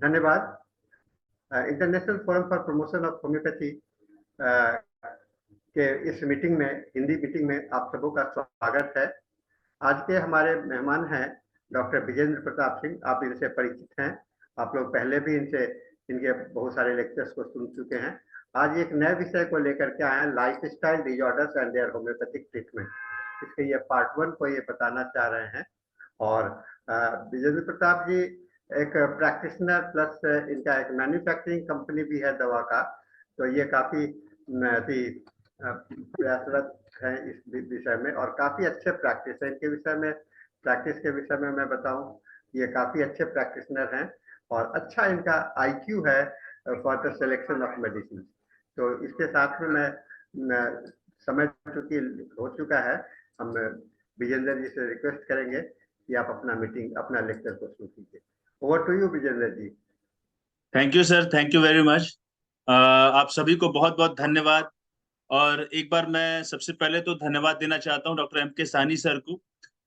धन्यवाद। International forum for promotion of homeopathy के इस मीटिंग में, हिंदी मीटिंग में आप सबों का स्वागत है। आज के हमारे मेहमान हैं डॉक्टर विजेंद्र प्रताप सिंह। आप इनसे परिचित हैं, आप लोग पहले भी इनके बहुत सारे लेक्चर्स को सुन चुके हैं। आज एक नए विषय को लेकर के आए हैं, lifestyle disorders and their homeopathic treatment. इसके ये पार्ट 1 को ये बताना चाह रहे हैं। और विजेंद्र प्रताप जी एक प्रैक्टिशनर प्लस इनका एक मैन्युफैक्चरिंग कंपनी भी है दवा का, तो ये काफी प्रयासरत है इस विषय में और काफी अच्छे प्रैक्टिस है इनके विषय में। प्रैक्टिस के विषय में मैं बताऊं, ये काफी अच्छे प्रैक्टिशनर हैं और अच्छा इनका IQ है for the selection of medicine. तो इसके साथ में मैं समय चूंकि हो चुका है, हम विजेंद्र जी से रिक्वेस्ट करेंगे कि आप अपना लेक्चर को शुरू कीजिए। Over to you Vijender ji. Thank you sir, thank you very much. आप सभी को बहुत बहुत धन्यवाद। और एक बार मैं सबसे पहले तो धन्यवाद देना चाहता हूं डॉक्टर M.K. सानी सर को,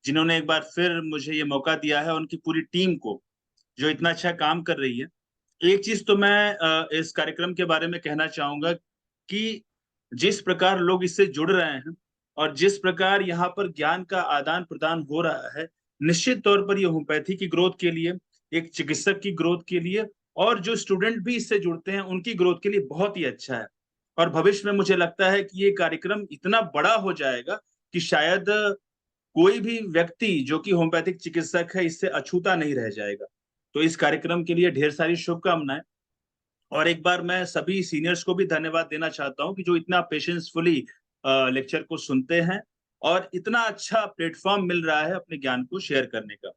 जिन्होंने एक बार फिर मुझे ये मौका दिया है, उनकी पूरी टीम को जो इतना अच्छा काम कर रही है। एक चीज तो मैं इस कार्यक्रम के बारे में कहना चाहूंगा कि जिस प्रकार लोग इससे जुड़ रहे हैं और जिस प्रकार यहाँ पर ज्ञान का आदान प्रदान हो रहा है, निश्चित तौर पर ये होम्योपैथी की ग्रोथ के लिए, एक चिकित्सक की ग्रोथ के लिए और जो स्टूडेंट भी इससे जुड़ते हैं उनकी ग्रोथ के लिए बहुत ही अच्छा है। और भविष्य में मुझे लगता है कि ये कार्यक्रम इतना बड़ा हो जाएगा कि शायद कोई भी व्यक्ति जो कि होम्योपैथिक चिकित्सक है इससे अछूता नहीं रह जाएगा। तो इस कार्यक्रम के लिए ढेर सारी शुभकामनाएं। और एक बार मैं सभी सीनियर्स को भी धन्यवाद देना चाहता हूं कि जो इतना पेशेंसफुली लेक्चर को सुनते हैं और इतना अच्छा प्लेटफॉर्म मिल रहा है अपने ज्ञान को शेयर करने का।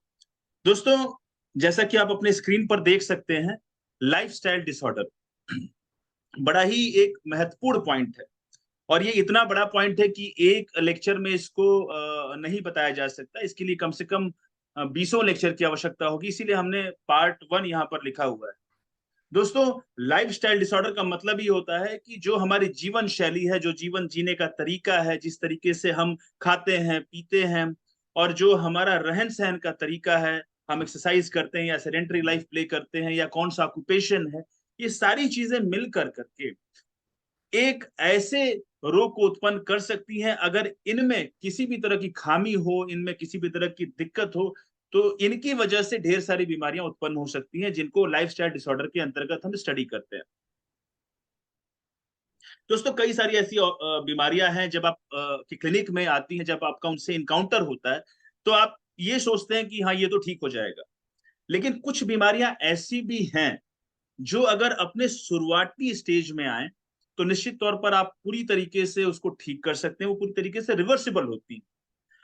दोस्तों, जैसा कि आप अपने स्क्रीन पर देख सकते हैं, लाइफस्टाइल डिसऑर्डर बड़ा ही एक महत्वपूर्ण पॉइंट है और ये इतना बड़ा पॉइंट है कि एक लेक्चर में इसको नहीं बताया जा सकता। इसके लिए कम से कम 20 लेक्चर की आवश्यकता होगी, इसीलिए हमने पार्ट 1 यहाँ पर लिखा हुआ है। दोस्तों, लाइफस्टाइल डिसऑर्डर का मतलब ये होता है कि जो हमारी जीवन शैली है, जो जीवन जीने का तरीका है, जिस तरीके से हम खाते हैं, पीते हैं और जो हमारा रहन सहन का तरीका है, हम एक्सरसाइज करते हैं या सेडेंटरी लाइफ प्ले करते हैं या कौन सा ऑक्यूपेशन है, ये सारी चीजें मिलकर करके एक ऐसे रोग को उत्पन्न कर सकती हैं। अगर इनमें किसी भी तरह की खामी हो, इनमें किसी भी तरह की दिक्कत हो, तो इनकी वजह से ढेर सारी बीमारियां उत्पन्न हो सकती हैं, जिनको लाइफस्टाइल डिसऑर्डर के अंतर्गत हम स्टडी करते हैं। दोस्तों, कई सारी ऐसी बीमारियां हैं जब आप की क्लिनिक में आती हैं, जब आपका उनसे इनकाउंटर होता है तो आप ये सोचते हैं कि हाँ, ये तो ठीक हो जाएगा। लेकिन कुछ बीमारियां ऐसी भी हैं जो अगर अपने शुरुआती स्टेज में आए तो निश्चित तौर पर आप पूरी तरीके से उसको ठीक कर सकते हैं, वो पूरी तरीके से रिवर्सिबल होती हैं।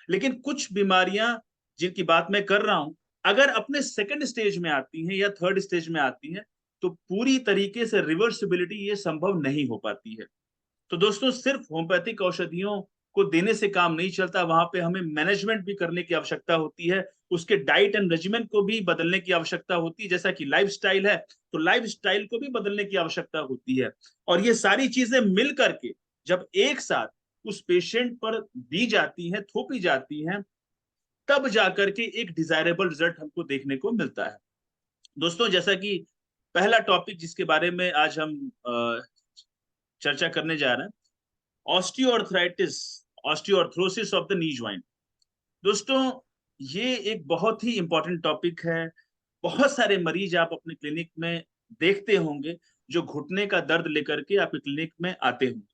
लेकिन कुछ बीमारियां जिनकी बात मैं कर रहा हूं, अगर अपने सेकंड स्टेज में आती हैं या थर्ड स्टेज में आती हैं तो पूरी तरीके से रिवर्सिबिलिटी ये संभव नहीं हो पाती है। तो दोस्तों, सिर्फ होम्योपैथिक औषधियों को देने से काम नहीं चलता, वहां पे हमें मैनेजमेंट भी करने की आवश्यकता होती है, उसके डाइट एंड रेजिमेंट को भी बदलने की आवश्यकता होती है। जैसा कि लाइफस्टाइल है तो लाइफस्टाइल को भी बदलने की आवश्यकता होती है। और ये सारी चीजें मिल करके जब एक साथ उस पेशेंट पर दी जाती हैं, थोपी जाती हैं, तब जाकर के एक डिजायरेबल रिजल्ट हमको देखने को मिलता है। दोस्तों, जैसा कि पहला टॉपिक जिसके बारे में आज हम चर्चा करने जा रहे हैं, osteoarthritis, osteoarthrosis of the knee joint. दोस्तों, ये एक बहुत ही इंपॉर्टेंट टॉपिक है। बहुत सारे मरीज आप अपने क्लिनिक में देखते होंगे जो घुटने का दर्द लेकर के आपके क्लिनिक में आते होंगे,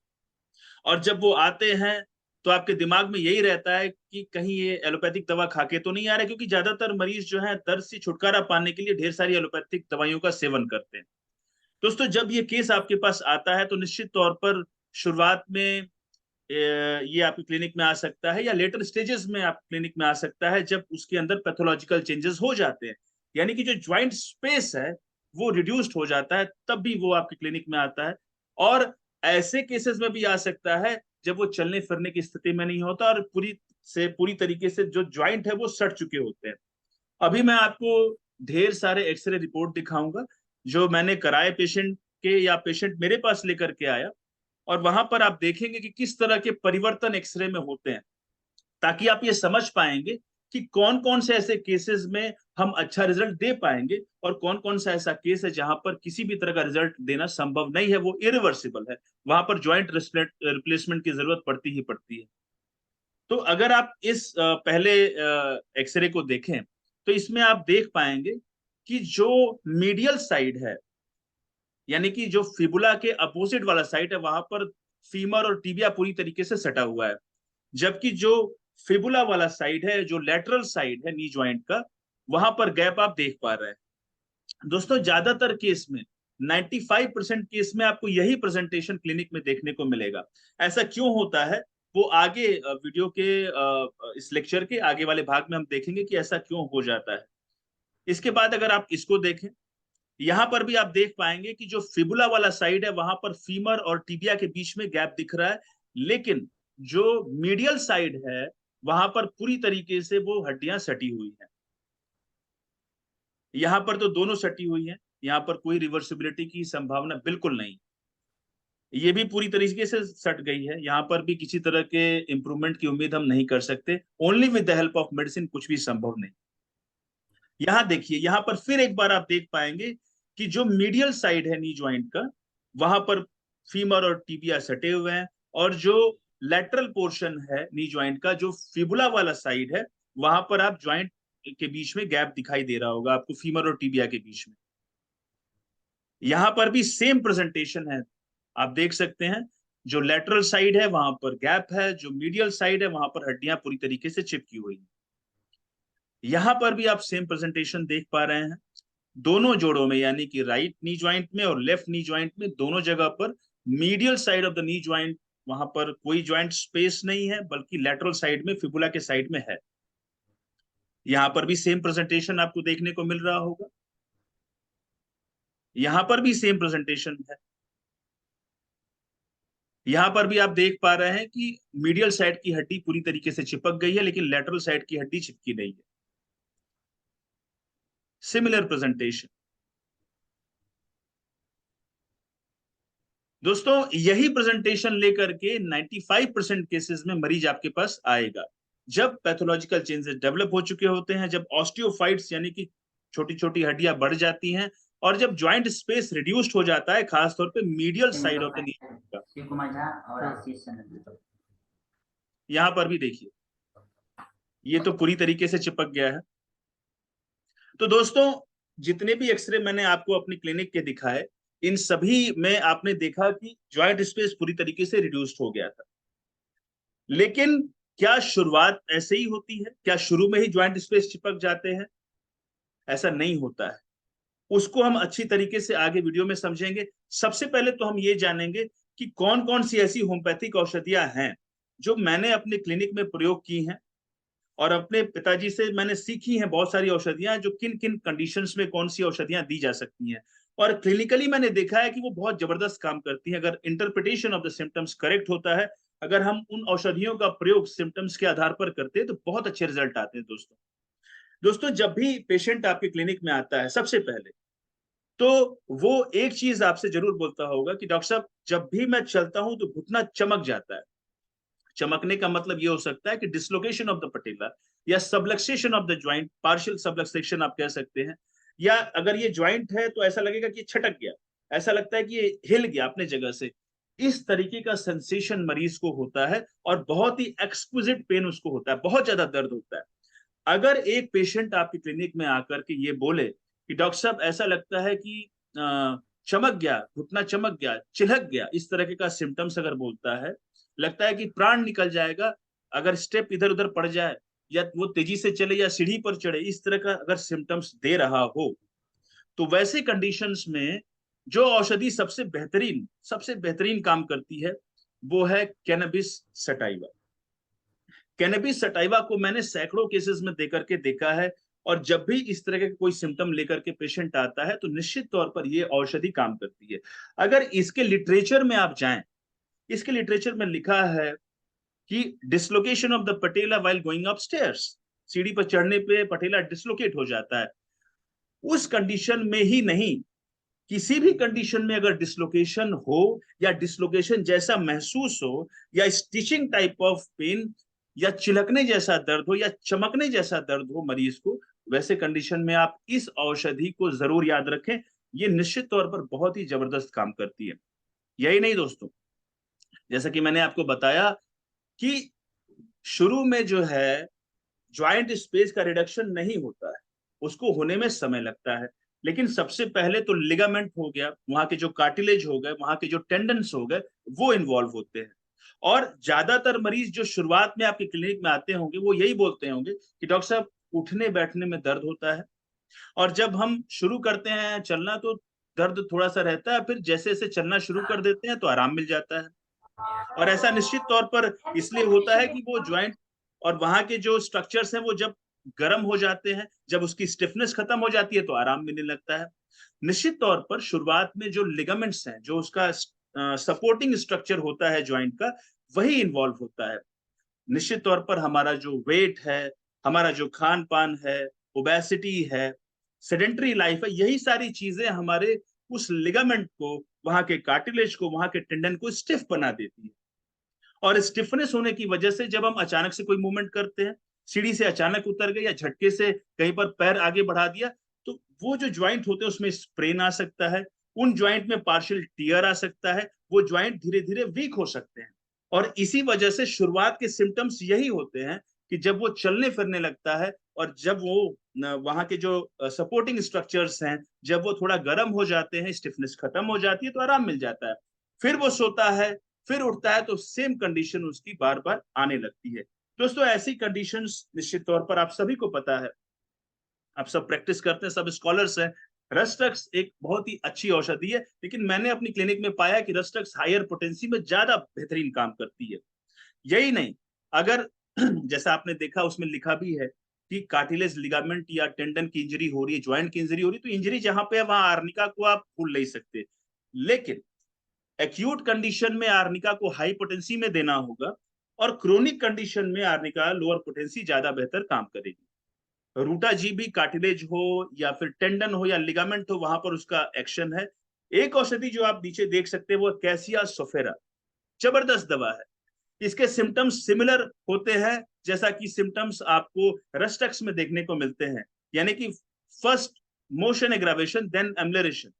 और जब वो आते हैं तो आपके दिमाग में यही रहता है कि कहीं ये एलोपैथिक दवा खा के तो नहीं आ रहा, क्योंकि ज्यादातर मरीज जो है दर्द से छुटकारा पाने के लिए ढेर सारी एलोपैथिक दवाइयों का सेवन करते हैं। दोस्तों, जब ये केस आपके पास आता है तो निश्चित तौर पर शुरुआत में ये आपके क्लिनिक में आ सकता है या लेटर स्टेजेस में आप क्लिनिक में आ सकता है, जब उसके अंदर पैथोलॉजिकल चेंजेस हो जाते हैं, यानी कि जो ज्वाइंट स्पेस है वो रिड्यूस्ड हो जाता है, तब भी वो आपके क्लिनिक में आता है। और ऐसे केसेस में भी आ सकता है जब वो चलने फिरने की स्थिति में नहीं होता और पूरी तरीके से जो ज्वाइंट है वो सड़ चुके होते हैं। अभी मैं आपको ढेर सारे एक्सरे रिपोर्ट दिखाऊंगा जो मैंने कराए पेशेंट के, या पेशेंट मेरे पास लेकर के आया, और वहां पर आप देखेंगे कि किस तरह के परिवर्तन एक्सरे में होते हैं, ताकि आप ये समझ पाएंगे कि कौन कौन से ऐसे केसेस में हम अच्छा रिजल्ट दे पाएंगे और कौन कौन सा ऐसा केस है जहां पर किसी भी तरह का रिजल्ट देना संभव नहीं है, वो इरिवर्सिबल है, वहां पर ज्वाइंट रिप्लेसमेंट की जरूरत पड़ती ही पड़ती है। तो अगर आप इस पहले एक्सरे को देखें तो इसमें आप देख पाएंगे कि जो मीडियल साइड है, यानी कि जो फिबुला के अपोजिट वाला साइड है, वहां पर फीमर और टिबिया पूरी तरीके से सटा हुआ है, जबकि जो फिबुला वाला साइड है, जो लेटरल साइड है नी ज्वाइंट का, वहां पर गैप आप देख पा रहे हैं। दोस्तों ज्यादातर केस में 95% केस में आपको यही प्रेजेंटेशन क्लिनिक में देखने को मिलेगा। ऐसा क्यों होता है वो आगे वीडियो के इस लेक्चर के आगे वाले भाग में हम देखेंगे कि ऐसा क्यों हो जाता है। इसके बाद अगर आप इसको देखें, यहां पर भी आप देख पाएंगे कि जो फिबुला वाला साइड है वहां पर फीमर और टिबिया के बीच में गैप दिख रहा है, लेकिन जो मीडियल साइड है वहां पर पूरी तरीके से वो हड्डियां सटी हुई हैं। यहां पर तो दोनों सटी हुई हैं, यहां पर कोई रिवर्सिबिलिटी की संभावना बिल्कुल नहीं। ये भी पूरी तरीके से सट गई है, यहाँ पर भी किसी तरह के इंप्रूवमेंट की उम्मीद हम नहीं कर सकते। Only with the help of medicine कुछ भी संभव नहीं। यहाँ देखिए, यहाँ पर फिर एक बार आप देख पाएंगे कि जो मीडियल साइड है नी ज्वाइंट का, वहां पर फीमर और टिबिया सटे हुए हैं, और जो लेटरल पोर्शन है नी ज्वाइंट का, जो फिबुला वाला साइड है, वहां पर आप ज्वाइंट के बीच में गैप दिखाई दे रहा होगा आपको, फीमर और टिबिया के बीच में। यहां पर भी सेम प्रेजेंटेशन है, आप देख सकते हैं, जो लेटरल साइड है वहां पर गैप है, जो मीडियल साइड है वहां पर हड्डियां पूरी तरीके से चिपकी हुई हैं। यहां पर भी आप सेम प्रेजेंटेशन देख पा रहे हैं, दोनों जोड़ों में, यानी कि राइट नी ज्वाइंट में और लेफ्ट नी ज्वाइंट में, दोनों जगह पर medial side of the knee joint, वहां पर कोई ज्वाइंट स्पेस नहीं है, बल्कि लेटरल साइड में, फिबुला के साइड में है। यहां पर भी सेम प्रेजेंटेशन आपको देखने को मिल रहा होगा, यहां पर भी सेम प्रेजेंटेशन है। यहां पर भी आप देख पा रहे हैं कि मीडियल साइड की हड्डी पूरी तरीके से चिपक गई है, लेकिन लेटरल साइड की हड्डी चिपकी नहीं है। Similar presentation. दोस्तों यही प्रेजेंटेशन लेकर के 95% केसेस में मरीज आपके पास आएगा, जब पैथोलॉजिकल चेंजेस डेवलप हो चुके होते हैं, जब ऑस्टियोफाइट्स यानी कि छोटी छोटी हड्डियां बढ़ जाती हैं, और जब ज्वाइंट स्पेस रिड्यूस्ड हो जाता है, खासतौर पे मीडियल साइड ऑफ द नी का। यहां पर भी देखिए, ये तो पूरी तरीके से चिपक गया है। तो दोस्तों जितने भी एक्सरे मैंने आपको अपनी क्लिनिक के दिखाए, इन सभी में आपने देखा कि ज्वाइंट स्पेस पूरी तरीके से रिड्यूस्ड हो गया था। लेकिन क्या शुरुआत ऐसे ही होती है? क्या शुरू में ही ज्वाइंट स्पेस चिपक जाते हैं? ऐसा नहीं होता है। उसको हम अच्छी तरीके से आगे वीडियो में समझेंगे। सबसे पहले तो हम ये जानेंगे कि कौन कौन सी ऐसी होम्योपैथिक औषधियां हैं जो मैंने अपने क्लिनिक में प्रयोग की हैं, और अपने पिताजी से मैंने सीखी हैं बहुत सारी औषधियां, जो किन किन कंडीशंस में कौन सी औषधियां दी जा सकती हैं, और क्लिनिकली मैंने देखा है कि वो बहुत जबरदस्त काम करती हैं। अगर interpretation of the symptoms correct होता है, अगर हम उन औषधियों का प्रयोग सिम्टम्स के आधार पर करते हैं, तो बहुत अच्छे रिजल्ट आते हैं। दोस्तों जब भी पेशेंट आपके क्लिनिक में आता है, सबसे पहले तो वो एक चीज आपसे जरूर बोलता होगा कि डॉक्टर साहब, जब भी मैं चलता हूं तो घुटना चमक जाता है। चमकने का मतलब ये हो सकता है कि डिसलोकेशन ऑफ द पटेला, या subluxation of the joint, partial subluxation आप कह सकते हैं, या अगर ये ज्वाइंट है तो ऐसा लगेगा कि ये छटक गया, ऐसा लगता है कि ये हिल गया अपने जगह से। इस तरीके का सेंसेशन मरीज को होता है, और बहुत ही एक्सक्विजिट पेन उसको होता है, बहुत ज्यादा दर्द होता है। अगर एक पेशेंट आपकी क्लिनिक में आकर के ये बोले कि डॉक्टर साहब ऐसा लगता है कि चमक गया, घुटना चमक गया, चिलक गया, इस तरह का सिम्टम्स अगर बोलता है, लगता है कि प्राण निकल जाएगा अगर स्टेप इधर उधर पड़ जाए, या वो तेजी से चले या सीढ़ी पर चढ़े, इस तरह का अगर सिम्टम्स दे रहा हो, तो वैसे कंडीशंस में जो औषधि सबसे बेहतरीन काम करती है, वो है कैनबिस सटाइवा। कैनबिस सटाइवा को मैंने सैकड़ों केसेस में देकर के देखा है, और जब भी इस तरह के कोई सिम्टम लेकर के पेशेंट आता है, तो निश्चित तौर पर ये औषधि काम करती है। अगर इसके लिटरेचर में आप जाएं, इसके लिटरेचर में लिखा है कि dislocation of the patella while going upstairs, सीढ़ी पर चढ़ने पे पटेला डिसलोकेट हो जाता है। उस कंडीशन में ही नहीं, किसी भी कंडीशन में अगर डिसलोकेशन हो, या डिसलोकेशन जैसा महसूस हो, या स्टिचिंग टाइप ऑफ पेन, या चिलकने जैसा दर्द हो या चमकने जैसा दर्द हो मरीज को, वैसे कंडीशन में आप इस औषधि को जरूर याद रखें। ये निश्चित तौर पर बहुत ही जबरदस्त काम करती है। यही नहीं दोस्तों, जैसा कि मैंने आपको बताया कि शुरू में जो है ज्वाइंट स्पेस का रिडक्शन नहीं होता है, उसको होने में समय लगता है। लेकिन सबसे पहले तो लिगामेंट हो गया, वहां के जो कार्टिलेज हो गए, वहां के जो टेंडन्स हो गए, वो इन्वॉल्व होते हैं। और ज्यादातर मरीज जो शुरुआत में आपके क्लिनिक में आते होंगे वो यही बोलते होंगे कि डॉक्टर साहब उठने बैठने में दर्द होता है, और जब हम शुरू करते हैं चलना तो दर्द थोड़ा सा रहता है, फिर जैसे जैसे चलना शुरू कर देते हैं तो आराम मिल जाता है। और ऐसा निश्चित तौर पर इसलिए होता है कि वो ज्वाइंट और वहां के जो स्ट्रक्चर्स हैं वो जब गर्म हो जाते हैं, जब उसकी स्टिफनेस खत्म हो जाती है तो आराम मिलने लगता है। निश्चित तौर पर शुरुआत में जो लिगामेंट्स हैं, जो उसका सपोर्टिंग स्ट्रक्चर होता है ज्वाइंट का, वही इन्वॉल्व होता है। निश्चित तौर पर हमारा जो वेट है, हमारा जो खान पान है, ओबेसिटी है, सेडेंटरी लाइफ है, यही सारी चीजें हमारे उस लिगामेंट को, वहां के कार्टिलेज को, वहां के टेंडन को स्टिफ बना देती है। और स्टिफनेस होने की वजह से जब हम अचानक से कोई मूवमेंट करते हैं, सीढ़ी से अचानक उतर गए या झटके से कहीं पर पैर आगे बढ़ा दिया, तो वो जो ज्वाइंट होते हैं उसमें स्प्रेन आ सकता है, उन ज्वाइंट में पार्शियल टियर आ सकता है, वो ज्वाइंट धीरे धीरे वीक हो सकते हैं। और इसी वजह से शुरुआत के सिम्टम्स यही होते हैं कि जब वो चलने फिरने लगता है और जब वो वहां के जो सपोर्टिंग स्ट्रक्चर्स हैं, जब वो थोड़ा गर्म हो जाते हैं, स्टिफनेस खत्म हो जाती है तो आराम मिल जाता है। फिर वो सोता है, फिर उठता है, तो सेम कंडीशन उसकी बार बार आने लगती है। दोस्तों ऐसी कंडीशंस निश्चित तौर पर आप सभी को पता है, आप सब प्रैक्टिस करते हैं, सब स्कॉलर्स हैं। रस्टक्स एक बहुत ही अच्छी औषधि है, लेकिन मैंने अपनी क्लिनिक में पाया कि रस्टक्स हायर पोटेंसी में ज्यादा बेहतरीन काम करती है। यही नहीं, अगर जैसा आपने देखा उसमें लिखा भी है कि कार्टिलेज लिगामेंट या टेंडन की इंजरी हो रही है, ज्वाइंट की इंजरी हो रही है, तो इंजरी जहां पे है वहां आर्निका को आप भूल नहीं सकते। लेकिन एक्यूट कंडीशन में आर्निका को हाई पोटेंसी में देना होगा, और क्रोनिक कंडीशन में आर्निका लोअर पोटेंसी ज्यादा बेहतर काम करेगी। रूटा जी भी कार्टिलेज हो या फिर टेंडन हो या लिगामेंट हो, वहां पर उसका एक्शन है। एक औषधि जो आप नीचे देख सकते हैं वो कैसिया सोफेरा, जबरदस्त दवा है। इसके सिम्टम्स सिमिलर होते हैं जैसा कि सिम्टम्स आपको रस्टक्स में देखने को मिलते हैं, यानी कि first motion aggravation then amelioration,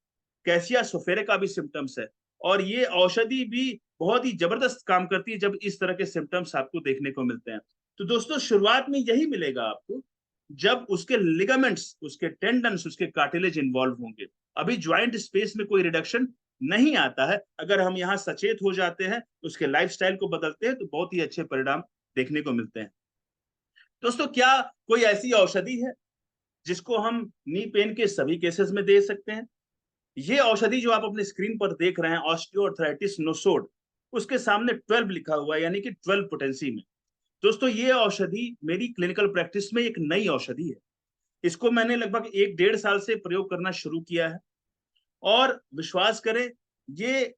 Cassia sophera का भी सिम्टम्स है। और ये औषधि भी बहुत ही जबरदस्त काम करती है जब इस तरह के सिम्टम्स आपको देखने को मिलते हैं। तो दोस्तों शुरुआत में यही मिलेगा आपको, जब उसके लिगामेंट्स, उसके टेंडन्स, उसके कार्टिलेज इन्वॉल्व होंगे। अभी ज्वाइंट स्पेस में कोई रिडक्शन नहीं आता है। अगर हम यहाँ सचेत हो जाते हैं, उसके लाइफस्टाइल को बदलते हैं, तो बहुत ही अच्छे परिणाम देखने को मिलते हैं। दोस्तों क्या कोई ऐसी औषधि है जिसको हम नी पेन के सभी केसेस में दे सकते हैं? ये औषधि जो आप अपने स्क्रीन पर देख रहे हैं, ऑस्टियोआर्थराइटिस नोसोड, उसके सामने 12 लिखा हुआ है, यानी कि 12 पोटेंसी में। दोस्तों ये औषधि मेरी क्लिनिकल प्रैक्टिस में एक नई औषधि है। इसको मैंने लगभग 1-1.5 साल से प्रयोग करना शुरू किया है, और विश्वास करें ये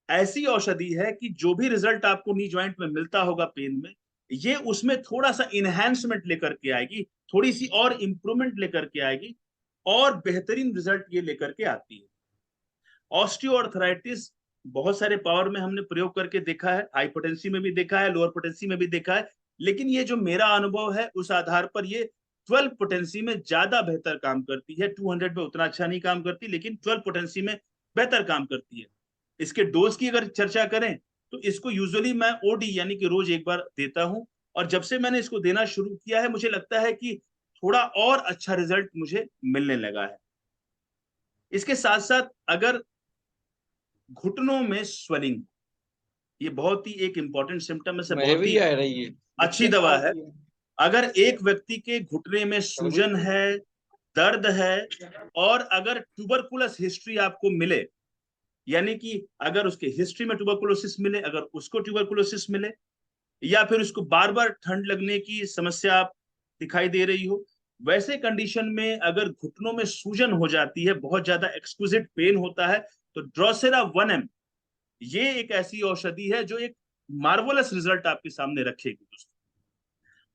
ऐसी औषधि है कि जो भी रिजल्ट आपको नी ज्वाइंट में मिलता होगा पेन में, ये उसमें थोड़ा सा इनहैंसमेंट लेकर के आएगी, थोड़ी सी और इंप्रूवमेंट लेकर के आएगी, और बेहतरीन रिजल्ट ये लेकर के आती है। ऑस्टियोआर्थराइटिस बहुत सारे पावर में हमने प्रयोग करके देखा है, हाई पोटेंसी में भी देखा है, लोअर पोटेंसी में भी देखा है, लेकिन ये जो मेरा अनुभव है उस आधार पर ये 12 पोटेंसी में ज्यादा बेहतर काम करती है। 200 में उतना अच्छा नहीं काम करती, लेकिन 12 पोटेंसी में बेहतर काम करती है। इसके डोज की अगर चर्चा करें तो इसको यूजुअली मैं ओडी यानी कि रोज एक बार देता हूं, और जब से मैंने इसको देना शुरू किया है मुझे लगता है कि थोड़ा और अच्छा रिजल्ट मुझे मिलने लगा है। इसके साथ साथ अगर घुटनों में स्वेलिंग, ये बहुत ही एक इंपॉर्टेंट सिम्टम है, मुझे बहुत भी ही आ रही है, अच्छी दवा है। अगर एक व्यक्ति के घुटने में सूजन है, दर्द है, और अगर ट्यूबरकुलस हिस्ट्री आपको मिले, यानी कि अगर उसके हिस्ट्री में ट्यूबरकुलोसिस मिले, अगर उसको ट्यूबरकुलोसिस मिले, या फिर उसको बार बार ठंड लगने की समस्या दिखाई दे रही हो, वैसे कंडीशन में अगर घुटनों में सूजन हो जाती है, बहुत ज्यादा एक्सक्विजिट पेन होता है, तो ड्रोसेरा 1M ये एक ऐसी औषधि है जो एक मार्वलस रिजल्ट आपके सामने रखेगी दोस्तों।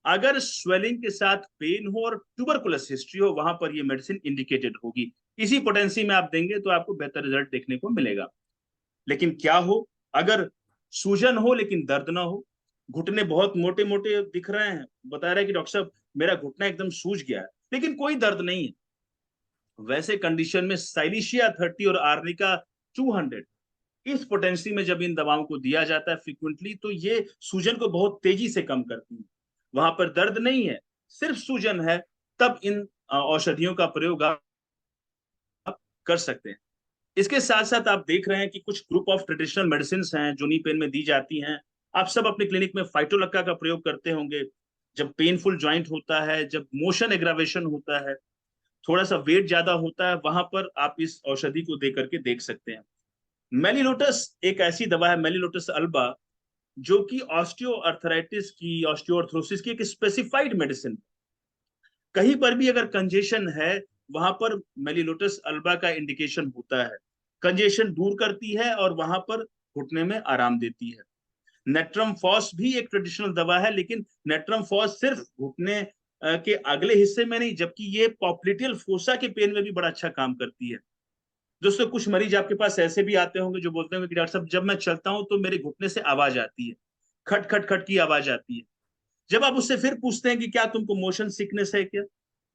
अगर स्वेलिंग के साथ पेन हो और ट्यूबरकुलस हिस्ट्री हो, वहां पर ये मेडिसिन इंडिकेटेड होगी। इसी पोटेंसी में आप देंगे तो आपको बेहतर रिजल्ट देखने को मिलेगा। लेकिन क्या हो, अगर सूजन हो लेकिन दर्द ना हो, घुटने बहुत मोटे मोटे दिख रहे हैं, बता रहे हैं कि डॉक्टर साहब मेरा घुटना एकदम सूज गया है, लेकिन कोई दर्द नहीं है। वैसे कंडीशन में साइलिशिया 30 और आर्निका 200 इस पोटेंसी में जब इन दवाओं को दिया जाता है फ्रिक्वेंटली, तो ये सूजन को बहुत तेजी से कम करती है। वहां पर दर्द नहीं है, सिर्फ सूजन है, तब इन औषधियों का प्रयोग आप कर सकते हैं। इसके साथ साथ आप देख रहे हैं कि कुछ ग्रुप ऑफ ट्रेडिशनल मेडिसिन हैं जो नी पेन में दी जाती हैं। आप सब अपने क्लिनिक में फाइटोलक्का का प्रयोग करते होंगे। जब पेनफुल जॉइंट होता है, जब मोशन एग्रावेशन होता है, थोड़ा सा वेट ज्यादा होता है, वहां पर आप इस औषधि को दे करके देख सकते हैं। मेलिलोटस एक ऐसी दवा है, मेलिलोटस अल्बा, जो कि ऑस्टियोआर्थराइटिस की, ऑस्टियोआर्थरोसिस की एक स्पेसिफाइड मेडिसिन। कहीं पर भी अगर कंजेशन है, वहां पर मेलिलोटस अल्बा का इंडिकेशन होता है। कंजेशन दूर करती है और वहां पर घुटने में आराम देती है। नेट्रम फॉस भी एक ट्रेडिशनल दवा है, लेकिन नेट्रम फॉस सिर्फ घुटने के अगले हिस्से में नहीं, जबकि ये पॉप्लिटियल फोसा के पेन में भी बड़ा अच्छा काम करती है। दोस्तों, कुछ मरीज आपके पास ऐसे भी आते होंगे जो बोलते होंगे कि डॉक्टर साहब जब मैं चलता हूं तो मेरे घुटने से आवाज आती है, खट खट खट की आवाज आती है। जब आप उससे फिर पूछते हैं कि क्या तुमको मोशन सिकनेस है क्या,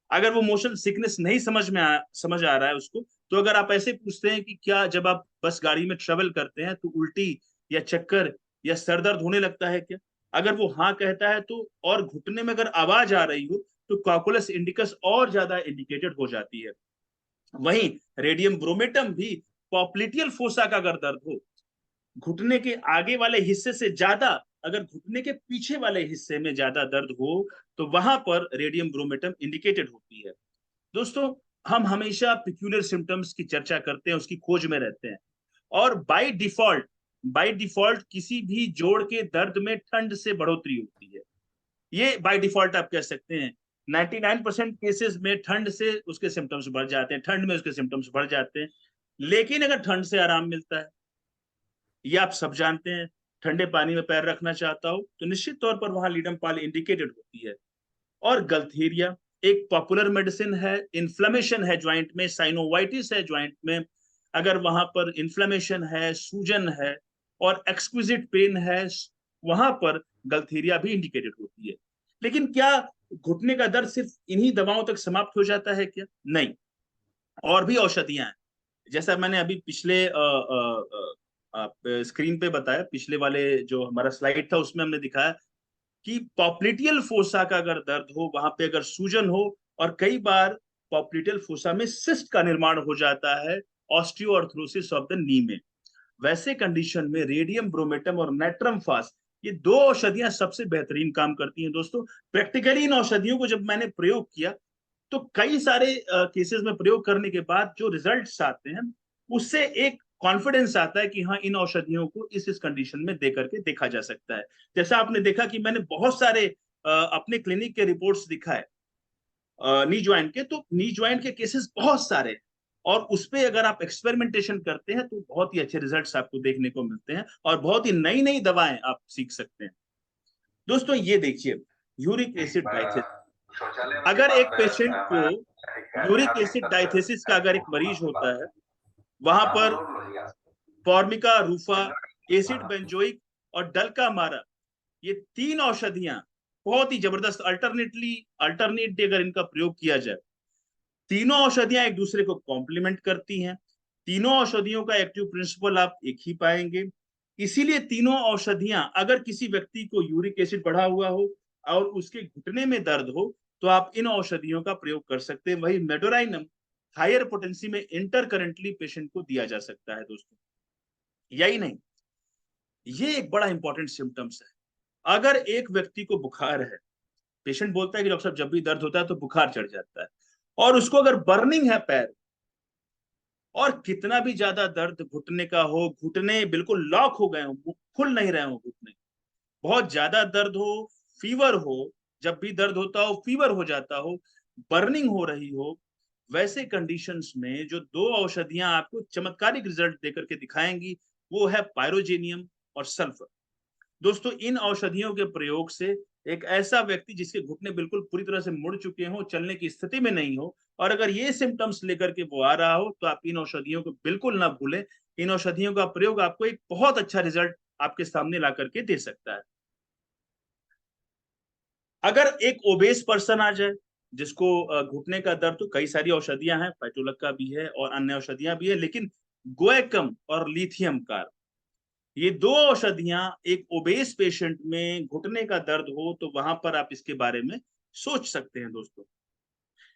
अगर वो मोशन सिकनेस नहीं समझ आ रहा है उसको, तो अगर आप ऐसे पूछते हैं कि क्या जब आप बस गाड़ी में ट्रेवल करते हैं तो उल्टी या चक्कर या सर दर्द होने लगता है क्या, अगर वो हाँ कहता है तो, और घुटने में अगर आवाज आ रही हो, तो कॉकुलस इंडिकस और ज्यादा इंडिकेटेड हो जाती है। वहीं रेडियम ब्रोमेटम भी पॉप्लिटियल फोसा का अगर दर्द हो, घुटने के आगे वाले हिस्से से ज्यादा, अगर घुटने के पीछे वाले हिस्से में ज्यादा दर्द हो, तो वहां पर रेडियम ब्रोमेटम इंडिकेटेड होती है। दोस्तों, हम हमेशा पिक्यूलियर सिम्टम्स की चर्चा करते हैं, उसकी खोज में रहते हैं, और बाय डिफॉल्ट किसी भी जोड़ के दर्द में ठंड से बढ़ोतरी होती है। ये बाय डिफॉल्ट आप कह सकते हैं। 99% केसेस में ठंड से उसके सिम्टम्स बढ़ जाते हैं, ठंड में उसके सिम्टम्स बढ़ जाते हैं। लेकिन अगर ठंड से आराम मिलता है, ये आप सब जानते हैं, ठंडे पानी में पैर रखना चाहता हो तो निश्चित तौर पर वहां लीडम पाल इंडिकेटेड होती है। और गल्थेरिया एक पॉपुलर मेडिसिन है, इन्फ्लेमेशन है ज्वाइंट में, साइनोवाइटिस है ज्वाइंट में, अगर वहां पर इन्फ्लेमेशन है, सूजन है और एक्सक्विजिट पेन है, वहां पर गल्थेरिया भी इंडिकेटेड होती है। लेकिन क्या घुटने का दर्द सिर्फ इन्हीं दवाओं तक समाप्त हो जाता है क्या? नहीं, और भी औषधियां हैं। जैसा मैंने अभी पिछले आप स्क्रीन पे बताया, पिछले वाले जो हमारा स्लाइड था उसमें हमने दिखाया कि पॉप्लिटियल फोसा का अगर दर्द हो, वहां पे अगर सूजन हो, और कई बार पॉप्लिटियल फोसा में सिस्ट का निर्माण हो जाता है ऑस्टियोआर्थरोसिस ऑफ द नी में, वैसे कंडीशन में रेडियम ब्रोमेटम और नेट्रम फास, ये दो औषधियां सबसे बेहतरीन काम करती हैं। दोस्तों, प्रैक्टिकली इन औषधियों को जब मैंने प्रयोग किया, तो कई सारे केसेस में प्रयोग करने के बाद जो रिजल्ट्स आते हैं, उससे एक कॉन्फिडेंस आता है कि हाँ, इन औषधियों को इस कंडीशन में दे करके देखा जा सकता है। जैसा आपने देखा कि मैंने बहुत सारे अपने क्लिनिक के रिपोर्ट्स दिखाए नी ज्वाइंट के, तो नी ज्वाइंट के केसेस बहुत सारे, और उस पे अगर आप एक्सपेरिमेंटेशन करते हैं तो बहुत ही अच्छे रिजल्ट्स आपको देखने को मिलते हैं, और बहुत ही नई नई दवाएं आप सीख सकते हैं। दोस्तों, ये देखिए, यूरिक एसिड डाइथेसिस, शौचालय के अगर पास एक पेशेंट को यूरिक एसिड डाइथेसिस का अगर एक मरीज होता है, वहां पर फॉर्मिका रूफा, एसिड बेंजोइक और डल्का मारा, ये तीन औषधियां बहुत ही जबरदस्त अल्टरनेट अगर इनका प्रयोग किया जाए, तीनों औषधियां एक दूसरे को कॉम्प्लीमेंट करती हैं। तीनों औषधियों का एक्टिव प्रिंसिपल आप एक ही पाएंगे। इसीलिए तीनों औषधियां, अगर किसी व्यक्ति को यूरिक एसिड बढ़ा हुआ हो और उसके घुटने में दर्द हो, तो आप इन औषधियों का प्रयोग कर सकते हैं। वही मेडोराइनम हायर पोटेंसी में इंटर करेंटली पेशेंट को दिया जा सकता है। दोस्तों, यही नहीं, ये एक बड़ा इंपॉर्टेंट सिम्टम्स है। अगर एक व्यक्ति को बुखार है, पेशेंट बोलता है कि डॉक्टर साहब जब भी दर्द होता है तो बुखार चढ़ जाता है, और उसको अगर बर्निंग है पैर, और कितना भी ज्यादा दर्द घुटने का हो, घुटने बिल्कुल लॉक हो गए हो, खुल नहीं रहे हो घुटने, बहुत ज्यादा दर्द हो, फीवर हो, जब भी दर्द होता हो फीवर हो जाता हो, बर्निंग हो रही हो, वैसे कंडीशंस में जो दो औषधियां आपको चमत्कारिक रिजल्ट देकर के दिखाएंगी, वो है पायरोजेनियम और सल्फर। दोस्तों, इन औषधियों के प्रयोग से एक ऐसा व्यक्ति जिसके घुटने बिल्कुल पूरी तरह से मुड़ चुके हो, चलने की स्थिति में नहीं हो, और अगर ये सिम्टम्स लेकर के वो आ रहा हो, तो आप इन औषधियों को बिल्कुल ना भूलें। इन औषधियों का प्रयोग आपको एक बहुत अच्छा रिजल्ट आपके सामने ला करके दे सकता है। अगर एक ओबेस पर्सन आ जाए जिसको घुटने का दर्द, तो कई सारी औषधियां हैं, पैटोलक्का भी है और अन्य औषधियां भी है, लेकिन गोएकम और लिथियम कार, ये दो औषधियां एक ओबेस पेशेंट में घुटने का दर्द हो तो वहां पर आप इसके बारे में सोच सकते हैं दोस्तों।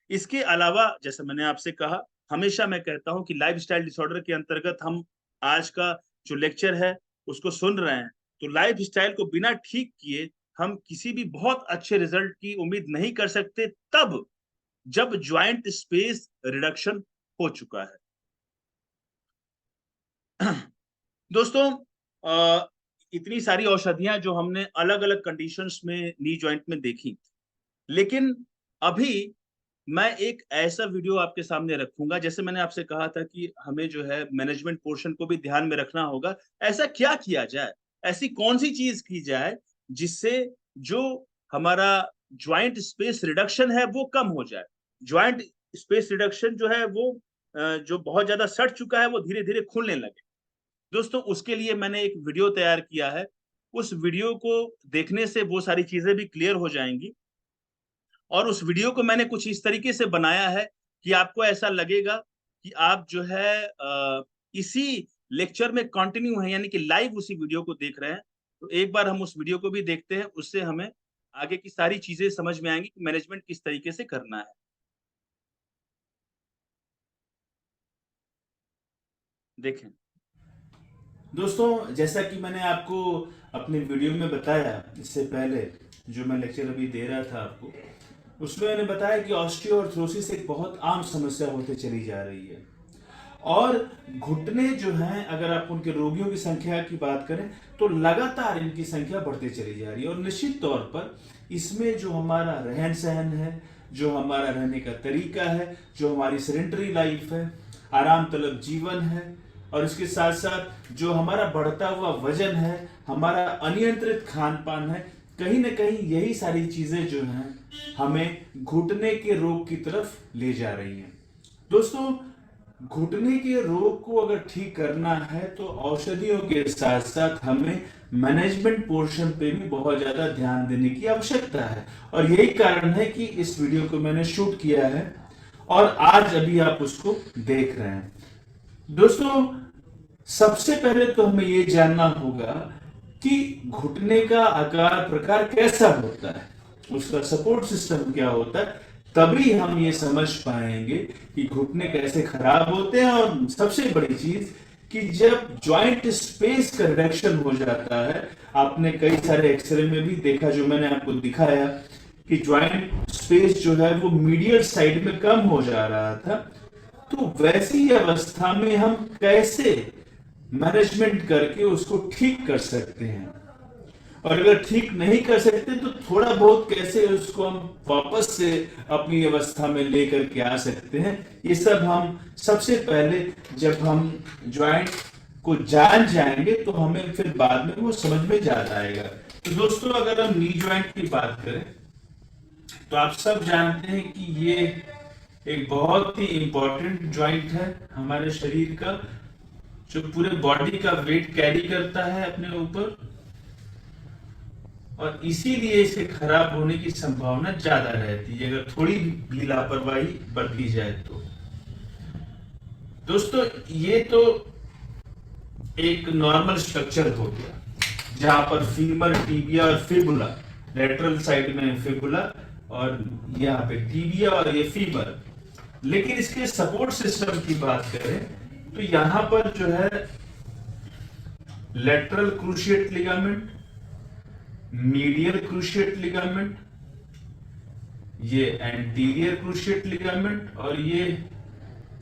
इसके अलावा जैसे मैंने आपसे कहा, हमेशा मैं कहता हूं कि लाइफस्टाइल डिसऑर्डर के अंतर्गत हम आज का जो लेक्चर है उसको सुन रहे हैं, तो लाइफस्टाइल को बिना ठीक किए हम किसी भी बहुत अच्छे रिजल्ट की उम्मीद नहीं कर सकते, तब जब ज्वाइंट स्पेस रिडक्शन हो चुका है। दोस्तों, इतनी सारी औषधियां जो हमने अलग अलग कंडीशंस में नी जॉइंट में देखी, लेकिन अभी मैं एक ऐसा वीडियो आपके सामने रखूंगा, जैसे मैंने आपसे कहा था कि हमें जो है मैनेजमेंट पोर्शन को भी ध्यान में रखना होगा। ऐसा क्या किया जाए, ऐसी कौन सी चीज की जाए जिससे जो हमारा ज्वाइंट स्पेस रिडक्शन है वो कम हो जाए। ज्वाइंट स्पेस रिडक्शन जो है वो जो बहुत ज्यादा सट चुका है वो धीरे धीरे खुलने लगे। दोस्तों, उसके लिए मैंने एक वीडियो तैयार किया है, उस वीडियो को देखने से वो सारी चीजें भी क्लियर हो जाएंगी। और उस वीडियो को मैंने कुछ इस तरीके से बनाया है कि आपको ऐसा लगेगा कि आप जो है इसी लेक्चर में कंटिन्यू है, यानी कि लाइव उसी वीडियो को देख रहे हैं। तो एक बार हम उस वीडियो को भी देखते हैं, उससे हमें आगे की सारी चीजें समझ में आएंगी कि मैनेजमेंट किस तरीके से करना है। देखें दोस्तों, जैसा कि मैंने आपको अपने वीडियो में बताया इससे पहले, जो मैं लेक्चर अभी दे रहा था आपको, उसमें मैंने बताया कि ऑस्टियोआर्थ्रोसिस एक बहुत आम समस्या होते चली जा रही है। और घुटने जो हैं, अगर आप उनके रोगियों की संख्या की बात करें तो लगातार इनकी संख्या बढ़ती चली जा रही है। और निश्चित तौर पर इसमें जो हमारा रहन सहन है, जो हमारा रहने का तरीका है, जो हमारी सेडेंटरी लाइफ है, आराम तलब जीवन है, और इसके साथ साथ जो हमारा बढ़ता हुआ वजन है, हमारा अनियंत्रित खान पान है, कहीं ना कहीं यही सारी चीजें जो हैं हमें घुटने के रोग की तरफ ले जा रही हैं। दोस्तों, घुटने के रोग को अगर ठीक करना है तो औषधियों के साथ साथ हमें मैनेजमेंट पोर्शन पे भी बहुत ज्यादा ध्यान देने की आवश्यकता है। और यही कारण है कि इस वीडियो को मैंने शूट किया है और आज अभी आप उसको देख रहे हैं। दोस्तों, सबसे पहले तो हमें ये जानना होगा कि घुटने का आकार प्रकार कैसा होता है, उसका सपोर्ट सिस्टम क्या होता है, तभी हम ये समझ पाएंगे कि घुटने कैसे खराब होते हैं। और सबसे बड़ी चीज कि जब ज्वाइंट स्पेस का रिडक्शन हो जाता है, आपने कई सारे एक्सरे में भी देखा, जो मैंने आपको दिखाया कि ज्वाइंट स्पेस जो है वो मीडियल साइड में कम हो जा रहा था, तो वैसी अवस्था में हम कैसे मैनेजमेंट करके उसको ठीक कर सकते हैं, और अगर ठीक नहीं कर सकते तो थोड़ा बहुत कैसे उसको हम वापस से अपनी अवस्था में लेकर के आ सकते हैं। ये सब हम सबसे पहले जब हम ज्वाइंट को जान जाएंगे तो हमें फिर बाद में वो समझ में ज्यादा आएगा। तो दोस्तों, अगर हम नी ज्वाइंट की बात करें तो आप सब जानते हैं कि ये एक बहुत ही इंपॉर्टेंट ज्वाइंट है हमारे शरीर का, जो पूरे बॉडी का वेट कैरी करता है अपने ऊपर, और इसीलिए इसे खराब होने की संभावना ज्यादा रहती है अगर थोड़ी भी लापरवाही बरती जाए तो। दोस्तों, ये तो एक नॉर्मल स्ट्रक्चर हो गया, जहां पर फीमर, टीबिया और फिबुला, लेटरल साइड में फिबुला और यहाँ पे टीबिया और ये फीमर। लेकिन इसके सपोर्ट सिस्टम की बात करें तो यहां पर जो है lateral cruciate ligament, medial cruciate ligament, ये एंटीरियर क्रूशिएट लिगामेंट और ये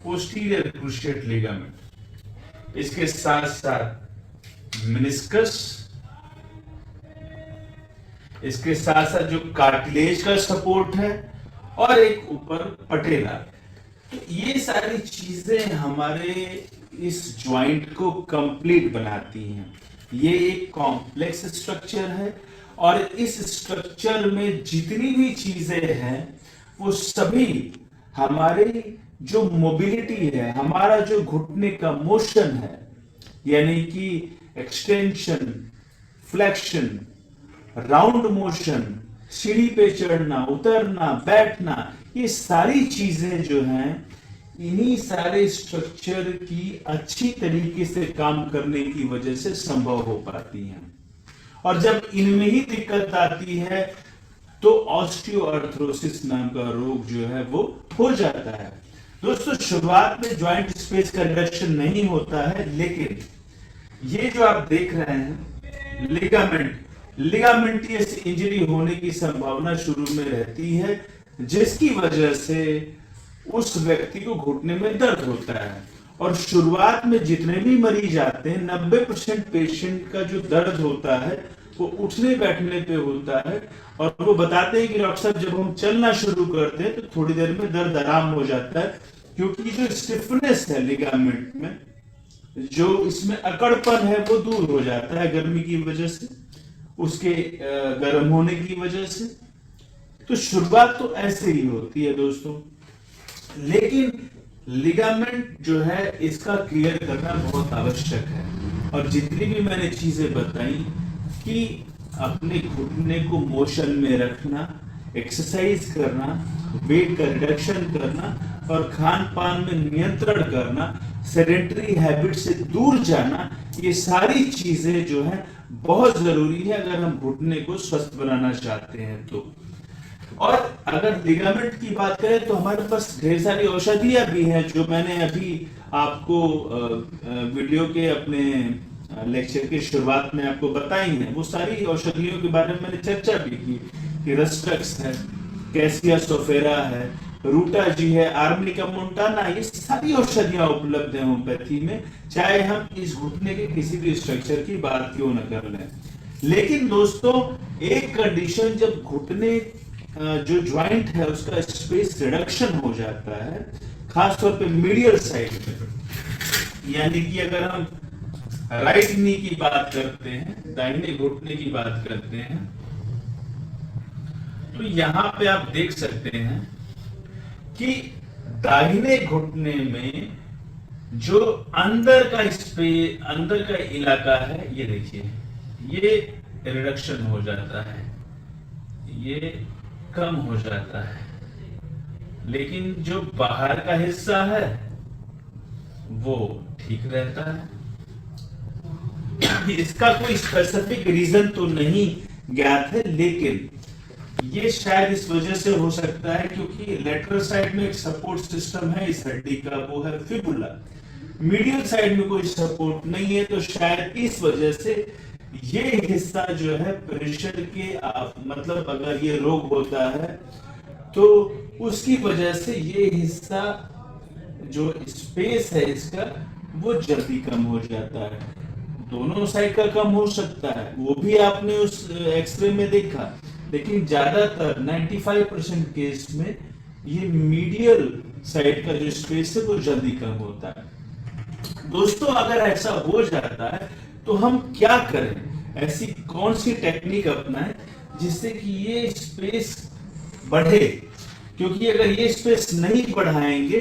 पोस्टीरियर क्रूशिएट लिगामेंट, इसके साथ साथ मेनिस्कस, इसके साथ साथ जो कार्टिलेज का सपोर्ट है, और एक ऊपर पटेला। तो ये सारी चीजें हमारे इस ज्वाइंट को कंप्लीट बनाती हैं। ये एक कॉम्प्लेक्स स्ट्रक्चर है और इस स्ट्रक्चर में जितनी भी चीजें हैं वो सभी हमारे जो मोबिलिटी है, हमारा जो घुटने का मोशन है, यानी कि एक्सटेंशन, फ्लेक्शन, राउंड मोशन, सीढ़ी पे चढ़ना, उतरना, बैठना, ये सारी चीजें जो हैं इन्हीं सारे स्ट्रक्चर की अच्छी तरीके से काम करने की वजह से संभव हो पाती हैं। और जब इनमें ही दिक्कत आती है तो ऑस्टियोआर्थ्रोसिस नाम का रोग जो है वो हो जाता है। दोस्तों, शुरुआत में ज्वाइंट स्पेस का रिडक्शन नहीं होता है, लेकिन ये जो आप देख रहे हैं लिगामेंटियस इंजरी होने की संभावना शुरू में रहती है, जिसकी वजह से उस व्यक्ति को घुटने में दर्द होता है। और शुरुआत में जितने भी मरीज आते हैं 90% पेशेंट का जो दर्द होता है वो उठने बैठने पे होता है, और वो बताते हैं कि डॉक्टर साहब जब हम चलना शुरू करते हैं तो थोड़ी देर में दर्द आराम हो जाता है, क्योंकि जो स्टिफनेस है लिगामेंट में, जो इसमें अकड़पन है वो दूर हो जाता है गर्मी की वजह से, उसके गर्म होने की वजह से। तो शुरुआत तो ऐसे ही होती है दोस्तों, लेकिन लिगामेंट जो है इसका क्लियर करना बहुत आवश्यक है। और जितनी भी मैंने चीजें बताई कि अपने घुटने को मोशन में रखना, एक्सरसाइज करना, वेट का रिडक्शन करना और खान पान में नियंत्रण करना, सेडेंटरी हैबिट से दूर जाना, ये सारी चीजें जो है बहुत जरूरी है अगर हम घुटने को स्वस्थ बनाना चाहते हैं तो। और अगर लिगामेंट की बात करें तो हमारे पास ढेर सारी औषधियां भी हैं, जो मैंने अभी आपको वीडियो के अपने लेक्चर की शुरुआत में आपको बताई हैं। वो सारी औषधियों के बारे में मैंने चर्चा भी की कि रस्टक्स है, कैसिया सोफेरा है, रूटा जी है, आर्निका मोंटाना, ये सारी औषधियां उपलब्ध हैं होम्योपैथी में, चाहे हम इस घुटने के किसी भी स्ट्रक्चर की बात क्यों न कर लें। लेकिन दोस्तों, एक कंडीशन, जब घुटने जो ज्वाइंट है उसका स्पेस रिडक्शन हो जाता है, खासतौर पे मीडियल साइड में, यानी कि अगर हम राइट नी की बात करते हैं, दाहिने घुटने की बात करते हैं, तो यहां पे आप देख सकते हैं कि दाहिने घुटने में जो अंदर का इलाका है, ये देखिए, ये रिडक्शन हो जाता है, ये कम हो जाता है, लेकिन जो बाहर का हिस्सा है वो ठीक रहता है। इसका कोई स्पेसिफिक रीजन तो नहीं ज्ञात है, लेकिन ये शायद इस वजह से हो सकता है क्योंकि लेटरल साइड में एक सपोर्ट सिस्टम है इस हड्डी का, वो है फिबुला। मीडियल साइड में कोई सपोर्ट नहीं है, तो शायद इस वजह से ये हिस्सा जो है प्रेशर के मतलब अगर ये रोग होता है तो उसकी वजह से ये हिस्सा जो स्पेस है इसका वो जल्दी कम हो जाता है। दोनों साइड का कम हो सकता है, वो भी आपने उस एक्सरे में देखा, लेकिन ज्यादातर 95% केस में ये मीडियल साइड का जो स्पेस है वो जल्दी कम होता है। दोस्तों, अगर ऐसा हो जाता है तो हम क्या करें, ऐसी कौन सी टेक्निक अपनाएं जिससे कि ये स्पेस बढ़े, क्योंकि अगर ये स्पेस नहीं बढ़ाएंगे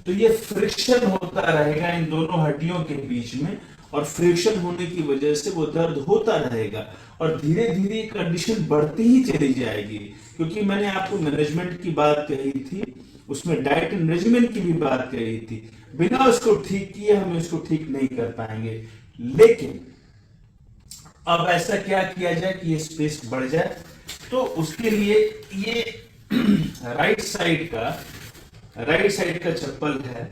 तो ये फ्रिक्शन होता रहेगा इन दोनों हड्डियों के बीच में, और फ्रिक्शन होने की वजह से वो दर्द होता रहेगा और धीरे धीरे कंडीशन बढ़ती ही चली जाएगी। क्योंकि मैंने आपको मैनेजमेंट की बात कही थी, उसमें डाइट एंड रेजिमेंट की भी बात कही थी, बिना उसको ठीक किए हम इसको ठीक नहीं कर पाएंगे। लेकिन अब ऐसा क्या किया जाए कि ये स्पेस बढ़ जाए, तो उसके लिए ये राइट साइड का चप्पल है,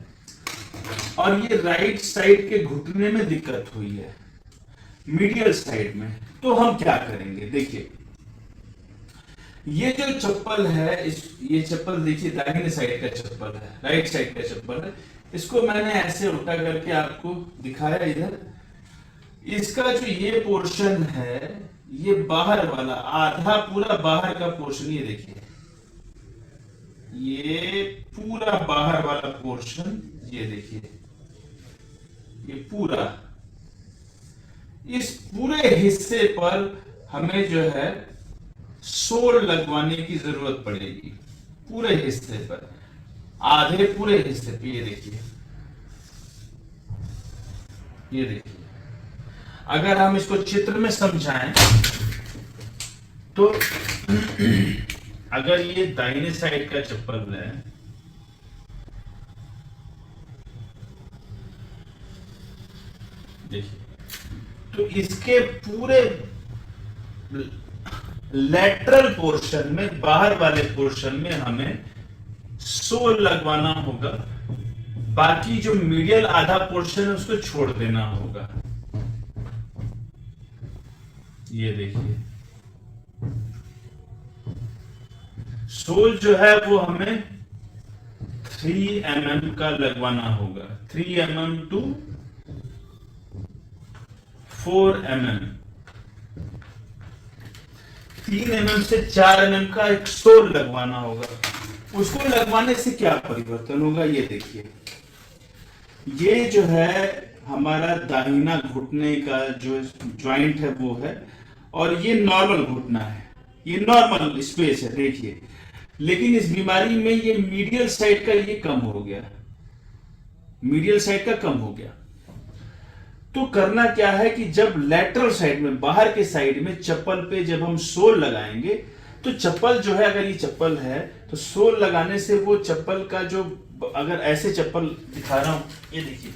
और ये राइट साइड के घुटने में दिक्कत हुई है मीडियल साइड में, तो हम क्या करेंगे, देखिए ये जो चप्पल है, ये चप्पल देखिए दाहिने साइड का चप्पल है, राइट साइड का चप्पल है, इसको मैंने ऐसे उल्टा करके आपको दिखाया इधर। इसका जो ये पोर्शन है, ये बाहर वाला आधा पूरा बाहर का पोर्शन, ये देखिए, ये पूरा बाहर वाला पोर्शन, ये देखिए, ये पूरा, इस पूरे हिस्से पर हमें जो है सोल लगवाने की जरूरत पड़ेगी, पूरे हिस्से पर, आधे पूरे हिस्से पे। ये देखिए, ये देखिए, अगर हम इसको चित्र में समझाएं तो अगर ये दाहिने साइड का चप्पल है, देखिए, तो इसके पूरे लेटरल पोर्शन में, बाहर वाले पोर्शन में हमें सोल लगवाना होगा, बाकी जो मीडियल आधा पोर्शन है उसको छोड़ देना होगा। ये देखिए, सोल जो है वो हमें 3 mm का लगवाना होगा, 3 mm to 4 mm, 3 mm से 4 mm का एक सोल लगवाना होगा। उसको लगवाने से क्या परिवर्तन होगा, ये देखिए, ये जो है हमारा दाहिना घुटने का जो ज्वाइंट है वो है, और ये नॉर्मल घुटना है, ये नॉर्मल स्पेस है, देखिए। लेकिन इस बीमारी में ये मीडियल साइड का ये कम हो गया, मीडियल साइड का कम हो गया। तो करना क्या है कि जब लेटरल साइड में, बाहर के साइड में चप्पल पे जब हम सोल लगाएंगे, तो चप्पल जो है, अगर ये चप्पल है तो सोल लगाने से वो चप्पल का जो, अगर ऐसे चप्पल दिखा रहा हूं, ये देखिए,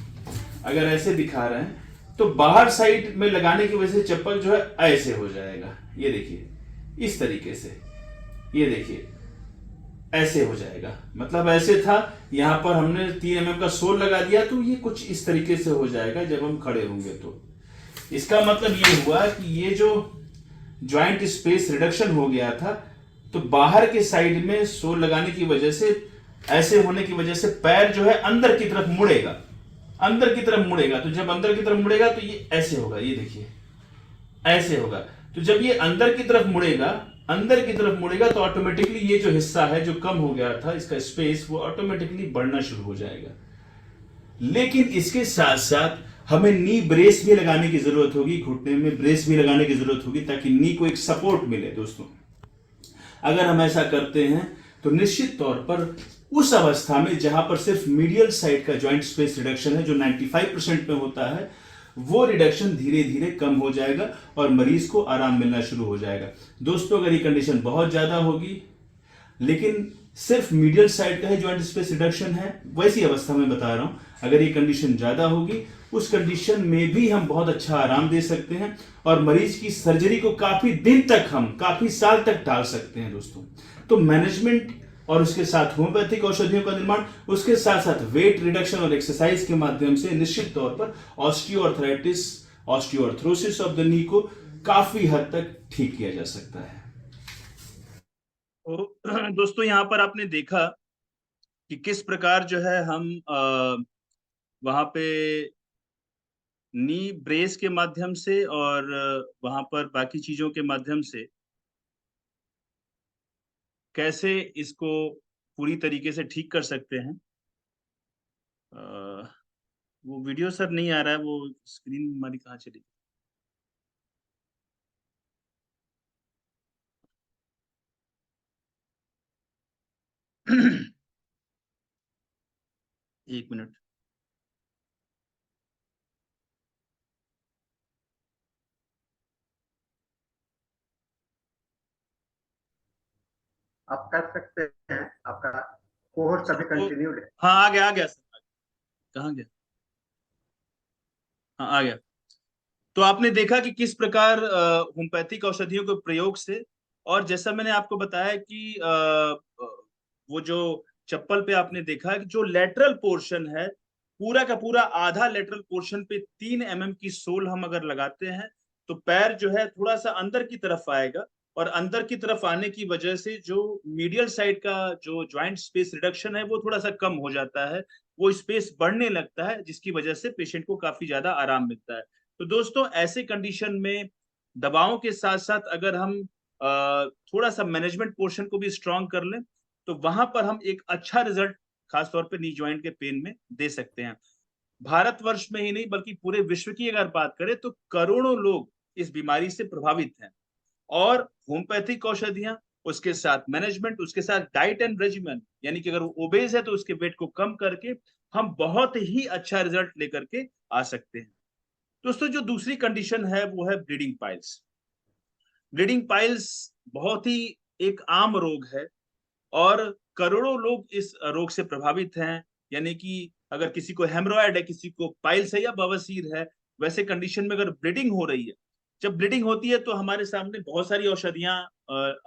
अगर ऐसे दिखा रहे हैं तो बाहर साइड में लगाने की वजह से चप्पल जो है ऐसे हो जाएगा, ये देखिए, इस तरीके से, ये देखिए, ऐसे हो जाएगा। मतलब ऐसे था, यहां पर हमने 3 mm का सोल लगा दिया, तो ये कुछ इस तरीके से हो जाएगा जब हम खड़े होंगे। तो इसका मतलब ये हुआ कि ये जो ज्वाइंट स्पेस रिडक्शन हो गया था, तो बाहर के साइड में सोल लगाने की वजह से, ऐसे होने की वजह से पैर जो है अंदर की तरफ मुड़ेगा, अंदर की तरफ मुड़ेगा। तो जब अंदर की तरफ मुड़ेगा तो ये ऐसे होगा, ये देखिए, ऐसे होगा। तो जब ये अंदर की तरफ मुड़ेगा, अंदर की तरफ मुड़ेगा, तो ऑटोमेटिकली ये जो हिस्सा है जो कम हो गया था, इसका स्पेस, वो ऑटोमेटिकली बढ़ना शुरू हो जाएगा। लेकिन इसके साथ साथ हमें नी ब्रेस भी लगाने की जरूरत होगी, घुटने में ब्रेस भी लगाने की जरूरत होगी, ताकि नी को एक सपोर्ट मिले। दोस्तों, अगर हम ऐसा करते हैं तो निश्चित तौर पर उस अवस्था में जहां पर सिर्फ मीडियल साइड का ज्वाइंट स्पेस रिडक्शन है, जो 95% में होता है, वो रिडक्शन धीरे धीरे कम हो जाएगा और मरीज को आराम मिलना शुरू हो जाएगा। दोस्तों, अगर ये कंडीशन बहुत ज्यादा होगी, लेकिन सिर्फ मीडियल साइड का है ज्वाइंट स्पेस रिडक्शन है, वैसी अवस्था में बता रहा हूं, अगर ये कंडीशन ज्यादा होगी, उस कंडीशन में भी हम बहुत अच्छा आराम दे सकते हैं और मरीज की सर्जरी को काफी दिन तक, हम काफी साल तक टाल सकते हैं। दोस्तों, तो मैनेजमेंट और उसके साथ होम्योपैथिक औषधियों का निर्माण, उसके साथ साथ वेट रिडक्शन और एक्सरसाइज के माध्यम से निश्चित तौर पर ऑस्टियोआर्थराइटिस, ऑस्टियोआर्थरोसिस ऑफ द नी को काफी हद तक ठीक किया जा सकता है। तो दोस्तों, यहाँ पर आपने देखा कि किस प्रकार जो है हम वहां पे नी ब्रेस के माध्यम से और वहां पर बाकी चीजों के माध्यम से कैसे इसको पूरी तरीके से ठीक कर सकते हैं। वो वीडियो सर नहीं आ रहा है, वो स्क्रीन हमारी कहाँ चली? एक मिनट। आप कर सकते हैं, आपका कोर्स अभी कंटिन्यूड है। हाँ, आ गया सर, कहाँ गया? हाँ, आ गया। तो आपने देखा कि किस प्रकार होम्योपैथिक औषधियों के प्रयोग से, और जैसा मैंने आपको बताया कि वो जो चप्पल पे आपने देखा कि जो लेटरल पोर्शन है, पूरा का पूरा आधा लेटरल पोर्शन पे 3 mm की सोल हम अगर लगाते हैं, तो पैर जो है थोड़ा सा अंदर की तरफ आएगा, और अंदर की तरफ आने की वजह से जो मीडियल साइड का जो ज्वाइंट स्पेस रिडक्शन है वो थोड़ा सा कम हो जाता है, वो स्पेस बढ़ने लगता है, जिसकी वजह से पेशेंट को काफी ज्यादा आराम मिलता है। तो दोस्तों, ऐसे कंडीशन में दवाओं के साथ साथ अगर हम थोड़ा सा मैनेजमेंट पोर्शन को भी स्ट्रॉन्ग कर लें, तो वहां पर हम एक अच्छा रिजल्ट खासतौर पे नी जॉइंट के पेन में दे सकते हैं। भारतवर्ष में ही नहीं बल्कि पूरे विश्व की अगर बात करें तो करोड़ों लोग इस बीमारी से प्रभावित हैं, और होम्योपैथिक औषधियां, उसके साथ मैनेजमेंट, उसके साथ डाइट एंड रेजिमेंट, यानी कि अगर वो ओबेज है तो उसके वेट को कम करके हम बहुत ही अच्छा रिजल्ट लेकर के आ सकते हैं। दोस्तों, जो दूसरी कंडीशन है वो है ब्लीडिंग पाइल्स। ब्लीडिंग पाइल्स बहुत ही एक आम रोग है और करोड़ों लोग इस रोग से प्रभावित हैं। यानी कि अगर किसी को हेमरॉयड है, किसी को पाइल्स है या बवासीर है, वैसे कंडीशन में अगर ब्लीडिंग हो रही है, जब ब्लीडिंग होती है तो हमारे सामने बहुत सारी औषधियां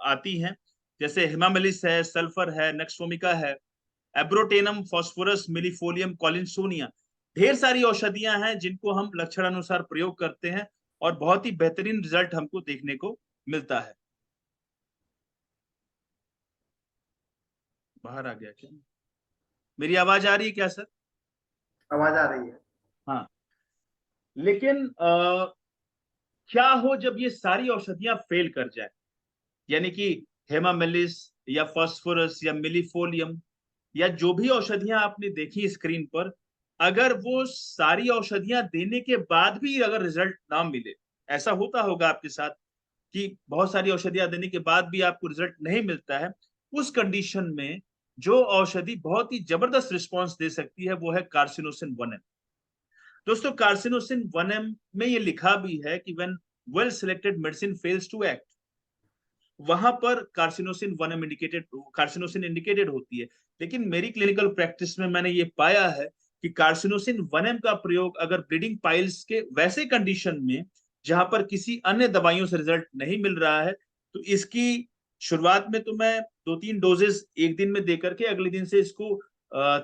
आती हैं, जैसे हिमामेलिस है, सल्फर है, नेक्सोमिका है, एब्रोटेनम, फास्फोरस, मिलीफोलियम, कॉलिनसोनिया। ढेर सारी औषधियां हैं जिनको हम लक्षण अनुसार प्रयोग करते हैं और बहुत ही बेहतरीन रिजल्ट हमको देखने को मिलता है। बाहर आ गया क्या? मेरी आवाज आ रही है क्या सर? आवाज आ रही है। हाँ, लेकिन क्या हो जब ये सारी औषधियां फेल कर जाए, यानी कि हेमामेलिस या फास्फोरस या मिलीफोलियम या जो भी औषधियां आपने देखी स्क्रीन पर, अगर वो सारी औषधियां देने के बाद भी अगर रिजल्ट ना मिले, ऐसा होता होगा आपके साथ कि बहुत सारी औषधियां देने के बाद भी आपको रिजल्ट नहीं मिलता है। उस कंडीशन में जो औषधि बहुत ही जबरदस्त रिस्पॉन्स दे सकती है वो है कार्सिनोसिन 1M। दोस्तों, कार्सिनोसिन 1M में ये लिखा भी है कि when well selected medicine fails to act, वहां पर कार्सिनोसिन 1M इंडिकेटेड होती है। लेकिन मेरी क्लिनिकल प्रैक्टिस में मैंने ये पाया है कि कार्सिनोसिन 1M का प्रयोग अगर ब्लीडिंग पाइल्स के वैसे कंडीशन में जहां पर किसी अन्य दवाइयों से रिजल्ट नहीं मिल रहा है, तो इसकी शुरुआत में तो मैं 2-3 डोजेस एक दिन में देकर के अगले दिन से इसको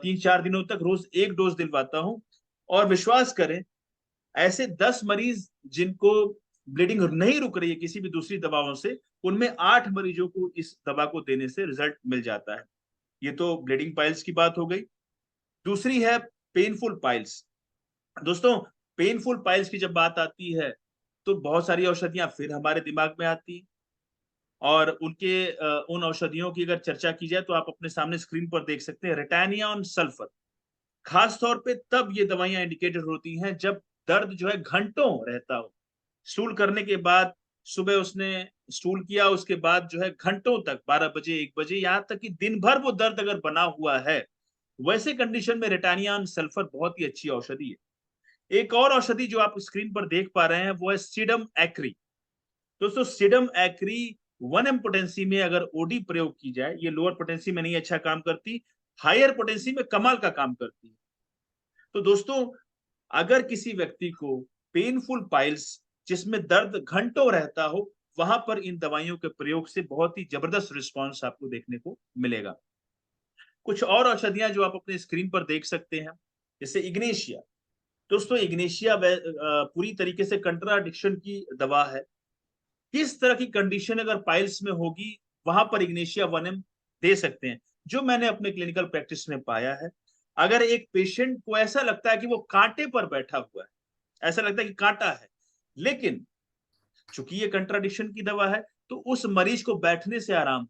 3-4 दिनों तक रोज एक डोज दिलवाता हूं। और विश्वास करें, ऐसे 10 मरीज जिनको ब्लीडिंग नहीं रुक रही है किसी भी दूसरी दवाओं से, उनमें 8 मरीजों को इस दवा को देने से रिजल्ट मिल जाता है। ये तो ब्लीडिंग पाइल्स की बात हो गई। दूसरी है पेनफुल पाइल्स। दोस्तों, पेनफुल पाइल्स की जब बात आती है तो बहुत सारी औषधियां फिर हमारे दिमाग में आती हैं और उन औषधियों की अगर चर्चा की जाए तो आप अपने सामने स्क्रीन पर देख सकते हैं, रेटानिया और सल्फर। खास तौर पे तब ये दवाइयां इंडिकेटेड होती हैं जब दर्द जो है घंटों रहता हो। स्टूल करने के बाद, सुबह उसने स्टूल किया, उसके बाद जो है घंटों तक 12 बजे 1 बजे यहाँ तक कि दिन भर वो दर्द अगर बना हुआ है, वैसे कंडीशन में रेटानियान सल्फर बहुत ही अच्छी औषधि है। एक और औषधि जो आप स्क्रीन पर देख पा रहे हैं वो है सीडम एक्री। दोस्तों, सीडम एक्री 1M पोटेंसी में अगर ओडी प्रयोग की जाए, ये लोअर पोटेंसी में नहीं अच्छा काम करती, हायर पोटेंसी में कमाल का काम करती है। तो दोस्तों, अगर किसी व्यक्ति को पेनफुल पाइल्स जिसमें दर्द घंटों रहता हो, वहां पर इन दवाइयों के प्रयोग से बहुत ही जबरदस्त रिस्पांस आपको देखने को मिलेगा। कुछ और औषधियां जो आप अपने स्क्रीन पर देख सकते हैं, जैसे इग्नेशिया। दोस्तों, इग्नेशिया पूरी तरीके से कंट्राडिक्शन की दवा है। किस तरह की कंडीशन अगर पाइल्स में होगी, वहां पर इग्नेशिया 1M दे सकते हैं। जो मैंने अपने क्लिनिकल प्रैक्टिस में पाया है, अगर एक पेशेंट को ऐसा लगता है कि वो कांटे पर बैठा हुआ है, ऐसा लगता है कि कांटा है, लेकिन चूंकि ये कंट्राडिक्शन की दवा है तो उस मरीज को बैठने से आराम,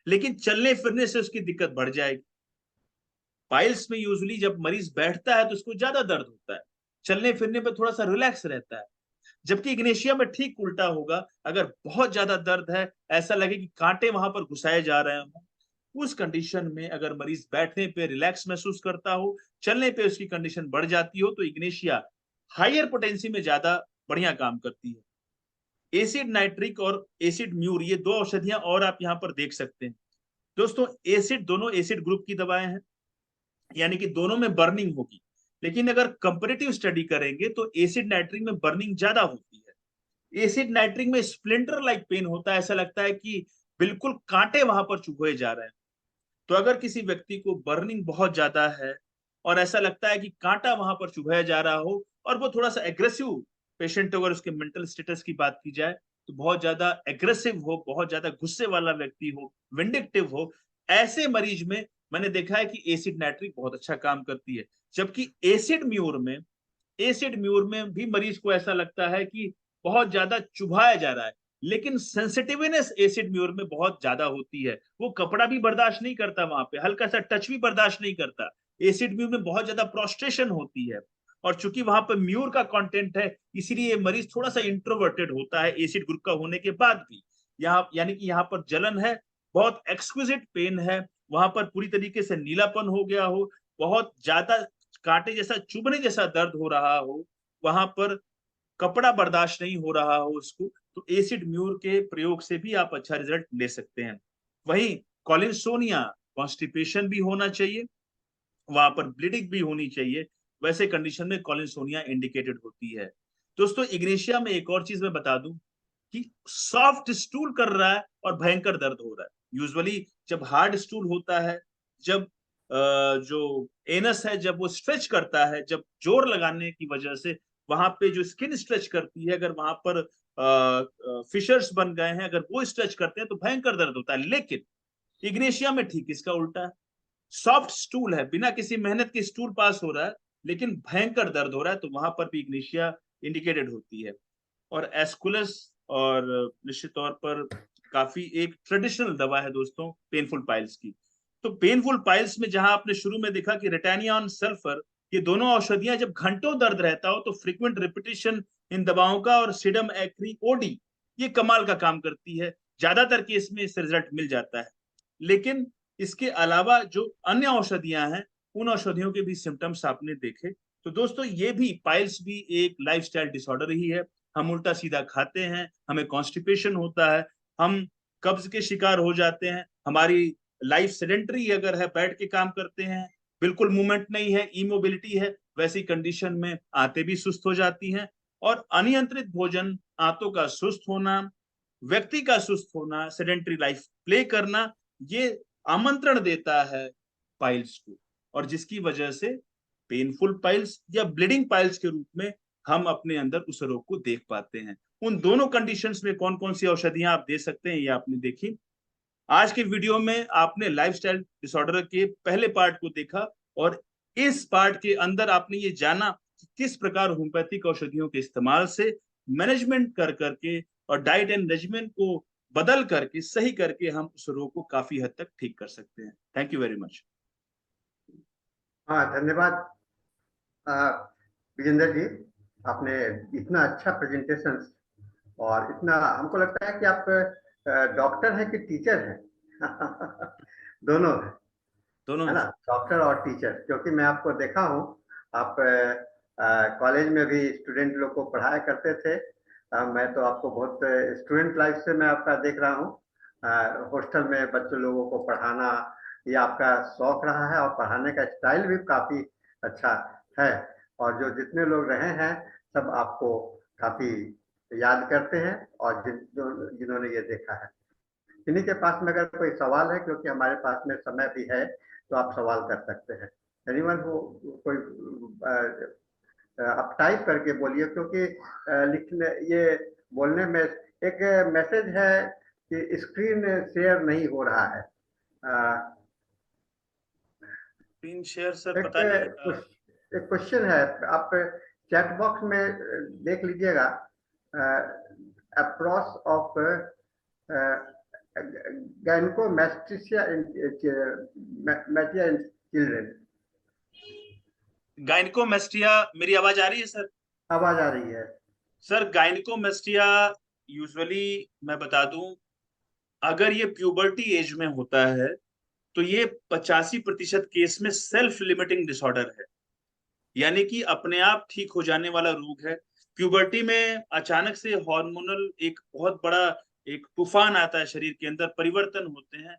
लेकिन चलने फिरने से उसकी दिक्कत बढ़ जाएगी। पाइल्स में यूजुअली जब मरीज बैठता है तो उसको ज्यादा दर्द होता है, चलने फिरने पर थोड़ा सा रिलैक्स रहता है। जबकि इग्नेशिया में ठीक उल्टा होगा, अगर बहुत ज्यादा दर्द है, ऐसा लगे कि कांटे वहां पर घुसाए जा रहे हो, उस कंडीशन में अगर मरीज बैठने पे रिलैक्स महसूस करता हो, चलने पे उसकी कंडीशन बढ़ जाती हो, तो इग्नेशिया हायर पोटेंसी में ज्यादा बढ़िया काम करती है। एसिड नाइट्रिक और एसिड म्यूर, ये दो औषधियां और आप यहाँ पर देख सकते हैं। दोस्तों, दोनों एसिड ग्रुप की दवाएं हैं, यानी कि दोनों में बर्निंग होगी। लेकिन अगर कंपैरेटिव स्टडी करेंगे तो एसिड नाइट्रिक में बर्निंग ज्यादा होती है। एसिड नाइट्रिक में स्प्लिंटर लाइक पेन होता है, ऐसा लगता है कि बिल्कुल कांटे वहां पर चुभोए जा रहे हैं। तो अगर किसी व्यक्ति को बर्निंग बहुत ज्यादा है और ऐसा लगता है कि कांटा वहां पर चुभाया जा रहा हो और वो थोड़ा सा एग्रेसिव पेशेंट, अगर उसके मेंटल स्टेटस की बात की जाए तो बहुत ज्यादा एग्रेसिव हो, बहुत ज्यादा गुस्से वाला व्यक्ति हो, विंडिक्टिव हो, ऐसे मरीज में मैंने देखा है कि एसिड नाइट्रिक बहुत अच्छा काम करती है। जबकि एसिड म्यूर में भी मरीज को ऐसा लगता है कि बहुत ज्यादा चुभाया जा रहा है, लेकिन सेंसिटिवनेस एसिड म्यूर में बहुत ज्यादा होती है। वो कपड़ा भी बर्दाश्त नहीं करता, वहां पे हल्का सा टच भी बर्दाश्त नहीं करता। एसिड म्यूर में बहुत ज्यादा प्रोस्ट्रेशन होती है और चूंकि वहां पर म्यूर का कंटेंट है, इसीलिए मरीज थोड़ा सा इंट्रोवर्टेड होता है एसिड ग्रुप का होने के बाद भी। यहाँ यानी कि यहाँ पर जलन है, बहुत एक्सक्विजिट पेन है, वहां पर पूरी तरीके से नीलापन हो गया हो, बहुत ज्यादा कांटे जैसा चुभने जैसा दर्द हो रहा हो, वहां पर कपड़ा बर्दाश्त नहीं हो रहा हो उसको, तो एसिड म्यूर के प्रयोग से भी आप अच्छा रिजल्ट ले सकते हैं। वहीं कॉलिनसोनिया, कॉन्स्टिपेशन भी होना चाहिए, वहां पर ब्लीडिंग भी होनी चाहिए, वैसे कंडीशन में कॉलिनसोनिया इंडिकेटेड होती है। दोस्तों इग्नेशिया में एक और चीज मैं बता दूं कि सॉफ्ट स्टूल कर रहा है और भयंकर दर्द हो रहा है। यूजुअली जब हार्ड स्टूल होता है, जब जो एनस है जब वो स्ट्रेच करता है, जब जोर लगाने की वजह से वहां पे जो स्किन स्ट्रेच करती है, अगर वहां पर फिशर्स बन गए हैं, अगर वो स्ट्रेच करते हैं तो भयंकर दर्द होता है। लेकिन इग्नेशिया में ठीक इसका उल्टा है, सॉफ्ट स्टूल है, बिना किसी मेहनत के स्टूल पास हो रहा है, लेकिन भयंकर दर्द हो रहा है, तो वहां पर भी इग्नेशिया इंडिकेटेड होती है। और एस्कुलस और निश्चित तौर पर काफी एक ट्रेडिशनल दवा है दोस्तों पेनफुल पाइल्स की। तो पेनफुल पाइल्स में जहां आपने शुरू में देखा कि रेटानियन सल्फर, ये दोनों औषधियां जब घंटों दर्द रहता हो तो फ्रीक्वेंट रिपीटिशन इन दवाओं का और सिडम एक्री ओडी ये कमाल का काम करती है, ज्यादातर केस में इससे रिजल्ट मिल जाता है। लेकिन इसके अलावा जो अन्य औषधियां हैं, उन औषधियों के भी सिम्टम्स आपने देखे। तो दोस्तों ये भी पाइल्स भी एक लाइफस्टाइल डिसऑर्डर ही है। हम उल्टा सीधा खाते हैं, हमें कॉन्स्टिपेशन होता है, हम कब्ज के शिकार हो जाते हैं, हमारी लाइफ सेडेंटरी अगर है, बैठ के काम करते हैं, बिल्कुल मूवमेंट नहीं है, इमोबिलिटी है, वैसी कंडीशन में आंतें भी सुस्त हो जाती हैं। और अनियंत्रित भोजन, आंतों का सुस्त होना, व्यक्ति का सुस्त होना, सेडेंटरी लाइफ प्ले करना, ये आमंत्रण देता है पाइल्स को, और जिसकी वजह से पेनफुल पाइल्स या ब्लीडिंग पाइल्स के रूप में हम अपने अंदर उस रोग को देख पाते हैं। उन दोनों कंडीशंस में कौन कौन सी औषधियां आप दे सकते हैं, ये आपने देखी। आज के वीडियो में आपने लाइफस्टाइल डिसऑर्डर के पहले पार्ट को देखा, और इस पार्ट के अंदर आपने ये जाना कि किस प्रकार होम्योपैथिक औषधियों के इस्तेमाल से मैनेजमेंट कर करके और डाइट एंड रेजिमेंट को बदल करके सही करके हम उस रोग को काफी हद तक ठीक कर सकते हैं। Thank you very much. हाँ, धन्यवाद विजेंद्र जी, आपने इतना अच्छा प्रेजेंटेशन, और इतना हमको लगता है कि आप डॉक्टर हैं कि टीचर हैं। दोनों है, दोनों है हैं ना, सर। डॉक्टर और टीचर, क्योंकि मैं आपको देखा हूँ, आप कॉलेज में भी स्टूडेंट लोग को पढ़ाया करते थे। मैं तो आपको बहुत स्टूडेंट लाइफ से मैं आपका देख रहा हूँ, हॉस्टल में बच्चों लोगों को पढ़ाना ये आपका शौक रहा है, और पढ़ाने का स्टाइल भी काफी अच्छा है। और जो जितने लोग रहे हैं सब आपको काफी याद करते हैं, और जिन्होंने ये देखा है। इन्हीं के पास में अगर कोई सवाल है, क्योंकि हमारे पास में समय भी है, तो आप सवाल कर सकते हैं। एनीवन हो, कोई आप टाइप करके बोलिए, क्योंकि लिखने ये बोलने में एक मैसेज है कि स्क्रीन शेयर नहीं हो रहा है। स्क्रीन शेयर सर एक पता नहीं एक क्वेश्चन है, आप चैट बॉक्स में देख लीजिएगा। Approach of gynecomastia in children। Gynaecomastia, मेरी आवाज आ रही है सर? आवाज आ रही है। सर गायनिकोमेस्टिया यूजुअली मैं बता दूं, अगर ये प्यूबर्टी एज में होता है तो ये 85% केस में सेल्फ लिमिटिंग डिसऑर्डर है, यानी कि अपने आप ठीक हो जाने वाला रोग है। प्यूबर्टी में अचानक से हार्मोनल एक बहुत बड़ा एक तूफान आता है, शरीर के अंदर परिवर्तन होते हैं,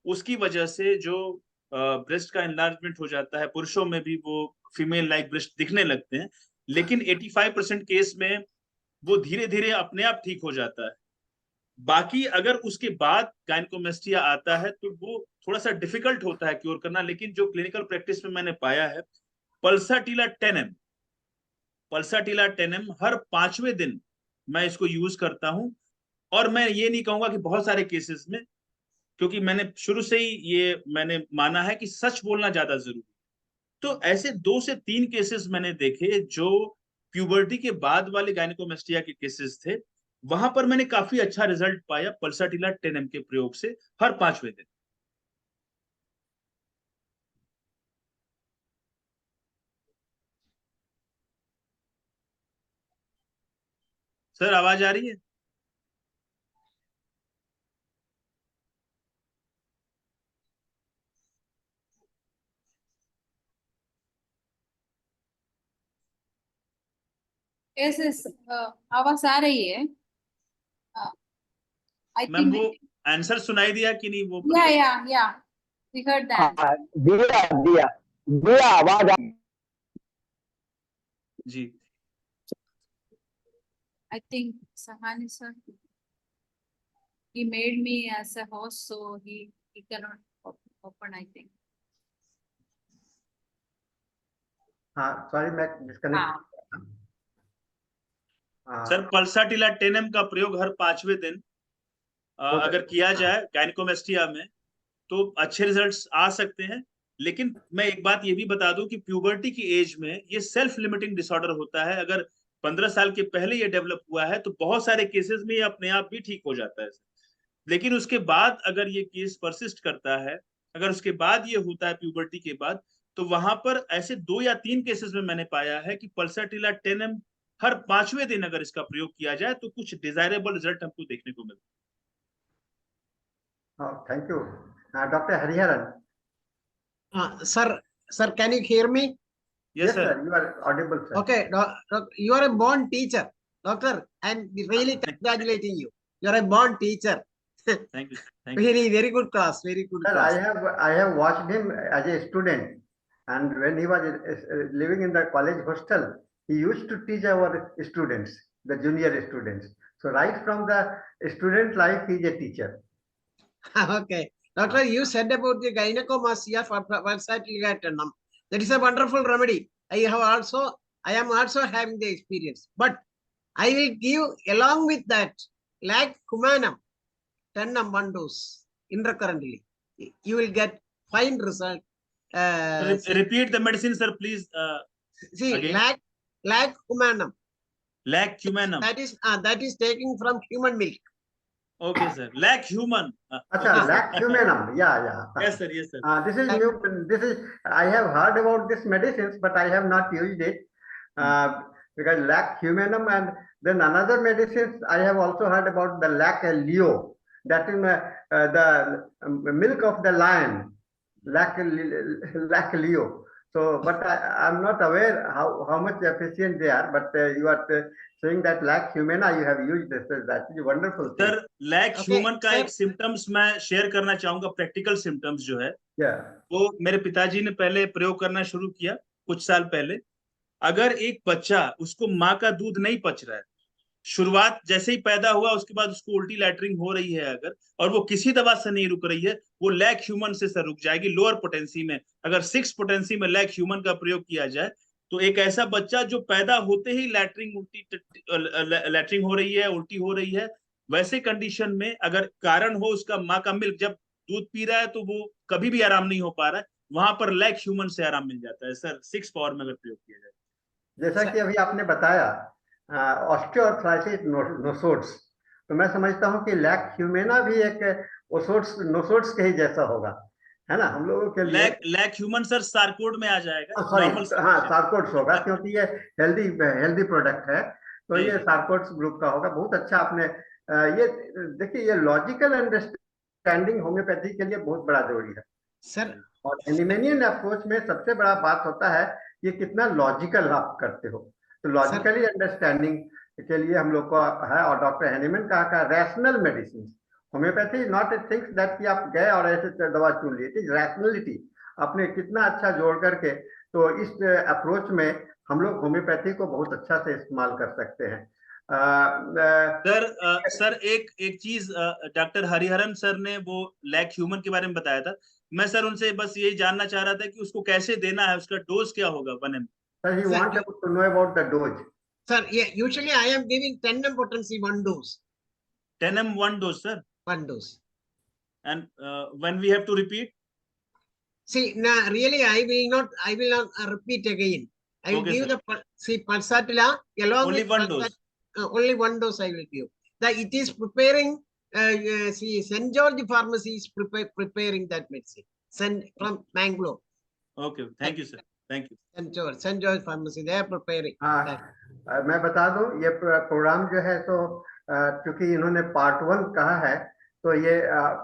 उसकी वजह से जो ब्रेस्ट का एनलार्जमेंट हो जाता है, पुरुषों में भी वो फीमेल लाइक ब्रेस्ट दिखने लगते हैं। लेकिन 85% केस में वो धीरे धीरे अपने आप ठीक हो जाता है। बाकी अगर उसके बाद गायनिकोमेस्टिया आता है तो वो थोड़ा सा डिफिकल्ट होता है क्योर करना। लेकिन जो क्लिनिकल प्रैक्टिस में मैंने पाया है, पल्साटिला 10M, पल्साटिला 10M हर 5वें दिन मैं इसको यूज करता हूं। और मैं ये नहीं कहूंगा कि बहुत सारे केसेस में, क्योंकि मैंने शुरू से ही ये मैंने माना है कि सच बोलना ज्यादा जरूरी। तो ऐसे 2 से 3 केसेस मैंने देखे जो प्यूबर्टी के बाद वाले गायनिकोमेस्टिया के केसेस थे, वहां पर मैंने काफी अच्छा रिजल्ट पाया पल्साटिला 10M के प्रयोग से हर 5वें दिन। सर आवाज आ रही है? Yes, yes. आवाज आ रही है. I ma'am think. वो आंसर सुनाई दिया कि नहीं वो? Yeah. We heard that. दिया आवाज जी. I think Sahani sir. He made me as a host, so he cannot open. I think. हाँ, सॉरी मैं डिस्कनेक्ट. सर पल्साटिला टेनम का प्रयोग हर 5वें दिन अगर किया जाए गायनेकोमेस्टिया में तो अच्छे रिजल्ट्स आ सकते हैं. लेकिन मैं एक बात ये भी बता दूं कि प्यूबर्टी की एज में ये सेल्फ लिमिटिंग डिसऑर्डर होता है. अगर 15 साल के पहले ये डेवलप हुआ है तो बहुत सारे केसेस में ये अपने आप भी ठीक हो जाता है. लेकिन उसके बाद अगर ये केस परसिस्ट करता है, अगर उसके बाद ये होता है प्यूबर्टी के बाद, तो वहां पर ऐसे 2 या 3 केसेस में मैंने पाया है कि पल्साटिला टेनम हर 5वें दिन अगर इसका प्रयोग किया जाए तो कुछ डिजायरेबल रिजल्ट हमको देखने को मिलता है. Thank you. Doctor Hariharan. Sir, can you hear me? Yes, sir. You are audible, sir. Okay, you are a born teacher, doctor, and really congratulating you. You are a born teacher. Thank you. Thank you. Very good class. Very good Sir, class. I have watched him as a student, and when he was living in the college hostel, he used to teach our students, the junior students. So right from the student life, he is a teacher. Okay. Doctor, you said about the gynecomastia for pulsatility tendon. That is a wonderful remedy. I am also having the experience. But I will give along with that lac humanum 10 1 dose intracurrently. You will get fine result. Repeat the medicine, sir, please. See, again. lac humanum. Lac humanum. That is taking from human milk. Okay, sir. Lac human. Acha, lac humanum. Yeah. Yes, sir. Yes, sir. This is new. This is, I have heard about this medicines, but I have not used it because lac humanum, and then another medicines I have also heard about the lac leo. That is the milk of the lion, lac leo. So, but I'm not aware how much efficient they are. But you are saying that lac humana you have used this. That is wonderful. Sir, lac human का एक symptoms मैं share करना चाहूंगा. Practical symptoms जो है वो मेरे पिताजी ने पहले प्रयोग करना शुरू किया कुछ साल पहले. अगर एक बच्चा, उसको माँ का दूध नहीं पच रहा है, शुरुआत जैसे ही पैदा हुआ उसके बाद उसको उल्टी लैटरिंग हो रही है अगर, और वो किसी दवा से नहीं रुक रही है, वो लैक ह्यूमन से सर रुक जाएगी. लोअर पोटेंसी में अगर 6 पोटेंसी में लैक ह्यूमन का प्रयोग किया जाए तो एक ऐसा बच्चा जो पैदा होते ही लैटरिंग हो रही है, उल्टी हो रही है, वैसे कंडीशन में अगर कारण हो उसका माँ का मिल्क, जब दूध पी रहा है तो वो कभी भी आराम नहीं हो पा रहा है, वहां पर लैक ह्यूमन से आराम मिल जाता है सर 6 पावर में अगर प्रयोग किया जाए. जैसा कि अभी आपने बताया ऑस्टियोआर्थराइटिस नोसोड्स, तो मैं समझता हूं कि लैक ह्यूमेना भी एक नोसोड्स के ही जैसा होगा, है ना, हम लोगों के लिए. लैक ह्यूमन सर सारकोड में आ जाएगा. सारकोड्स होगा क्योंकि ये हेल्दी प्रोडक्ट है, तो ये सारकोड्स ग्रुप का होगा. बहुत अच्छा आपने ये देखिए, ये लॉजिकल अंडरस्टैंडिंग होम्योपैथी के लिए बहुत बड़ा जरूरी है सर. और एनिमेनियन अप्रोच में सबसे बड़ा बात होता है ये कितना लॉजिकल आप करते हो. तो लॉजिकली अंडरस्टैंडिंग के लिए हम लोग को है. और डॉक्टर हैनीमैन कहा rational medicine. Homeopathy is not a things that कि आप गए और ऐसे दवा चुन लिए. It is rationality. आपने कितना अच्छा जोड़ करके, तो इस अप्रोच में हम लोग होम्योपैथी को बहुत अच्छा से इस्तेमाल कर सकते हैं. सर एक चीज डॉक्टर हरिहरन सर ने वो लैक ह्यूमन के बारे में बताया था. मैं सर उनसे बस यही जानना चाह रहा था कि उसको कैसे देना है, उसका डोज क्या होगा 1 ml. Sir, he wanted to know about the dose. Sir, yeah, usually I am giving 10 m potency 1 dose. 10 m 1 dose, sir. 1 dose. And when we have to repeat? See, now really I will not repeat again. I will give the pulsatilla along only with 1 dose. Only 1 dose I will give. That it is preparing. See, St. George Pharmacy is preparing that medicine from Mangalore. Okay, thank you, sir. Thank you. St. George Pharmacy, they are preparing. मैं बता दूं, ये programme जो है तो क्योंकि इन्होंने part 1 कहा है, तो ये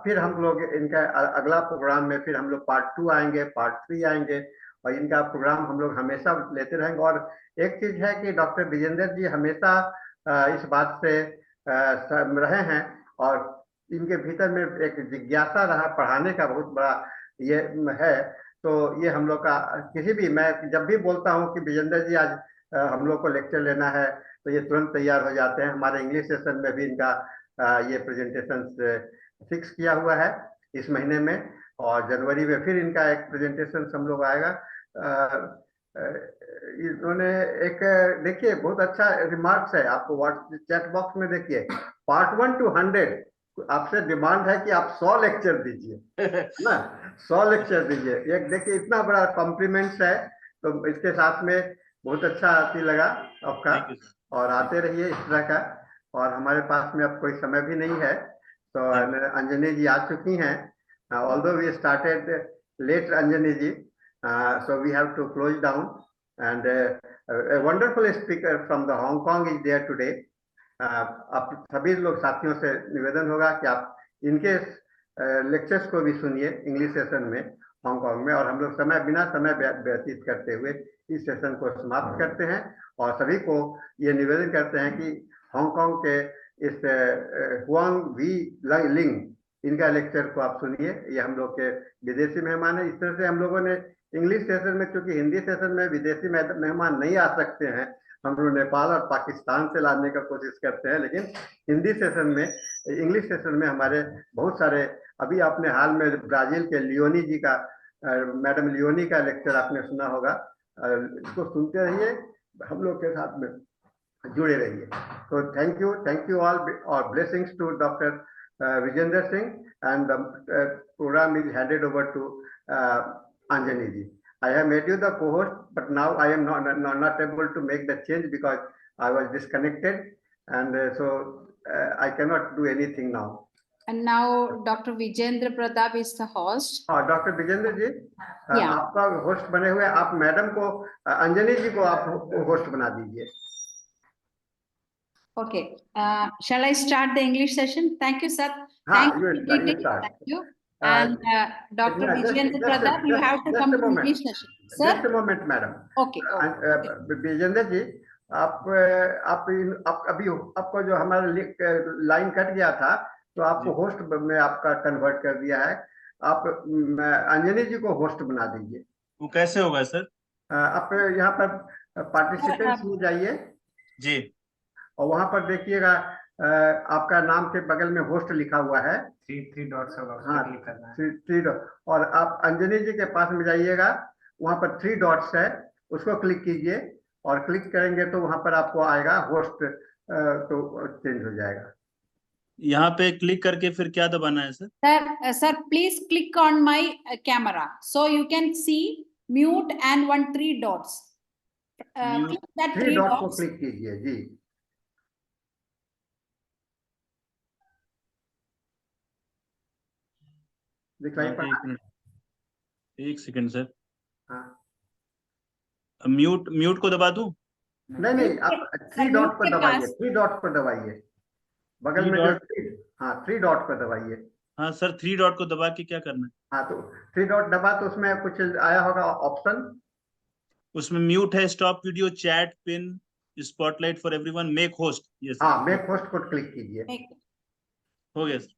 फिर हम लोग इनका अगला प्रोग्राम में फिर हम लोग पार्ट 2 आएंगे, पार्ट 3 आएंगे, और इनका प्रोग्राम हम लोग हमेशा लेते रहेंगे। और एक चीज है कि डॉक्टर विजेंद्र जी हमेशा इस बात से रहे हैं और इनके भीतर में एक जिज्ञासा रहा पढ़ाने का बहुत बड़ा ये है। तो ये हम लोग का किसी भी, मैं जब भी बोलता हूँ कि विजेंद्र जी आज हम लोग को लेक्चर लेना है तो ये तुरंत तैयार हो जाते हैं। हमारे इंग्लिश सेशन में भी इनका ये प्रेजेंटेशन फिक्स किया हुआ है इस महीने में, और जनवरी में फिर इनका एक प्रेजेंटेशन हम लोग आएगा। इन्होंने एक देखिए बहुत अच्छा रिमार्क्स है, आपको व्हाट्सएप चैट बॉक्स में देखिए, पार्ट 1 to 100 आपसे डिमांड है कि आप 100 लेक्चर दीजिए ना, 100 लेक्चर दीजिए। एक देखिए इतना बड़ा कॉम्प्लीमेंट्स है, तो इसके साथ में बहुत अच्छा आती लगा आपका, और आते रहिए इस तरह का। और हमारे पास में अब कोई समय भी नहीं है, तो अंजनी जी आ चुकी हैं, although we started late Anjani ji, so we have to close down, and a wonderful speaker from the Hong Kong is there today. आप सभी लोग साथियों से निवेदन होगा कि आप इनके लेक्चर्स को भी सुनिए इंग्लिश सेशन में हांगकांग में। और हम लोग बिना समय व्यतीत करते हुए इस सेशन को समाप्त करते हैं, और सभी को ये निवेदन करते हैं कि हांगकांग के इस हुआंग वी लिंग इनका लेक्चर को आप सुनिए। ये हम लोग के विदेशी मेहमान है। इस तरह से हम लोगों ने इंग्लिश सेशन में, क्योंकि हिंदी सेशन में विदेशी मेहमान नहीं आ सकते हैं, हम लोग नेपाल और पाकिस्तान से लाने का कोशिश करते हैं, लेकिन हिंदी सेशन में, इंग्लिश सेशन में हमारे बहुत सारे, अभी आपने हाल में ब्राजील के लियोनी जी का, मैडम लियोनी का लेक्चर आपने सुना होगा, इसको सुनते रहिए, हम लोग के साथ में जुड़े रहिए। तो थैंक यू ऑल, और blessings to doctor Vijender Singh, and the program is handed over to Anjani ji. I have made you the co-host, but now I am not able to make the change because I was disconnected, and so I cannot do anything now. And now Dr. Vijendra Pratap is the host. Doctor Vijender ji, Yeah. आपका host बने हुए, आप madam को, अंजनी जी को आप host बना दीजिए। Okay. Shall I start the English session? Thank you, sir. हाँ, Thank you. start. Thank you. And Dr. Vijendra Pratap, you have to come to English session. Sir? Just a moment, madam. Okay. Vijendra जी, आप अभी आपको जो हमारा line cut गया था, तो आपको होस्ट में आपका कन्वर्ट कर दिया है। आप अंजनी जी को होस्ट बना दीजिए। वो कैसे होगा सर? आप यहाँ पर पार्टिसिपेंट्स में जाइए जी, और वहां पर देखिएगा आपका नाम के बगल में होस्ट लिखा हुआ है, थ्री डॉट्स होगा, हाँ, 3 डॉट, और आप अंजनी जी के पास में जाइएगा, वहां पर 3 डॉट्स है, उसको क्लिक कीजिए, और क्लिक करेंगे तो वहां पर आपको आएगा होस्ट, तो चेंज हो जाएगा। यहाँ पे क्लिक करके फिर क्या दबाना है sir? Sir, please click on my camera so you can see mute and 3 dots. Click that 3 dot को dots. क्लिक कीजिए जी। दिखाई पड़ा? एक सेकंड सर, हाँ, म्यूट को दबा दूं? नहीं, आप 3 डॉट पर दबाइए, 3 डॉट पर दबाइए, बगल में जो, हाँ 3 डॉट पर दबाइए। हाँ सर, 3 डॉट को दबा के क्या करना है? हाँ, तो 3 डॉट दबा तो उसमें कुछ आया होगा ऑप्शन, उसमें म्यूट है, stop video, chat, pin, spotlight for everyone, make host. Yes, हाँ, मेक होस्ट को क्लिक कीजिए। हो गया sir.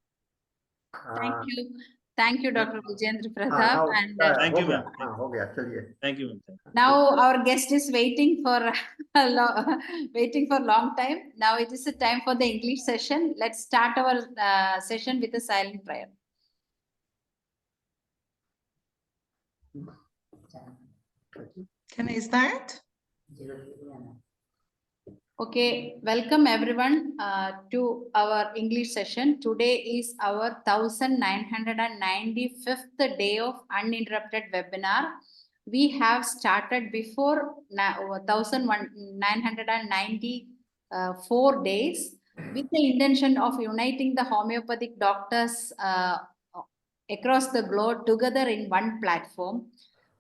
Thank you, Dr. Vijendra Pratap. And Thank you, ma'am. हाँ, हो गया, चलिए। Thank you, ma'am. now our guest is waiting for waiting for long time. Now it is the time for the English session. Let's start our session with a silent prayer. Can I start? Okay, welcome everyone to our English session. Today is our 1995th day of uninterrupted webinar. We have started before 1994 days with the intention of uniting the homeopathic doctors across the globe together in one platform.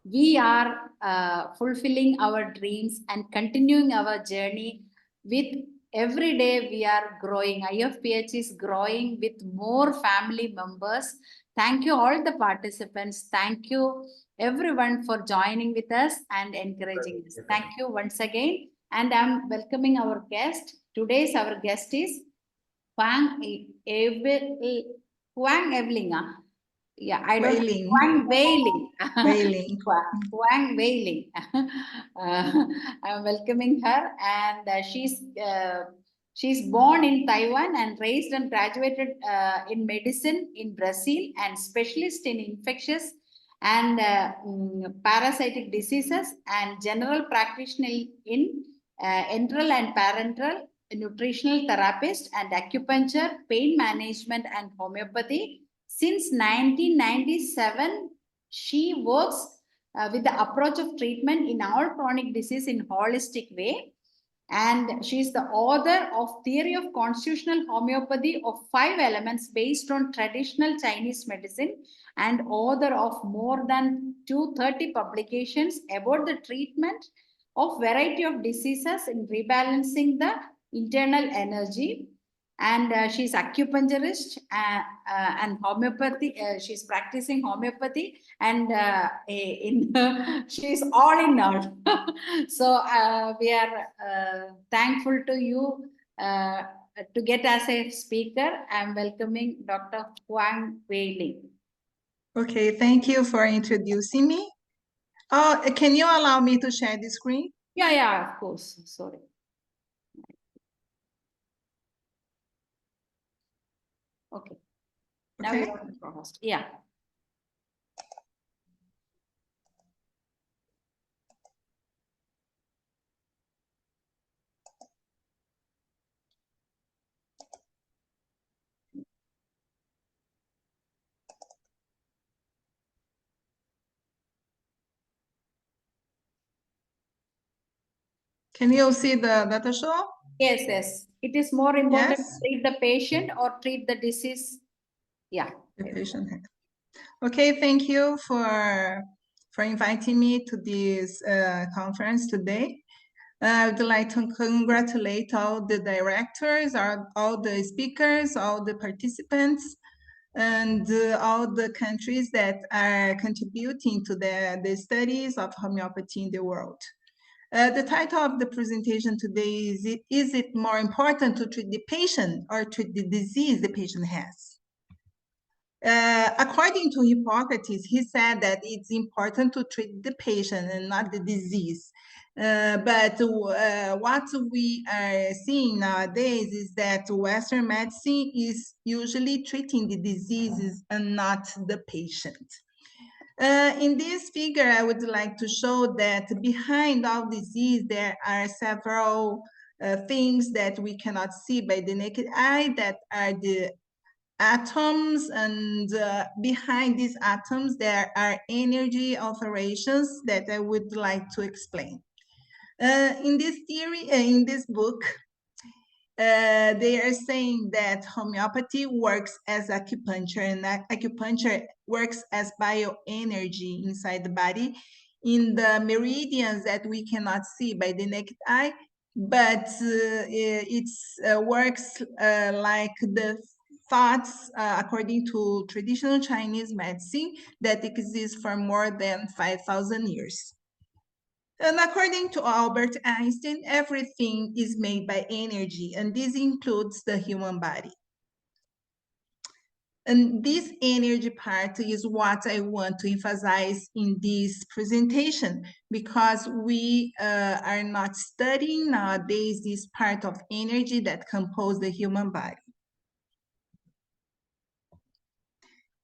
We are fulfilling our dreams and continuing our journey. With every day we are growing. IFPH is growing with more family members. Thank you all the participants. Thank you everyone for joining with us and encouraging us. Thank you once again. And I'm welcoming our guest. Today's our guest is HUANG Eveling. Yeah, I don't Wailing. HUANG Wailing. Wailing. HUANG Wailing. I'm welcoming her, and she's born in Taiwan and raised and graduated in medicine in Brazil and specialist in infectious and parasitic diseases and general practitioner in enteral and parenteral nutritional therapist and acupuncture, pain management and homeopathy. Since 1997, she works with the approach of treatment in all chronic disease in holistic way. And she is the author of Theory of Constitutional Homeopathy of 5 elements based on traditional Chinese medicine, and author of more than 230 publications about the treatment of variety of diseases in rebalancing the internal energy. And she's acupuncturist and homeopathy. She's practicing homeopathy, and she's all in all. So we are thankful to you to get as a speaker. I'm welcoming Dr. HUANG Wailing. Okay, thank you for introducing me. Oh, can you allow me to share the screen? Yeah, of course. Sorry. Okay. Now Okay. you are the co-host. Yeah. Can you see the data show? Yes. It is more important Yes. to treat the patient or treat the disease. Yeah. The patient. Okay, thank you for inviting me to this conference today. I would like to congratulate all the directors, all the speakers, all the participants, and all the countries that are contributing to the studies of homeopathy in the world. The title of the presentation today is it more important to treat the patient or treat the disease the patient has? According to Hippocrates, he said that it's important to treat the patient and not the disease. But what we are seeing nowadays is that Western medicine is usually treating the diseases and not the patient. In this figure, I would like to show that behind all disease, there are several things that we cannot see by the naked eye that are the atoms, and behind these atoms, there are energy alterations that I would like to explain. In this theory, in this book, they are saying that homeopathy works as acupuncture, and acupuncture works as bioenergy inside the body in the meridians that we cannot see by the naked eye, but it works like the thoughts according to traditional Chinese medicine that exists for more than 5,000 years. And according to Albert Einstein, everything is made by energy, and this includes the human body. And this energy part is what I want to emphasize in this presentation, because we are not studying nowadays this part of energy that composes the human body.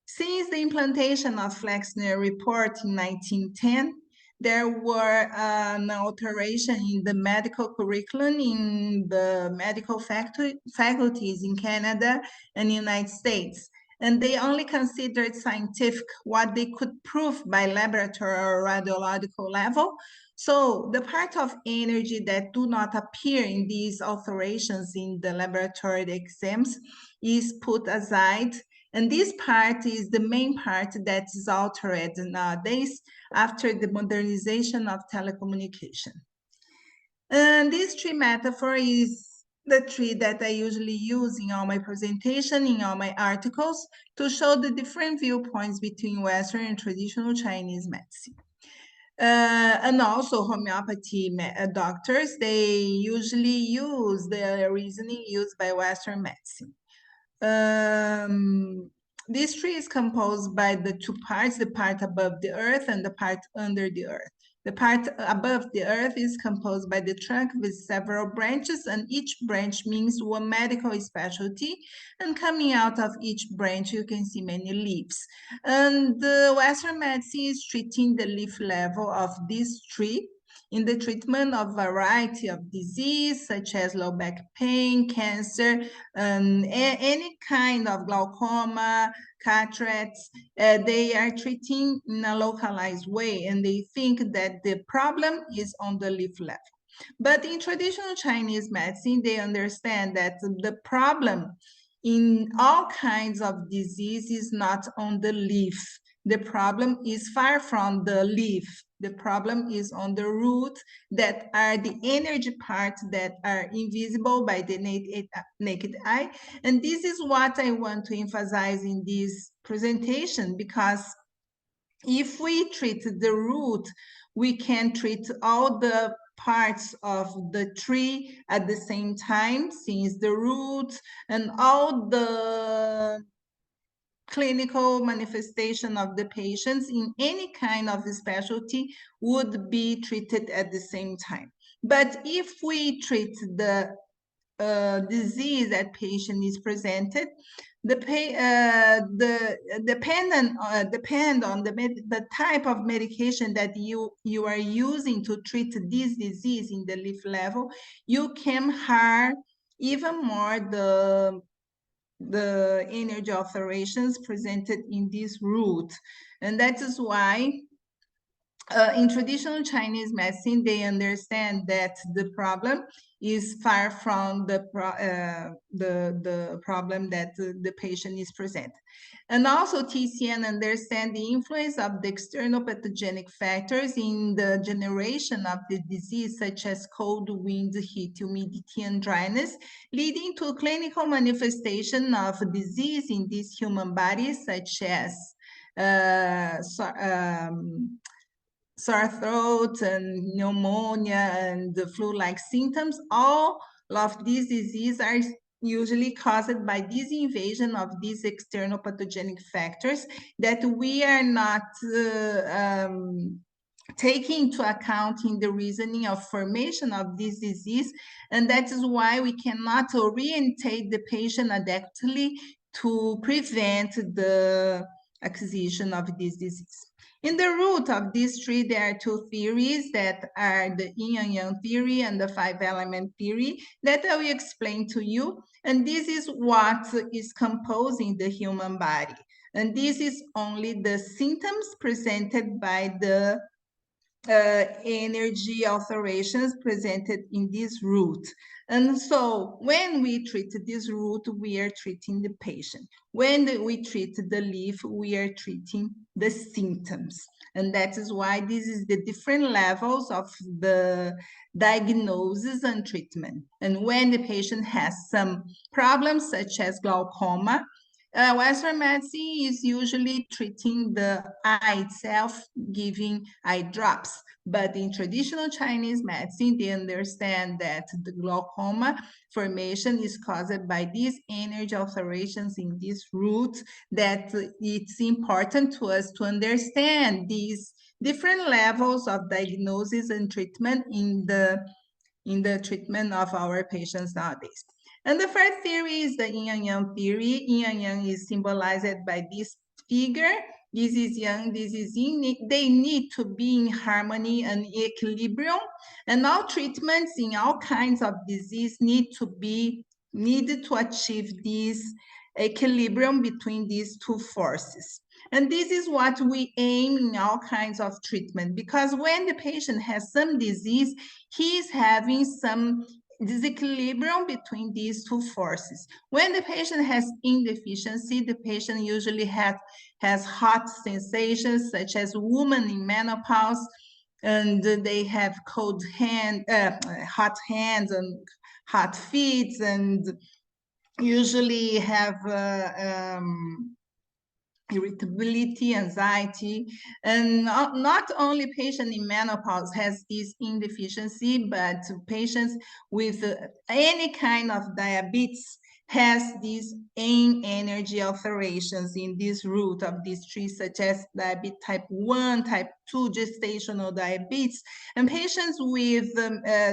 Since the implementation of Flexner report in 1910, there were an alteration in the medical curriculum in the medical faculties in Canada and the United States. And they only considered scientific what they could prove by laboratory or radiological level. So the part of energy that do not appear in these alterations in the laboratory exams is put aside. And this part is the main part that is altered nowadays after the modernization of telecommunication. And this tree metaphor is the tree that I usually use in all my presentation, in all my articles, to show the different viewpoints between Western and traditional Chinese medicine. And also homeopathy doctors, they usually use the reasoning used by Western medicine. This tree is composed by the two parts, the part above the earth and the part under the earth. The part above the earth is composed by the trunk with several branches, and each branch means one medical specialty. And coming out of each branch, you can see many leaves. And the Western medicine is treating the leaf level of this tree in the treatment of variety of disease, such as low back pain, cancer, any kind of glaucoma, cataracts. They are treating in a localized way, and they think that the problem is on the leaf level. But in traditional Chinese medicine, they understand that the problem in all kinds of disease is not on the leaf. The problem is far from the leaf. The problem is on the root, that are the energy parts that are invisible by the naked eye. And this is what I want to emphasize in this presentation, because if we treat the root, we can treat all the parts of the tree at the same time, since the root and all the clinical manifestation of the patients in any kind of specialty would be treated at the same time. But if we treat the disease that patient is presented, depend on the type of medication that you are using to treat this disease in the leaf level, you can harm even more the energy alterations presented in this root. And that is why in traditional Chinese medicine, they understand that the problem is far from the problem that the patient is present. And also TCN understand the influence of the external pathogenic factors in the generation of the disease, such as cold, wind, heat, humidity, and dryness, leading to clinical manifestation of disease in these human bodies, such as sore throat and pneumonia and the flu-like symptoms. All of these diseases are usually caused by this invasion of these external pathogenic factors that we are not taking into account in the reasoning of formation of this disease. And that is why we cannot orientate the patient adequately to prevent the acquisition of this disease. In the root of this tree, there are two theories that are the yin and yang theory and the 5-element theory that I will explain to you. And this is what is composing the human body. And this is only the symptoms presented by the energy alterations presented in this root. And so when we treat this root, we are treating the patient. When we treat the leaf, we are treating the symptoms. And that is why this is the different levels of the diagnosis and treatment. And when the patient has some problems such as glaucoma, Western medicine is usually treating the eye itself, giving eye drops. But in traditional Chinese medicine, they understand that the glaucoma formation is caused by these energy alterations in this root, that it's important to us to understand these different levels of diagnosis and treatment in the treatment of our patients nowadays. And the first theory is the yin and yang theory. Yin and yang is symbolized by this figure. This is yang, this is yin. They need to be in harmony and equilibrium. And all treatments in all kinds of disease need to achieve this equilibrium between these two forces. And this is what we aim in all kinds of treatment, because when the patient has some disease, he is having some disequilibrium between these two forces. When the patient has indeficiency, the patient usually has hot sensations, such as women in menopause, and they have hot hands and hot feet and usually have irritability, anxiety, and not only patient in menopause has this yin deficiency, but patients with any kind of diabetes has these yin energy alterations in this root of these trees, such as diabetes type 1, type 2, gestational diabetes, and patients with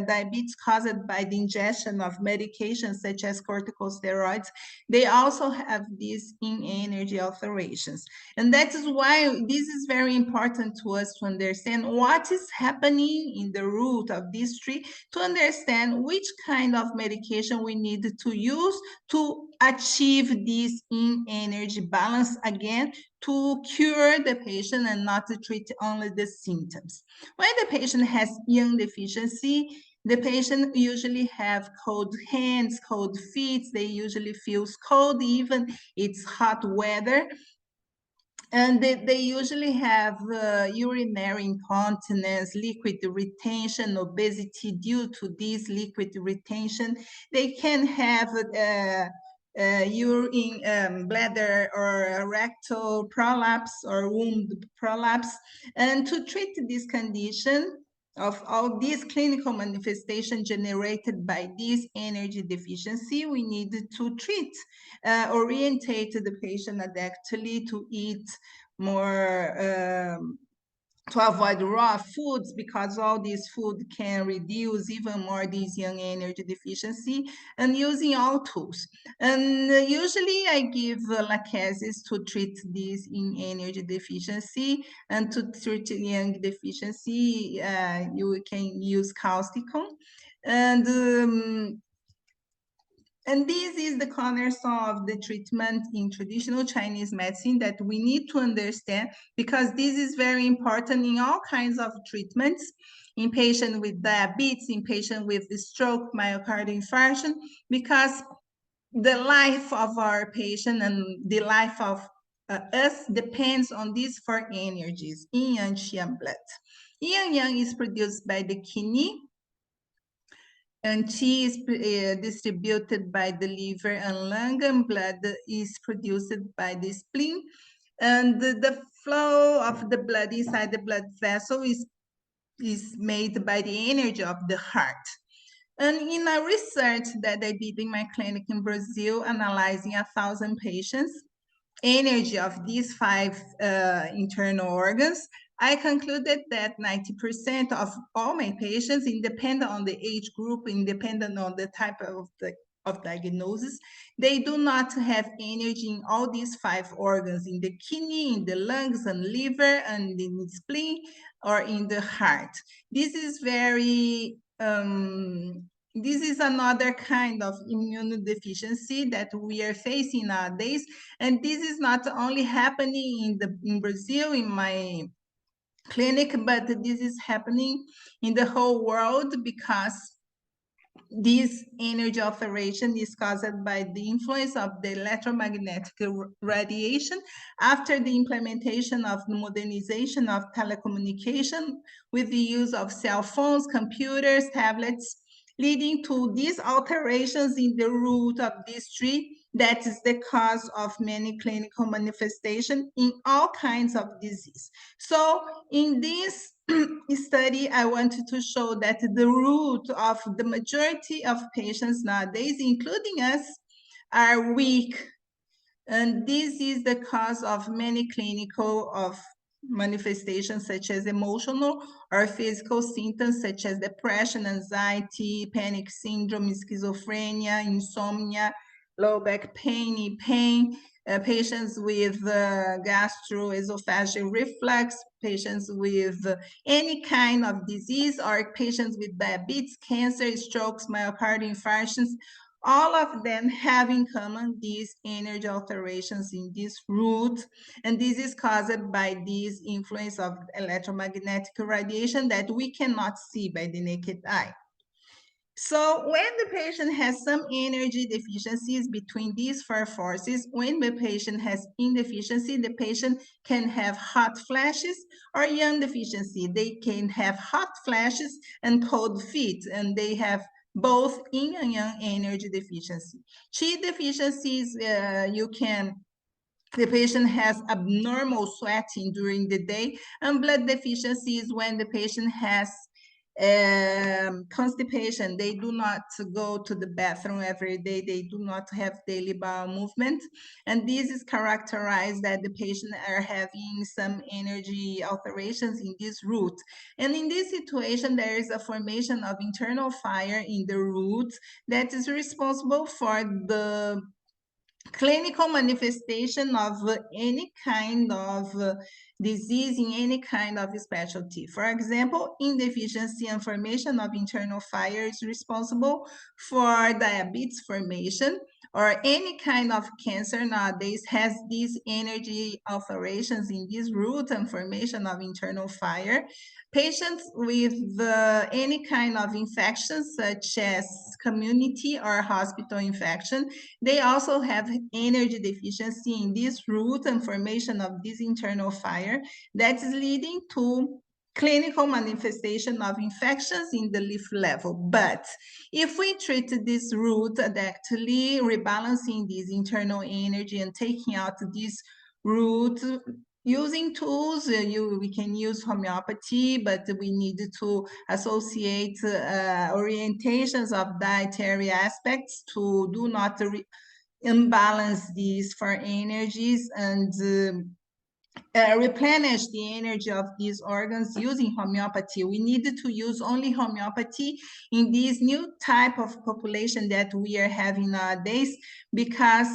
diabetes caused by the ingestion of medications such as corticosteroids, they also have these yin energy alterations. And that is why this is very important to us to understand what is happening in the root of this tree, to understand which kind of medication we need to use to achieve this yin energy balance again, to cure the patient and not to treat only the symptoms. When the patient has yin deficiency, the patient usually have cold hands, cold feet. They usually feel cold, even it's hot weather. And they usually have urinary incontinence, liquid retention, obesity due to this liquid retention. They can have urine, bladder or rectal prolapse or womb prolapse. And to treat this condition, of all these clinical manifestations generated by this energy deficiency, we need to treat, orientate the patient adequately to eat more, to avoid raw foods, because all these food can reduce even more this young energy deficiency, and using all tools. And usually I give lachesis to treat this in energy deficiency, and to treat young deficiency, you can use causticum. And this is the cornerstone of the treatment in traditional Chinese medicine that we need to understand, because this is very important in all kinds of treatments, in patients with diabetes, in patients with stroke, myocardial infarction, because the life of our patient and the life of us depends on these four energies, yin, yang, qi, and blood. Yin and yang is produced by the kidney, and qi is distributed by the liver and lung, and blood is produced by the spleen. And the flow of the blood inside the blood vessel is made by the energy of the heart. And in a research that I did in my clinic in Brazil, analyzing 1,000 patients, energy of these 5 internal organs, I concluded that 90% of all my patients, independent on the age group, independent on the type of diagnosis, they do not have energy in all these 5 organs, in the kidney, in the lungs and liver, and in the spleen, or in the heart. This is very, this is another kind of immunodeficiency that we are facing nowadays. And this is not only happening in Brazil, in my clinic, but this is happening in the whole world, because this energy alteration is caused by the influence of the electromagnetic radiation after the implementation of the modernization of telecommunication with the use of cell phones, computers, tablets, leading to these alterations in the root of this tree. That is the cause of many clinical manifestations in all kinds of disease. So in this study, I wanted to show that the root of the majority of patients nowadays, including us, are weak. And this is the cause of many clinical manifestations, such as emotional or physical symptoms, such as depression, anxiety, panic syndrome, schizophrenia, insomnia, low back pain, knee pain, patients with gastroesophageal reflux, patients with any kind of disease, or patients with diabetes, cancer, strokes, myocardial infarctions. All of them have in common these energy alterations in this root, and this is caused by this influence of electromagnetic radiation that we cannot see by the naked eye. So when the patient has some energy deficiencies between these 4 forces, when the patient has yin deficiency, the patient can have hot flashes, or yang deficiency, they can have hot flashes and cold feet, and they have both yin and yang energy deficiency. Qi deficiencies, the patient has abnormal sweating during the day, and blood deficiency is when the patient has constipation. They do not go to the bathroom every day. They do not have daily bowel movement. And this is characterized that the patient are having some energy alterations in this root. And in this situation, there is a formation of internal fire in the root that is responsible for the clinical manifestation of any kind of disease in any kind of specialty. For example, indeficiency and formation of internal fire is responsible for diabetes formation, or any kind of cancer nowadays has these energy alterations in this root and formation of internal fire. Patients with any kind of infection, such as community or hospital infection, they also have energy deficiency in this root and formation of this internal fire that is leading to clinical manifestation of infections in the leaf level. But if we treat this root adequately, rebalancing this internal energy and taking out this root, using tools, we can use homeopathy, but we need to associate orientations of dietary aspects to do not imbalance these for energies and replenish the energy of these organs using homeopathy. We need to use only homeopathy in this new type of population that we are having nowadays, because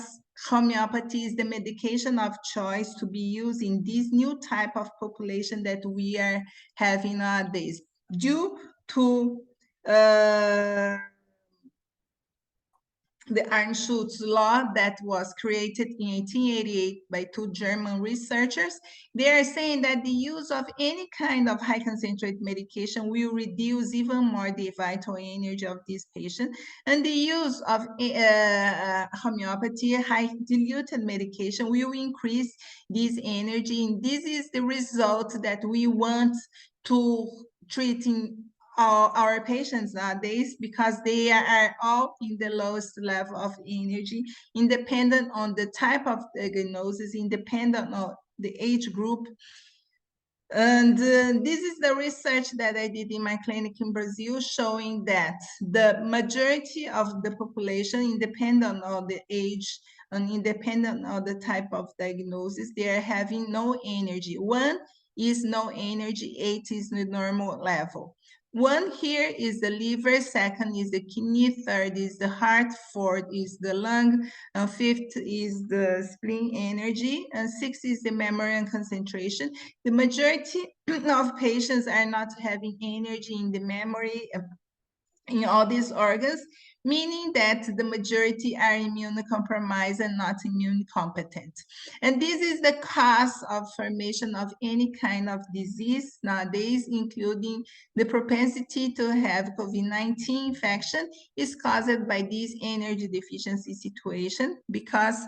homeopathy is the medication of choice to be used in this new type of population that we are having nowadays, due to the Anschutz law that was created in 1888 by 2 German researchers. They are saying that the use of any kind of high concentrate medication will reduce even more the vital energy of this patient, and the use of homeopathy, high diluted medication, will increase this energy. And this is the result that we want to treat in our patients nowadays, because they are all in the lowest level of energy, independent on the type of diagnosis, independent on the age group. And this is the research that I did in my clinic in Brazil, showing that the majority of the population, independent of the age and independent of the type of diagnosis, they are having no energy. 1 is no energy, 8 is the normal level. 1 here is the liver, 2nd is the kidney, 3rd is the heart, 4th is the lung, and 5th is the spleen energy, and 6th is the memory and concentration. The majority of patients are not having energy in the memory, in all these organs, meaning that the majority are immunocompromised and not immune competent. And this is the cause of formation of any kind of disease nowadays, including the propensity to have COVID-19 infection is caused by this energy deficiency situation, because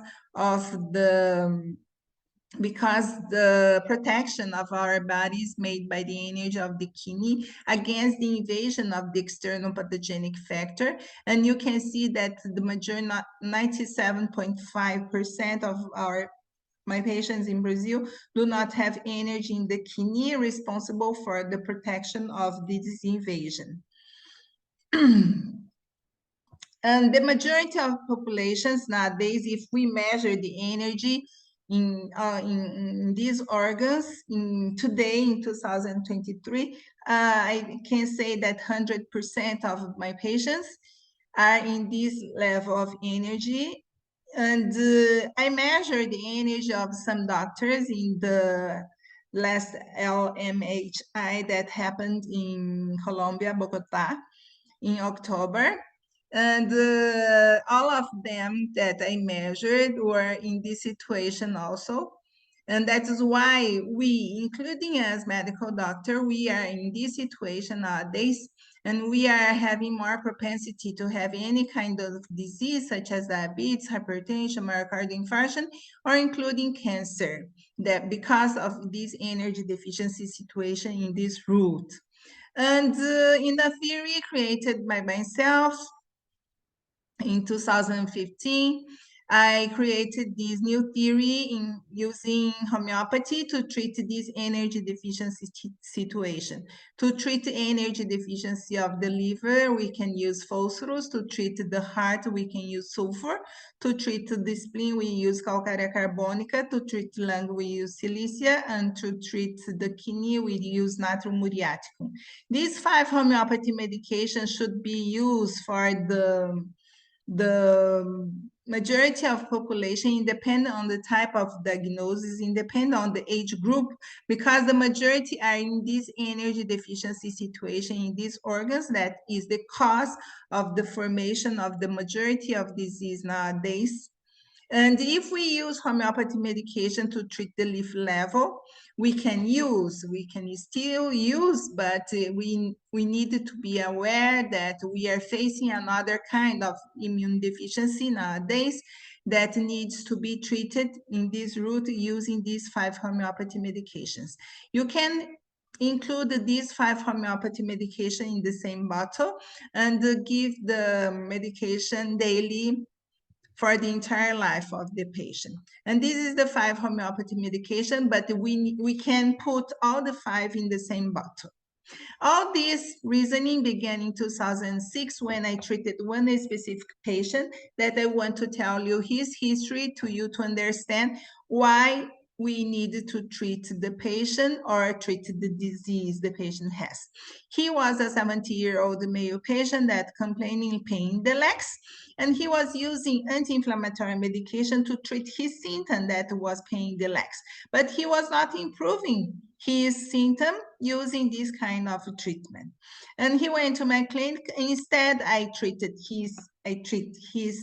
the protection of our bodies made by the energy of the kidney against the invasion of the external pathogenic factor. And you can see that the majority, 97.5% of my patients in Brazil do not have energy in the kidney responsible for the protection of this invasion. And the majority of populations nowadays, if we measure the energy in these organs today in 2023, I can say that 100% of my patients are in this level of energy. And I measure the energy of some doctors in the last LMHI that happened in Colombia, Bogota, in October. And all of them that I measured were in this situation also. And that is why we, including as medical doctor, we are in this situation nowadays, and we are having more propensity to have any kind of disease such as diabetes, hypertension, myocardial infarction, or including cancer, that because of this energy deficiency situation in this root. And in a theory created by myself in 2015, I created this new theory in using homeopathy to treat this energy deficiency situation. To treat energy deficiency of the liver, we can use phosphorus. To treat the heart, we can use sulfur. To treat the spleen, we use calcária carbonica. To treat lung, we use silicia. And to treat the kidney, we use natrium muriaticum. These 5 homeopathy medications should be used for the majority of population, independent on the type of diagnosis, independent on the age group, because the majority are in this energy deficiency situation in these organs. That is the cause of the formation of the majority of disease nowadays. And if we use homeopathy medication to treat the leaf level, we can still use, but we need to be aware that we are facing another kind of immune deficiency nowadays that needs to be treated in this route using these 5 homeopathy medications. You can include these 5 homeopathy medication in the same bottle and give the medication daily for the entire life of the patient. And this is the 5 homeopathy medication, but we can put all the 5 in the same bottle. All this reasoning began in 2006 when I treated one specific patient that I want to tell you his history to you to understand why we need to treat the patient or treat the disease the patient has. He was a 70-year-old male patient that complaining pain in the legs, and he was using anti-inflammatory medication to treat his symptom that was pain in the legs. But he was not improving his symptom using this kind of treatment. And he went to my clinic. Instead, I treat his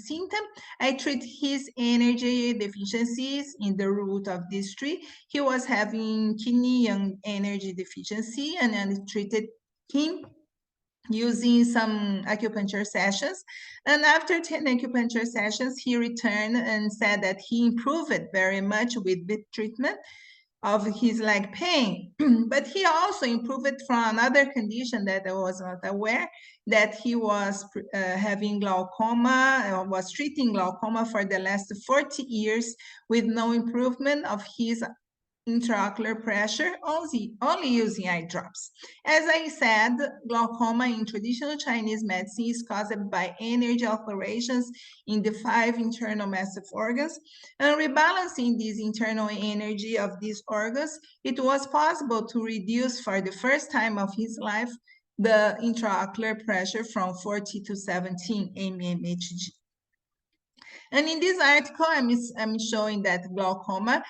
symptom. I treat his energy deficiencies in the root of this tree. He was having kidney and energy deficiency, and I treated him using some acupuncture sessions. And after 10 acupuncture sessions, he returned and said that he improved very much with the treatment of his leg pain. But he also improved from another condition that I was not aware, that he was having glaucoma, was treating glaucoma for the last 40 years with no improvement of his intraocular pressure, only using eye drops. As I said, glaucoma in traditional Chinese medicine is caused by energy alterations in the 5 internal massive organs, and rebalancing this internal energy of these organs, it was possible to reduce for the first time of his life the intraocular pressure from 40 to 17 mmHg. And in this article, I'm showing that glaucoma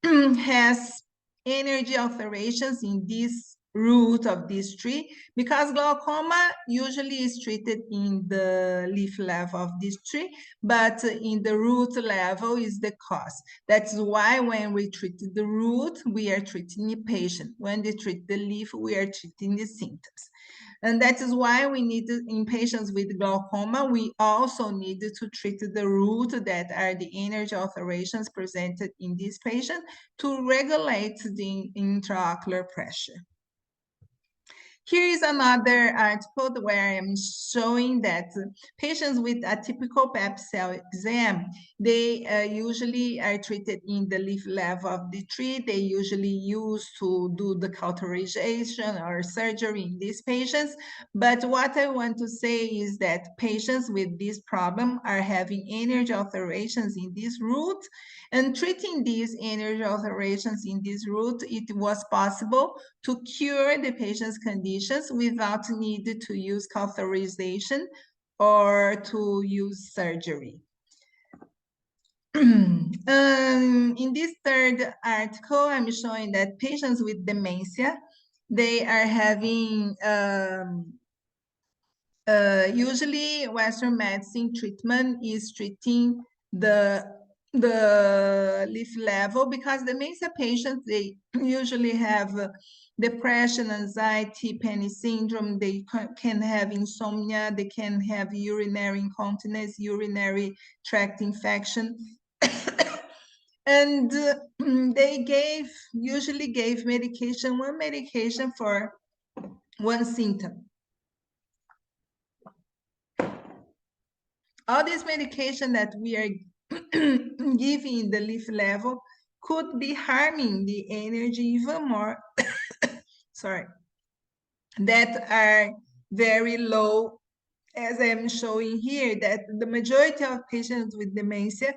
has energy alterations in this root of this tree, because glaucoma usually is treated in the leaf level of this tree, but in the root level is the cause. That's why when we treat the root, we are treating the patient. When they treat the leaf, we are treating the symptoms. And that is why we need to, in patients with glaucoma, we also need to treat the root, that are the energy alterations presented in this patient, to regulate the intraocular pressure. Here is another article where I'm showing that patients with atypical pap cell exam, they usually are treated in the leaf level of the tree. They usually use to do the cauterization or surgery in these patients. But what I want to say is that patients with this problem are having energy alterations in this root, and treating these energy alterations in this root, it was possible to cure the patient's conditions without need to use cauterization or to use surgery. In this third article, I'm showing that patients with dementia, they are having, usually Western medicine treatment is treating the leaf level, because dementia patients, they usually have depression, anxiety, panic syndrome, they can have insomnia, they can have urinary incontinence, urinary tract infection. And they usually gave medication, one medication for one symptom. All this medication that we are giving in the leaf level could be harming the energy even more, sorry, that are very low, as I'm showing here, that the majority of patients with dementia,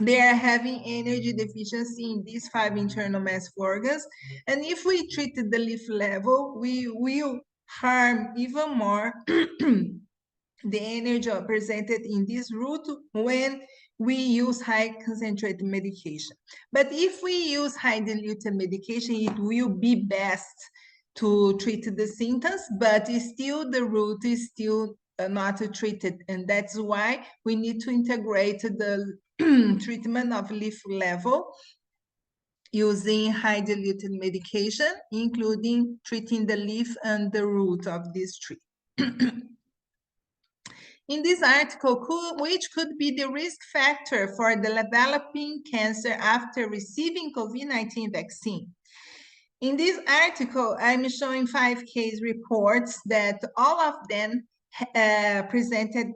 they are having energy deficiency in these 5 internal massive organs. And if we treat the leaf level, we will harm even more the energy presented in this route when we use high concentrated medication. But if we use high diluted medication, it will be best to treat the symptoms, but still the root is still not treated. And that's why we need to integrate the treatment of leaf level using high diluted medication, including treating the leaf and the root of this tree. In this article, which could be the risk factor for developing cancer after receiving COVID-19 vaccine? In this article, I'm showing 5 case reports that all of them presented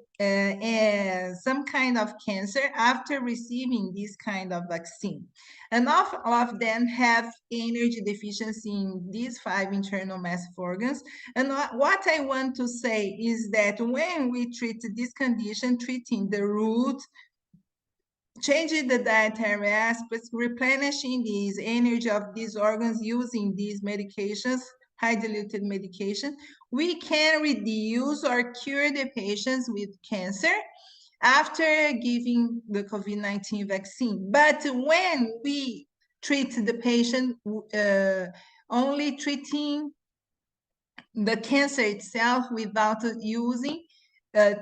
some kind of cancer after receiving this kind of vaccine. And all of them have energy deficiency in these 5 internal massive organs. And what I want to say is that when we treat this condition, treating the root, changing the dietary aspects, replenishing these energy of these organs using these medications, high diluted medication, we can reduce or cure the patients with cancer after giving the COVID-19 vaccine. But when we treat the patient only treating the cancer itself without using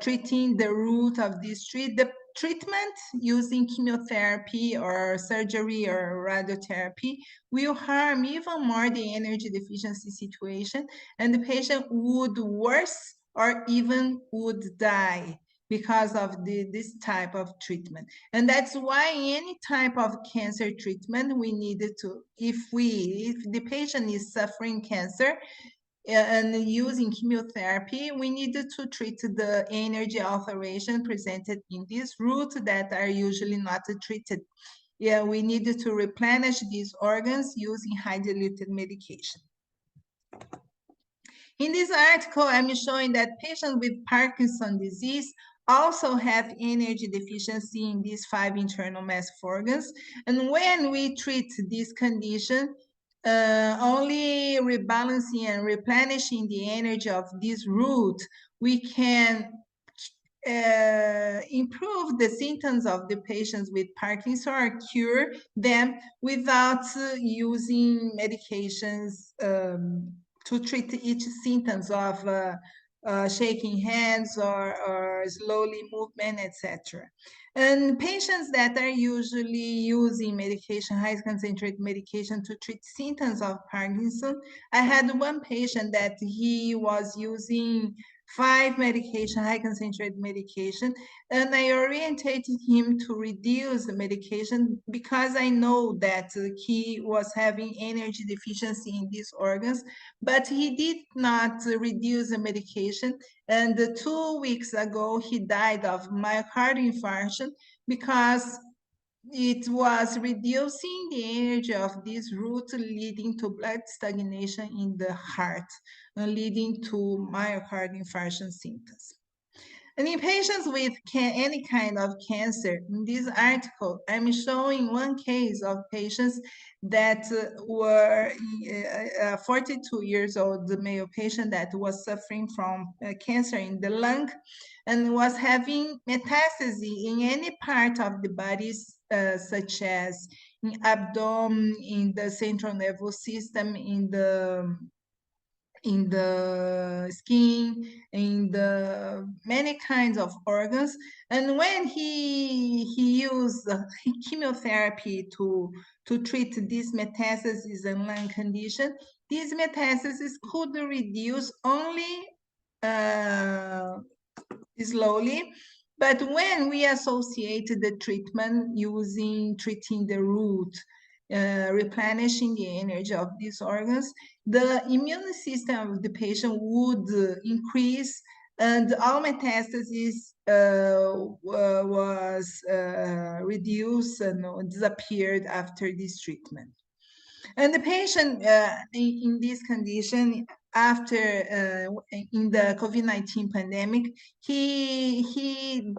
treating the root of this tree, the treatment using chemotherapy or surgery or radiotherapy will harm even more the energy deficiency situation, and the patient would worse or even would die because of this type of treatment. And that's why any type of cancer treatment we needed to, if the patient is suffering cancer, and using chemotherapy, we needed to treat the energy alteration presented in this root that are usually not treated. Yeah, we needed to replenish these organs using high diluted medication. In this article, I'm showing that patients with Parkinson's disease also have energy deficiency in these 5 internal massive organs. And when we treat this condition, only rebalancing and replenishing the energy of this root, we can improve the symptoms of the patients with Parkinson's or cure them without using medications to treat each symptoms of shaking hands or slowly movement, etc. And patients that are usually using medication, high concentrated medication to treat symptoms of Parkinson, I had one patient that he was using 5 medication, high concentrated medication, and I orientated him to reduce the medication because I know that he was having energy deficiency in these organs, but he did not reduce the medication. And 2 weeks ago, he died of myocardial infarction because it was reducing the energy of this root, leading to blood stagnation in the heart, leading to myocardial infarction symptoms. And in patients with any kind of cancer, in this article, I'm showing one case of patients that were 42 years old, the male patient that was suffering from cancer in the lung and was having metastasis in any part of the body, such as in abdomen, in the central nervous system, in the skin, in the many kinds of organs. And when he used chemotherapy to treat this metastasis and lung condition, these metastases could reduce only slowly. But when we associated the treatment using treating the root replenishing the energy of these organs, the immune system of the patient would increase, and all metastases was reduced and disappeared after this treatment. And the patient in this condition, after in the COVID-19 pandemic, he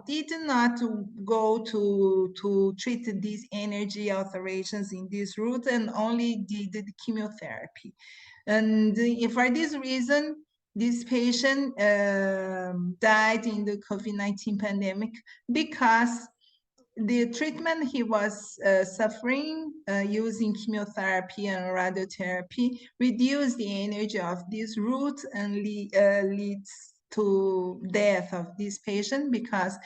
did not go to treat these energy alterations in this route and only did the chemotherapy. And for this reason, this patient died in the COVID-19 pandemic because the treatment he was suffering using chemotherapy and radiotherapy reduced the energy of this route and leads to death of this patient because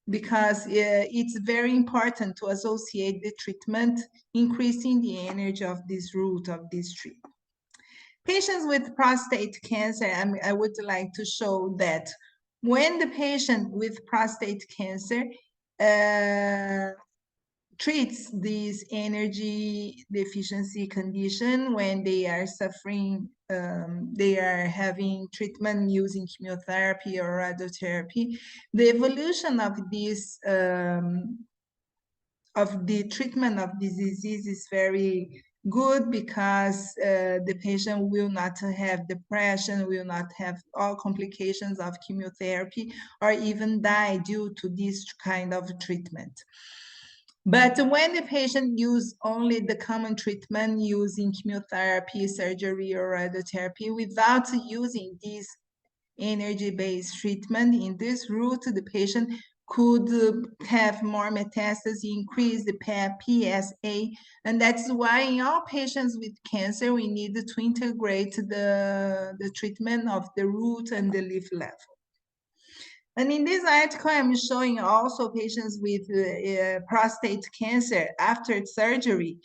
it's very important to associate the treatment increasing the energy of this route of this treatment. Patients with prostate cancer, I would like to show that when the patient with prostate cancer treats this energy deficiency condition, when they are suffering, they are having treatment using chemotherapy or radiotherapy, the evolution of this of the treatment of this disease is very good because the patient will not have depression, will not have all complications of chemotherapy, or even die due to this kind of treatment. But when the patient uses only the common treatment using chemotherapy, surgery, or radiotherapy without using this energy-based treatment in this route, the patient could have more metastases, increase the PSA, and that's why in all patients with cancer, we need to integrate the treatment of the root and the leaf level. And in this article, I'm showing also patients with prostate cancer after surgery.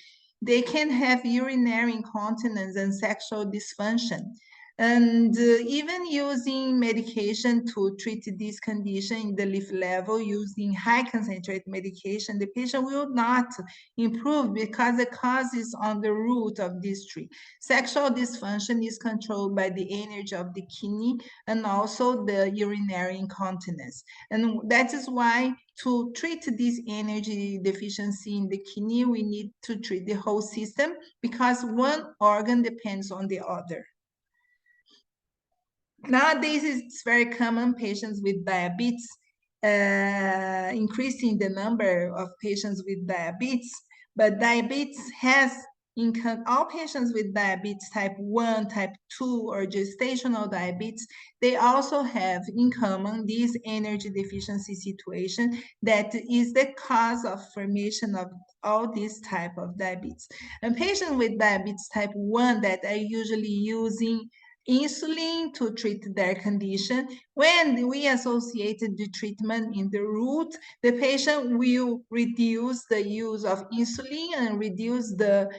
They can have urinary incontinence and sexual dysfunction. And even using medication to treat this condition in the leaf level, using high concentrated medication, the patient will not improve because the cause is on the root of this tree. Sexual dysfunction is controlled by the energy of the kidney and also the urinary incontinence. And that is why to treat this energy deficiency in the kidney, we need to treat the whole system because one organ depends on the other. Nowadays, it's very common patients with diabetes, increasing the number of patients with diabetes, but diabetes has all patients with diabetes type 1, type 2, or gestational diabetes, they also have in common this energy deficiency situation that is the cause of formation of all these type of diabetes. And patients with diabetes type 1 that are usually using insulin to treat their condition, when we associated the treatment in the root, the patient will reduce the use of insulin and reduce the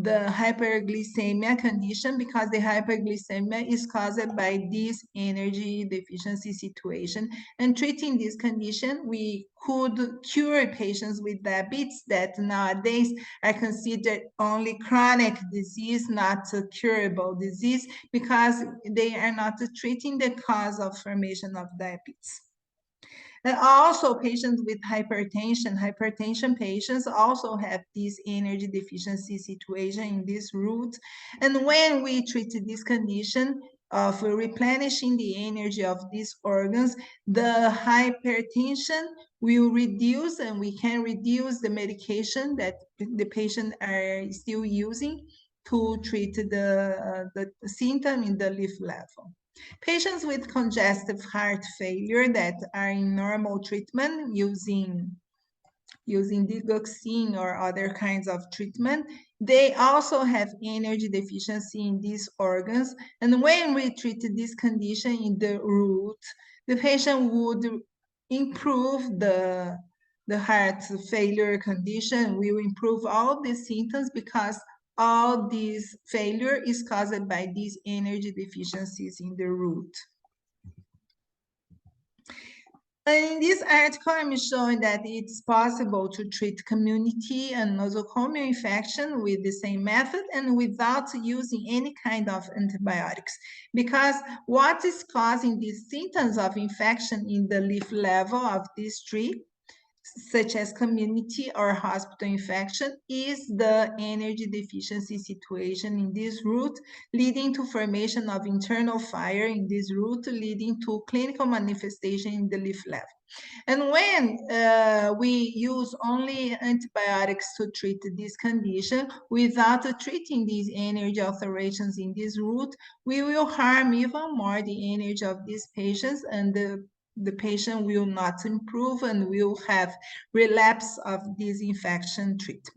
hyperglycemia condition because the hyperglycemia is caused by this energy deficiency situation. And treating this condition, we could cure patients with diabetes that nowadays are considered only chronic disease, not a curable disease, because they are not treating the cause of formation of diabetes. And also patients with hypertension patients also have this energy deficiency situation in this route. And when we treat this condition of replenishing the energy of these organs, the hypertension will reduce, and we can reduce the medication that the patient are still using to treat the symptom in the leaf level. Patients with congestive heart failure that are in normal treatment using digoxin or other kinds of treatment, they also have energy deficiency in these organs. And when we treat this condition in the root, the patient would improve the heart failure condition, will improve all the symptoms because all this failure is caused by these energy deficiencies in the root. In this article, I'm showing that it's possible to treat community and nosocomial infection with the same method and without using any kind of antibiotics. Because what is causing these symptoms of infection in the leaf level of this tree, such as community or hospital infection, is the energy deficiency situation in this root, leading to formation of internal fire in this root, leading to clinical manifestation in the leaf level. And when we use only antibiotics to treat this condition without treating these energy alterations in this root, we will harm even more the energy of these patients, and the patient will not improve and will have relapse of this infection treatment.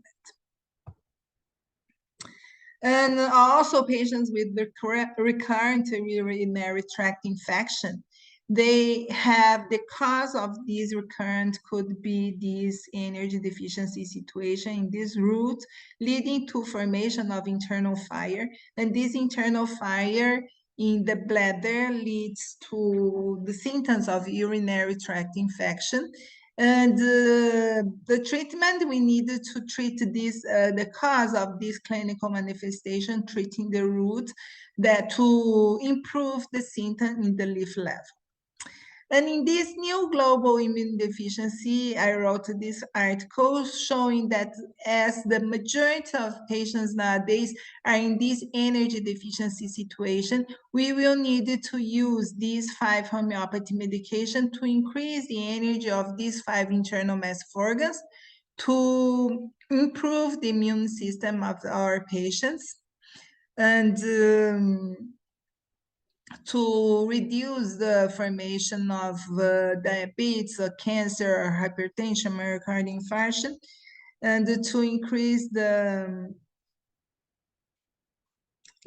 And also patients with the recurrent urinary tract infection, they have the cause of this recurrent could be this energy deficiency situation in this root, leading to formation of internal fire. And this internal fire in the bladder leads to the symptoms of urinary tract infection. And the treatment, we needed to treat this, the cause of this clinical manifestation, treating the root, that to improve the symptom in the leaf level. And in this new global immune deficiency, I wrote this article showing that as the majority of patients nowadays are in this energy deficiency situation, we will need to use these 5 homeopathy medication to increase the energy of these 5 internal massive organs to improve the immune system of our patients, and to reduce the formation of diabetes, cancer, or hypertension, myocardial infarction, and to increase the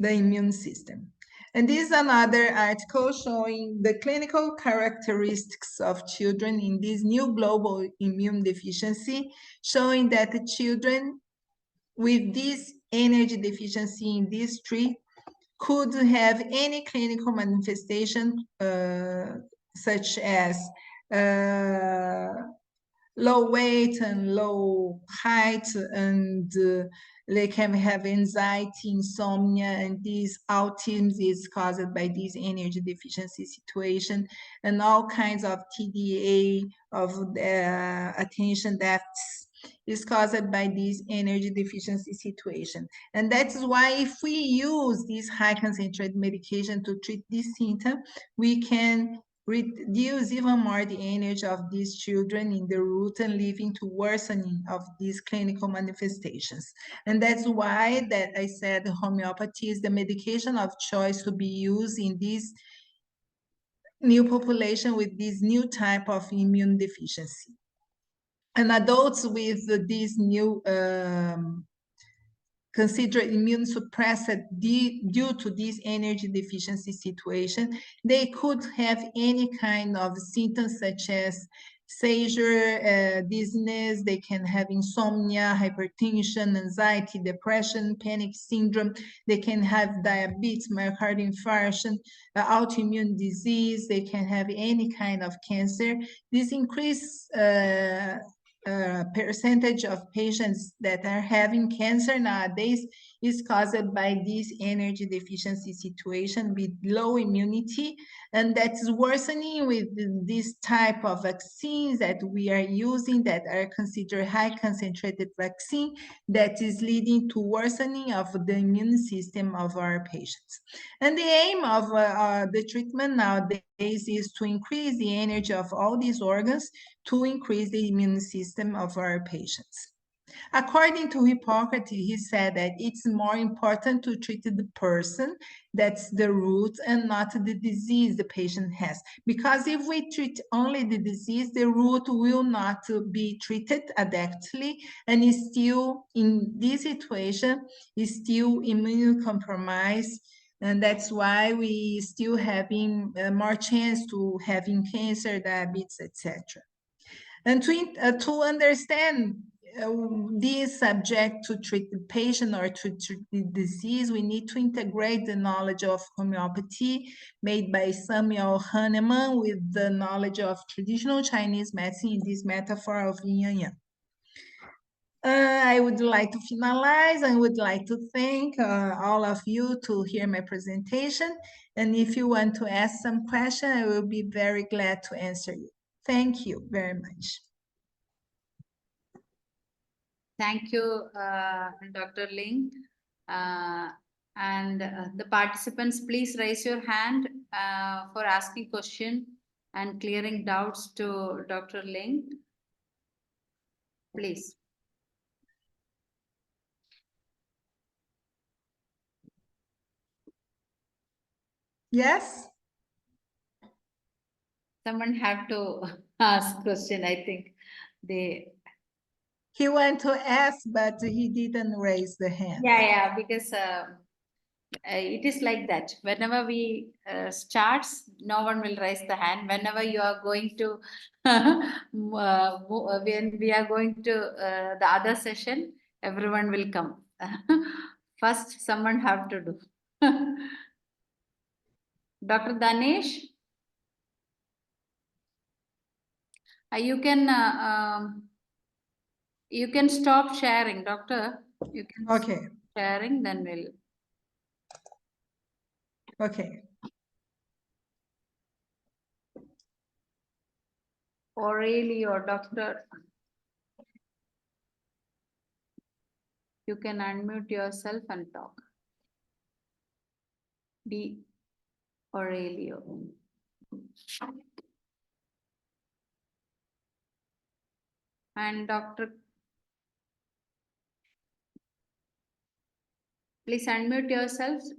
immune system. And this is another article showing the clinical characteristics of children in this new global immune deficiency, showing that the children with this energy deficiency in these 3 could have any clinical manifestation, such as low weight and low height, and they can have anxiety, insomnia, and this autism is caused by this energy deficiency situation, and all kinds of TDA, of attention deficits, is caused by this energy deficiency situation. And that's why if we use this high concentrated medication to treat this symptom, we can reduce even more the energy of these children in the root and leading to worsening of these clinical manifestations. And that's why that I said homeopathy is the medication of choice to be used in this new population with this new type of immune deficiency. And adults with this new considered immune suppressed due to this energy deficiency situation, they could have any kind of symptoms such as seizure, dizziness, they can have insomnia, hypertension, anxiety, depression, panic syndrome, they can have diabetes, myocardial infarction, autoimmune disease, they can have any kind of cancer. This increase percentage of patients that are having cancer nowadays is caused by this energy deficiency situation with low immunity, and that's worsening with this type of vaccines that we are using that are considered high concentrated vaccine, that is leading to worsening of the immune system of our patients. And the aim of the treatment nowadays is to increase the energy of all these organs to increase the immune system of our patients. According to Hippocrates, he said that it's more important to treat the person, that's the root, and not the disease the patient has. Because if we treat only the disease, the root will not be treated adequately, and is still, in this situation, is still immunocompromised. And that's why we still having more chance to having cancer, diabetes, etc. And to understand this subject to treat the patient or to treat the disease, we need to integrate the knowledge of homeopathy made by Samuel Hahnemann with the knowledge of traditional Chinese medicine in this metaphor of yin and yang. I would like to finalize. I would like to thank all of you to hear my presentation. And if you want to ask some question, I will be very glad to answer you. Thank you very much. Thank you, Dr. Ling. And the participants, please raise your hand for asking question and clearing doubts to Dr. Ling. Please. Yes? Someone have to ask question, I think. He went to ask, but he didn't raise the hand. Yeah, because it is like that. Whenever we starts, no one will raise the hand. Whenever you are going to, when we are going to the other session, everyone will come. First, someone have to do. Dr. Danesh, you can stop sharing, doctor. You can Okay. stop sharing, then we'll. Okay. Aurelio, doctor. You can unmute yourself and talk. D. Aurelio. And doctor, please unmute yourselves.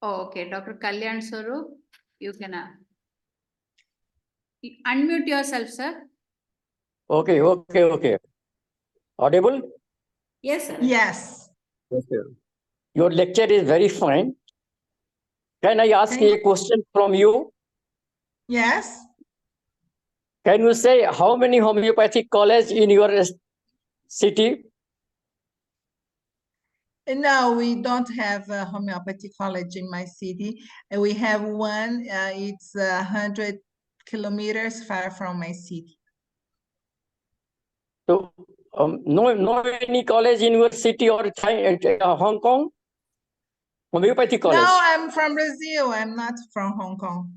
Oh, okay. Dr. Kalyan Swarup, you can unmute yourself, sir. Okay. Audible? Yes, sir. Yes. Okay. Your lecture is very fine. Can I ask Thank a question from you? Yes. Can you say how many homeopathic college in your city? No, we don't have a homeopathy college in my city. We have one, it's 100 kilometers far from my city. So, no any college in your city or Hong Kong? Homeopathy college? No, I'm from Brazil. I'm not from Hong Kong.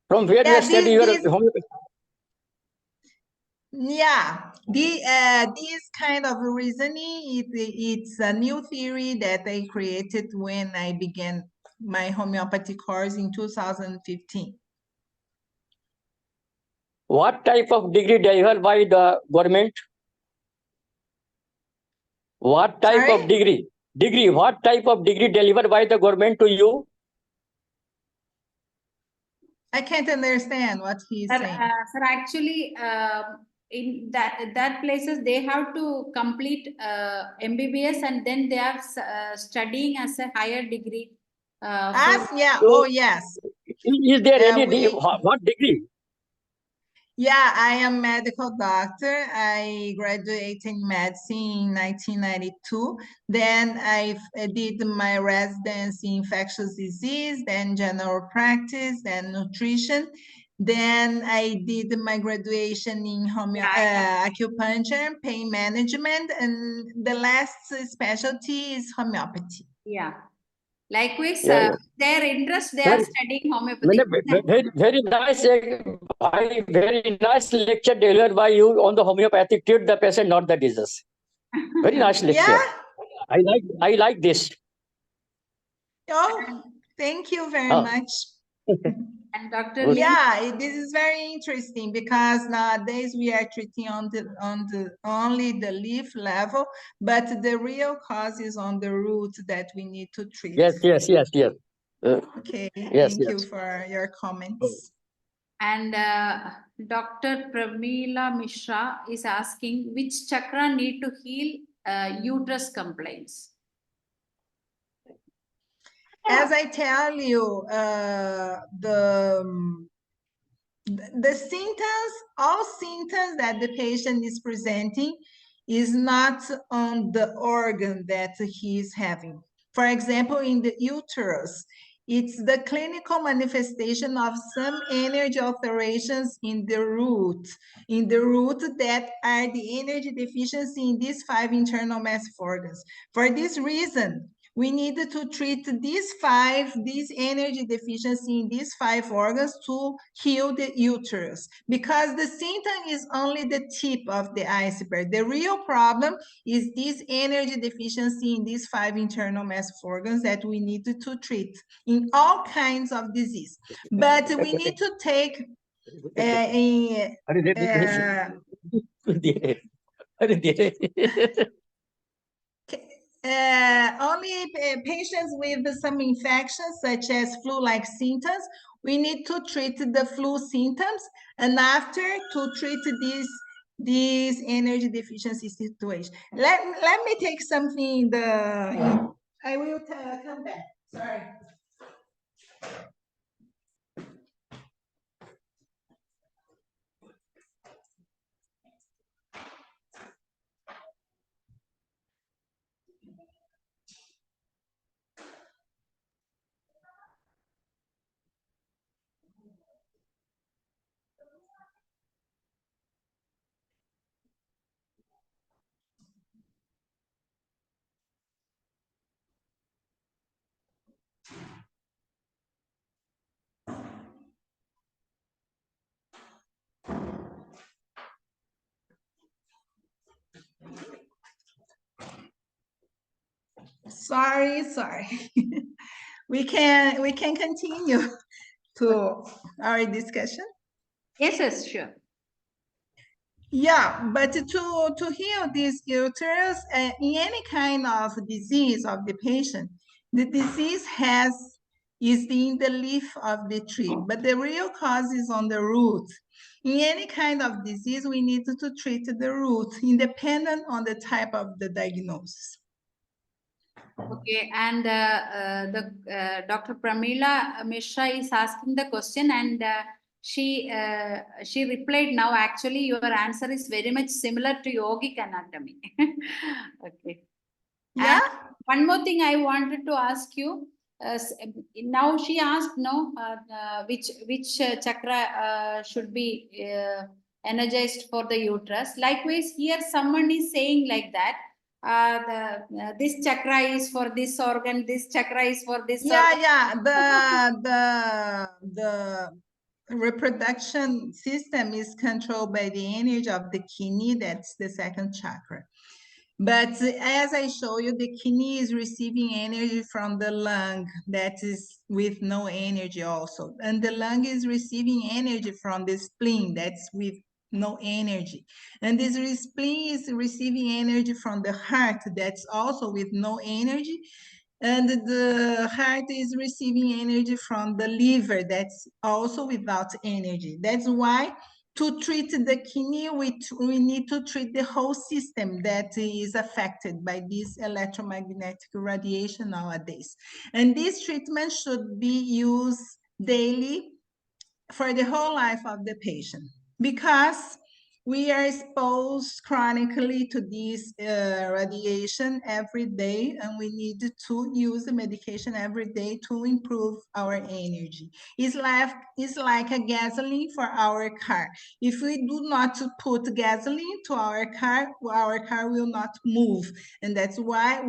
From where you study your homeopathy? Yeah, this kind of reasoning, it's a new theory that I created when I began my homeopathy course in 2015. What type of degree delivered by the government? What type Sorry? of degree? What type of degree delivered by the government to you? I can't understand what he's saying. Sir, actually, in that places they have to complete MBBS and then they are studying as a higher degree. Yeah. So, Oh, yes. Is there any what degree? Yeah, I am a medical doctor. I graduated in medicine in 1992. Then I did my residency in infectious disease, then general practice, then nutrition. Then I did my graduation in acupuncture, pain management, and the last specialty is homeopathy. Yeah. Likewise, Yeah. their interest, they are studying homeopathy. Very nice lecture delivered by you on the homeopathic. Treat the patient, not the disease. Very nice lecture. Yeah? I like this. Oh, thank you very much. And Dr. Ling, Yeah, this is very interesting because nowadays we are treating on only the leaf level, but the real cause is on the root that we need to treat. Yes. Okay, Yes, thank you for your comments. And Dr. Pramila Mishra is asking which chakra need to heal uterus complaints. As I tell you, the symptoms, all symptoms that the patient is presenting is not on the organ that he is having. For example, in the uterus, it's the clinical manifestation of some energy alterations in the root that are the energy deficiency in these 5 internal massive organs. For this reason, we need to treat this energy deficiency in these 5 organs to heal the uterus, because the symptom is only the tip of the iceberg. The real problem is this energy deficiency in these 5 internal massive organs that we need to treat in all kinds of disease. But we need to take only patients with some infections such as flu-like symptoms. We need to treat the flu symptoms, and after to treat this energy deficiency situation. Let me take something I will come back. Sorry. Sorry. we can continue to our discussion. Yes, sure. Yeah, but to heal this uterus, in any kind of disease of the patient, the disease is in the leaf of the tree, but the real cause is on the root. In any kind of disease, we need to treat the root, independent on the type of the diagnosis. Okay, and Dr. Pramila Mishra is asking the question, and she replied now, actually, your answer is very much similar to yogic anatomy. Okay. Yeah. And one more thing I wanted to ask you. Now she asked, which chakra should be energized for the uterus. Likewise, here someone is saying like that. This chakra is for this organ, this chakra is for this organ. The reproduction system is controlled by the energy of the kidney. That's the second chakra. But as I show you, the kidney is receiving energy from the lung that is with no energy also. And the lung is receiving energy from the spleen that's with no energy. And this spleen is receiving energy from the heart that's also with no energy. And the heart is receiving energy from the liver that's also without energy. That's why to treat the kidney, we need to treat the whole system that is affected by this electromagnetic radiation nowadays. And this treatment should be used daily for the whole life of the patient, because we are exposed chronically to this radiation every day, and we need to use the medication every day to improve our energy. It's like a gasoline for our car. If we do not put gasoline to our car will not move. And that's why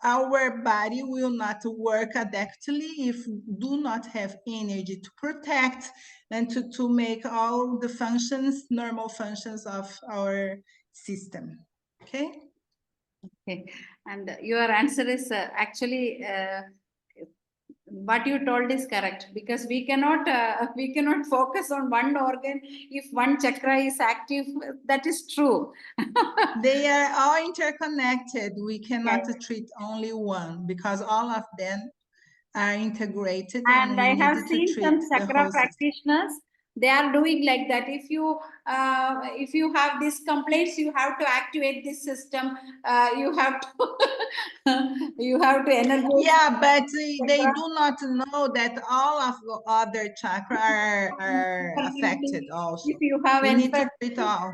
our body will not work adequately if we do not have energy to protect and to make all the functions, normal functions of our system. Okay? Okay, and your answer is actually what you told is correct, because we cannot focus on one organ if one chakra is active. That is true. They are all interconnected. We cannot treat only one, because all of them are integrated. And I have seen some chakra practitioners They are doing like that. If you have these complaints, you have to activate this system. You have to you have to energize. Yeah, but they do not know that all of the other chakra are affected also. If you have We need to entered, treat all.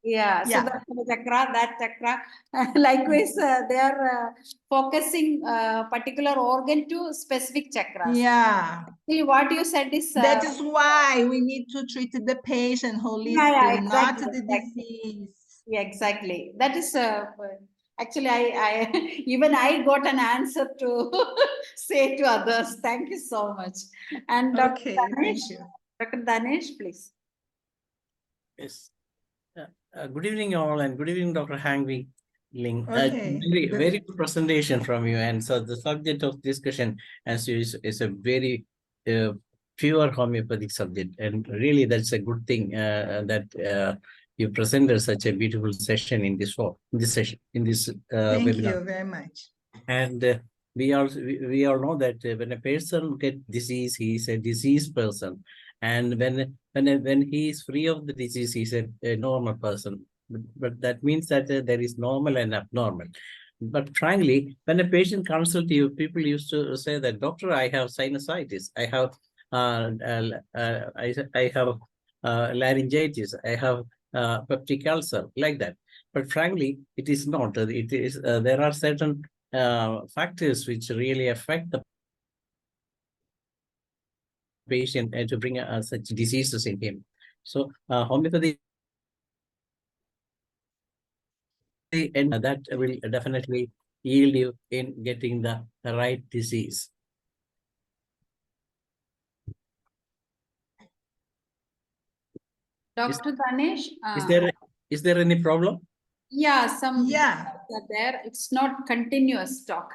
yeah, so Yeah. that chakra, likewise, they are focusing particular organ to specific chakras. Yeah. See, what you said is That is why we need to treat the patient holistically, not exactly, the disease. yeah, exactly. That is actually I even I got an answer to say to others. Thank you so much. And Okay, thank you. Dr. Danesh, please. Yes. Good evening, all, and good evening, Dr. Hang Ling. Okay. Very good presentation from you. And so the subject of discussion as is a very pure homeopathic subject, and really that's a good thing that you presented such a beautiful session in this session in this Thank webinar. you very much. And we all know that when a person gets disease, he is a diseased person, and when he is free of the disease, he is a normal person. But that means that there is normal and abnormal. But frankly, when a patient comes to you, people used to say that, doctor, I have sinusitis, I have I have laryngitis, I have peptic ulcer, like that. But frankly, it is not. It is there are certain factors which really affect the patient and to bring such diseases in him. So homeopathy, and that will definitely yield you in getting the right disease. Dr. Danesh, Is there any problem? Yeah, some Yeah. are there. It's not continuous talk.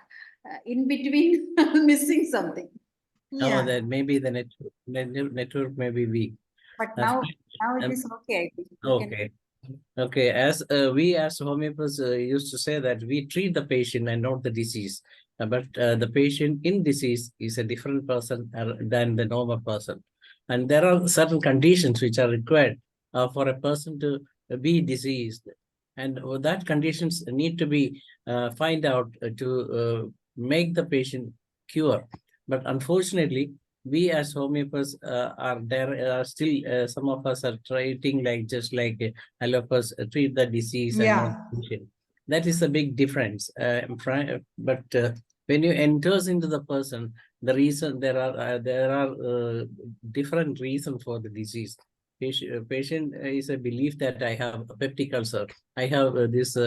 In between, missing something. Yeah. Oh, that maybe the network may be weak. But now it is okay, I think. Okay. Okay, as we as homeopaths used to say that we treat the patient and not the disease, but the patient in disease is a different person than the normal person, and there are certain conditions which are required for a person to be diseased, and that conditions need to be find out to make the patient cure. But unfortunately, we as homeopaths are there still some of us are treating like just like allopaths treat the disease and not the patient. That is a big difference. But when you enters into the person, the reason there are different reasons for the disease. Patient is a belief that I have a peptic ulcer, I have this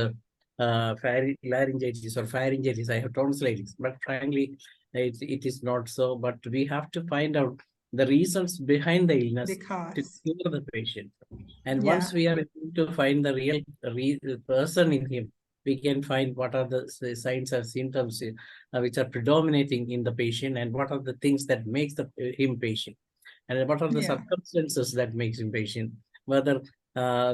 laryngitis or pharyngitis, I have tonsillitis. But frankly, it is not so. But we have to find out the reasons behind the illness to cure the patient. And once we are able to find the real person in him, we can find what are the signs and symptoms which are predominating in the patient, and what are the things that makes him patient, and what are the circumstances that makes him patient. Whether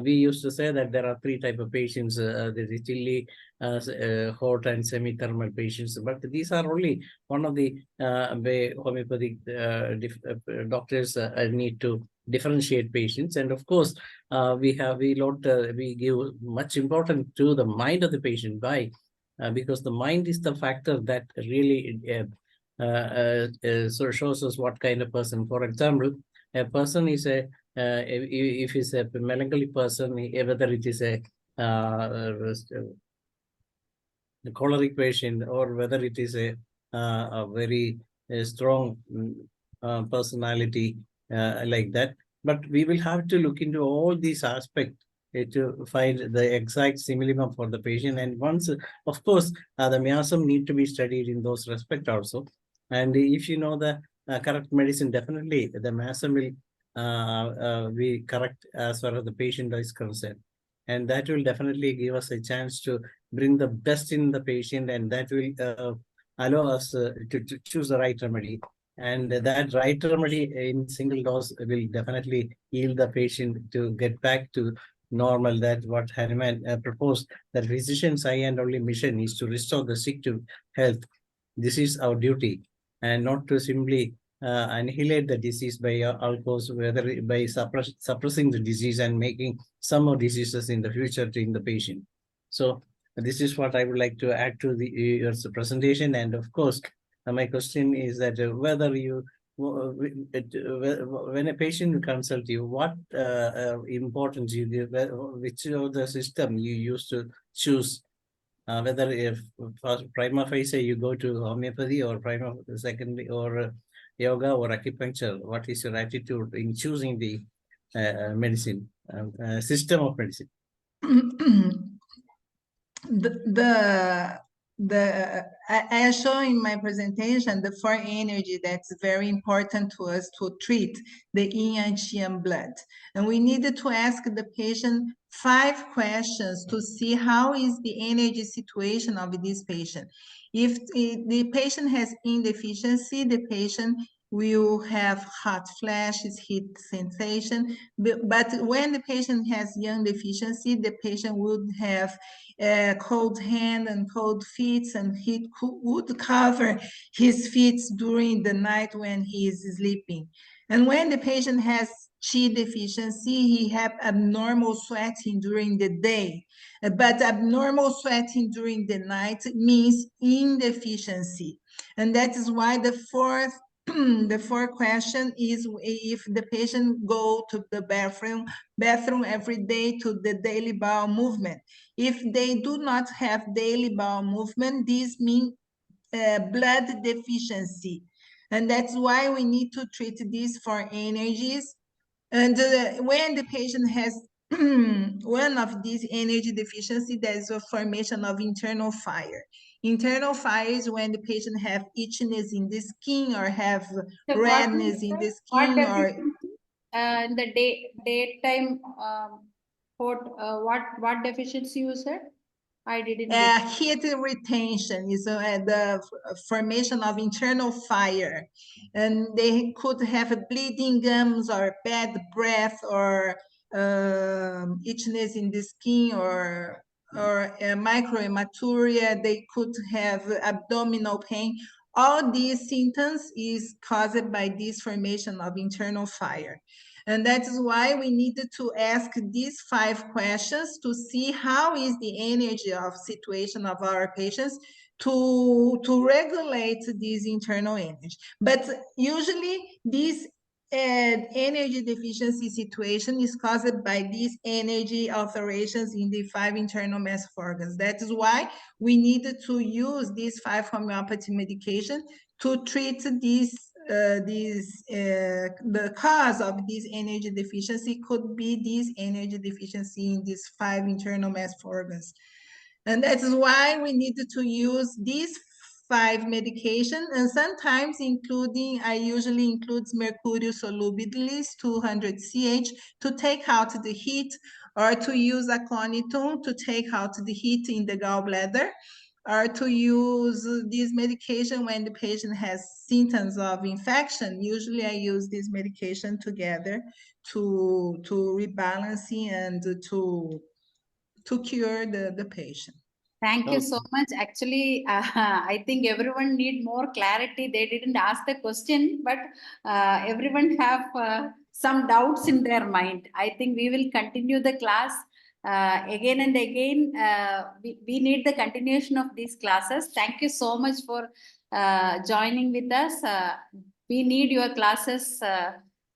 we used to say that there are three types of patients: there is chilly, hot, and semi-thermal patients. But these are only one of the way homeopathic doctors need to differentiate patients. And of course, we give much importance to the mind of the patient. Why? Because the mind is the factor that really so shows us what kind of person. For example, a person is if he's a melancholy person, whether it is a choleric patient, or whether it is a very strong personality like that. But we will have to look into all these aspects to find the exact simillimum for the patient. And once, of course, the miasm need to be studied in those respects also. And if you know the correct medicine, definitely the miasm will be correct as far as the patient is concerned. And that will definitely give us a chance to bring the best in the patient, and that will allow us to choose the right remedy. And that right remedy in single dose will definitely yield the patient to get back to normal. That what Hanuman proposed, that physician's eye and only mission is to restore the sick to health. This is our duty, and not to simply annihilate the disease by alcohols, whether by suppressing the disease and making some more diseases in the future in the patient. So this is what I would like to add to your presentation. And of course, my question is that whether you, when a patient consult you, what importance you give, which of the system you use to choose, whether if prima facie you go to homeopathy or prima secondary or yoga or acupuncture, what is your attitude in choosing the medicine, system of medicine? I show in my presentation the four energy that's very important to us to treat the yin and yang blood. And we needed to ask the patient 5 questions to see how is the energy situation of this patient. If the patient has yin deficiency, the patient will have hot flashes, heat sensation. But when the patient has yang deficiency, the patient would have cold hand and cold feet, and he would cover his feet during the night when he is sleeping. And when the patient has Qi deficiency, he have abnormal sweating during the day, but abnormal sweating during the night means yin deficiency. And that is why the fourth question is if the patient go to the bathroom every day to the daily bowel movement. If they do not have daily bowel movement, this means blood deficiency. And that's why we need to treat these 4 energies. And when the patient has one of these energy deficiency, there's a formation of internal fire. Internal fire is when the patient have itchiness in the skin or have redness in the skin, or in the daytime what deficiency you said? I didn't get heat retention is the formation of internal fire, and they could have bleeding gums or bad breath or itchiness in the skin or microhematuria. They could have abdominal pain. All these symptoms is caused by this formation of internal fire. And that is why we needed to ask these 5 questions to see how is the energy of situation of our patients to regulate this internal energy. But usually this energy deficiency situation is caused by these energy alterations in the 5 internal massive organs. That is why we needed to use these 5 homeopathy medication to treat these the cause of this energy deficiency could be this energy deficiency in these 5 internal massive organs. And that is why we needed to use these 5 medication, and sometimes I usually include mercury solubilis 200 CH to take out the heat, or to use aconitum to take out the heat in the gallbladder, or to use this medication when the patient has symptoms of infection. Usually I use this medication together to rebalance and to cure the patient. Thank you so much. Actually, I think everyone need more clarity. They didn't ask the question, but everyone have some doubts in their mind. I think we will continue the class again and again. We need the continuation of these classes. Thank you so much for joining with us. We need your classes.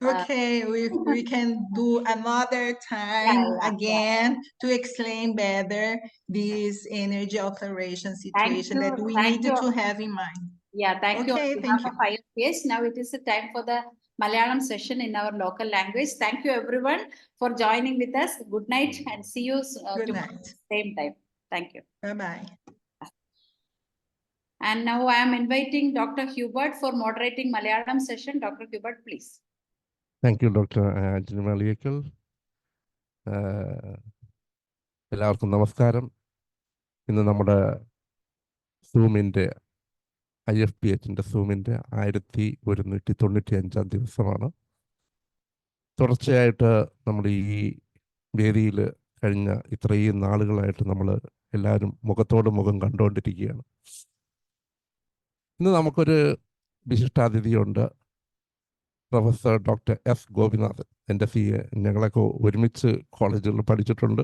Okay, we can do another time again to explain better this energy alteration situation that we need to have in mind. Yeah, thank you. Okay, thank you. Yes, now it is the time for the Malayalam session in our local language. Thank you everyone for joining with us. Good night and see you tomorrow same time. Thank you. Bye-bye. And now I am inviting Dr. Hubert for moderating Malayalam session. Dr. Hubert, please. Thank you, Dr. Maliyakal. എല്ലാവർക്കും നമസ്കാരം. ഇന്ന് നമ്മുടെ സൂമിൻ്റെ IFPHൻ്റെ സൂമിൻ്റെ 1195 ദിവസമാണ്. തുടർച്ചയായിട്ട് നമ്മൾ ഈ വേദിയിൽ കഴിഞ്ഞ ഇത്രയും നാളുകളായിട്ട് നമ്മൾ എല്ലാവരും മുഖത്തോട് മുഖം കണ്ടുകൊണ്ടിരിക്കുകയാണ്. ഇന്ന് നമുക്കൊരു വിശിഷ്ടാതിഥിയുണ്ട്. Professor doctor S Gopinathan. എൻ്റെ ഞങ്ങളൊക്കെ ഒരുമിച്ച് കോളേജുകളിൽ പഠിച്ചിട്ടുണ്ട്.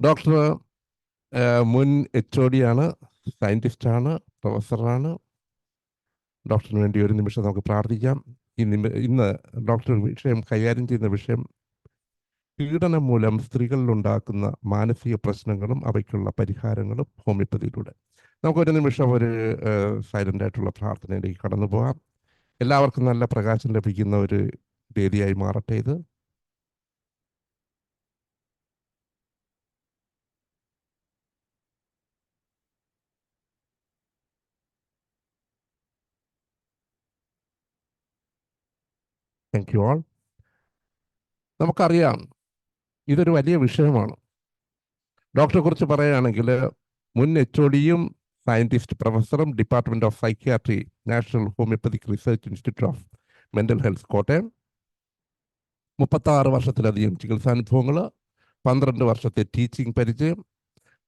ഡോക്ടർ മുൻ HOD ആണ്, സയൻറ്റിസ്റ്റാണ്, പ്രൊഫസറാണ്. ഡോക്ടറിന് വേണ്ടി ഒരു നിമിഷം നമുക്ക് പ്രാർത്ഥിക്കാം. ഇന്ന് ഡോക്ടർ വിഷയം കൈകാര്യം ചെയ്യുന്ന വിഷയം പീഡനം മൂലം സ്ത്രീകളിലുണ്ടാക്കുന്ന മാനസിക പ്രശ്നങ്ങളും അവയ്ക്കുള്ള പരിഹാരങ്ങളും ഹോമിയോപ്പതിയിലൂടെ. നമുക്കൊരു നിമിഷം ഒരു സൈലൻ്റ് ആയിട്ടുള്ള പ്രാർത്ഥനയിലേക്ക് കടന്നു പോകാം. എല്ലാവർക്കും നല്ല പ്രകാശം ലഭിക്കുന്ന ഒരു വേദിയായി മാറട്ടെ ഇത്. Thank you all. നമുക്കറിയാം ഇതൊരു വലിയ വിഷയമാണ്. ഡോക്ടറെ കുറിച്ച് പറയുകയാണെങ്കിൽ മുൻ HODയും സയൻറ്റിസ്റ്റ്, പ്രൊഫസറും, department of psychiatry, national homoeopathic research institute of mental health, Kottayam. 36 വർഷത്തിലധികം ചികിത്സാനുഭവങ്ങൾ, 12 വർഷത്തെ ടീച്ചിങ് പരിചയം,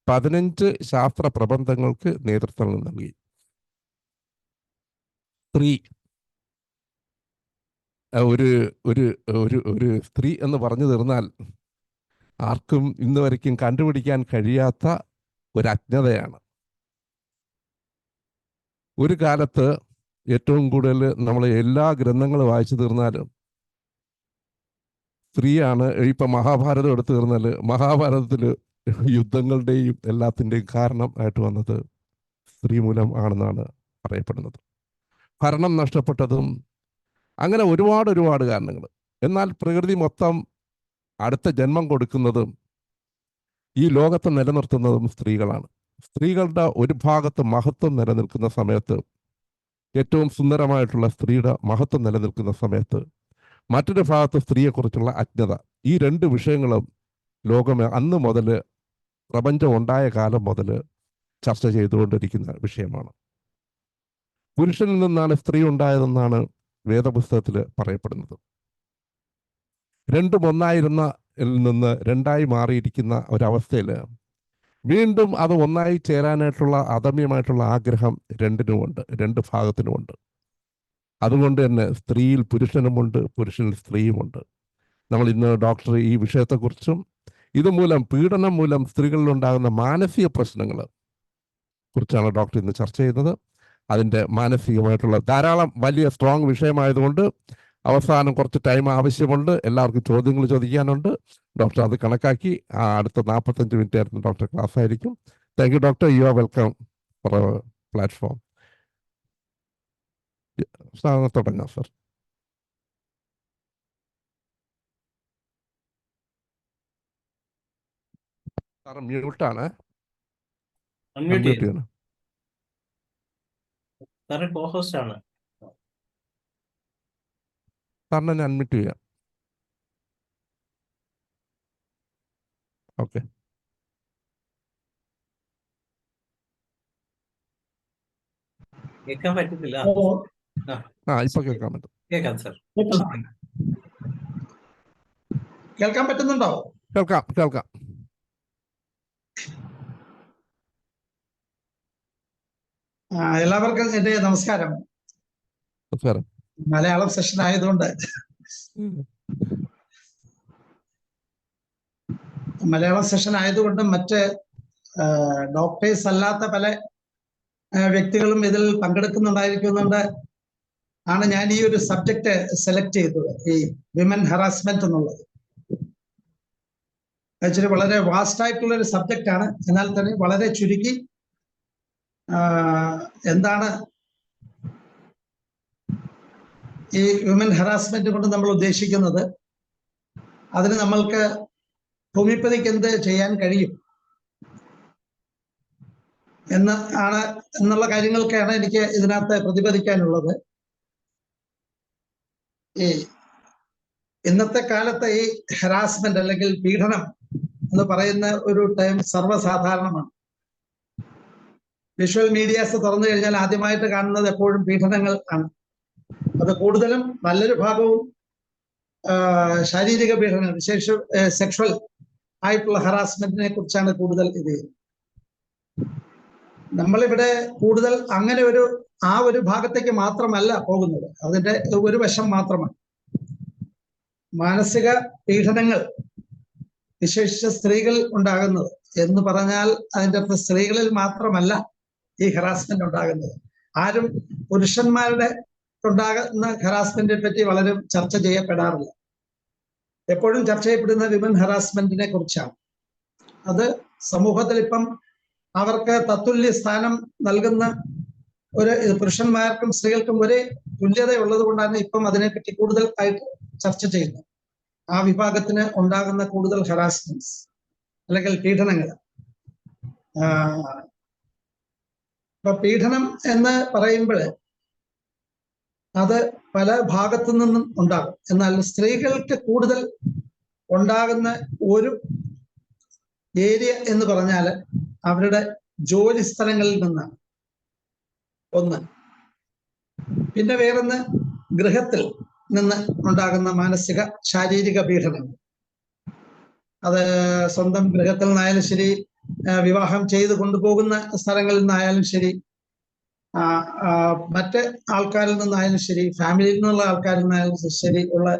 15 ശാസ്ത്ര പ്രബന്ധങ്ങൾക്ക് നേതൃത്വം നൽകി. സ്ത്രീ ഒരു സ്ത്രീ എന്ന് പറഞ്ഞു തീർന്നാൽ ആർക്കും ഇന്ന് വരയ്ക്കും കണ്ടുപിടിക്കാൻ കഴിയാത്ത ഒരു അജ്ഞതയാണ്. ഒരു കാലത്ത് ഏറ്റവും കൂടുതൽ നമ്മൾ എല്ലാ ഗ്രന്ഥങ്ങളും വായിച്ചു തീർന്നാലും സ്ത്രീയാണ്. ഇപ്പം മഹാഭാരതം എടുത്തു തീർന്നാൽ മഹാഭാരതത്തിൽ യുദ്ധങ്ങളുടെയും എല്ലാത്തിൻ്റെയും കാരണം ആയിട്ട് വന്നത് സ്ത്രീ മൂലം ആണെന്നാണ് പറയപ്പെടുന്നത്. ഭരണം നഷ്ടപ്പെട്ടതും അങ്ങനെ ഒരുപാട് കാരണങ്ങൾ. എന്നാൽ പ്രകൃതി മൊത്തം അടുത്ത ജന്മം കൊടുക്കുന്നതും ഈ ലോകത്ത് നിലനിർത്തുന്നതും സ്ത്രീകളാണ്. സ്ത്രീകളുടെ ഒരു ഭാഗത്ത് മഹത്വം നിലനിൽക്കുന്ന സമയത്ത്, ഏറ്റവും സുന്ദരമായിട്ടുള്ള സ്ത്രീയുടെ മഹത്വം നിലനിൽക്കുന്ന സമയത്ത്, മറ്റൊരു ഭാഗത്ത് സ്ത്രീയെക്കുറിച്ചുള്ള അജ്ഞത. ഈ 2 വിഷയങ്ങളും ലോകം അന്ന് മുതൽ, പ്രപഞ്ചം ഉണ്ടായ കാലം മുതൽ ചർച്ച ചെയ്തുകൊണ്ടിരിക്കുന്ന വിഷയമാണ്. പുരുഷനിൽ നിന്നാണ് സ്ത്രീ ഉണ്ടായതെന്നാണ് വേദപുസ്തകത്തിൽ പറയപ്പെടുന്നത്. 2 ഒന്നായിരുന്ന നിന്ന് 2ആയി മാറിയിരിക്കുന്ന ഒരവസ്ഥയിൽ വീണ്ടും അത് ഒന്നായി ചേരാനായിട്ടുള്ള അദമ്യമായിട്ടുള്ള ആഗ്രഹം 2നുമുണ്ട്, 2 ഭാഗത്തിനുമുണ്ട്. അതുകൊണ്ട് തന്നെ സ്ത്രീയിൽ പുരുഷനുമുണ്ട്, പുരുഷനിൽ സ്ത്രീയുമുണ്ട്. നമ്മൾ ഇന്ന് ഡോക്ടർ ഈ വിഷയത്തെക്കുറിച്ചും ഇതുമൂലം, പീഡനം മൂലം സ്ത്രീകളിലുണ്ടാകുന്ന മാനസിക പ്രശ്നങ്ങൾ കുറിച്ചാണ് ഡോക്ടർ ഇന്ന് ചർച്ച ചെയ്യുന്നത്. അതിൻ്റെ മാനസികമായിട്ടുള്ള ധാരാളം വലിയ സ്ട്രോങ് വിഷയമായതുകൊണ്ട് അവസാനം കുറച്ച് ടൈം ആവശ്യമുണ്ട്. എല്ലാവർക്കും ചോദ്യങ്ങൾ ചോദിക്കാനുണ്ട്. ഡോക്ടർ അത് കണക്കാക്കി അടുത്ത 45 മിനിറ്റ് ആയിരുന്നു ഡോക്ടർ ക്ലാസ് ആയിരിക്കും. Thank you doctor. You are welcome for our platform. തുടങ്ങാം സർ. സാർ മ്യൂട്ടാണ്. അൺമ്യൂട്ട് ചെയ്യണം. സാറിനെ ഞാൻ അൺമ്യൂട്ട് ചെയ്യാം. ഓക്കെ. കേൾക്കാൻ പറ്റുന്നില്ല. ഇപ്പൊ കേൾക്കാൻ പറ്റും. കേൾക്കാം സർ. കേൾക്കാൻ പറ്റുന്നുണ്ടോ? കേൾക്കാം. എല്ലാവർക്കും എന്റെ നമസ്കാരം. മലയാളം സെഷൻ ആയതുകൊണ്ട് മറ്റ് ഡോക്ടേഴ്സ് അല്ലാത്ത പല വ്യക്തികളും ഇതിൽ പങ്കെടുക്കുന്നുണ്ടായിരിക്കുന്നുണ്ട് ആണ് ഞാൻ ഈ ഒരു സബ്ജക്റ്റ് സെലക്ട് ചെയ്തത്, ഈ വിമൻ ഹറാസ്മെന്റ് എന്നുള്ളത്. ആക്ച്വലി വളരെ വാസ്റ്റ് ആയിട്ടുള്ള ഒരു സബ്ജക്റ്റ് ആണ്. എന്നാൽ തന്നെ വളരെ ചുരുക്കി എന്താണ് ഈ വിമൻ ഹറാസ്മെന്റ് കൊണ്ട് നമ്മൾ ഉദ്ദേശിക്കുന്നത്, അതിന് നമ്മൾക്ക് ഹോമിയോപ്പതിക്ക് എന്ത് ചെയ്യാൻ കഴിയും എന്നുള്ള കാര്യങ്ങൾക്കാണ് എനിക്ക് ഇതിനകത്ത് പ്രതിപാദിക്കാനുള്ളത്. ഈ ഇന്നത്തെ കാലത്ത് ഈ ഹറാസ്മെന്റ് അല്ലെങ്കിൽ പീഡനം എന്ന് പറയുന്ന ഒരു ടേം സർവ്വസാധാരണമാണ്. വിഷ്വൽ മീഡിയാസ് തുറന്നു കഴിഞ്ഞാൽ ആദ്യമായിട്ട് കാണുന്നത് എപ്പോഴും പീഡനങ്ങൾ ആണ്. അത് കൂടുതലും നല്ലൊരു ഭാഗവും ശാരീരിക പീഡനം, വിശേഷം സെക്ഷൽ ആയിട്ടുള്ള ഹറാസ്മെന്റിനെ കുറിച്ചാണ് കൂടുതൽ ഇത്. നമ്മളിവിടെ കൂടുതൽ അങ്ങനെ ആ ഒരു ഭാഗത്തേക്ക് മാത്രമല്ല പോകുന്നത്. അതിന്റെ ഒരു വശം മാത്രമാണ്. മാനസിക പീഡനങ്ങൾ വിശേഷിച്ച സ്ത്രീകൾ ഉണ്ടാകുന്നത് എന്ന് പറഞ്ഞാൽ അതിൻ്റെ അർത്ഥം സ്ത്രീകളിൽ മാത്രമല്ല ഈ ഹറാസ്മെന്റ് ഉണ്ടാകുന്നത്. ആരും പുരുഷന്മാരുടെ ഉണ്ടാകുന്ന ഹറാസ്മെന്റിനെ പറ്റി വളരെ ചർച്ച ചെയ്യപ്പെടാറില്ല. എപ്പോഴും ചർച്ച ചെയ്യപ്പെടുന്ന വിമൻ ഹറാസ്മെന്റിനെ കുറിച്ചാണ്. അത് സമൂഹത്തിൽ ഇപ്പം അവർക്ക് തത്തുല്യ സ്ഥാനം നൽകുന്ന പുരുഷന്മാർക്കും സ്ത്രീകൾക്കും ഒരേ തുല്യത ഉള്ളത് കൊണ്ടാണ് ഇപ്പം അതിനെപ്പറ്റി കൂടുതൽ ആയിട്ട് ചർച്ച ചെയ്യുന്നത്. ആ വിഭാഗത്തിന് ഉണ്ടാകുന്ന കൂടുതൽ ഹറാസ്മെന്റ്സ് അല്ലെങ്കിൽ പീഡനങ്ങൾ. ഇപ്പൊ പീഡനം എന്ന് പറയുമ്പോൾ അത് പല ഭാഗത്തു നിന്നും ഉണ്ടാകും. എന്നാൽ സ്ത്രീകൾക്ക് കൂടുതൽ ഉണ്ടാകുന്ന ഒരു ഏരിയ എന്ന് പറഞ്ഞാൽ അവരുടെ ജോലി സ്ഥലങ്ങളിൽ നിന്നാണ് ഒന്ന്. പിന്നെ വേറൊന്ന് ഗൃഹത്തിൽ നിന്ന് ഉണ്ടാകുന്ന മാനസിക ശാരീരിക പീഡനങ്ങൾ. അത് സ്വന്തം ഗൃഹത്തിൽ നിന്നായാലും ശരി, വിവാഹം ചെയ്ത് കൊണ്ടുപോകുന്ന സ്ഥലങ്ങളിൽ നിന്നായാലും ശരി, മറ്റ് ആൾക്കാരിൽ നിന്നായാലും ശരി, ഫാമിലിയിൽ നിന്നുള്ള ആൾക്കാരിൽ നിന്നായാലും ശരി ഉള്ള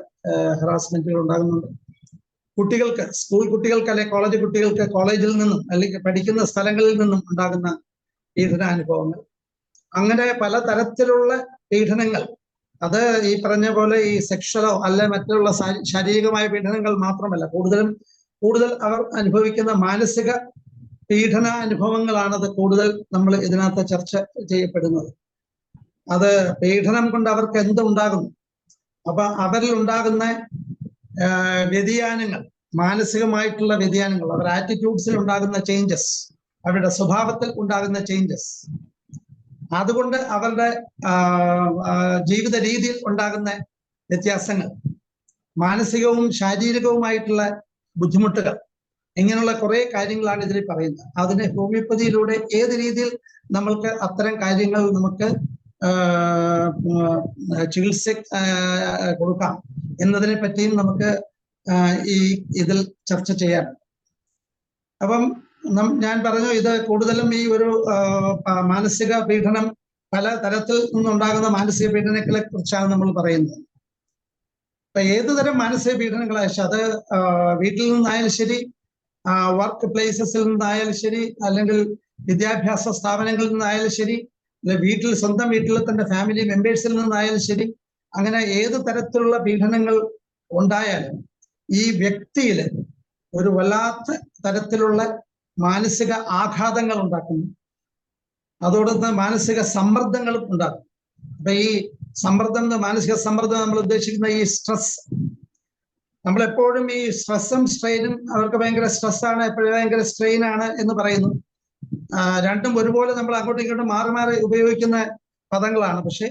ഹറാസ്മെന്റുകൾ ഉണ്ടാകുന്നുണ്ട്. കുട്ടികൾക്ക്, സ്കൂൾ കുട്ടികൾക്ക് അല്ലെങ്കിൽ കോളേജ് കുട്ടികൾക്ക് കോളേജിൽ നിന്നും അല്ലെങ്കിൽ പഠിക്കുന്ന സ്ഥലങ്ങളിൽ നിന്നും ഉണ്ടാകുന്ന പീഡനാനുഭവങ്ങൾ. അങ്ങനെ പലതരത്തിലുള്ള പീഡനങ്ങൾ. അത് ഈ പറഞ്ഞ പോലെ ഈ സെക്ഷലോ അല്ലെ മറ്റുള്ള ശാരീരികമായ പീഡനങ്ങൾ മാത്രമല്ല, കൂടുതൽ അവർ അനുഭവിക്കുന്ന മാനസിക പീഡനാനുഭവങ്ങളാണത് കൂടുതൽ നമ്മൾ ഇതിനകത്ത് ചർച്ച ചെയ്യപ്പെടുന്നത്. അത് പീഡനം കൊണ്ട് അവർക്ക് എന്തുണ്ടാകുന്നു, അപ്പൊ അവരിൽ ഉണ്ടാകുന്ന വ്യതിയാനങ്ങൾ, മാനസികമായിട്ടുള്ള വ്യതിയാനങ്ങൾ, അവരുടെ ആറ്റിറ്റ്യൂഡ്സിൽ ഉണ്ടാകുന്ന ചേഞ്ചസ്, അവരുടെ സ്വഭാവത്തിൽ ഉണ്ടാകുന്ന ചേഞ്ചസ്, അതുകൊണ്ട് അവരുടെ ജീവിത രീതിയിൽ ഉണ്ടാകുന്ന വ്യത്യാസങ്ങൾ, മാനസികവും ശാരീരികവുമായിട്ടുള്ള ബുദ്ധിമുട്ടുകൾ, ഇങ്ങനെയുള്ള കുറെ കാര്യങ്ങളാണ് ഇതിൽ പറയുന്നത്. അതിന് ഹോമിയോപ്പതിയിലൂടെ ഏത് രീതിയിൽ നമ്മൾക്ക് അത്തരം കാര്യങ്ങൾ നമുക്ക് ചികിത്സ കൊടുക്കാം എന്നതിനെ പറ്റിയും നമുക്ക് ഇതിൽ ചർച്ച ചെയ്യാം. അപ്പം ഞാൻ പറഞ്ഞു, ഇത് കൂടുതലും ഈ ഒരു മാനസിക പീഡനം, പല തരത്തിൽ നിന്നുണ്ടാകുന്ന മാനസിക പീഡനങ്ങളെ കുറിച്ചാണ് നമ്മൾ പറയുന്നത്. അപ്പൊ ഏതുതരം മാനസിക പീഡനങ്ങളായാലും, അത് വീട്ടിൽ നിന്നായാലും ശരി, വർക്ക് പ്ലേസസിൽ നിന്നായാലും ശരി, അല്ലെങ്കിൽ വിദ്യാഭ്യാസ സ്ഥാപനങ്ങളിൽ നിന്നായാലും ശരി, സ്വന്തം വീട്ടിൽ തന്നെ ഫാമിലി മെമ്പേഴ്സിൽ നിന്നായാലും ശരി, അങ്ങനെ ഏത് തരത്തിലുള്ള പീഡനങ്ങൾ ഉണ്ടായാലും ഈ വ്യക്തിയിൽ ഒരു വല്ലാത്ത തരത്തിലുള്ള മാനസിക ആഘാതങ്ങൾ ഉണ്ടാക്കുന്നു. അതോടൊപ്പം മാനസിക സമ്മർദ്ദങ്ങളും ഉണ്ടാക്കും. അപ്പൊ ഈ മാനസിക സമ്മർദ്ദം നമ്മൾ ഉദ്ദേശിക്കുന്ന ഈ സ്ട്രെസ്. നമ്മളെപ്പോഴും ഈ സ്ട്രെസ്സും സ്ട്രെയിനും, അവർക്ക് ഭയങ്കര സ്ട്രെസ്സാണ്, എപ്പോഴും ഭയങ്കര സ്ട്രെയിൻ ആണ് എന്ന് പറയുന്നു. രണ്ടും ഒരുപോലെ നമ്മൾ അങ്ങോട്ടും ഇങ്ങോട്ടും മാറി മാറി ഉപയോഗിക്കുന്ന പദങ്ങളാണ്. പക്ഷെ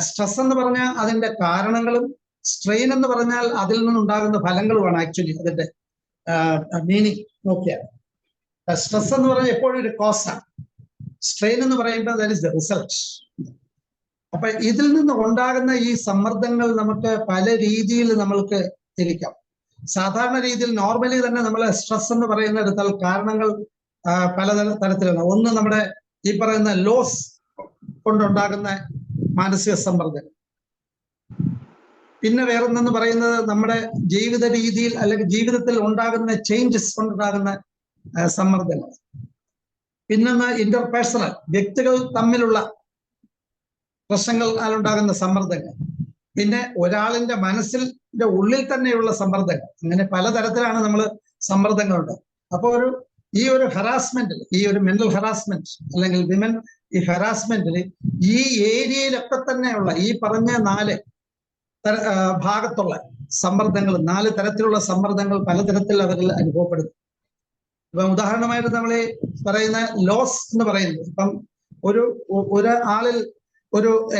സ്ട്രെസ് എന്ന് പറഞ്ഞാൽ അതിന്റെ കാരണങ്ങളും, സ്ട്രെയിൻ എന്ന് പറഞ്ഞാൽ അതിൽ നിന്നുണ്ടാകുന്ന ഫലങ്ങളുമാണ് ആക്ച്വലി അതിന്റെ മീനിങ് നോക്കിയാൽ. സ്ട്രെസ് എന്ന് പറഞ്ഞാൽ എപ്പോഴും ഒരു കോസാണ്. സ്ട്രെയിൻ എന്ന് പറയുമ്പോൾ ദാറ്റ് ഈസ് ദ റിസൾട്ട്. അപ്പൊ ഇതിൽ നിന്ന് ഉണ്ടാകുന്ന ഈ സമ്മർദ്ദങ്ങൾ നമുക്ക് പല രീതിയിൽ നമ്മൾക്ക് തിരിക്കാം. സാധാരണ രീതിയിൽ നോർമലി തന്നെ നമ്മൾ സ്ട്രെസ് എന്ന് പറയുന്നിടത്താൽ കാരണങ്ങൾ പല തരത്തിലാണ്. ഒന്ന്, നമ്മുടെ ഈ പറയുന്ന ലോസ് കൊണ്ടുണ്ടാകുന്ന മാനസിക സമ്മർദ്ദം. പിന്നെ വേറൊന്നെന്ന് പറയുന്നത് നമ്മുടെ ജീവിത രീതിയിൽ അല്ലെങ്കിൽ ജീവിതത്തിൽ ഉണ്ടാകുന്ന ചേഞ്ചസ് കൊണ്ടുണ്ടാകുന്ന സമ്മർദ്ദങ്ങൾ. പിന്നൊന്ന് ഇന്റർപേഴ്സണൽ, വ്യക്തികൾ തമ്മിലുള്ള പ്രശ്നങ്ങൾ ഉണ്ടാകുന്ന സമ്മർദ്ദങ്ങൾ. പിന്നെ ഒരാളിന്റെ മനസ്സിന്റെ ഉള്ളിൽ തന്നെയുള്ള സമ്മർദ്ദങ്ങൾ. അങ്ങനെ പലതരത്തിലാണ് നമ്മൾ സമ്മർദ്ദങ്ങളുണ്ട്. അപ്പോൾ ഈ ഒരു ഹറാസ്മെന്റിൽ, ഈ ഒരു മെന്റൽ ഹറാസ്മെന്റ് അല്ലെങ്കിൽ വിമൻ ഈ ഹറാസ്മെന്റിൽ ഈ ഏരിയയിലൊക്കെ തന്നെയുള്ള ഈ പറഞ്ഞ 4 ഭാഗത്തുള്ള സമ്മർദ്ദങ്ങൾ, 4 തരത്തിലുള്ള സമ്മർദ്ദങ്ങൾ പലതരത്തിൽ അവരിൽ അനുഭവപ്പെടുന്നു. ഇപ്പൊ ഉദാഹരണമായിട്ട് നമ്മൾ പറയുന്ന ലോസ് എന്ന് പറയുന്നത്, ഇപ്പം ഒരാളിൽ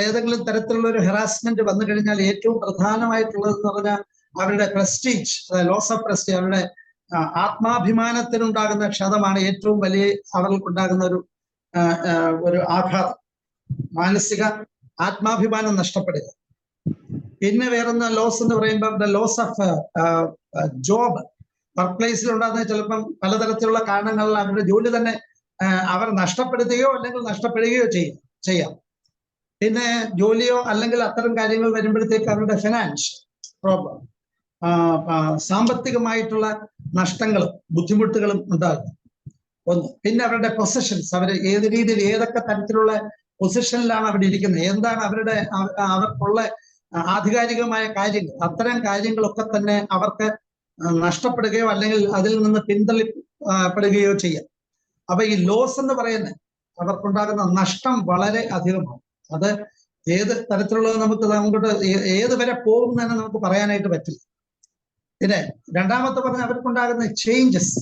ഏതെങ്കിലും തരത്തിലുള്ള ഒരു ഹെറാസ്മെന്റ് വന്നു കഴിഞ്ഞാൽ ഏറ്റവും പ്രധാനമായിട്ടുള്ളതെന്ന് പറഞ്ഞാൽ അവരുടെ പ്രസ്റ്റീജ്, ലോസ് ഓഫ് പ്രസ്റ്റീജ്, അവരുടെ ആത്മാഭിമാനത്തിനുണ്ടാകുന്ന ക്ഷതമാണ് ഏറ്റവും വലിയ അവർക്കുണ്ടാകുന്ന ഒരു ആഘാതം. മാനസിക ആത്മാഭിമാനം നഷ്ടപ്പെടുക. പിന്നെ വേറൊന്ന് ലോസ് എന്ന് പറയുമ്പോൾ ലോസ് ഓഫ് ജോബ്, വർക്ക് പ്ലേസിൽ ഉണ്ടാകുന്ന ചിലപ്പം പലതരത്തിലുള്ള കാരണങ്ങളിൽ അവരുടെ ജോലി തന്നെ അവർ നഷ്ടപ്പെടുത്തുകയോ അല്ലെങ്കിൽ നഷ്ടപ്പെടുകയോ ചെയ്യാം. പിന്നെ ജോലിയോ അല്ലെങ്കിൽ അത്തരം കാര്യങ്ങൾ വരുമ്പോഴത്തേക്ക് അവരുടെ ഫിനാൻസ് പ്രോബ്ലം, സാമ്പത്തികമായിട്ടുള്ള നഷ്ടങ്ങളും ബുദ്ധിമുട്ടുകളും ഉണ്ടാകും. ഒന്ന്. പിന്നെ അവരുടെ പൊസിഷൻസ്, അവർ ഏത് രീതിയിൽ ഏതൊക്കെ തരത്തിലുള്ള പൊസിഷനിലാണ് അവിടെ ഇരിക്കുന്നത്, എന്താണ് അവർക്കുള്ള ആധികാരികമായ കാര്യങ്ങൾ, അത്തരം കാര്യങ്ങളൊക്കെ തന്നെ അവർക്ക് നഷ്ടപ്പെടുകയോ അല്ലെങ്കിൽ അതിൽ നിന്ന് പിന്തള്ളപ്പെടുകയോ ചെയ്യാം. അപ്പൊ ഈ ലോസ് എന്ന് പറയുന്നത് അവർക്കുണ്ടാകുന്ന നഷ്ടം വളരെ അധികമാണ്. അത് ഏത് തരത്തിലുള്ളത് നമുക്ക് ഏത് വരെ പോകും എന്ന് നമുക്ക് പറയാനായിട്ട് പറ്റില്ല. പിന്നെ രണ്ടാമത്തെ പറഞ്ഞ അവർക്കുണ്ടാകുന്ന ചേഞ്ചസ്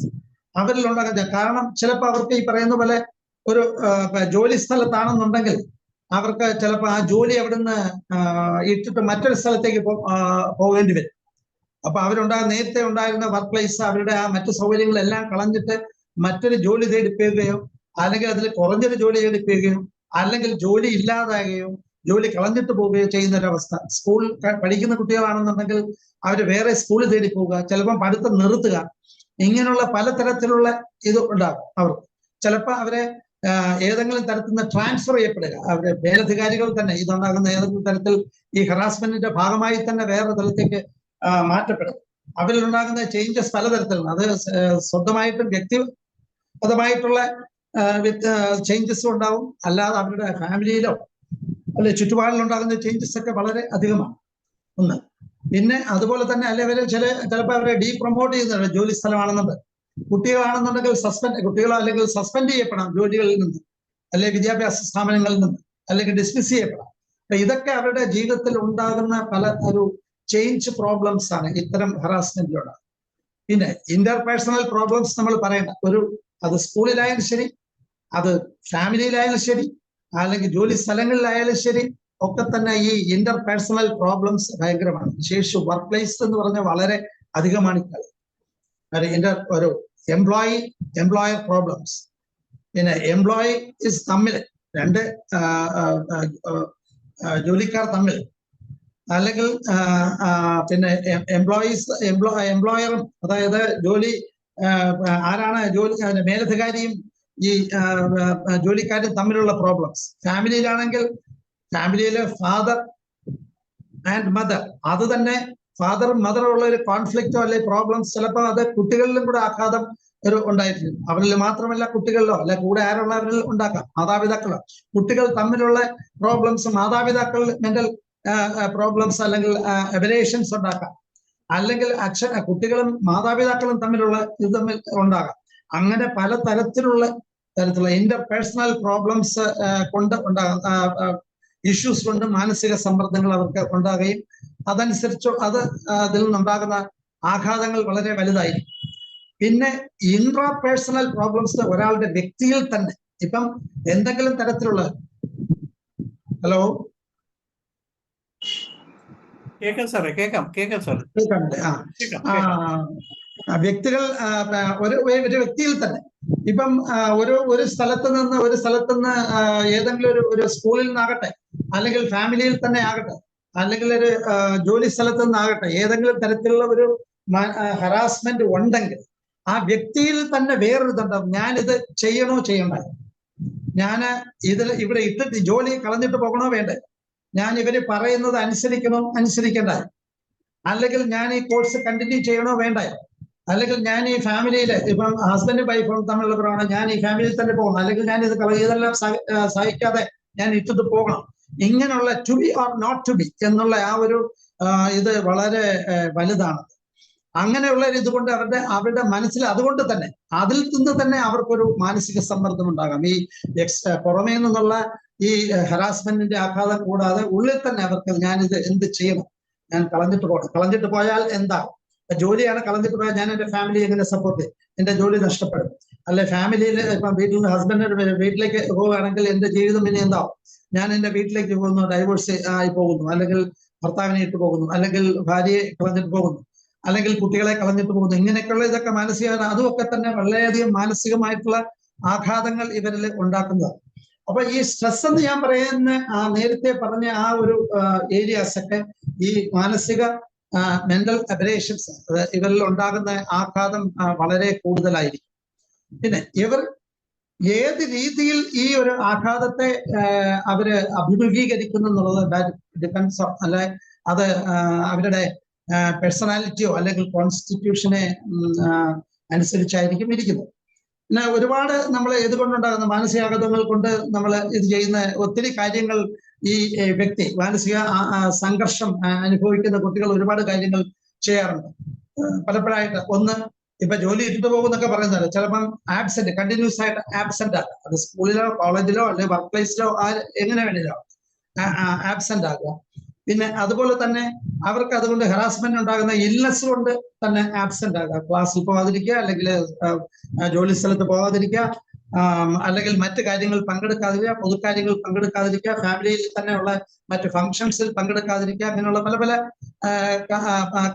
അവരിലുണ്ടാകുന്ന, കാരണം ചിലപ്പോൾ അവർക്ക് ഈ പറയുന്ന പോലെ ഒരു ജോലി സ്ഥലത്താണെന്നുണ്ടെങ്കിൽ അവർക്ക് ചിലപ്പോൾ ആ ജോലി അവിടുന്ന് ഇട്ടിട്ട് മറ്റൊരു സ്ഥലത്തേക്ക് പോകേണ്ടി വരും. അപ്പൊ നേരത്തെ ഉണ്ടായിരുന്ന വർക്ക് പ്ലേസ്, അവരുടെ ആ മറ്റു സൗകര്യങ്ങളെല്ലാം കളഞ്ഞിട്ട് മറ്റൊരു ജോലി തേടിപ്പോവുകയോ അല്ലെങ്കിൽ അതിൽ കുറഞ്ഞൊരു ജോലി തേടിപ്പോവുകയോ അല്ലെങ്കിൽ ജോലി ഇല്ലാതാകുകയോ ജോലി കളഞ്ഞിട്ട് പോവുകയോ ചെയ്യുന്ന ഒരവസ്ഥ. സ്കൂൾ പഠിക്കുന്ന കുട്ടികളാണെന്നുണ്ടെങ്കിൽ അവർ വേറെ സ്കൂളിൽ തേടി പോവുക, ചിലപ്പം പഠിത്തം നിർത്തുക, ഇങ്ങനെയുള്ള പലതരത്തിലുള്ള ഇത് ഉണ്ടാകും. അവർക്ക് ചിലപ്പോൾ അവരെ ഏതെങ്കിലും തരത്തിൽ നിന്ന് ട്രാൻസ്ഫർ ചെയ്യപ്പെടുക, അവരുടെ മേലധികാരികൾ തന്നെ ഇതുണ്ടാകുന്ന ഏതെങ്കിലും തരത്തിൽ ഈ ഹറാസ്മെന്റിന്റെ ഭാഗമായി തന്നെ വേറെ തലത്തേക്ക് മാറ്റപ്പെടും. അവരിലുണ്ടാകുന്ന ചേഞ്ചസ് പലതരത്തിലാണ്. അത് സ്വന്തമായിട്ടും വ്യക്തിഗതമായിട്ടുള്ള ചേഞ്ചസും ഉണ്ടാവും, അല്ലാതെ അവരുടെ ഫാമിലിയിലോ അല്ലെ ചുറ്റുപാടിലുണ്ടാകുന്ന ചേഞ്ചസ് ഒക്കെ വളരെ അധികമാണ്. ഒന്ന്. പിന്നെ അതുപോലെ തന്നെ അവരെ ചിലപ്പോൾ അവരെ ഡീപ്രൊമോട്ട് ചെയ്യുന്നുണ്ട്. ജോലി സ്ഥലമാണെന്നുണ്ട്, കുട്ടികളാണെന്നുണ്ടെങ്കിൽ കുട്ടികളോ അല്ലെങ്കിൽ സസ്പെൻഡ് ചെയ്യപ്പെടാം ജോലികളിൽ നിന്ന്, അല്ലെങ്കിൽ വിദ്യാഭ്യാസ സ്ഥാപനങ്ങളിൽ നിന്ന്, അല്ലെങ്കിൽ ഡിസ്മിസ് ചെയ്യപ്പെടാം. അപ്പൊ ഇതൊക്കെ അവരുടെ ജീവിതത്തിൽ ഉണ്ടാകുന്ന ഒരു ചേഞ്ച് പ്രോബ്ലംസ് ആണ് ഇത്തരം ഹറാസ്മെന്റിലുള്ള. പിന്നെ ഇന്റർപേഴ്സണൽ പ്രോബ്ലംസ് നമ്മൾ പറയണ്ട, അത് സ്കൂളിലായാലും ശരി, അത് ഫാമിലിയിലായാലും ശരി, അല്ലെങ്കിൽ ജോലി സ്ഥലങ്ങളിലായാലും ശരി, ഒക്കെ തന്നെ ഈ ഇന്റർപേഴ്സണൽ പ്രോബ്ലംസ് ഭയങ്കരമാണ്. വിശേഷിച്ച് വർക്ക് പ്ലേസ് എന്ന് പറഞ്ഞാൽ വളരെ അധികമാണ് ഒരു എംപ്ലോയർ പ്രോബ്ലംസ്. പിന്നെ എംപ്ലോയീസ് തമ്മിൽ, രണ്ട് ജോലിക്കാർ തമ്മിൽ, അല്ലെങ്കിൽ പിന്നെ എംപ്ലോയറും, അതായത് ആരാണ് മേലധികാരിയും ഈ ജോലിക്കാരും തമ്മിലുള്ള പ്രോബ്ലംസ്. ഫാമിലിയിലാണെങ്കിൽ ഫാമിലിയിലെ ഫാദർ ആൻഡ് മദർ, അത് തന്നെ ഫാദറും മദറും ഉള്ള ഒരു കോൺഫ്ലിക്റ്റോ അല്ലെങ്കിൽ പ്രോബ്ലംസ് ചിലപ്പോൾ അത് കുട്ടികളിലും കൂടെ ആഘാതം ഉണ്ടായിട്ടുണ്ട്. അവരിൽ മാത്രമല്ല, കുട്ടികളിലോ അല്ലെ കൂടെ ആരുള്ളവരിൽ ഉണ്ടാക്കാം, മാതാപിതാക്കളോ. കുട്ടികൾ തമ്മിലുള്ള പ്രോബ്ലംസ് മാതാപിതാക്കൾ മെന്റൽ പ്രോബ്ലംസ് അല്ലെങ്കിൽ എവലേഷൻസ് ഉണ്ടാക്കാം, അല്ലെങ്കിൽ കുട്ടികളും മാതാപിതാക്കളും തമ്മിലുള്ള ഇത് തമ്മിൽ ഉണ്ടാകാം. അങ്ങനെ പല തരത്തിലുള്ള ഇന്റർപേഴ്സണൽ പ്രോബ്ലംസ് കൊണ്ട് ഇഷ്യൂസ് കൊണ്ട് മാനസിക സമ്മർദ്ദങ്ങൾ അവർക്ക് ഉണ്ടാകുകയും അതനുസരിച്ച് അതിൽ നിന്നുണ്ടാകുന്ന ആഘാതങ്ങൾ വളരെ വലുതായിരിക്കും. പിന്നെ ഇൻട്രാപേഴ്സണൽ പ്രോബ്ലംസ് ഒരാളുടെ വ്യക്തിയിൽ തന്നെ, ഇപ്പം എന്തെങ്കിലും തരത്തിലുള്ള ഹലോ കേൾക്കാം സാറേ, കേൾക്കാം സാർ. വ്യക്തികൾ ഒരു വ്യക്തിയിൽ തന്നെ, ഇപ്പം ഒരു സ്ഥലത്ത് നിന്ന് ഏതെങ്കിലും ഒരു സ്കൂളിൽ നിന്നാകട്ടെ, അല്ലെങ്കിൽ ഫാമിലിയിൽ തന്നെ ആകട്ടെ, അല്ലെങ്കിൽ ഒരു ജോലി സ്ഥലത്ത് നിന്നാകട്ടെ, ഏതെങ്കിലും തരത്തിലുള്ള ഒരു ഹറാസ്മെന്റ് ഉണ്ടെങ്കിൽ ആ വ്യക്തിയിൽ തന്നെ വേറൊരു ഇതുണ്ടാവും. ഞാനിത് ചെയ്യണോ ചെയ്യണ്ട, ഇവിടെ ഇട്ടിട്ട് ജോലി കളഞ്ഞിട്ട് പോകണോ വേണ്ടേ, ഞാൻ ഇവര് പറയുന്നത് അനുസരിക്കണ്ട, അല്ലെങ്കിൽ ഞാൻ ഈ കോഴ്സ് കണ്ടിന്യൂ ചെയ്യണോ വേണ്ട, അല്ലെങ്കിൽ ഞാൻ ഈ ഫാമിലിയിൽ ഇപ്പം ഹസ്ബൻഡും വൈഫും തമ്മിലുള്ള പ്രമാണം, ഞാൻ ഈ ഫാമിലിയിൽ തന്നെ പോകണം, അല്ലെങ്കിൽ ഞാൻ ഇതെല്ലാം സഹിക്കാതെ ഞാൻ ഇട്ടിട്ട് പോകണം. ഇങ്ങനെയുള്ള to be or not to be എന്നുള്ള ഇത് വളരെ വലുതാണ്. അങ്ങനെയുള്ള ഇതുകൊണ്ട് അവരുടെ മനസ്സിൽ അതുകൊണ്ട് തന്നെ അതിൽ നിന്ന് തന്നെ അവർക്കൊരു മാനസിക സമ്മർദ്ദം ഉണ്ടാകാം. ഈ പുറമേ നിന്നുള്ള ഈ ഹറാസ്മെന്റിന്റെ ആഘാതം കൂടാതെ ഉള്ളിൽ തന്നെ അവർക്ക് ഞാനിത് എന്ത് ചെയ്യണം, ഞാൻ കളഞ്ഞിട്ട് പോയാൽ എന്താ, ജോലിയാണ് കളഞ്ഞിട്ട് പോയാൽ ഞാൻ എന്റെ ഫാമിലി എങ്ങനെ സപ്പോർട്ട് ചെയ്യും, എന്റെ ജോലി നഷ്ടപ്പെടും. അല്ലെ ഫാമിലിയിൽ ഇപ്പം വീട്ടിൽ നിന്ന് ഹസ്ബൻഡിന്റെ വീട്ടിലേക്ക് പോവുകയാണെങ്കിൽ എന്റെ ജീവിതം പിന്നെ എന്താവും, ഞാൻ എന്റെ വീട്ടിലേക്ക് പോകുന്നു, ഡൈവോഴ്സ് ആയി പോകുന്നു, അല്ലെങ്കിൽ ഭർത്താവിനെ ഇട്ട് പോകുന്നു, അല്ലെങ്കിൽ ഭാര്യയെ കളഞ്ഞിട്ട് പോകുന്നു, അല്ലെങ്കിൽ കുട്ടികളെ കളഞ്ഞിട്ട് പോകുന്നു. ഇങ്ങനെയൊക്കെയുള്ള ഇതൊക്കെ അതുമൊക്കെ തന്നെ വളരെയധികം മാനസികമായിട്ടുള്ള ആഘാതങ്ങൾ ഇവരിൽ ഉണ്ടാക്കുന്നതാണ്. അപ്പൊ ഈ സ്ട്രെസ് എന്ന് ഞാൻ പറയുന്ന നേരത്തെ പറഞ്ഞ ഏരിയാസ് ഒക്കെ ഈ മാനസിക മെന്റൽ അബറേഷൻസ് ഇവരിൽ ഉണ്ടാകുന്ന ആഘാതം വളരെ കൂടുതലായിരിക്കും. പിന്നെ ഏത് രീതിയിൽ ഈ ഒരു ആഘാതത്തെ അവര് അഭിമുഖീകരിക്കുന്നു എന്നുള്ളത് ഡിപ്പെൻസ് ഓൺ, അല്ലെ അത് അവരുടെ പേഴ്സണാലിറ്റിയോ അല്ലെങ്കിൽ കോൺസ്റ്റിറ്റ്യൂഷനെ അനുസരിച്ചായിരിക്കും ഇരിക്കുന്നത്. പിന്നെ ഒരുപാട് നമ്മൾ ഇതുകൊണ്ടുണ്ടാകുന്ന മാനസികാഘാതങ്ങൾ കൊണ്ട് നമ്മൾ ഇത് ചെയ്യുന്ന ഒത്തിരി കാര്യങ്ങൾ ഈ വ്യക്തി മാനസിക സംഘർഷം അനുഭവിക്കുന്ന കുട്ടികൾ ഒരുപാട് കാര്യങ്ങൾ ചെയ്യാറുണ്ട്. പലപ്പോഴായിട്ട് ഒന്ന്, ഇപ്പൊ ജോലി ഇട്ടിട്ട് പോകുന്നൊക്കെ പറയുന്നത് ചിലപ്പം ആബ്സെന്റ്, കണ്ടിന്യൂസ് ആയിട്ട് ആബ്സെന്റ് ആകുക. അത് സ്കൂളിലോ കോളേജിലോ അല്ലെങ്കിൽ വർക്ക് പ്ലേസിലോ എങ്ങനെ വേണമല്ലോ ആബ്സെന്റ് ആകുക. പിന്നെ അതുപോലെ തന്നെ അവർക്ക് അതുകൊണ്ട് ഹറാസ്മെന്റ് ഉണ്ടാകുന്ന ഇൽനെസ് കൊണ്ട് തന്നെ ആബ്സെന്റ് ആകുക, ക്ലാസ്സിൽ പോകാതിരിക്കുക, അല്ലെങ്കിൽ ജോലി സ്ഥലത്ത് പോകാതിരിക്കുക, അല്ലെങ്കിൽ മറ്റു കാര്യങ്ങൾ പങ്കെടുക്കാതിരിക്കുക, പൊതുക്കാര്യങ്ങൾ പങ്കെടുക്കാതിരിക്കുക, ഫാമിലിയിൽ തന്നെയുള്ള മറ്റു ഫങ്ഷൻസിൽ പങ്കെടുക്കാതിരിക്കുക, അങ്ങനെയുള്ള പല പല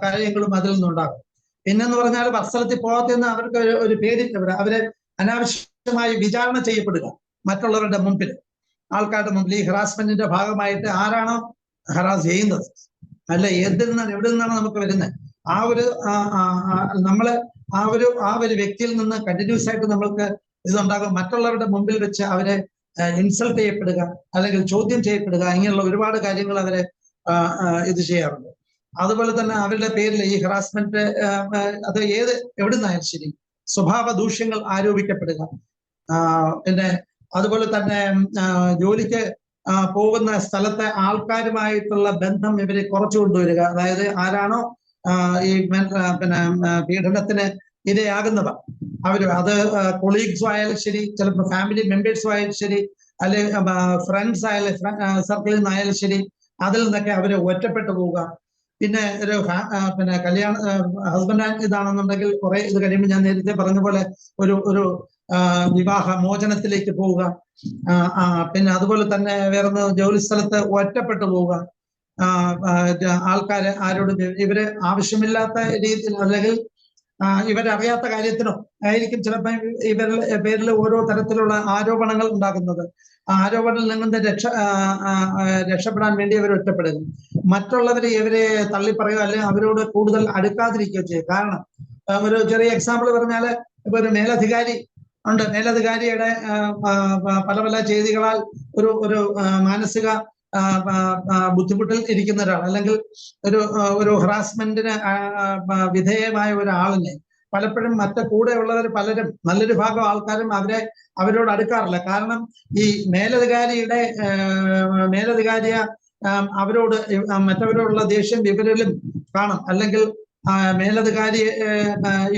കാര്യങ്ങളും അതിൽ നിന്നുണ്ടാകും. പിന്നെന്ന് പറഞ്ഞാൽ വത്സലത്തിൽ പോകാത്തെന്ന് അവർക്ക് ഒരു പേടി, അവരെ അനാവശ്യമായി വിചാരണ ചെയ്യപ്പെടുക മറ്റുള്ളവരുടെ മുമ്പിൽ, ആൾക്കാരുടെ മുമ്പിൽ. ഈ ഹറാസ്മെന്റിന്റെ ഭാഗമായിട്ട് ആരാണോ ഹറാസ് ചെയ്യുന്നത്, അല്ല എവിടെ നിന്നാണ് നമുക്ക് വരുന്നത്, ആ ഒരു നമ്മള് ആ ഒരു വ്യക്തിയിൽ നിന്ന് കണ്ടിന്യൂസ് ആയിട്ട് നമ്മൾക്ക് ഇതുണ്ടാകും. മറ്റുള്ളവരുടെ മുമ്പിൽ വെച്ച് അവരെ ഇൻസൾട്ട് ചെയ്യപ്പെടുക, അല്ലെങ്കിൽ ചോദ്യം ചെയ്യപ്പെടുക, ഇങ്ങനെയുള്ള ഒരുപാട് കാര്യങ്ങൾ അവരെ ഇത് ചെയ്യാറുണ്ട്. അതുപോലെ തന്നെ അവരുടെ പേരിൽ ഈ ഹറാസ്മെന്റ് അത് എവിടെ നിന്നായാലും ശരി സ്വഭാവ ദൂഷ്യങ്ങൾ ആരോപിക്കപ്പെടുക. പിന്നെ അതുപോലെ തന്നെ ജോലിക്ക് പോകുന്ന സ്ഥലത്തെ ആൾക്കാരുമായിട്ടുള്ള ബന്ധം ഇവരെ കുറച്ചു കൊണ്ടുവരിക. അതായത് ആരാണോ ഈ പിന്നെ പീഡനത്തിന് ഇരയാകുന്നവർ, അത് കൊളീഗ്സും ആയാലും ശരി, ചിലപ്പോൾ ഫാമിലി മെമ്പേഴ്സും ആയാലും ശരി, അല്ലെങ്കിൽ ഫ്രണ്ട്സ് ആയാലും സർക്കിളിൽ നിന്നായാലും ശരി, അതിൽ നിന്നൊക്കെ അവര് ഒറ്റപ്പെട്ടു പോവുക. പിന്നെ ഒരു കല്യാണ ഹസ്ബൻഡ് ആൻഡ് ഇതാണെന്നുണ്ടെങ്കിൽ കുറെ ഇത് കഴിയുമ്പോൾ ഞാൻ നേരത്തെ പറഞ്ഞ പോലെ ഒരു വിവാഹ മോചനത്തിലേക്ക് പോവുക. പിന്നെ അതുപോലെ തന്നെ വേറൊന്ന്, ജോലി സ്ഥലത്ത് ഒറ്റപ്പെട്ടു പോവുക. ആൾക്കാര് ആരോടും ഇവര് ആവശ്യമില്ലാത്ത രീതിയിൽ അല്ലെങ്കിൽ ഇവരറിയാത്ത കാര്യത്തിനോ ആയിരിക്കും ചിലപ്പോൾ ഇവരുടെ പേരിൽ ഓരോ തരത്തിലുള്ള ആരോപണങ്ങൾ ഉണ്ടാകുന്നത്. ആരോപണങ്ങളിൽ നിന്ന് രക്ഷപ്പെടാൻ വേണ്ടി ഇവർ ഒറ്റപ്പെടുന്നു. മറ്റുള്ളവരെ ഇവരെ തള്ളിപ്പറയുക അല്ലെങ്കിൽ അവരോട് കൂടുതൽ അടുക്കാതിരിക്കുകയോ ചെയ്യും. കാരണം ഒരു ചെറിയ എക്സാമ്പിൾ പറഞ്ഞാല്, ഇപ്പൊ ഒരു മേലധികാരി ഉണ്ട്, മേലധികാരിയുടെ പല പല ചെയ്തികളാൽ ഒരു മാനസിക ബുദ്ധിമുട്ടിൽ ഇരിക്കുന്ന ഒരാൾ, അല്ലെങ്കിൽ ഒരു ഹറാസ്മെന്റിന് വിധേയമായ ഒരാളിനെ പലപ്പോഴും കൂടെയുള്ളവർ പലരും, നല്ലൊരു ഭാഗം ആൾക്കാരും അവരോട് അടുക്കാറില്ല. കാരണം ഈ മേലധികാരിയെ അവരോട് മറ്റവരോടുള്ള ദേഷ്യം ഇവരിലും കാണും, അല്ലെങ്കിൽ മേലധികാരി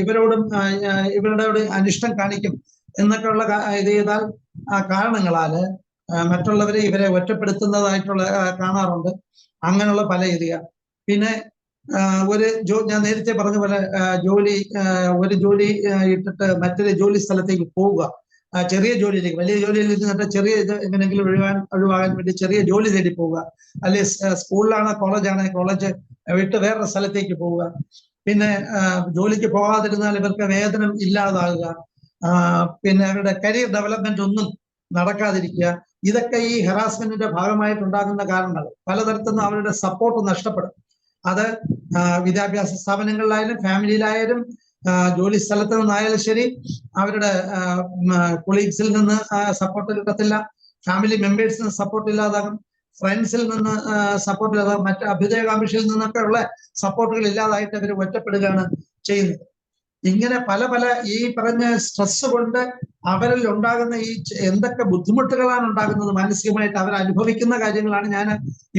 ഇവരോട് അനിഷ്ടം കാണിക്കും എന്നൊക്കെയുള്ള ഇത് ചെയ്താൽ കാരണങ്ങളാല് മറ്റുള്ളവരെ ഇവരെ ഒറ്റപ്പെടുത്തുന്നതായിട്ടുള്ള കാണാറുണ്ട്. അങ്ങനെയുള്ള പല ഏരിയ. പിന്നെ ഞാൻ നേരത്തെ പറഞ്ഞ പോലെ ഒരു ജോലി ഇട്ടിട്ട് മറ്റൊരു ജോലി സ്ഥലത്തേക്ക് പോവുക, ചെറിയ ജോലിയിലേക്ക്, വലിയ ജോലിയിൽ നിന്നിട്ട് ചെറിയ ഇത് എങ്ങനെയെങ്കിലും ഒഴിവാകാൻ വേണ്ടി ചെറിയ ജോലി തേടി പോവുക, അല്ലെങ്കിൽ സ്കൂളിലാണ് കോളേജ് വിട്ട് വേറൊരു സ്ഥലത്തേക്ക് പോവുക. പിന്നെ ജോലിക്ക് പോകാതിരുന്നാൽ ഇവർക്ക് വേതനം ഇല്ലാതാകുക, പിന്നെ അവരുടെ കരിയർ ഡെവലപ്മെന്റ് ഒന്നും നടക്കാതിരിക്കുക. ഇതൊക്കെ ഈ ഹറാസ്മെന്റിന്റെ ഭാഗമായിട്ടുണ്ടാകുന്ന കാരണങ്ങൾ. പലതരത്തിലും അവരുടെ സപ്പോർട്ട് നഷ്ടപ്പെടും. അത് വിദ്യാഭ്യാസ സ്ഥാപനങ്ങളിലായാലും ഫാമിലിയിലായാലും ജോലി സ്ഥലത്ത് നിന്നായാലും ശരി, അവരുടെ കൊളീഗ്സിൽ നിന്ന് സപ്പോർട്ട് കിട്ടത്തില്ല, ഫാമിലി മെമ്പേഴ്സിന് സപ്പോർട്ട് ഇല്ലാതാകും, ഫ്രണ്ട്സിൽ നിന്ന് സപ്പോർട്ട് ഇല്ലാതാകും, മറ്റ് അഭ്യുദയകാംക്ഷിയിൽ നിന്നൊക്കെ ഉള്ള സപ്പോർട്ടുകൾ ഇല്ലാതായിട്ട് അവർ ഒറ്റപ്പെടുകയാണ് ചെയ്യുന്നത്. ഇങ്ങനെ പല പല ഈ പറഞ്ഞ സ്ട്രെസ് കൊണ്ട് അവരിൽ ഉണ്ടാകുന്ന ഈ എന്തൊക്കെ ബുദ്ധിമുട്ടുകളാണ് ഉണ്ടാകുന്നത് മാനസികമായിട്ട് അവർ അനുഭവിക്കുന്ന കാര്യങ്ങളാണ് ഞാൻ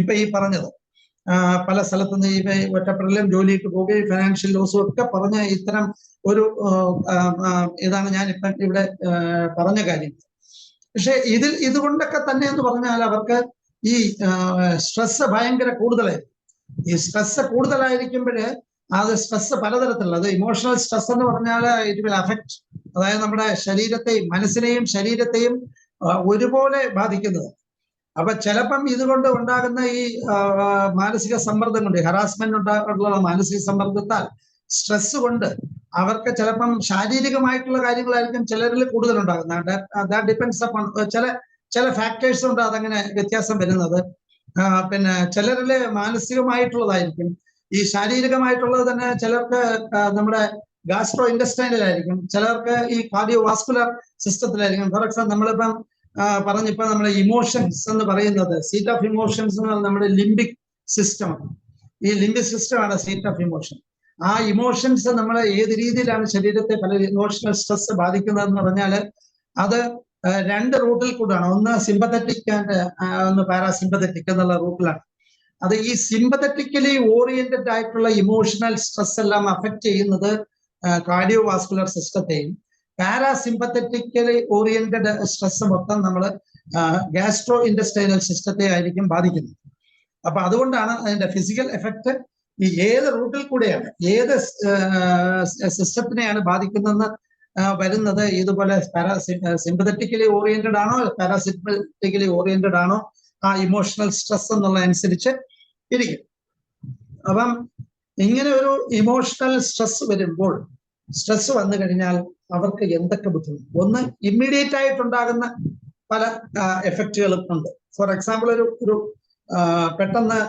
ഇപ്പൊ ഈ പറഞ്ഞത്. പല സ്ഥലത്തുനിന്ന് ഈ ഒറ്റപ്പെടലും, ജോലിക്ക് പോവുകയും, ഫിനാൻഷ്യൽ ലോസും ഒക്കെ പറഞ്ഞ ഇത്തരം ഒരു ഇതാണ് ഞാൻ ഇപ്പം ഇവിടെ പറഞ്ഞ കാര്യം. പക്ഷെ ഇതുകൊണ്ടൊക്കെ തന്നെ എന്ന് പറഞ്ഞാൽ അവർക്ക് ഈ സ്ട്രെസ് ഭയങ്കര കൂടുതലായിരിക്കും. ഈ സ്ട്രെസ് കൂടുതലായിരിക്കുമ്പോഴ് അത് സ്ട്രെസ് പലതരത്തിലുള്ള, അത് ഇമോഷണൽ സ്ട്രെസ് എന്ന് പറഞ്ഞാൽ ഇറ്റ് വിൽ അഫക്ട്, അതായത് നമ്മുടെ ശരീരത്തെയും മനസ്സിനെയും ശരീരത്തെയും ഒരുപോലെ ബാധിക്കുന്നത്. അപ്പൊ ചിലപ്പം ഇതുകൊണ്ട് ഉണ്ടാകുന്ന ഈ മാനസിക സമ്മർദ്ദം കൊണ്ട്, ഹറാസ്മെന്റ് ഉള്ള മാനസിക സമ്മർദ്ദത്താൽ, സ്ട്രെസ് കൊണ്ട് അവർക്ക് ചിലപ്പം ശാരീരികമായിട്ടുള്ള കാര്യങ്ങളായിരിക്കും ചിലരിൽ കൂടുതൽ ഉണ്ടാകുന്നത്. ദാറ്റ് ഡിപ്പെൻഡ്സ് അപ്പോൺ ചില ഫാക്ടേഴ്സ് കൊണ്ട് അതങ്ങനെ വ്യത്യാസം വരുന്നത്. പിന്നെ ചിലരില് മാനസികമായിട്ടുള്ളതായിരിക്കും. ഈ ശാരീരികമായിട്ടുള്ളത് തന്നെ ചിലർക്ക് നമ്മുടെ ഗാസ്ട്രോ ഇൻഡസ്റ്റൈനിലായിരിക്കും, ചിലർക്ക് ഈ കാർഡിയോ വാസ്കുലർ സിസ്റ്റത്തിലായിരിക്കും. ഫോർ എക്സാമ്പിൾ നമ്മളിപ്പം പറഞ്ഞിപ്പോ നമ്മുടെ ഇമോഷൻസ് എന്ന് പറയുന്നത് സീറ്റ് ഓഫ് ഇമോഷൻസ് എന്ന് പറയുന്നത് നമ്മുടെ ലിംബിക് സിസ്റ്റം. ഈ ലിംബിക് സിസ്റ്റമാണ് സീറ്റ് ഓഫ് ഇമോഷൻ. ആ ഇമോഷൻസ് നമ്മളെ ഏത് രീതിയിലാണ് ശരീരത്തെ പല ഇമോഷണൽ സ്ട്രെസ് ബാധിക്കുന്നതെന്ന് പറഞ്ഞാൽ അത് രണ്ട് റൂട്ടിൽ കൂടാണ്. ഒന്ന് സിമ്പത്തറ്റിക് ആൻഡ് ഒന്ന് പാരാസിമ്പത്തറ്റിക് എന്നുള്ള റൂട്ടിലാണ്. അത് ഈ സിമ്പത്തറ്റിക്കലി ഓറിയന്റഡ് ആയിട്ടുള്ള ഇമോഷണൽ സ്ട്രെസ് എല്ലാം അഫക്റ്റ് ചെയ്യുന്നത് കാർഡിയോ വാസ്കുലർ സിസ്റ്റത്തെയും, പാരാസിമ്പത്തറ്റിക്കലി ഓറിയന്റഡ് സ്ട്രെസ് മൊത്തം നമ്മൾ ഗാസ്ട്രോ ഇൻഡസ്റ്റൈനൽ സിസ്റ്റത്തെ ആയിരിക്കും ബാധിക്കുന്നത്. അപ്പൊ അതുകൊണ്ടാണ് അതിന്റെ ഫിസിക്കൽ എഫക്റ്റ് ഈ ഏത് റൂട്ടിൽ കൂടെയാണ്, ഏത് സിസ്റ്റത്തിനെയാണ് ബാധിക്കുന്നതെന്ന് വരുന്നത്. ഇതുപോലെ സിമ്പത്തറ്റിക്കലി ഓറിയന്റഡ് ആണോ പാരാസിമ്പത്തറ്റിക്കലി ഓറിയന്റഡ് ആണോ ആ ഇമോഷണൽ സ്ട്രെസ് എന്നുള്ള അനുസരിച്ച് ഇരിക്കും. അപ്പം ഇങ്ങനെ ഒരു ഇമോഷണൽ സ്ട്രെസ് വരുമ്പോൾ, സ്ട്രെസ് വന്നു കഴിഞ്ഞാൽ അവർക്ക് എന്തൊക്കെ ബുദ്ധിമുട്ട്, ഒന്ന് ഇമ്മീഡിയറ്റ് ആയിട്ടുണ്ടാകുന്ന പല എഫക്റ്റുകളും ഉണ്ട്. ഫോർ എക്സാമ്പിൾ ഒരു പെട്ടെന്ന്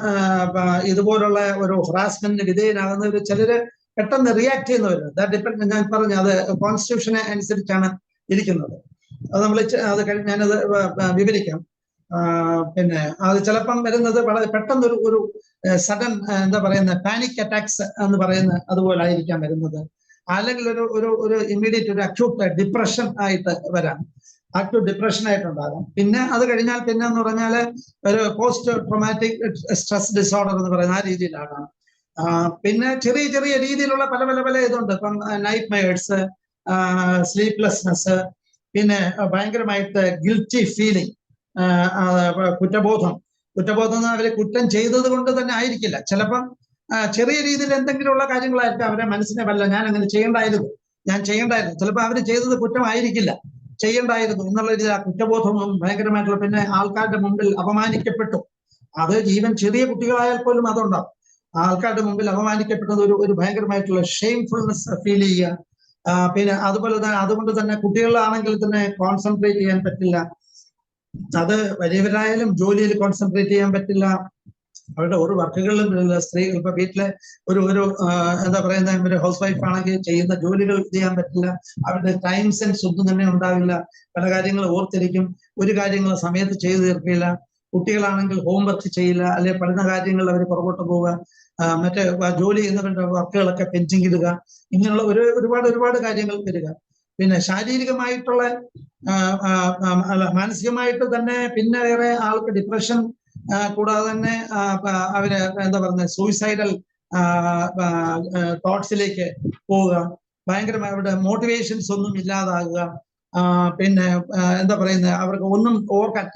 ഇതുപോലുള്ള ഒരു ഹറാസ്മെന്റിന് വിധേയനാകുന്ന ചിലര് പെട്ടെന്ന് റിയാക്ട് ചെയ്യുന്നവരുണ്ട്. ദാറ്റ് ഡിപ്പെൻഡ്, ഞാൻ പറഞ്ഞു അത് കോൺസ്റ്റിറ്റ്യൂഷനെ അനുസരിച്ചാണ് ഇരിക്കുന്നത്. അത് നമ്മൾ ഞാനത് വിവരിക്കാം. പിന്നെ അത് ചിലപ്പം വരുന്നത് വളരെ പെട്ടെന്ന് ഒരു സഡൻ എന്താ പറയുന്ന പാനിക് അറ്റാക്സ് എന്ന് പറയുന്ന അതുപോലെ ആയിരിക്കാം വരുന്നത്. അല്ലെങ്കിൽ ഒരു ഇമ്മീഡിയറ്റ് ഒരു അക്യൂട്ട് ഡിപ്രഷൻ ആയിട്ട് വരാം, അക്യൂട്ട് ഡിപ്രഷൻ ആയിട്ടുണ്ടാകാം. പിന്നെ അത് കഴിഞ്ഞാൽ പിന്നെ എന്ന് പറഞ്ഞാൽ ഒരു പോസ്റ്റ് ട്രോമാറ്റിക് സ്ട്രെസ് ഡിസോർഡർ എന്ന് പറയുന്ന ആ രീതിയിലാകാം. പിന്നെ ചെറിയ ചെറിയ രീതിയിലുള്ള പല പല പല ഇതുണ്ട്. ഇപ്പം നൈറ്റ് മെയർസ്, സ്ലീപ്ലെസ്നെസ്, പിന്നെ ഭയങ്കരമായിട്ട് ഗിൽറ്റി ഫീലിംഗ്, കുറ്റബോധം എന്ന് അവരെ കുറ്റം ചെയ്തത് കൊണ്ട് തന്നെ ആയിരിക്കില്ല, ചിലപ്പം ചെറിയ രീതിയിൽ എന്തെങ്കിലുമുള്ള കാര്യങ്ങളായിരിക്കും അവരെ മനസ്സിനെ വല്ല ഞാൻ അങ്ങനെ ചെയ്യേണ്ടായിരുന്നു, ചിലപ്പോൾ അവർ ചെയ്തത് കുറ്റമായിരിക്കില്ല, ചെയ്യണ്ടായിരുന്നു എന്നുള്ള രീതിയിൽ ആ കുറ്റബോധവും ഭയങ്കരമായിട്ടുള്ള, പിന്നെ ആൾക്കാരുടെ മുമ്പിൽ അപമാനിക്കപ്പെട്ടു, അത് ഈവൻ ചെറിയ കുട്ടികളായാൽ പോലും അതുണ്ടാവും. ആൾക്കാരുടെ മുമ്പിൽ അപമാനിക്കപ്പെട്ടത് ഒരു ഭയങ്കരമായിട്ടുള്ള ഷെയിംഫുൾനെസ് ഫീൽ ചെയ്യുക. പിന്നെ അതുപോലെ തന്നെ അതുകൊണ്ട് തന്നെ കുട്ടികളാണെങ്കിൽ തന്നെ കോൺസെൻട്രേറ്റ് ചെയ്യാൻ പറ്റില്ല, അത് വലിയവരായാലും ജോലിയിൽ കോൺസെൻട്രേറ്റ് ചെയ്യാൻ പറ്റില്ല, അവരുടെ ഒരു വർക്കുകളിലും സ്ത്രീകൾ ഇപ്പൊ വീട്ടിലെ ഒരു എന്താ പറയുന്ന ഒരു ഹൗസ് വൈഫ് ആണെങ്കിൽ ചെയ്യുന്ന ജോലികൾ ചെയ്യാൻ പറ്റില്ല, അവരുടെ ടൈം സെൻസ് ഒന്നും തന്നെ ഉണ്ടാവില്ല, പല കാര്യങ്ങൾ ഓർത്തിരിക്കും, ഒരു കാര്യങ്ങൾ സമയത്ത് ചെയ്തു തീർക്കില്ല. കുട്ടികളാണെങ്കിൽ ഹോംവർക്ക് ചെയ്യില്ല, അല്ലെ പഠന കാര്യങ്ങളിൽ അവർ പുറകോട്ട് പോവുക, മറ്റേ ജോലി ചെയ്യുന്നവരുടെ വർക്കുകളൊക്കെ പെൻഡിങ് ഇടുക, ഇങ്ങനെയുള്ള ഒരുപാട് കാര്യങ്ങൾ വരിക. പിന്നെ ശാരീരികമായിട്ടുള്ള മാനസികമായിട്ട് തന്നെ പിന്നെ വേറെ ആൾക്ക് ഡിപ്രഷൻ, കൂടാതെ തന്നെ അവര് എന്താ പറയുന്നത് സൂയിസൈഡൽ തോട്ട്സിലേക്ക് പോവുക, ഭയങ്കരമായി അവരുടെ മോട്ടിവേഷൻസ് ഒന്നും ഇല്ലാതാകുക, പിന്നെ എന്താ പറയുന്നത് അവർക്ക് ഒന്നും ഓർക്കാൻ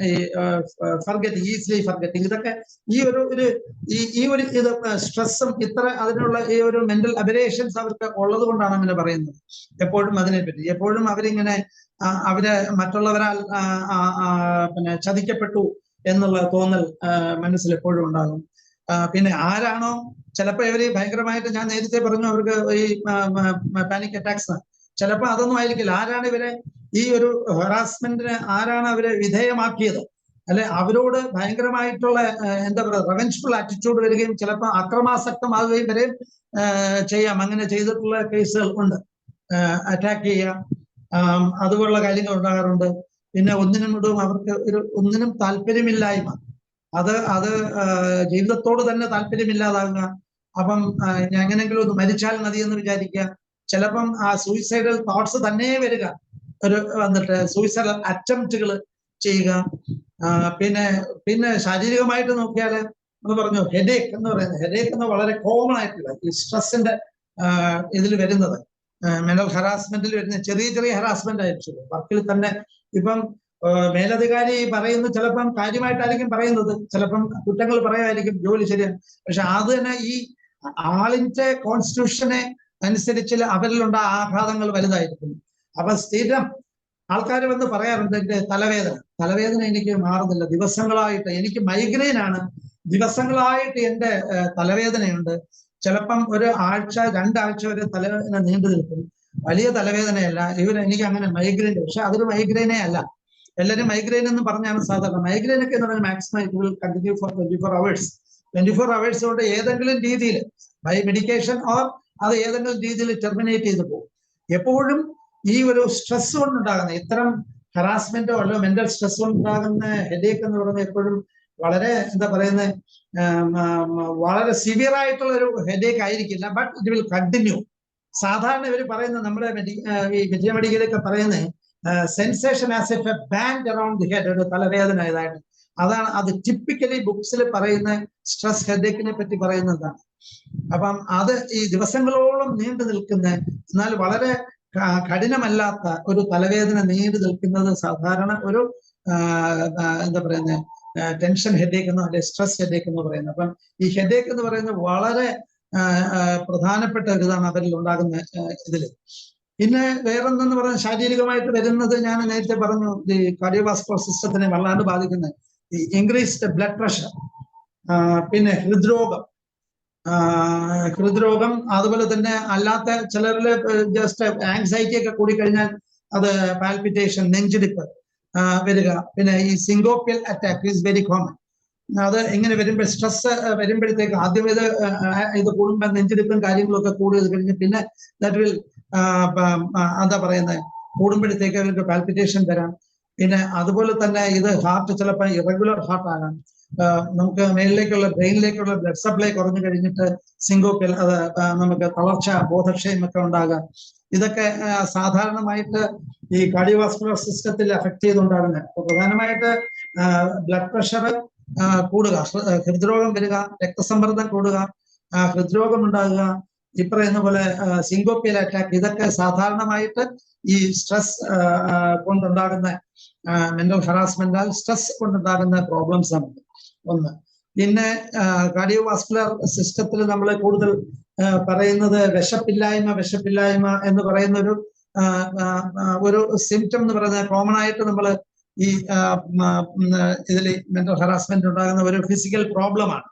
ഈസിലി ഫർഗറ്റിങ്, ഇതൊക്കെ ഈ ഒരു ഇത് സ്ട്രെസ്സും ഇത്ര അതിനുള്ള ഈ ഒരു മെന്റൽ അബരേഷൻസ് അവർക്ക് ഉള്ളത് കൊണ്ടാണ് അങ്ങനെ പറയുന്നത്. എപ്പോഴും അതിനെപ്പറ്റി എപ്പോഴും അവരിങ്ങനെ അവര് മറ്റുള്ളവരാൽ പിന്നെ ചതിക്കപ്പെട്ടു എന്നുള്ള തോന്നൽ മനസ്സിൽ എപ്പോഴും ഉണ്ടാകും. പിന്നെ ആരാണോ ചിലപ്പോൾ ഇവര് ഭയങ്കരമായിട്ട്, ഞാൻ നേരത്തെ പറഞ്ഞു അവർക്ക് ഈ പാനിക് അറ്റാക്സ്, ചിലപ്പോൾ അതൊന്നും ആയിരിക്കില്ല, ആരാണ് ഇവരെ ഈ ഒരു ഹറാസ്മെന്റിന് ആരാണ് അവരെ വിധേയമാക്കിയത്, അല്ലെ അവരോട് ഭയങ്കരമായിട്ടുള്ള എന്താ പറയുക റിവെഞ്ച്ഫുൾ ആറ്റിറ്റ്യൂഡ് വരികയും ചിലപ്പോൾ അക്രമാസക്തമാകുകയും വരെ ചെയ്യാം. അങ്ങനെ ചെയ്തിട്ടുള്ള കേസുകൾ ഉണ്ട്. അറ്റാക്ക് ചെയ്യാം, അതുപോലുള്ള കാര്യങ്ങൾ ഉണ്ടാകാറുണ്ട്. പിന്നെ അവർക്ക് ഒന്നിനും താല്പര്യമില്ലായ്മ, അത് ജീവിതത്തോട് തന്നെ താല്പര്യമില്ലാതാകുക. അപ്പം എങ്ങനെങ്കിലും ഒന്ന് മരിച്ചാൽ മതി എന്ന് വിചാരിക്കുക, ചിലപ്പം ആ സൂയിസൈഡൽ തോട്ട്സ് തന്നെ വരിക, വന്നിട്ട് സൂയിസൈഡൽ അറ്റംപ്റ്റുകൾ ചെയ്യുക. പിന്നെ ശാരീരികമായിട്ട് നോക്കിയാൽ നമ്മൾ പറഞ്ഞു ഹെഡേക്ക് എന്ന് പറയുന്നത്, ഹെഡേക്ക് എന്ന് വളരെ കോമൺ ആയിട്ടുള്ള ഈ സ്ട്രെസ്സിന്റെ ഇതിൽ വരുന്നത്, മെന്റൽ ഹറാസ്മെന്റിൽ വരുന്ന ചെറിയ ഹറാസ്മെന്റ് ആയിരിക്കും വർക്കിൽ തന്നെ. ഇപ്പം മേലധികാരി പറയുന്ന ചിലപ്പം കാര്യമായിട്ടായിരിക്കും പറയുന്നത്, ചിലപ്പം കുറ്റങ്ങൾ പറയുമായിരിക്കും, ജോലി ശരിയാണ്, പക്ഷെ അത് തന്നെ ഈ ആളിന്റെ കോൺസ്റ്റിറ്റ്യൂഷനെ അനുസരിച്ച് അവരിലുണ്ട ആഘാതങ്ങൾ വലുതായിരിക്കും. അപ്പൊ സ്ഥിരം ആൾക്കാർ വന്ന് പറയാറുണ്ട്, എന്റെ തലവേദന എനിക്ക് മാറുന്നില്ല, ദിവസങ്ങളായിട്ട് എനിക്ക് മൈഗ്രെയിൻ ആണ്, ദിവസങ്ങളായിട്ട് എന്റെ തലവേദനയുണ്ട്, ചിലപ്പം ഒരു ആഴ്ച 2 ആഴ്ച വരെ തലവേദന നീണ്ടു നിൽക്കും, വലിയ തലവേദനയല്ല, എനിക്ക് അങ്ങനെ മൈഗ്രെയിൻ, പക്ഷെ അതൊരു മൈഗ്രെയിനേ അല്ല. എല്ലാവരും മൈഗ്രെയിൻ എന്ന് പറഞ്ഞാണ് സാധാരണ. മൈഗ്രെയിൻ ഒക്കെ എന്ന് പറഞ്ഞാൽ maximum it will continue for 24 hours. 24 hours കൊണ്ട് ഏതെങ്കിലും രീതിയിൽ ബൈ മെഡിക്കേഷൻ ഓർ അത് ഏതെങ്കിലും രീതിയിൽ ടെർമിനേറ്റ് ചെയ്ത് പോകും. എപ്പോഴും ഈ ഒരു സ്ട്രെസ് കൊണ്ടുണ്ടാകുന്ന ഇത്തരം ഹറാസ്മെന്റോ അല്ലോ മെന്റൽ സ്ട്രെസ് കൊണ്ടുണ്ടാകുന്ന ഹെഡേക്ക് എന്ന് പറയുന്നത് എപ്പോഴും വളരെ എന്താ പറയുന്നത് വളരെ സിവിയർ ആയിട്ടുള്ള ഒരു ഹെഡേക്ക് ആയിരിക്കില്ല, ബട്ട് ഇറ്റ് വിൽ കണ്ടിന്യൂ. സാധാരണ ഇവർ പറയുന്നത് നമ്മുടെ ഈ വിജയ മെഡിക്കലൊക്കെ പറയുന്നത് sensation as A band around the head, ഒരു തലവേദന ഇതായിട്ട്. അതാണ് അത് ടിപ്പിക്കലി ബുക്സിൽ പറയുന്ന സ്ട്രെസ് ഹെഡേക്കിനെ പറ്റി പറയുന്നതാണ്. അപ്പം അത് ഈ ദിവസങ്ങളോളം നീണ്ടു നിൽക്കുന്ന എന്നാൽ വളരെ കഠിനമല്ലാത്ത ഒരു തലവേദന നീണ്ടു നിൽക്കുന്നത് സാധാരണ ഒരു എന്താ പറയുന്നത് ടെൻഷൻ ഹെഡേക്ക് എന്നോ അല്ലെ സ്ട്രെസ് ഹെഡേക്ക് എന്ന് പറയുന്നത്. അപ്പം ഈ ഹെഡേക്ക് എന്ന് പറയുന്നത് വളരെ പ്രധാനപ്പെട്ട ഒരു ഇതാണ് അവരിൽ ഉണ്ടാകുന്ന ഇതില്. പിന്നെ വേറൊന്നെന്ന് പറയുന്നത് ശാരീരികമായിട്ട് വരുന്നത് ഞാൻ നേരത്തെ പറഞ്ഞു, ഈ കാർഡിയോവാസ്കുലർ സിസ്റ്റത്തിനെ വല്ലാണ്ട് ബാധിക്കുന്നത് ഈ ഇൻക്രീസ്ഡ് ബ്ലഡ് പ്രഷർ, പിന്നെ ഹൃദ്രോഗം, അതുപോലെ തന്നെ അല്ലാത്ത ചിലരില് ജസ്റ്റ് ആങ്സൈറ്റി ഒക്കെ കൂടിക്കഴിഞ്ഞാൽ അത് പാൽപിറ്റേഷൻ, നെഞ്ചിടിപ്പ് വരിക. പിന്നെ ഈ സിങ്കോപ്പിയൽ അറ്റാക്ക് ഈസ് വെരി കോമൺ. അത് ഇങ്ങനെ വരുമ്പോൾ സ്ട്രെസ് വരുമ്പോഴത്തേക്ക് ആദ്യം ഇത് കൂടുമ്പോൾ നെഞ്ചിടിപ്പും കാര്യങ്ങളൊക്കെ കൂടി കഴിഞ്ഞ് പിന്നെ ദാറ്റ് വിൽ എന്താ പറയുന്നത് കൂടുമ്പോഴത്തേക്ക് അവർക്ക് പാൽപിറ്റേഷൻ വരാം. പിന്നെ അതുപോലെ തന്നെ ഇത് ഹാർട്ട് ചിലപ്പോൾ ഇറഗുലർ ഹാർട്ട് ആകാം. നമുക്ക് മേലിലേക്കുള്ള ബ്രെയിനിലേക്കുള്ള ബ്ലഡ് സപ്ലൈ കുറഞ്ഞു കഴിഞ്ഞിട്ട് സിങ്കോപ്പിയൽ അത് നമുക്ക് തളർച്ച, ബോധക്ഷയം ഒക്കെ ഉണ്ടാകാം. ഇതൊക്കെ സാധാരണമായിട്ട് ഈ കാർഡിയോവാസ്കുലർ സിസ്റ്റത്തിൽ അഫക്ട് ചെയ്തുണ്ടാകുന്നത്. അപ്പൊ പ്രധാനമായിട്ട് ബ്ലഡ് പ്രഷർ കൂടുക, ഹൃദ്രോഗം വരിക, രക്തസമ്മർദ്ദം കൂടുക, ഹൃദ്രോഗം ഉണ്ടാകുക, ഈ പറയുന്ന പോലെ സിങ്കോപ്പിയൽ അറ്റാക്ക്, ഇതൊക്കെ സാധാരണമായിട്ട് ഈ സ്ട്രെസ് കൊണ്ടുണ്ടാകുന്ന മെന്റൽ ഹറാസ്മെന്റൽ സ്ട്രെസ് കൊണ്ടുണ്ടാകുന്ന പ്രോബ്ലംസ് ആണ് ഒന്ന്. പിന്നെ കാർഡിയോവാസ്കുലർ സിസ്റ്റത്തിൽ നമ്മൾ കൂടുതൽ പറയുന്നത് വിശപ്പില്ലായ്മ എന്ന് പറയുന്ന ഒരു സിംറ്റം എന്ന് പറയുന്നത് കോമൺ ആയിട്ട് നമ്മൾ ഈ ഇതിൽ മെന്റൽ ഹറാസ്മെന്റ് ഉണ്ടാകുന്ന ഒരു ഫിസിക്കൽ പ്രോബ്ലമാണ്.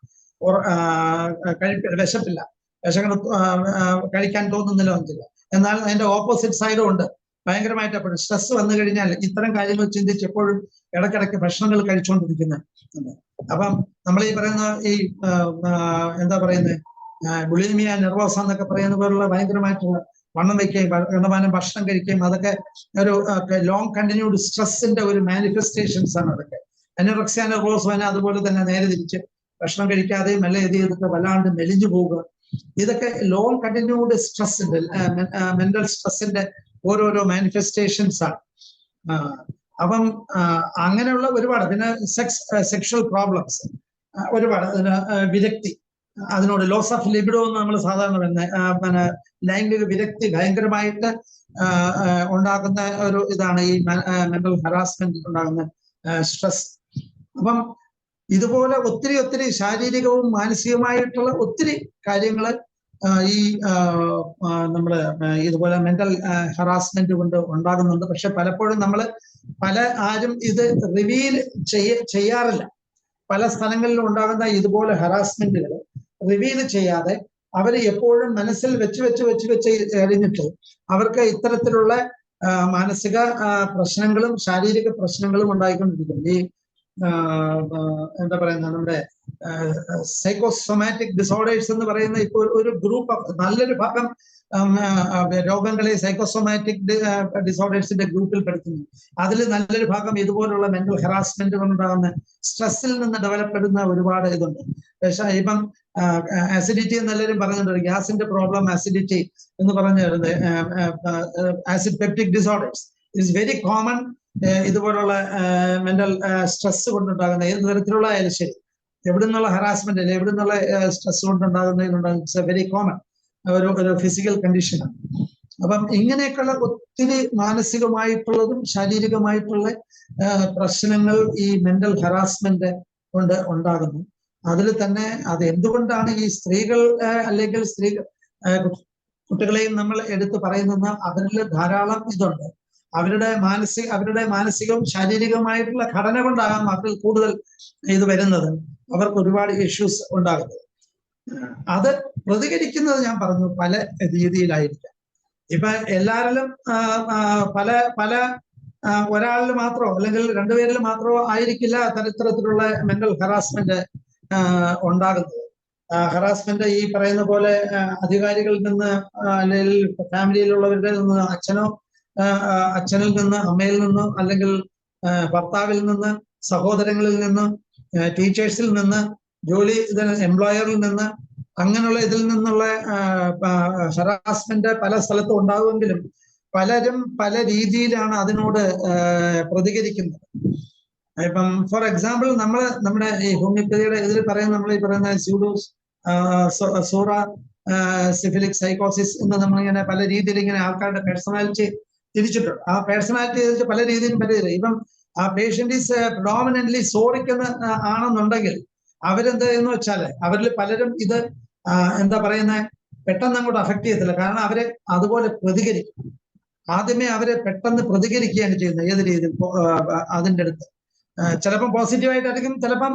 വിശപ്പില്ല, കഴിക്കാൻ തോന്നുന്നില്ല ഒന്നില്ല. എന്നാൽ അതിന്റെ ഓപ്പോസിറ്റ് സൈഡും ഉണ്ട്. ഭയങ്കരമായിട്ട് എപ്പോഴും സ്ട്രെസ് വന്നു കഴിഞ്ഞാൽ ഇത്തരം കാര്യങ്ങൾ ചിന്തിച്ച് എപ്പോഴും ഇടയ്ക്കിടയ്ക്ക് ഭക്ഷണങ്ങൾ കഴിച്ചുകൊണ്ടിരിക്കുന്നത്. അപ്പം നമ്മൾ ഈ പറയുന്ന ഈ എന്താ പറയുന്നത് ബുളിമിയ നെർവോസ എന്നൊക്കെ പറയുന്ന പോലുള്ള ഭയങ്കരമായിട്ടുള്ള വണ്ണം വയ്ക്കുകയും കണ്ടമാനം ഭക്ഷണം കഴിക്കുകയും അതൊക്കെ ഒരു ലോങ് കണ്ടിന്യൂഡ് സ്ട്രെസ്സിന്റെ ഒരു മാനിഫെസ്റ്റേഷൻസ് ആണ് അതൊക്കെ. അനോറെക്സിയ നെർവോസ അതുപോലെ തന്നെ നേരെ തിരിച്ച് ഭക്ഷണം കഴിക്കാതെയും മെല്ലെ ഇത് ചെയ്തിട്ട് വല്ലാണ്ട് മെലിഞ്ഞു പോവുക, ഇതൊക്കെ ലോങ് കണ്ടിന്യൂഡ് സ്ട്രെസ്സിന്റെ മെന്റൽ സ്ട്രെസ്സിന്റെ ഓരോരോ മാനിഫെസ്റ്റേഷൻസ് ആണ്. അപ്പം അങ്ങനെയുള്ള ഒരുപാട്, പിന്നെ സെക്ഷൽ പ്രോബ്ലംസ് ഒരുപാട്, അതിന് വിരക്തി, അതിനോട് ലോസ് ഓഫ് ലിബിഡോ എന്ന് നമ്മൾ സാധാരണ പിന്നെ ലൈംഗിക വിരക്തി ഭയങ്കരമായിട്ട് ഉണ്ടാക്കുന്ന ഒരു ഇതാണ് ഈ മെന്റൽ ഹറാസ്മെന്റ് ഉണ്ടാകുന്ന സ്ട്രെസ്. അപ്പം ഇതുപോലെ ഒത്തിരി ശാരീരികവും മാനസികമായിട്ടുള്ള ഒത്തിരി കാര്യങ്ങൾ ഈ നമ്മള് ഇതുപോലെ മെന്റൽ ഹറാസ്മെന്റ് കൊണ്ട് ഉണ്ടാകുന്നുണ്ട്. പക്ഷെ പലപ്പോഴും നമ്മൾ ആരും ഇത് റിവീൽ ചെയ്യാറില്ല. പല സ്ഥലങ്ങളിലും ഉണ്ടാകുന്ന ഇതുപോലെ ഹറാസ്മെന്റുകൾ റിവീൽ ചെയ്യാതെ അവർ എപ്പോഴും മനസ്സിൽ വെച്ച് എറിഞ്ഞിട്ട് അവർക്ക് ഇത്തരത്തിലുള്ള മാനസിക പ്രശ്നങ്ങളും ശാരീരിക പ്രശ്നങ്ങളും ഉണ്ടായിക്കൊണ്ടിരിക്കും. ഈ എന്താ പറയുന്ന നമ്മുടെ സൈക്കോസൊമാറ്റിക് ഡിസോർഡേഴ്സ് എന്ന് പറയുന്ന ഇപ്പോൾ ഒരു ഗ്രൂപ്പ് നല്ലൊരു ഭാഗം രോഗങ്ങളെ സൈക്കോസൊമാറ്റിക് ഡിസോർഡേഴ്സിന്റെ ഗ്രൂപ്പിൽ പെടുത്തുന്നു. അതിൽ നല്ലൊരു ഭാഗം ഇതുപോലുള്ള മെന്റൽ ഹറാസ്മെന്റ് കൊണ്ടുണ്ടാകുന്ന സ്ട്രെസ്സിൽ നിന്ന് ഡെവലപ്പ് ചെയ്യുന്ന ഒരുപാട് ഇതുണ്ട്. പക്ഷേ ഇപ്പം ആസിഡിറ്റി എന്നെല്ലാവരും പറഞ്ഞിട്ടുണ്ട്, ഗ്യാസിന്റെ പ്രോബ്ലം ആസിഡിറ്റി എന്ന് പറഞ്ഞിരുന്നത് acid peptic disorders is very common. ഇതുപോലുള്ള മെന്റൽ സ്ട്രെസ് കൊണ്ടുണ്ടാകുന്ന ഏത് തരത്തിലുള്ള ആയാലും ശരി, എവിടെ നിന്നുള്ള ഹറാസ്മെന്റ് അല്ലെ എവിടെ നിന്നുള്ള സ്ട്രെസ് കൊണ്ടുണ്ടാകുന്നതിനുണ്ടാകുന്ന ഇറ്റ്സ് എ വെരി കോമൺ ഒരു ഫിസിക്കൽ കണ്ടീഷനാണ്. അപ്പം ഇങ്ങനെയൊക്കെയുള്ള ഒത്തിരി മാനസികമായിട്ടുള്ളതും ശാരീരികമായിട്ടുള്ള പ്രശ്നങ്ങൾ ഈ മെന്റൽ ഹറാസ്മെന്റ് കൊണ്ട് ഉണ്ടാകുന്നു. അതിൽ തന്നെ അത് എന്തുകൊണ്ടാണ് ഈ സ്ത്രീകൾ അല്ലെങ്കിൽ കുട്ടികളെയും നമ്മൾ എടുത്ത് പറയുന്നത്, അവരിൽ ധാരാളം ഇതുണ്ട്. അവരുടെ മാനസികവും ശാരീരികമായിട്ടുള്ള ഘടന കൊണ്ടാകാം അവരിൽ കൂടുതൽ ഇത് വരുന്നത്. അവർക്ക് ഒരുപാട് ഇഷ്യൂസ് ഉണ്ടാകുന്നത്. അത് പ്രതികരിക്കുന്നത് ഞാൻ പറഞ്ഞു പല രീതിയിലായിരിക്കാം. ഇപ്പൊ എല്ലാവരിലും പല ഒരാളിൽ മാത്രമോ അല്ലെങ്കിൽ രണ്ടുപേരിൽ മാത്രമോ ആയിരിക്കില്ല തരത്തിലുള്ള മെന്റൽ ഹറാസ്മെന്റ് ഉണ്ടാകുന്നത്. ഹറാസ്മെന്റ് ഈ പറയുന്ന പോലെ അധികാരികളിൽ നിന്ന് അല്ലെങ്കിൽ ഫാമിലിയിലുള്ളവരുടെ നിന്ന് അച്ഛനിൽ നിന്ന് അമ്മയിൽ നിന്ന് അല്ലെങ്കിൽ ഭർത്താവിൽ നിന്ന് സഹോദരങ്ങളിൽ നിന്ന് ടീച്ചേഴ്സിൽ നിന്ന് എംപ്ലോയറിൽ നിന്ന് അങ്ങനെയുള്ള ഇതിൽ നിന്നുള്ള ഹറാസ്മെന്റ് പല സ്ഥലത്തും ഉണ്ടാകുമെങ്കിലും പലരും പല രീതിയിലാണ് അതിനോട് പ്രതികരിക്കുന്നത്. ഇപ്പം ഫോർ എക്സാമ്പിൾ നമ്മുടെ ഈ ഹോമിയോപ്പതിയുടെ ഇതിൽ പറയുന്ന നമ്മൾ ഈ പറയുന്ന സ്യൂഡോസ് സോറ സിഫിലിക് സൈക്കോസിസ് എന്ന് നമ്മളിങ്ങനെ പല രീതിയിൽ ഇങ്ങനെ ആൾക്കാരുടെ പേഴ്സണാലിറ്റി തിരിച്ചിട്ടുണ്ട്. ആ പേഴ്സണാലിറ്റി തിരിച്ച് പല രീതിയിലും ഇപ്പം ആ പേഷ്യന്റ് ഈസ് പ്രിഡോമിനന്റ്ലി സോറിക്കുന്ന ആണെന്നുണ്ടെങ്കിൽ അവരെന്ത് എന്ന് വെച്ചാൽ അവരിൽ പലരും ഇത് എന്താ പറയുന്നത് പെട്ടെന്ന് അങ്ങോട്ട് അഫക്ട് ചെയ്യത്തില്ല. കാരണം അവരെ അതുപോലെ പ്രതികരിക്കും. ആദ്യമേ അവരെ പെട്ടെന്ന് പ്രതികരിക്കുകയാണ് ചെയ്യുന്നത്. ഏത് രീതിയിൽ അതിൻ്റെ അടുത്ത് ചിലപ്പം പോസിറ്റീവായിട്ടായിരിക്കും, ചിലപ്പം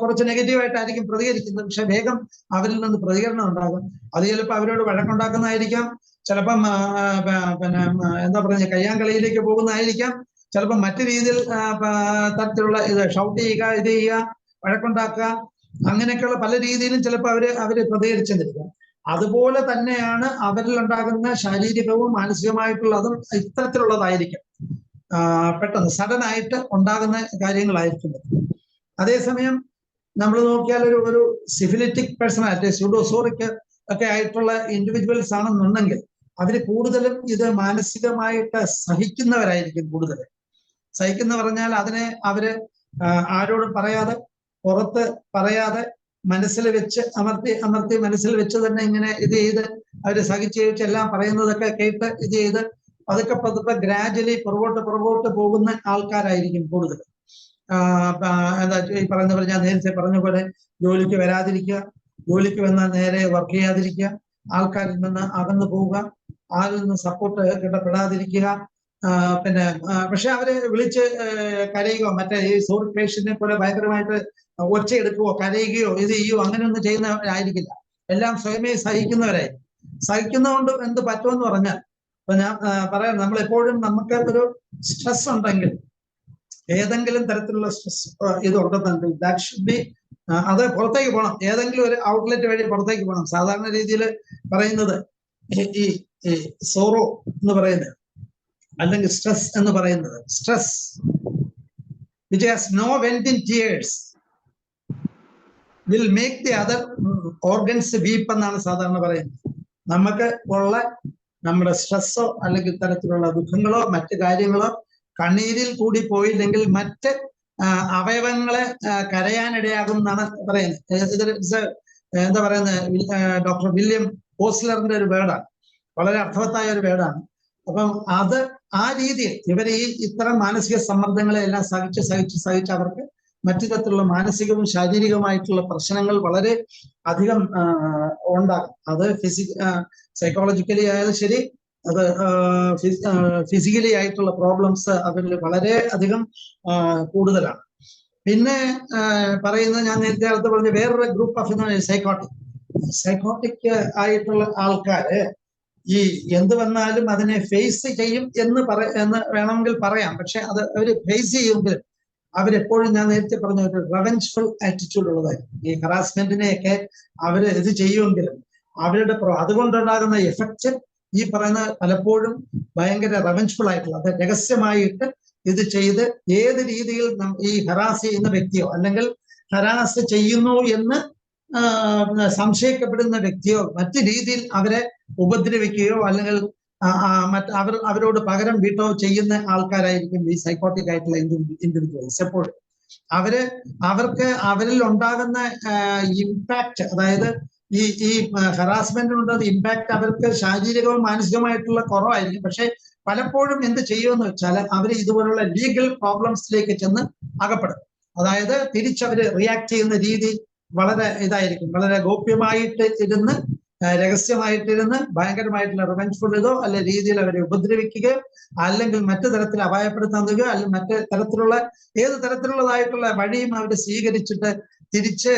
കുറച്ച് നെഗറ്റീവായിട്ടായിരിക്കും പ്രതികരിക്കുന്നത്. പക്ഷെ വേഗം അവരിൽ നിന്ന് പ്രതികരണം ഉണ്ടാകും. അത് ചിലപ്പോൾ അവരോട് വഴക്കുണ്ടാക്കുന്നതായിരിക്കാം, ചിലപ്പം പിന്നെ എന്താ പറയുക കയ്യാങ്കളിയിലേക്ക് പോകുന്നതായിരിക്കാം, ചിലപ്പോൾ മറ്റു രീതിയിൽ തരത്തിലുള്ള ഇത് ഷൗട്ട് ചെയ്യുക, ഇത് ചെയ്യുക, വഴക്കുണ്ടാക്കുക, അങ്ങനെയൊക്കെയുള്ള പല രീതിയിലും ചിലപ്പോൾ അവര് പ്രതികരിച്ചെന്നിരിക്കാം. അതുപോലെ തന്നെയാണ് അവരിൽ ഉണ്ടാകുന്ന ശാരീരികവും മാനസികമായിട്ടുള്ളതും ഇത്തരത്തിലുള്ളതായിരിക്കും. പെട്ടെന്ന് സഡൻ ആയിട്ട് ഉണ്ടാകുന്ന കാര്യങ്ങളായിരിക്കും. അതേസമയം നമ്മൾ നോക്കിയാൽ ഒരു സിഫിലിറ്റിക് പേഴ്സണാലിറ്റി സ്യൂഡോസോറിക് ഒക്കെ ആയിട്ടുള്ള ഇൻഡിവിജ്വൽസ് ആണെന്നുണ്ടെങ്കിൽ അവര് കൂടുതലും ഇത് മാനസികമായിട്ട് സഹിക്കുന്നവരായിരിക്കും. കൂടുതൽ സഹിക്കുന്ന പറഞ്ഞാൽ അതിനെ അവര് ആരോടും പറയാതെ, പുറത്ത് പറയാതെ, മനസ്സിൽ വെച്ച് അമർത്തി മനസ്സിൽ വെച്ച് തന്നെ ഇങ്ങനെ ഇത് ചെയ്ത് അവര് സഹിച്ച് എല്ലാം പറയുന്നതൊക്കെ കേട്ട് ഇത് ചെയ്ത് പതുക്കെ ഗ്രാജുവലി പുറകോട്ട് പോകുന്ന ആൾക്കാരായിരിക്കും കൂടുതൽ. എന്താ ഈ പറയുന്ന പോലെ ഞാൻ നേരത്തെ പറഞ്ഞ പോലെ ജോലിക്ക് വരാതിരിക്കുക, ജോലിക്ക് വന്നാൽ നേരെ വർക്ക് ചെയ്യാതിരിക്കുക, ആൾക്കാരിൽ നിന്ന് അകന്നു പോവുക, ആരിൽ നിന്ന് സപ്പോർട്ട് കിട്ടപ്പെടാതിരിക്കുക. പിന്നെ പക്ഷെ അവര് വിളിച്ച് കരയുകയോ മറ്റേ ഈ സോറിക് പേഷ്യന്റിനെ പോലെ ഭയങ്കരമായിട്ട് ഒച്ചയെടുക്കുകയോ കരയുകയോ ഇത് ചെയ്യുകയോ അങ്ങനെയൊന്നും ചെയ്യുന്നവരായിരിക്കില്ല. എല്ലാം സ്വയമേ സഹിക്കുന്നവരായിരിക്കും. സഹിക്കുന്നതുകൊണ്ട് എന്ത് പറ്റുമെന്ന് പറഞ്ഞാൽ ഇപ്പൊ ഞാൻ പറയാം, നമ്മളെപ്പോഴും നമുക്ക് ഒരു സ്ട്രെസ് ഉണ്ടെങ്കിൽ, ഏതെങ്കിലും തരത്തിലുള്ള സ്ട്രെസ് ഇതുണ്ടെന്നുണ്ടെങ്കിൽ ദാറ്റ് ഷുഡ് ബി അത് പുറത്തേക്ക് പോകണം. ഏതെങ്കിലും ഒരു ഔട്ട്ലെറ്റ് വഴി പുറത്തേക്ക് പോകണം. സാധാരണ രീതിയിൽ പറയുന്നത് ഈ സോറോ എന്ന് പറയുന്നത് അല്ലെങ്കിൽ സ്ട്രെസ് എന്ന് പറയുന്നത്, stress which has no vent in tears will make the other organs weep എന്നാണ് സാധാരണ പറയുന്നത്. നമുക്ക് ഉള്ള നമ്മുടെ സ്ട്രെസ്സോ അല്ലെങ്കിൽ തരത്തിലുള്ള ദുഃഖങ്ങളോ മറ്റു കാര്യങ്ങളോ കണ്ണീരിൽ കൂടി പോയില്ലെങ്കിൽ മറ്റ് അവയവങ്ങളെ കരയാനിടയാകും എന്നാണ് പറയുന്നത്. എന്താ പറയുന്നത്, ഡോക്ടർ വില്യം ഓസ്ലറിന്റെ ഒരു വേർഡാണ്, വളരെ അർത്ഥവത്തായ ഒരു വേർഡാണ്. അപ്പം അത് ആ രീതിയിൽ ഇവർ ഇത്തരം മാനസിക സമ്മർദ്ദങ്ങളെ എല്ലാം സഹിച്ച് അവർക്ക് മറ്റു തരത്തിലുള്ള മാനസികവും ശാരീരികവുമായിട്ടുള്ള പ്രശ്നങ്ങൾ വളരെ അധികം ഉണ്ടാകും. അത് സൈക്കോളജിക്കലി ആയാലും ശരി, അത് ഫിസിക്കലി ആയിട്ടുള്ള പ്രോബ്ലംസ് അവരിൽ വളരെ അധികം കൂടുതലാണ്. പിന്നെ പറയുന്നത് ഞാൻ നേരത്തെ അടുത്ത് പറഞ്ഞ വേറൊരു ഗ്രൂപ്പ് ഓഫ് സൈക്കോട്ടിക് ആയിട്ടുള്ള ആൾക്കാര് ഈ എന്ത് വന്നാലും അതിനെ ഫേസ് ചെയ്യും എന്ന് വേണമെങ്കിൽ പറയാം. പക്ഷെ അത് അവര് ഫേസ് ചെയ്യുമെങ്കിൽ അവരെപ്പോഴും ഞാൻ നേരത്തെ പറഞ്ഞ ഒരു റെവെഞ്ച്ഫുൾ ആറ്റിറ്റ്യൂഡ് ഉള്ളതായിരിക്കും. ഈ ഹറാസ്മെന്റിനെയൊക്കെ അവര് ഇത് ചെയ്യുമെങ്കിലും അവരുടെ അതുകൊണ്ടുണ്ടാകുന്ന എഫക്റ്റ് ഈ പറയുന്ന പലപ്പോഴും ഭയങ്കര റെവെഞ്ച്ഫുൾ ആയിട്ടുള്ള, അത് രഹസ്യമായിട്ട് ഇത് ചെയ്ത് ഏത് രീതിയിൽ ഈ ഹറാസ് ചെയ്യുന്ന വ്യക്തിയോ അല്ലെങ്കിൽ ഹറാസ് ചെയ്യുന്നു എന്ന് സംശയിക്കപ്പെടുന്ന വ്യക്തിയോ മറ്റു രീതിയിൽ അവരെ ഉപദ്രവിക്കുകയോ അല്ലെങ്കിൽ അവരോട് പകരം വീട്ടോ ചെയ്യുന്ന ആൾക്കാരായിരിക്കും ഈ സൈക്കോട്ടിക് ആയിട്ടുള്ള ഇൻഡിവിജ്വൽസ്. എപ്പോഴും അവർക്ക് അവരിൽ ഉണ്ടാകുന്ന ഇമ്പാക്ട്, അതായത് ഈ ഹറാസ്മെന്റിനുണ്ടാകുന്ന ഇമ്പാക്ട് അവർക്ക് ശാരീരികവും മാനസികവുമായിട്ടുള്ള കുറവായിരിക്കും. പക്ഷെ പലപ്പോഴും എന്ത് ചെയ്യുമെന്ന് വെച്ചാൽ അവർ ഇതുപോലുള്ള ലീഗൽ പ്രോബ്ലംസിലേക്ക് ചെന്ന് അകപ്പെടും. അതായത് തിരിച്ചവര് റിയാക്ട് ചെയ്യുന്ന രീതി വളരെ ഇതായിരിക്കും, വളരെ ഗോപ്യമായിട്ട് ഇരുന്ന് രഹസ്യമായിട്ടിരുന്ന് ഭയങ്കരമായിട്ടുള്ള റിവെഞ്ച്ഫുൾ ഇതോ അല്ലെ രീതിയിൽ അവരെ ഉപദ്രവിക്കുകയോ അല്ലെങ്കിൽ മറ്റു തരത്തിൽ അപായപ്പെടുത്തുകയോ അല്ലെങ്കിൽ മറ്റു തരത്തിലുള്ള ഏത് തരത്തിലുള്ളതായിട്ടുള്ള വഴിയും അവർ സ്വീകരിച്ചിട്ട് തിരിച്ച്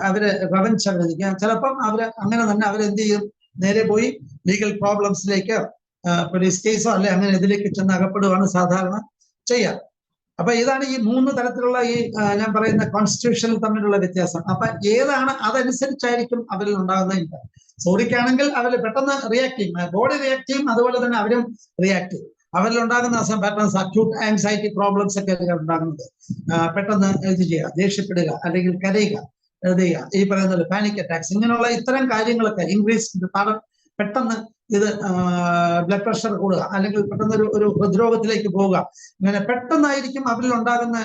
അവര് റിവെഞ്ച് അനുവദിക്കാം. ചിലപ്പം അങ്ങനെ തന്നെ അവരെന്ത് ചെയ്യും, നേരെ പോയി ലീഗൽ പ്രോബ്ലംസിലേക്ക് പോലീസ് കേസോ അല്ലെ അങ്ങനെ ഇതിലേക്ക് ചെന്ന് അകപ്പെടുകയാണ് സാധാരണ ചെയ്യാറ്. അപ്പൊ ഇതാണ് ഈ 3 തരത്തിലുള്ള ഈ ഞാൻ പറയുന്ന കോൺസ്റ്റിറ്റ്യൂഷനിൽ തമ്മിലുള്ള വ്യത്യാസം. അപ്പൊ ഏതാണ് അതനുസരിച്ചായിരിക്കും അവരിൽ ഉണ്ടാകുന്ന ഇമ്പാക്ട്. സോറിക്കാണെങ്കിൽ അവർ പെട്ടെന്ന് റിയാക്ട് ചെയ്യും, ബോഡി റിയാക്ട് ചെയ്യും, അതുപോലെ തന്നെ അവരും റിയാക്ട് ചെയ്യും. അവരിൽ ഉണ്ടാകുന്ന പാറ്റേൺസ്, അക്യൂട്ട് ആൻസൈറ്റി പ്രോബ്ലംസ് ഒക്കെ ഉണ്ടാകുന്നത്. പെട്ടെന്ന് ഇത് ചെയ്യുക, ദേഷ്യപ്പെടുക, അല്ലെങ്കിൽ കരയുക, ഈ പറയുന്നത് പാനിക് അറ്റാക്സ്, ഇങ്ങനെയുള്ള ഇത്തരം കാര്യങ്ങളൊക്കെ ഇൻക്രീസ് പെട്ടെന്ന് ഇത് ബ്ലഡ് പ്രഷർ കൂടുക, അല്ലെങ്കിൽ പെട്ടെന്ന് ഒരു ഹൃദ്രോഗത്തിലേക്ക് പോവുക, ഇങ്ങനെ പെട്ടെന്നായിരിക്കും അവരിൽ ഉണ്ടാകുന്ന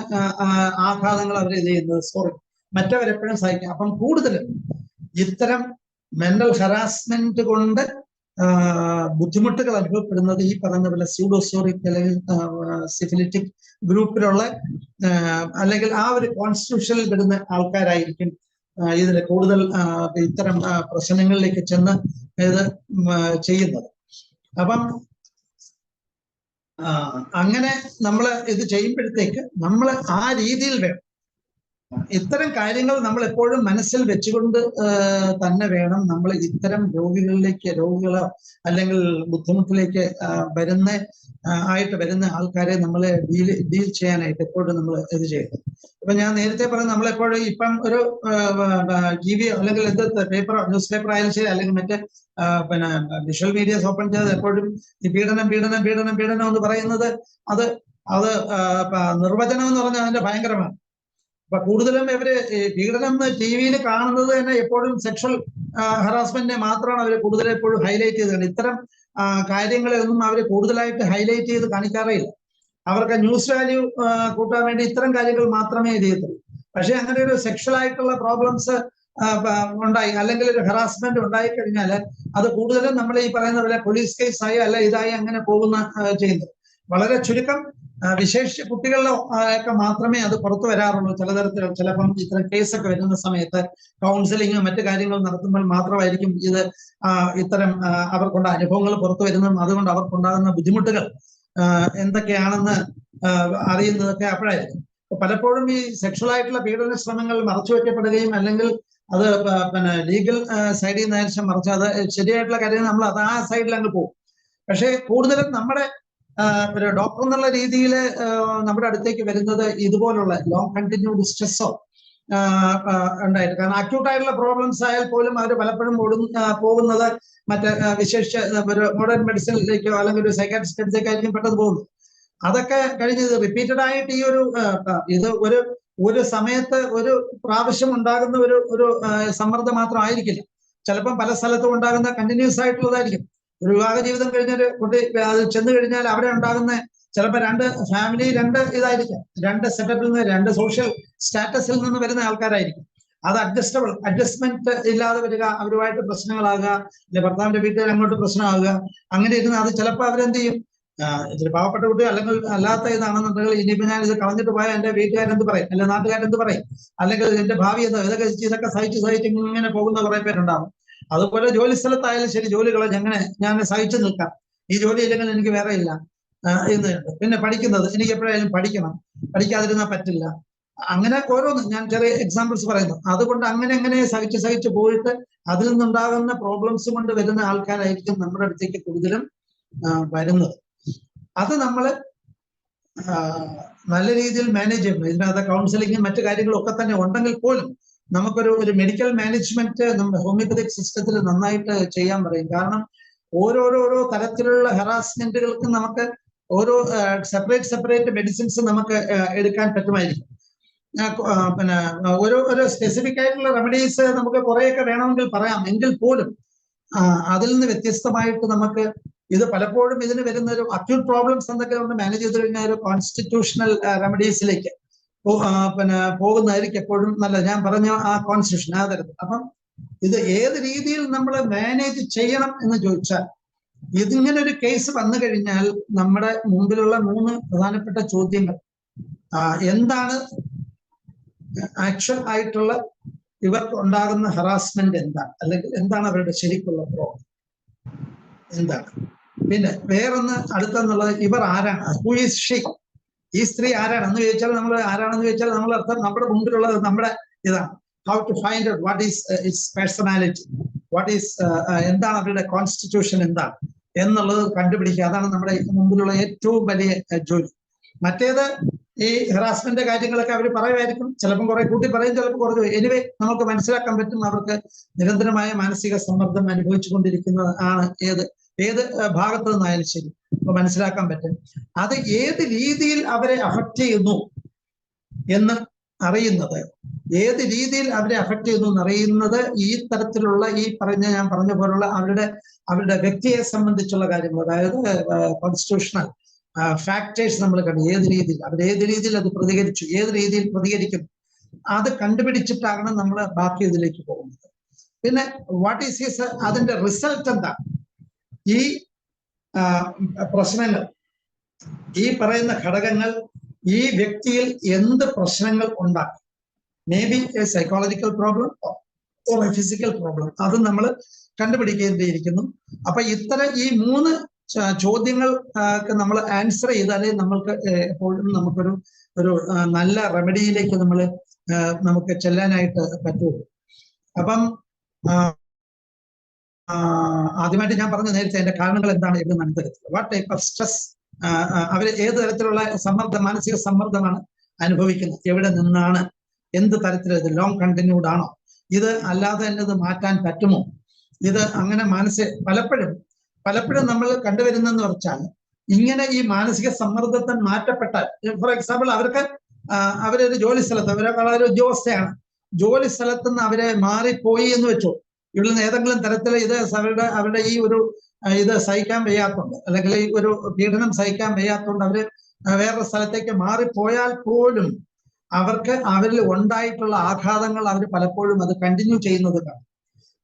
ആഘാതങ്ങൾ അവർ ഇത് ചെയ്യുന്നത്. സോറി, മറ്റവരെപ്പോഴും സഹിക്കും. അപ്പം കൂടുതലും ഇത്തരം മെന്റൽ ഹറാസ്മെന്റ് കൊണ്ട് ബുദ്ധിമുട്ടുകൾ അനുഭവപ്പെടുന്നത് ഈ പറയുന്ന പോലെ സ്യൂഡോസോറിക് അല്ലെങ്കിൽ സിഫിലിറ്റിക് ഗ്രൂപ്പിലുള്ള അല്ലെങ്കിൽ ആ ഒരു കോൺസ്റ്റിറ്റ്യൂഷനിൽ വരുന്ന ആൾക്കാരായിരിക്കും ഇതിൽ കൂടുതൽ ഇത്തരം പ്രശ്നങ്ങളിലേക്ക് ചെന്ന് ഇത് ചെയ്യുന്നത്. അപ്പം അങ്ങനെ നമ്മൾ ഇത് ചെയ്യുമ്പോഴത്തേക്ക് നമ്മൾ ആ രീതിയിൽ വേണം, ഇത്തരം കാര്യങ്ങൾ നമ്മൾ എപ്പോഴും മനസ്സിൽ വെച്ചുകൊണ്ട് തന്നെ വേണം നമ്മൾ ഇത്തരം രോഗികളോ അല്ലെങ്കിൽ ബുദ്ധിമുട്ടിലേക്ക് വരുന്ന ആൾക്കാരെ നമ്മൾ ഡീൽ ചെയ്യാനായിട്ട് എപ്പോഴും നമ്മൾ ഇത് ചെയ്യുന്നത്. ഇപ്പൊ ഞാൻ നേരത്തെ പറഞ്ഞു, നമ്മളെപ്പോഴും ഇപ്പം ഒരു ജിവിയോ അല്ലെങ്കിൽ പേപ്പറോ ന്യൂസ് പേപ്പർ ആയാലും ശരി, അല്ലെങ്കിൽ മറ്റേ വിഷ്വൽ മീഡിയാസ് ഓപ്പൺ ചെയ്ത് എപ്പോഴും ഈ പീഡനം എന്ന് പറയുന്നത് അത് നിർവചനം എന്ന് പറഞ്ഞാൽ അതിന്റെ ഭയങ്കരമാണ്. അപ്പൊ കൂടുതലും ഇവര് പീഡനം ടിവിയിൽ കാണുന്നത് തന്നെ എപ്പോഴും സെക്ഷൽ ഹറാസ്മെന്റിനെ മാത്രമാണ് അവർ കൂടുതൽ എപ്പോഴും ഹൈലൈറ്റ് ചെയ്തത്. ഇത്തരം കാര്യങ്ങളെ ഒന്നും അവർ കൂടുതലായിട്ട് ഹൈലൈറ്റ് ചെയ്ത് കാണിക്കാറേ ഇല്ല. അവർക്ക് ന്യൂസ് വാല്യൂ കൂട്ടാൻ വേണ്ടി ഇത്തരം കാര്യങ്ങൾ മാത്രമേ ചെയ്യത്തുള്ളൂ. പക്ഷെ അങ്ങനെ ഒരു സെക്ഷൽ ആയിട്ടുള്ള പ്രോബ്ലംസ് ഉണ്ടായി, അല്ലെങ്കിൽ ഒരു ഹറാസ്മെന്റ് ഉണ്ടായി കഴിഞ്ഞാൽ അത് കൂടുതലും നമ്മൾ ഈ പറയുന്ന പോലെ പോലീസ് കേസായി അല്ല ഇതായി അങ്ങനെ ചെയ്യുന്നത്. വളരെ ചുരുക്കം വിശേഷിച്ച് കുട്ടികളിലോ ഒക്കെ മാത്രമേ അത് പുറത്തു വരാറുള്ളൂ. ചിലപ്പം ഇത്തരം കേസൊക്കെ വരുന്ന സമയത്ത് കൗൺസിലിങ്ങും മറ്റു കാര്യങ്ങളും നടത്തുമ്പോൾ മാത്രമായിരിക്കും ഇത്തരം അവർക്കുള്ള അനുഭവങ്ങൾ പുറത്തു വരുന്നതും അതുകൊണ്ട് അവർക്കുണ്ടാകുന്ന ബുദ്ധിമുട്ടുകൾ എന്തൊക്കെയാണെന്ന് അറിയുന്നതൊക്കെ അപ്പോഴായിരിക്കും. പലപ്പോഴും ഈ സെക്ഷൽ ആയിട്ടുള്ള പീഡന ശ്രമങ്ങൾ മറച്ചു വെക്കപ്പെടുകയും അല്ലെങ്കിൽ അത് ലീഗൽ സൈഡിൽ നിന്ന് മറിച്ച് അത് ശരിയായിട്ടുള്ള കാര്യം നമ്മൾ അത് ആ സൈഡിൽ അങ്ങ് പോകും. പക്ഷേ കൂടുതലും നമ്മുടെ ഒരു ഡോക്ടർ എന്നുള്ള രീതിയിൽ നമ്മുടെ അടുത്തേക്ക് വരുന്നത് ഇതുപോലുള്ള ലോങ് കണ്ടിന്യൂഡ് സ്ട്രെസ്സോ ഉണ്ടായിട്ട്, കാരണം അക്യൂട്ടായിട്ടുള്ള പ്രോബ്ലംസ് ആയാൽ പോലും അവർ പലപ്പോഴും പോകുന്നത് മറ്റേ വിശേഷിച്ച് ഒരു മോഡേൺ മെഡിസിനിലേക്കോ അല്ലെങ്കിൽ ഒരു സൈക്കാട്രിസ്റ്റ് അടുത്തേക്കായിരിക്കും പെട്ടെന്ന് പോകുന്നത്. അതൊക്കെ കഴിഞ്ഞ് റിപ്പീറ്റഡ് ആയിട്ട് ഈ ഇത് ഒരു സമയത്ത് ഒരു പ്രാവശ്യം ഉണ്ടാകുന്ന ഒരു സമ്മർദ്ദം മാത്രം ആയിരിക്കില്ല. ചിലപ്പം പല സ്ഥലത്തും ഉണ്ടാകുന്ന കണ്ടിന്യൂസ് ആയിട്ടുള്ളതായിരിക്കും. ഒരു വിവാഹ ജീവിതം കഴിഞ്ഞൊരു കുട്ടി അത് ചെന്ന് കഴിഞ്ഞാൽ അവിടെ ഉണ്ടാകുന്ന ചിലപ്പോൾ 2 ഫാമിലി 2 ഇതായിരിക്കും, 2 സെറ്റപ്പിൽ നിന്ന് 2 സോഷ്യൽ സ്റ്റാറ്റസിൽ നിന്ന് വരുന്ന ആൾക്കാരായിരിക്കും. അത് അഡ്ജസ്റ്റ്മെന്റ് ഇല്ലാതെ വരിക, അവരുമായിട്ട് പ്രശ്നങ്ങളാകുക, അല്ലെ ഭർത്താവിന്റെ വീട്ടുകാർ അങ്ങോട്ട് പ്രശ്നമാകുക, അങ്ങനെ ഇരുന്ന് അത് ചിലപ്പോൾ അവരെന്ത് ചെയ്യും, ഇതിൽ പാവപ്പെട്ട കുട്ടി അല്ലെങ്കിൽ അല്ലാത്ത ഇതാണെന്നുണ്ടെങ്കിൽ ഇനിയിപ്പോ ഞാൻ ഇത് കളഞ്ഞിട്ട് പോയാൽ എന്റെ വീട്ടുകാരെന്ത് പറയും, അല്ലെ നാട്ടുകാരെന്ത് പറയും, അല്ലെങ്കിൽ എന്റെ ഭാവി ഇതൊക്കെ സഹിച്ച് ഇങ്ങനെ പോകുന്ന കുറെ പേരുണ്ടാവും. അതുപോലെ ജോലി സ്ഥലത്തായാലും ശരി, ജോലികളെ ഞാൻ സഹിച്ചു നിൽക്കാം, ഈ ജോലി ഇല്ലെങ്കിൽ എനിക്ക് വേറെ ഇല്ല എന്നുണ്ട്. പിന്നെ പഠിക്കുന്നത് എനിക്ക് എപ്പോഴായാലും പഠിക്കാതിരുന്നാൽ പറ്റില്ല, അങ്ങനെ ഓരോന്നും ഞാൻ ചെറിയ എക്സാമ്പിൾസ് പറയുന്നു. അതുകൊണ്ട് അങ്ങനെ സഹിച്ച് പോയിട്ട് അതിൽ നിന്നുണ്ടാകുന്ന പ്രോബ്ലംസ് കൊണ്ട് വരുന്ന ആൾക്കാരായിരിക്കും നമ്മുടെ അടുത്തേക്ക് കൂടുതലും വരുന്നത്. അത് നമ്മൾ നല്ല രീതിയിൽ മാനേജ് ചെയ്യണം. ഇതിനകത്ത് കൗൺസിലിങ്ങും മറ്റു കാര്യങ്ങളും ഒക്കെ തന്നെ ഉണ്ടെങ്കിൽ പോലും നമുക്കൊരു മെഡിക്കൽ മാനേജ്മെന്റ് നമ്മുടെ ഹോമിയോപ്പതിക് സിസ്റ്റത്തിൽ നന്നായിട്ട് ചെയ്യാൻ പറയും. കാരണം ഓരോ തരത്തിലുള്ള ഹറാസ്മെന്റുകൾക്ക് നമുക്ക് ഓരോ സെപ്പറേറ്റ് മെഡിസിൻസ് നമുക്ക് എടുക്കാൻ പറ്റുമായിരിക്കും. പിന്നെ ഒരു സ്പെസിഫിക് ആയിട്ടുള്ള റെമഡീസ് നമുക്ക് കുറെയൊക്കെ വേണമെങ്കിൽ പറയാം, എങ്കിൽ പോലും അതിൽ നിന്ന് വ്യത്യസ്തമായിട്ട് നമുക്ക് ഇത് പലപ്പോഴും ഇതിന് വരുന്ന ഒരു അക്യൂട്ട് പ്രോബ്ലംസ് എന്തൊക്കെ കൊണ്ട് മാനേജ് ചെയ്ത് കഴിഞ്ഞാൽ ഒരു കോൺസ്റ്റിറ്റ്യൂഷണൽ റെമഡീസിലേക്ക് പോകുന്നതായിരിക്കും എപ്പോഴും നല്ലത്. ഞാൻ പറഞ്ഞ ആ കോൺസ്റ്റിറ്റ്യൂഷൻ ആ തരത്തിൽ. അപ്പം ഇത് ഏത് രീതിയിൽ നമ്മൾ മാനേജ് ചെയ്യണം എന്ന് ചോദിച്ചാൽ, ഇതിങ്ങനെ ഒരു കേസ് വന്നു കഴിഞ്ഞാൽ നമ്മുടെ മുമ്പിലുള്ള 3 പ്രധാനപ്പെട്ട ചോദ്യങ്ങൾ, എന്താണ് ആക്ച്വൽ ആയിട്ടുള്ള ഇവർക്ക് ഉണ്ടാകുന്ന ഹറാസ്മെന്റ് എന്താണ്, അല്ലെങ്കിൽ എന്താണ് അവരുടെ ശരിക്കുള്ള പ്രോബ്ലം എന്താണ്, പിന്നെ വേറൊന്ന് അടുത്തെന്നുള്ളത് ഇവർ ആരാണ്, ഹു ഈസ് ഷീ, ഈ സ്ത്രീ ആരാണെന്ന് ചോദിച്ചാൽ നമ്മൾ ആരാണെന്ന് ചോദിച്ചാൽ നമ്മൾ അർത്ഥം നമ്മുടെ മുമ്പിലുള്ളത് നമ്മുടെ ഇതാണ്. How to find out what is its personality, what is എന്താണ് അവരുടെ കോൺസ്റ്റിറ്റ്യൂഷൻ എന്താണ് എന്നുള്ളത് കണ്ടുപിടിക്കുക. അതാണ് നമ്മുടെ മുമ്പിലുള്ള ഏറ്റവും വലിയ ജോലി. മറ്റേത് ഈ ഹറാസ്മെന്റ് കാര്യങ്ങളൊക്കെ അവർ പറയുമായിരിക്കും, ചിലപ്പം കുറെ കൂട്ടി പറയും, ചിലപ്പോൾ കുറഞ്ഞു. എനിവേ നമുക്ക് മനസ്സിലാക്കാൻ പറ്റും അവർക്ക് നിരന്തരമായ മാനസിക സമ്മർദ്ദം അനുഭവിച്ചുകൊണ്ടിരിക്കുന്നത് ആണ്. ഏത് ഭാഗത്ത് നിന്നായാലും ശരി അപ്പൊ മനസ്സിലാക്കാൻ പറ്റും. അത് ഏത് രീതിയിൽ അവരെ അഫക്റ്റ് ചെയ്യുന്നു എന്ന് അറിയുന്നത്, ഏത് രീതിയിൽ അവരെ അഫക്റ്റ് ചെയ്യുന്നു എന്നറിയുന്നത് ഈ തരത്തിലുള്ള ഞാൻ പറഞ്ഞ പോലുള്ള അവരുടെ വ്യക്തിയെ സംബന്ധിച്ചുള്ള കാര്യങ്ങൾ, അതായത് കോൺസ്റ്റിറ്റ്യൂഷണൽ ഫാക്ടേഴ്സ് നമ്മൾ കണ്ടു. ഏത് രീതിയിൽ അത് പ്രതികരിച്ചു, ഏത് രീതിയിൽ പ്രതികരിക്കുന്നു, അത് കണ്ടുപിടിച്ചിട്ടാകണം നമ്മൾ ബാക്കി ഇതിലേക്ക് പോകുന്നത്. പിന്നെ വാട്ട് ഈസ് ഹിസ്, അതിന്റെ റിസൾട്ട് എന്താ, ഈ പ്രശ്നങ്ങൾ, ഈ പറയുന്ന ഘടകങ്ങൾ ഈ വ്യക്തിയിൽ എന്ത് പ്രശ്നങ്ങൾ ഉണ്ടാക്കും. May be A psychological problem or A physical problem, അത് നമ്മൾ കണ്ടുപിടിക്കേണ്ടിയിരിക്കുന്നു. അപ്പൊ ഇത്തരം ഈ 3 ചോദ്യങ്ങൾ നമ്മൾ ആൻസർ ചെയ്താലേ നമ്മൾക്ക് എപ്പോഴും നമുക്കൊരു നല്ല റെമഡിയിലേക്ക് നമുക്ക് ചെല്ലാനായിട്ട് പറ്റുള്ളൂ. അപ്പം ആദ്യമായിട്ട് ഞാൻ പറഞ്ഞു നേരത്തെ അതിന്റെ കാരണങ്ങൾ എന്താണ് എന്ന് മനസ്സിലാക്കുക. വാട്ട് ടൈപ്പ് ഓഫ് സ്ട്രെസ് അവർ ഏത് തരത്തിലുള്ള മാനസിക സമ്മർദ്ദമാണ് അനുഭവിക്കുന്നത്, എവിടെ നിന്നാണ്, എന്ത് തരത്തിൽ, ഇത് ലോങ് കണ്ടിന്യൂഡ് ആണോ, ഇത് അല്ലാതെ തന്നെ ഇത് മാറ്റാൻ പറ്റുമോ, ഇത് അങ്ങനെ പലപ്പോഴും നമ്മൾ കണ്ടുവരുന്നെന്ന് വെച്ചാൽ ഇങ്ങനെ ഈ മാനസിക സമ്മർദ്ദത്തിൽ മാറ്റപ്പെട്ടാൽ, ഫോർ എക്സാമ്പിൾ അവരൊരു ജോലി സ്ഥലത്ത്, വളരെ ഉദ്യോഗസ്ഥയാണ്, ജോലി സ്ഥലത്ത് നിന്ന് അവരെ മാറിപ്പോയി എന്ന് വെച്ചോ, ഇവിടെ നിന്ന് ഏതെങ്കിലും തരത്തിൽ ഇത് അവരുടെ ഈ ഇത് സഹിക്കാൻ വയ്യാത്തതുകൊണ്ട്, അല്ലെങ്കിൽ ഈ ഒരു പീഡനം സഹിക്കാൻ വയ്യാത്തതുകൊണ്ട് അവര് വേറൊരു സ്ഥലത്തേക്ക് മാറിപ്പോയാൽ പോലും അവരിൽ ഉണ്ടായിട്ടുള്ള ആഘാതങ്ങൾ അവർ പലപ്പോഴും അത് കണ്ടിന്യൂ ചെയ്യുന്നത് കാണും.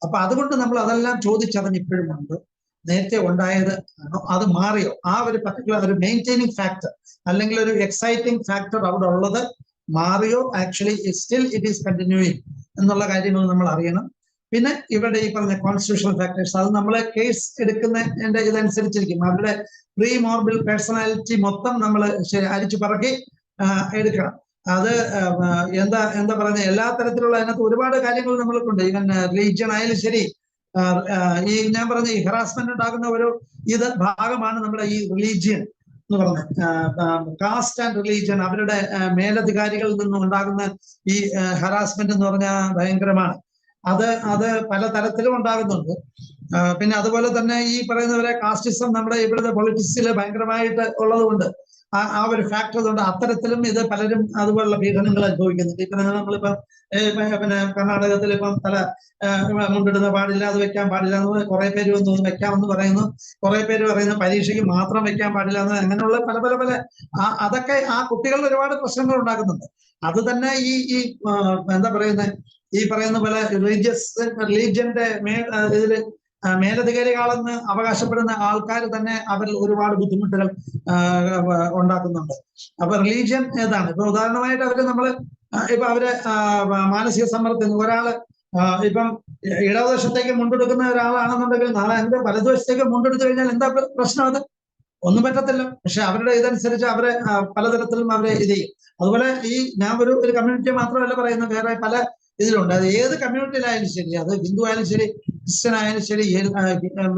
അപ്പൊ അതുകൊണ്ട് നമ്മൾ അതെല്ലാം ചോദിച്ചറിഞ്ഞ് ഇപ്പോഴും ഉണ്ട്, നേരത്തെ ഉണ്ടായത് ആണോ, അത് മാറിയോ, ആ ഒരു പർട്ടിക്കുലർ ഒരു മെയിൻറ്റെയിനിങ് ഫാക്ടർ അല്ലെങ്കിൽ ഒരു എക്സൈറ്റിംഗ് ഫാക്ടർ അവിടെ ഉള്ളത് മാറിയോ, actually still it is continuing എന്നുള്ള കാര്യങ്ങൾ നമ്മൾ അറിയണം. പിന്നെ ഇവിടെ ഈ പറഞ്ഞ കോൺസ്റ്റിറ്റ്യൂഷണൽ ഫാക്ടേഴ്സ്, അത് നമ്മളെ കേസ് എടുക്കുന്നതിന്റെ ഇതനുസരിച്ചിരിക്കും. അവരുടെ പ്രീ മോർബിൽ പേഴ്സണാലിറ്റി മൊത്തം നമ്മൾ അരിച്ചു പറക്കി എടുക്കണം. അത് എന്താ പറയുന്നത്, എല്ലാ തരത്തിലുള്ള അതിനകത്ത് ഒരുപാട് കാര്യങ്ങൾ നമ്മൾക്കുണ്ട്. ഈവൻ റിലീജിയൻ ആയാലും ശരി, ഈ ഞാൻ പറഞ്ഞ ഈ ഹറാസ്മെന്റ് ഉണ്ടാകുന്ന ഒരു ഭാഗമാണ് നമ്മുടെ ഈ റിലീജിയൻ എന്ന് പറഞ്ഞത്. കാസ്റ്റ് ആൻഡ് റിലീജിയൻ, അവരുടെ മേലധികാരികളിൽ നിന്നും ഉണ്ടാകുന്ന ഈ ഹറാസ്മെന്റ് എന്ന് പറഞ്ഞാൽ ഭയങ്കരമാണ്. അത് പല തരത്തിലും ഉണ്ടാകുന്നുണ്ട്. പിന്നെ അതുപോലെ തന്നെ ഈ പറയുന്നവരെ കാസ്റ്റിസം നമ്മുടെ ഇവിടുത്തെ പൊളിറ്റിക്സിൽ ഭയങ്കരമായിട്ട് ഉള്ളതുകൊണ്ട് ആ ഒരു ഫാക്ടർ കൊണ്ട് അത്തരത്തിലും ഇത് പലരും അതുപോലുള്ള പീഡനങ്ങൾ അനുഭവിക്കുന്നുണ്ട്. ഇപ്പൊ നമ്മളിപ്പം പിന്നെ കർണാടകത്തിൽ ഇപ്പം മുണ്ടിടുന്ന പാടില്ല, അത് വെക്കാൻ പാടില്ല എന്ന് കുറെ പേര് വന്ന് വെക്കാമെന്ന് പറയുന്നു, കുറെ പേര് പറയുന്നു പരീക്ഷയ്ക്ക് മാത്രം വെക്കാൻ പാടില്ല എന്ന്. അങ്ങനെയുള്ള പല അതൊക്കെ ആ കുട്ടികളിൽ ഒരുപാട് പ്രശ്നങ്ങൾ ഉണ്ടാക്കുന്നുണ്ട്. അത് തന്നെ ഈ എന്താ പറയുന്നത്, ഈ പറയുന്ന പോലെ റിലീജിയന്റെ ഇതില് മേലധികാരികളെന്ന് അവകാശപ്പെടുന്ന ആൾക്കാർ തന്നെ അവരിൽ ഒരുപാട് ബുദ്ധിമുട്ടുകൾ ഉണ്ടാക്കുന്നുണ്ട്. അപ്പൊ റിലീജിയൻ ഏതാണ്, ഇപ്പൊ ഉദാഹരണമായിട്ട് അവരെ മാനസിക സമ്മർദ്ദം, ഒരാള് ഇപ്പം ഇടതുവശത്തേക്ക് മുണ്ടെടുക്കുന്ന ഒരാളാണെന്നുണ്ടെങ്കിൽ നാളെ അതിന്റെ വലതുവശത്തേക്ക് മുണ്ടെടുത്തു കഴിഞ്ഞാൽ എന്താ പ്രശ്നം? അത് ഒന്നും പറ്റത്തില്ല. പക്ഷെ അവരുടെ ഇതനുസരിച്ച് അവരെ പലതരത്തിലും അവരെ ഇത് ചെയ്യും. അതുപോലെ ഞാൻ ഒരു കമ്മ്യൂണിറ്റി മാത്രമല്ല പറയുന്നത്, വേറെ പല ഇതിലുണ്ട്. അത് ഏത് കമ്മ്യൂണിറ്റിയിലായാലും ശരി, അത് ഹിന്ദു ആയാലും ശരി, ക്രിസ്ത്യൻ ആയാലും ശരി,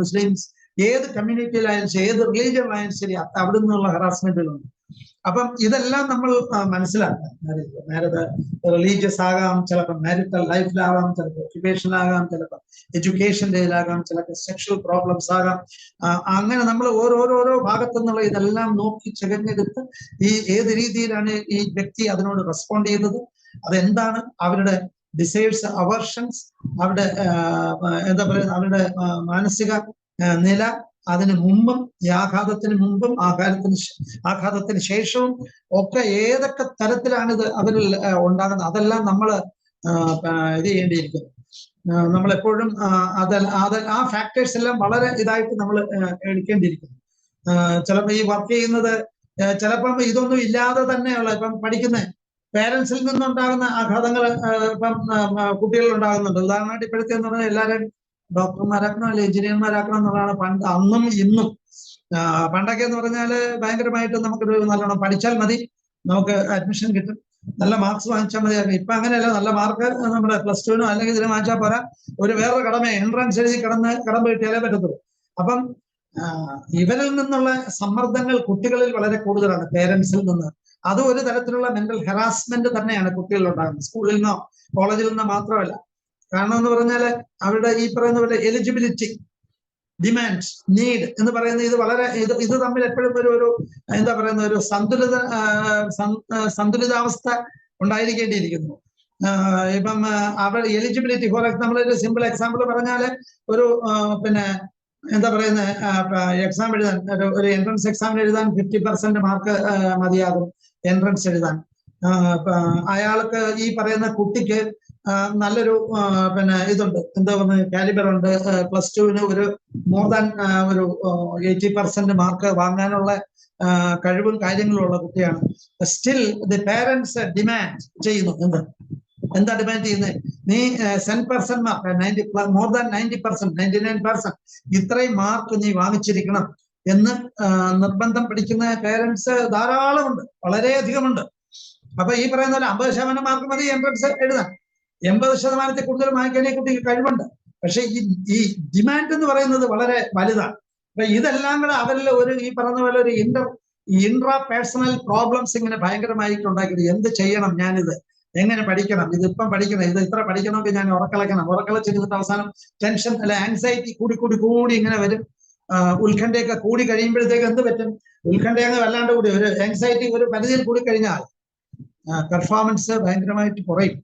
മുസ്ലിംസ്, ഏത് കമ്മ്യൂണിറ്റിയിലായാലും ശരി, ഏത് റിലീജിയനിലായാലും ശരി, അവിടെ നിന്നുള്ള ഹറാസ്മെന്റുകളുണ്ട്. അപ്പം ഇതെല്ലാം നമ്മൾ മനസ്സിലാക്കണം. റിലീജിയസ് ആകാം, ചിലപ്പോൾ മാരിറ്റൽ ലൈഫിലാകാം, ചിലപ്പോൾ ഒക്യുപേഷനിലാകാം, ചിലപ്പോൾ എഡ്യൂക്കേഷൻ്റെയിലാകാം, ചിലപ്പോൾ സെക്ഷൽ പ്രോബ്ലംസ് ആകാം. അങ്ങനെ നമ്മൾ ഓരോരോ ഭാഗത്തു നിന്നുള്ള ഇതെല്ലാം നോക്കി ചകഞ്ഞെടുത്ത് ഏത് രീതിയിലാണ് ഈ വ്യക്തി അതിനോട് റെസ്പോണ്ട് ചെയ്യുന്നത്, അതെന്താണ് അവരുടെ ഡിസൈഡ്സ്, അവേർഷൻസ്, അവരുടെ എന്താ പറയുക, അവരുടെ മാനസിക നില, അതിന് മുമ്പും ഈ ആഘാതത്തിന് മുമ്പും ആഘാതത്തിന് ശേഷവും ഒക്കെ ഏതൊക്കെ തരത്തിലാണ് ഇത് അവരിൽ ഉണ്ടാകുന്നത്, അതെല്ലാം നമ്മൾ ഇത് ചെയ്യേണ്ടിയിരിക്കുന്നു. നമ്മളെപ്പോഴും ആ ഫാക്ടേഴ്സ് എല്ലാം വളരെ ഇതായിട്ട് നമ്മൾ എടുക്കേണ്ടിയിരിക്കുന്നു. ചിലപ്പോൾ ഈ വർക്ക് ചെയ്യുന്നത് ചിലപ്പം ഇതൊന്നും ഇല്ലാതെ തന്നെയുള്ള, ഇപ്പം പഠിക്കുന്ന പേരൻസിൽ നിന്നുണ്ടാകുന്ന ആഘാതങ്ങൾ ഇപ്പം കുട്ടികളിൽ ഉണ്ടാകുന്നുണ്ട്. ഉദാഹരണമായിട്ട് ഇപ്പോഴത്തെ എന്ന് പറഞ്ഞാൽ എല്ലാവരും ഡോക്ടർമാരാക്കണം അല്ലെങ്കിൽ എഞ്ചിനീയർമാരാക്കണം എന്നുള്ളതാണ് അന്നും ഇന്നും. പണ്ടൊക്കെ എന്ന് പറഞ്ഞാൽ ഭയങ്കരമായിട്ട് നമുക്കൊരു നല്ലോണം പഠിച്ചാൽ മതി, നമുക്ക് അഡ്മിഷൻ കിട്ടും, നല്ല മാർക്സ് വാങ്ങിച്ചാൽ മതിയായിരുന്നു. ഇപ്പൊ അങ്ങനെയല്ല, നല്ല മാർക്ക് നമ്മുടെ +2 അല്ലെങ്കിൽ ഇതിന് വാങ്ങിച്ചാൽ പോരാ, വേറൊരു കടമ എൻട്രൻസ് എഴുതി കടമ്പ കിട്ടിയാലേ പറ്റത്തുള്ളൂ. അപ്പം ഇവരിൽ നിന്നുള്ള സമ്മർദ്ദങ്ങൾ കുട്ടികളിൽ വളരെ കൂടുതലാണ്, പേരൻസിൽ നിന്ന്. അതും ഒരു തരത്തിലുള്ള മെന്റൽ ഹെറാസ്മെന്റ് തന്നെയാണ് കുട്ടികളിൽ ഉണ്ടാകുന്നത്, സ്കൂളിൽ നിന്നോ കോളേജിൽ നിന്നോ മാത്രമല്ല. കാരണം എന്ന് പറഞ്ഞാല് അവരുടെ ഈ പറയുന്ന പോലെ എലിജിബിലിറ്റി, ഡിമാൻഡ്, നീഡ് എന്ന് പറയുന്നത് ഇത് വളരെ ഇത് തമ്മിൽ എപ്പോഴും ഒരു എന്താ പറയുന്ന ഒരു സന്തുലിതാവസ്ഥ ഉണ്ടായിരിക്കേണ്ടിയിരിക്കുന്നു. ഇപ്പം അവർ എലിജിബിലിറ്റി, ഫോർ എക്സാമ്പിൾ ഒരു സിമ്പിൾ എക്സാമ്പിൾ പറഞ്ഞാല് ഒരു പിന്നെ എന്താ പറയുന്നത് എക്സാം എഴുതാൻ ഒരു എൻട്രൻസ് എക്സാമിന് എഴുതാൻ 50% മാർക്ക് മതിയാകും എൻട്രൻസ് എഴുതാൻ. അയാൾക്ക് ഈ പറയുന്ന കുട്ടിക്ക് നല്ലൊരു പിന്നെ ഇതുണ്ട്, എന്താ പറയുക, കാലിബർ ഉണ്ട്, +2 ഒരു മോർ ദാൻ ഒരു 80% മാർക്ക് വാങ്ങാനുള്ള കഴിവും കാര്യങ്ങളും ഉള്ള കുട്ടിയാണ്. സ്റ്റിൽ ദി പേരൻസ് ഡിമാൻഡ് ചെയ്യുന്നു. എന്താ ഡിമാൻഡ് ചെയ്യുന്നത്? നീ 10% മാർക്ക്, 90 മോർ ദാൻ 90%, 99% ഇത്രയും മാർക്ക് നീ വാങ്ങിച്ചിരിക്കണം എന്ന് നിർബന്ധം പിടിക്കുന്ന പേരൻസ് ധാരാളമുണ്ട്, വളരെയധികമുണ്ട്. അപ്പൊ ഈ പറയുന്ന പോലെ 50% മാർക്ക് മതി എൻട്രൻസ് എഴുതാൻ, 80% കൂടുതൽ വാങ്ങിക്കാൻ ഈ കുട്ടിക്ക് കഴിവുണ്ട്. പക്ഷെ ഈ ഡിമാൻഡ് എന്ന് പറയുന്നത് വളരെ വലുതാണ്. അപ്പൊ ഇതെല്ലാം കൂടെ അവരിൽ ഒരു ഈ പറയുന്ന പോലെ ഒരു ഇൻട്രാ പേഴ്സണൽ പ്രോബ്ലംസ് ഇങ്ങനെ ഭയങ്കരമായിട്ട് ഉണ്ടാക്കിയത്. എന്ത് ചെയ്യണം, ഞാനിത് എങ്ങനെ പഠിക്കണം, ഇതിപ്പം പഠിക്കണം, ഇത് ഇത്ര പഠിക്കണമെങ്കിൽ ഞാൻ ഉറക്കളച്ചിരുന്നിട്ട് അവസാനം ടെൻഷൻ അല്ലെ ആങ്സൈറ്റി കൂടി ഇങ്ങനെ വരും. ഉത്കണ്ഠയൊക്കെ കൂടി കഴിയുമ്പോഴത്തേക്ക് എന്ത് പറ്റും? ഉത്കണ്ഠ അങ്ങ് വല്ലാണ്ട് കൂടി ഒരു ആങ്സൈറ്റി ഒരു പരിധിയിൽ കൂടി കഴിഞ്ഞാൽ പെർഫോമൻസ് ഭയങ്കരമായിട്ട് കുറയും.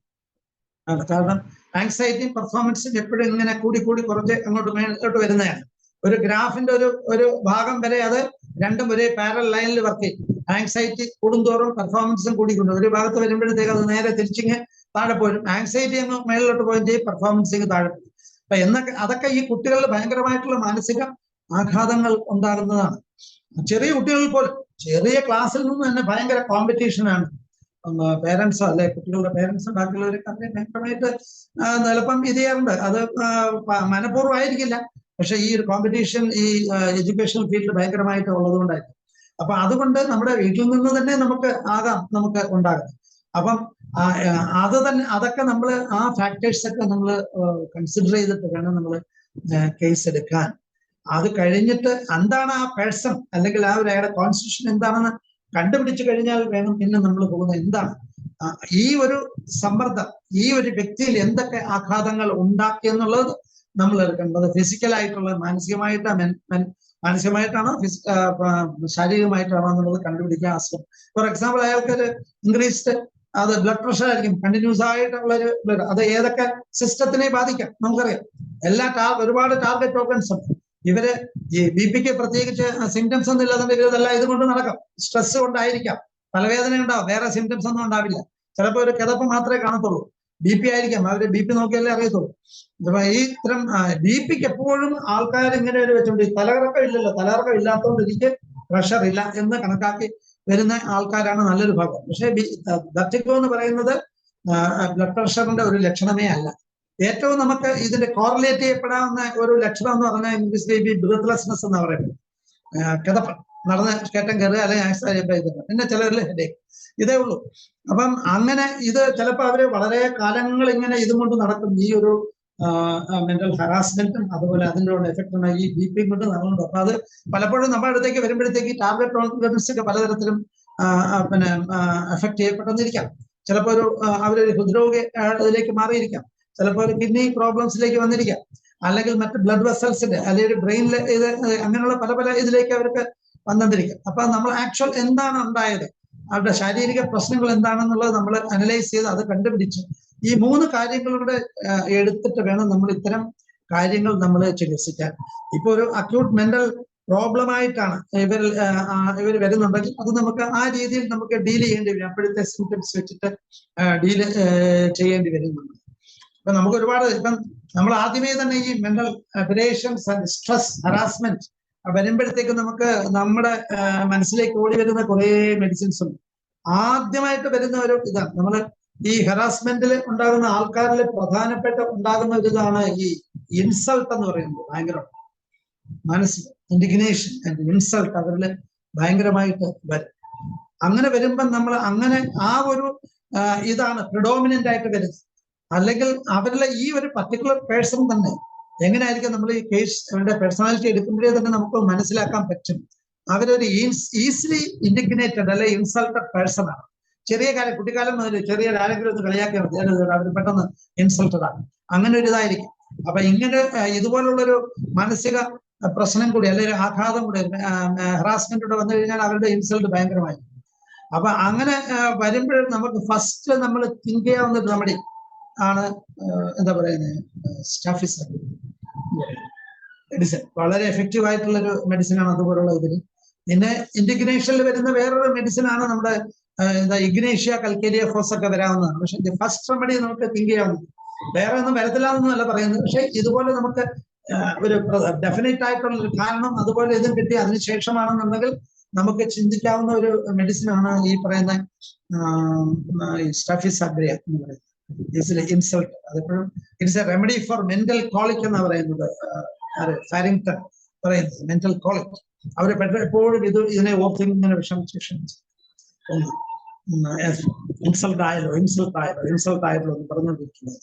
കാരണം ആങ്സൈറ്റിയും പെർഫോമൻസും എപ്പോഴും ഇങ്ങനെ കൂടി കുറച്ച് അങ്ങോട്ട് വരുന്നതാണ്. ഒരു ഗ്രാഫിന്റെ ഒരു ഭാഗം വരെ അത് രണ്ടും ഒരേ പാരൽ ലൈനിൽ വർക്ക് ചെയ്യും. ആങ്സൈറ്റി കൂടുന്തോറും പെർഫോമൻസും കൂടിക്കൊണ്ട് ഒരു ഭാഗത്ത് വരുമ്പോഴത്തേക്ക് അത് നേരെ തിരിച്ചിങ്ങ് താഴെ പോരും. ആങ്സൈറ്റി അങ്ങ് മേളിലോട്ട് പോവുകയും ചെയ്യും, പെർഫോമൻസിങ് താഴെ പോയി. അപ്പൊ അതൊക്കെ ഈ കുട്ടികളിൽ ഭയങ്കരമായിട്ടുള്ള മാനസിക ആഘാതങ്ങൾ ഉണ്ടാകുന്നതാണ്. ചെറിയ കുട്ടികളിൽ പോലും ചെറിയ ക്ലാസ്സിൽ നിന്ന് തന്നെ ഭയങ്കര കോമ്പറ്റീഷനാണ്. പേരൻസോ അല്ലെ കുട്ടികളുടെ പേരൻസും ബാക്കിയുള്ളവരൊക്കെ അതിനെ ഭയങ്കരമായിട്ട് ചിലപ്പം ഇത് ചെയ്യാറുണ്ട്. അത് മനഃപൂർവ്വമായിരിക്കില്ല, പക്ഷെ ഈ ഒരു കോമ്പറ്റീഷൻ ഈ എഡ്യൂക്കേഷണൽ ഫീൽഡ് ഭയങ്കരമായിട്ട് ഉള്ളതുകൊണ്ടായിരിക്കും. അപ്പൊ അതുകൊണ്ട് നമ്മുടെ വീട്ടിൽ നിന്ന് തന്നെ നമുക്ക് ഉണ്ടാകും. അപ്പം അതൊക്കെ നമ്മൾ ആ ഫാക്ടേഴ്സ് ഒക്കെ നമ്മൾ കൺസിഡർ ചെയ്തിട്ട് വേണം നമ്മൾ കേസ് എടുക്കാൻ. അത് കഴിഞ്ഞിട്ട് എന്താണ് ആ പേഴ്സൺ അല്ലെങ്കിൽ ആ ഒരു അയാളുടെ കോൺസ്റ്റിറ്റ്യൂഷൻ എന്താണെന്ന് കണ്ടുപിടിച്ചു കഴിഞ്ഞാൽ വേണം പിന്നെ നമ്മൾ പോകുന്നത്. എന്താണ് ഈ ഒരു സമ്മർദ്ദം ഈ ഒരു വ്യക്തിയിൽ എന്തൊക്കെ ആഘാതങ്ങൾ ഉണ്ടാക്കി എന്നുള്ളത് നമ്മൾ എടുക്കേണ്ടത്. ഫിസിക്കലായിട്ടുള്ള മാനസികമായിട്ടാണോ ശാരീരികമായിട്ടാണോ എന്നുള്ളത് കണ്ടുപിടിക്കാൻ ആവശ്യം. ഫോർ എക്സാമ്പിൾ അയാൾക്കൊരു ഇൻക്രീസ്ഡ് അത് ബ്ലഡ് പ്രഷർ ആയിരിക്കും, കണ്ടിന്യൂസ് ആയിട്ടുള്ളൊരു ബ്ലഡ്, അത് ഏതൊക്കെ സിസ്റ്റത്തിനെ ബാധിക്കാം നമുക്കറിയാം. ഒരുപാട് ടാർഗറ്റ് ഓർഗൻസ് ഉണ്ട്. ഇവര് ഈ BP പ്രത്യേകിച്ച് സിംറ്റംസ് ഒന്നും ഇല്ലാന്നുണ്ടെങ്കിൽ ഇതെല്ലാം ഇതുകൊണ്ട് നടക്കാം. സ്ട്രെസ് കൊണ്ടായിരിക്കാം, തലവേദന ഉണ്ടാവും, വേറെ സിംറ്റംസ് ഒന്നും ഉണ്ടാവില്ല. ചിലപ്പോൾ ഒരു കിതപ്പ് മാത്രമേ കാണത്തുള്ളൂ. BP ആയിരിക്കാം, അവര് BP നോക്കിയാലേ അറിയത്തുള്ളൂ. അപ്പൊ ഈ ഇത്തരം BPക്ക് എപ്പോഴും ആൾക്കാർ ഇങ്ങനെ ഒരു വെച്ചോണ്ട് തലകറക്കം ഇല്ലല്ലോ, തലകറക്കം ഇല്ലാത്തതുകൊണ്ട് എനിക്ക് പ്രഷർ ഇല്ല എന്ന് കണക്കാക്കി വരുന്ന ആൾക്കാരാണ് നല്ലൊരു ഭാഗം. പക്ഷെ വെർട്ടിഗോ എന്ന് പറയുന്നത് ബ്ലഡ് പ്രഷറിന്റെ ഒരു ലക്ഷണമേ അല്ല. ഏറ്റവും നമുക്ക് ഇതിന്റെ കോറിലേറ്റ് ചെയ്യപ്പെടാവുന്ന ഒരു ലക്ഷണം എന്ന് പറഞ്ഞാൽ ഇംഗ്ലീഷിൽ ബ്രീത്ത്ലെസ്നെസ് എന്ന് പറയുന്നത്, കിതപ്പ്, നടന്ന് കയറ്റം കയറുക അല്ലെങ്കിൽ പിന്നെ ചിലരിൽ ഹെഡേക്ക്, ഇതേ ഉള്ളൂ. അപ്പം അങ്ങനെ ഇത് ചിലപ്പോൾ അവര് വളരെ കാലങ്ങൾ ഇങ്ങനെ ഇതും കൊണ്ട് നടക്കും. ഈ ഒരു മെന്റൽ ഹറാസ്മെന്റും അതുപോലെ അതിൻ്റെ എഫക്റ്റ് ഉണ്ടായി ഈ BP കൊണ്ട് നടന്നുണ്ട്. അപ്പൊ അത് പലപ്പോഴും നമ്മുടെ അടുത്തേക്ക് വരുമ്പോഴത്തേക്ക് ടാർഗറ്റ് ഓർഗൻസ് ഒക്കെ പലതരത്തിലും പിന്നെ എഫക്ട് ചെയ്യപ്പെട്ടെന്നിരിക്കാം. ചിലപ്പോൾ അവരൊരു ഹൃദ്രോഗി ഇതിലേക്ക് മാറിയിരിക്കാം, ചിലപ്പോൾ ഒരു കിഡ്നി പ്രോബ്ലംസിലേക്ക് വന്നിരിക്കാം, അല്ലെങ്കിൽ മറ്റ് ബ്ലഡ് വെസൽസിന്റെ അല്ലെങ്കിൽ ഒരു ബ്രെയിനിലെ ഇത് അങ്ങനെയുള്ള പല ഇതിലേക്ക് അവർക്ക് വന്നിരിക്കാം. അപ്പൊ നമ്മൾ ആക്ച്വൽ എന്താണ് ഉണ്ടായത്, അവരുടെ ശാരീരിക പ്രശ്നങ്ങൾ എന്താണെന്നുള്ളത് നമ്മൾ അനലൈസ് ചെയ്ത് അത് കണ്ടുപിടിച്ച് ഈ 3 കാര്യങ്ങളുടെ എടുത്തിട്ട് വേണം നമ്മൾ ഇത്തരം കാര്യങ്ങൾ നമ്മൾ ചികിത്സിക്കാൻ. ഇപ്പൊ ഒരു അക്യൂട്ട് മെന്റൽ പ്രോബ്ലം ആയിട്ടാണ് ഇവർ വരുന്നുണ്ടെങ്കിൽ അത് നമുക്ക് ആ രീതിയിൽ നമുക്ക് ഡീൽ ചെയ്യേണ്ടി വരും. അപ്പോഴത്തെ സിംറ്റംസ് വെച്ചിട്ട് ഡീൽ ചെയ്യേണ്ടി വരുന്നുണ്ട്. അപ്പൊ നമുക്ക് ഒരുപാട് ഇപ്പം നമ്മൾ ആദ്യമേ തന്നെ ഈ mental aberrations and stress harassment വരുമ്പോഴത്തേക്ക് നമുക്ക് നമ്മുടെ മനസ്സിലേക്ക് ഓടി വരുന്ന കുറെ മെഡിസിൻസ് ഉണ്ട്. ആദ്യമായിട്ട് വരുന്ന ഒരു ഇതാണ് നമ്മൾ ഈ ഹറാസ്മെന്റിൽ ഉണ്ടാകുന്ന ആൾക്കാരിൽ പ്രധാനപ്പെട്ട ഉണ്ടാകുന്ന ഒരു ഇതാണ് ഈ ഇൻസൾട്ട് എന്ന് പറയുന്നത്. ഭയങ്കര മാനസിക ഇൻഡിഗ്നേഷൻ ആൻഡ് ഇൻസൾട്ട് അവരിൽ ഭയങ്കരമായിട്ട് വരും. അങ്ങനെ വരുമ്പം നമ്മൾ അങ്ങനെ ആ ഒരു ഇതാണ് പ്രിഡോമിനന്റ് ആയിട്ട് വരുന്നത്. അല്ലെങ്കിൽ അവരിലെ ഈ ഒരു പർട്ടിക്കുലർ പേഴ്സൺ തന്നെ എങ്ങനെയായിരിക്കും നമ്മൾ ഈ കേസ് അവരുടെ പേഴ്സണാലിറ്റി എടുക്കുമ്പോഴേ തന്നെ നമുക്ക് മനസ്സിലാക്കാൻ പറ്റും. അവരൊരു ഈസിലി ഇൻഡിഗ്നേറ്റഡ് അല്ലെ ഇൻസൾട്ടഡ് പേഴ്സൺ ആണ്. ചെറിയ കാലം കുട്ടിക്കാലം മുതൽ ചെറിയ ആരെങ്കിലും ഒന്ന് കളിയാക്കിയാൽ മതി, അവർ പെട്ടെന്ന് ഇൻസൾട്ടഡ് ആണ്. അങ്ങനെ ഒരു ഇതായിരിക്കും. അപ്പൊ ഇങ്ങനെ ഇതുപോലുള്ളൊരു മാനസിക പ്രശ്നം കൂടി അല്ലെങ്കിൽ ആഘാതം കൂടി ഹറാസ്മെന്റ് കൂടെ വന്നു കഴിഞ്ഞാൽ അവരുടെ ഇൻസൾട്ട് ഭയങ്കരമായിരിക്കും. അപ്പൊ അങ്ങനെ വരുമ്പോൾ നമുക്ക് ഫസ്റ്റ് നമ്മൾ തിങ്ക് ചെയ്യാവുന്ന ഒരു റെമഡി ആണ് എന്താ പറയുന്നത് സ്റ്റാഫിസ് മെഡിസിൻ. വളരെ എഫക്റ്റീവ് ആയിട്ടുള്ള ഒരു മെഡിസിൻ ആണ് അതുപോലുള്ള ഇതിന്. പിന്നെ ഇന്റഗ്രേഷനിൽ വരുന്ന വേറൊരു മെഡിസിൻ ആണ് നമ്മുടെ എന്താ ഇഗ്നേഷ്യ കൽക്കേരിയ ഫോസ് ഒക്കെ വരാവുന്നതാണ്. പക്ഷെ ഫസ്റ്റ് റെമഡി നമുക്ക് തിങ്ക് ചെയ്യാവുന്നത്. വേറെ ഒന്നും വരത്തില്ല എന്നല്ല പറയുന്നത്, പക്ഷെ ഇതുപോലെ നമുക്ക് ഒരു ഡെഫിനറ്റ് ആയിട്ടുള്ള ഒരു കാരണം അതുപോലെ ഇതും കിട്ടി അതിനുശേഷമാണെന്നുണ്ടെങ്കിൽ നമുക്ക് ചിന്തിക്കാവുന്ന ഒരു മെഡിസിൻ ആണ് ഈ പറയുന്ന സ്റ്റാഫിസ് അഗ്രിയ എന്ന് പറയുന്നത് ഇൻസൾട്ട്. അതെപ്പോഴും it's A remedy four mental colic എന്ന് പറയുന്നത് ഫാരിങ്ടൺ പറയുന്നത്. മെന്റൽ കോളിക് അവർ എപ്പോഴും ഇതിനെ ഓർത്ത് ഇങ്ങനെ വിഷമിച്ച് ഇൻസൾട്ട് ആയല്ലോ എന്ന് പറഞ്ഞുകൊണ്ടിരിക്കുന്നത്.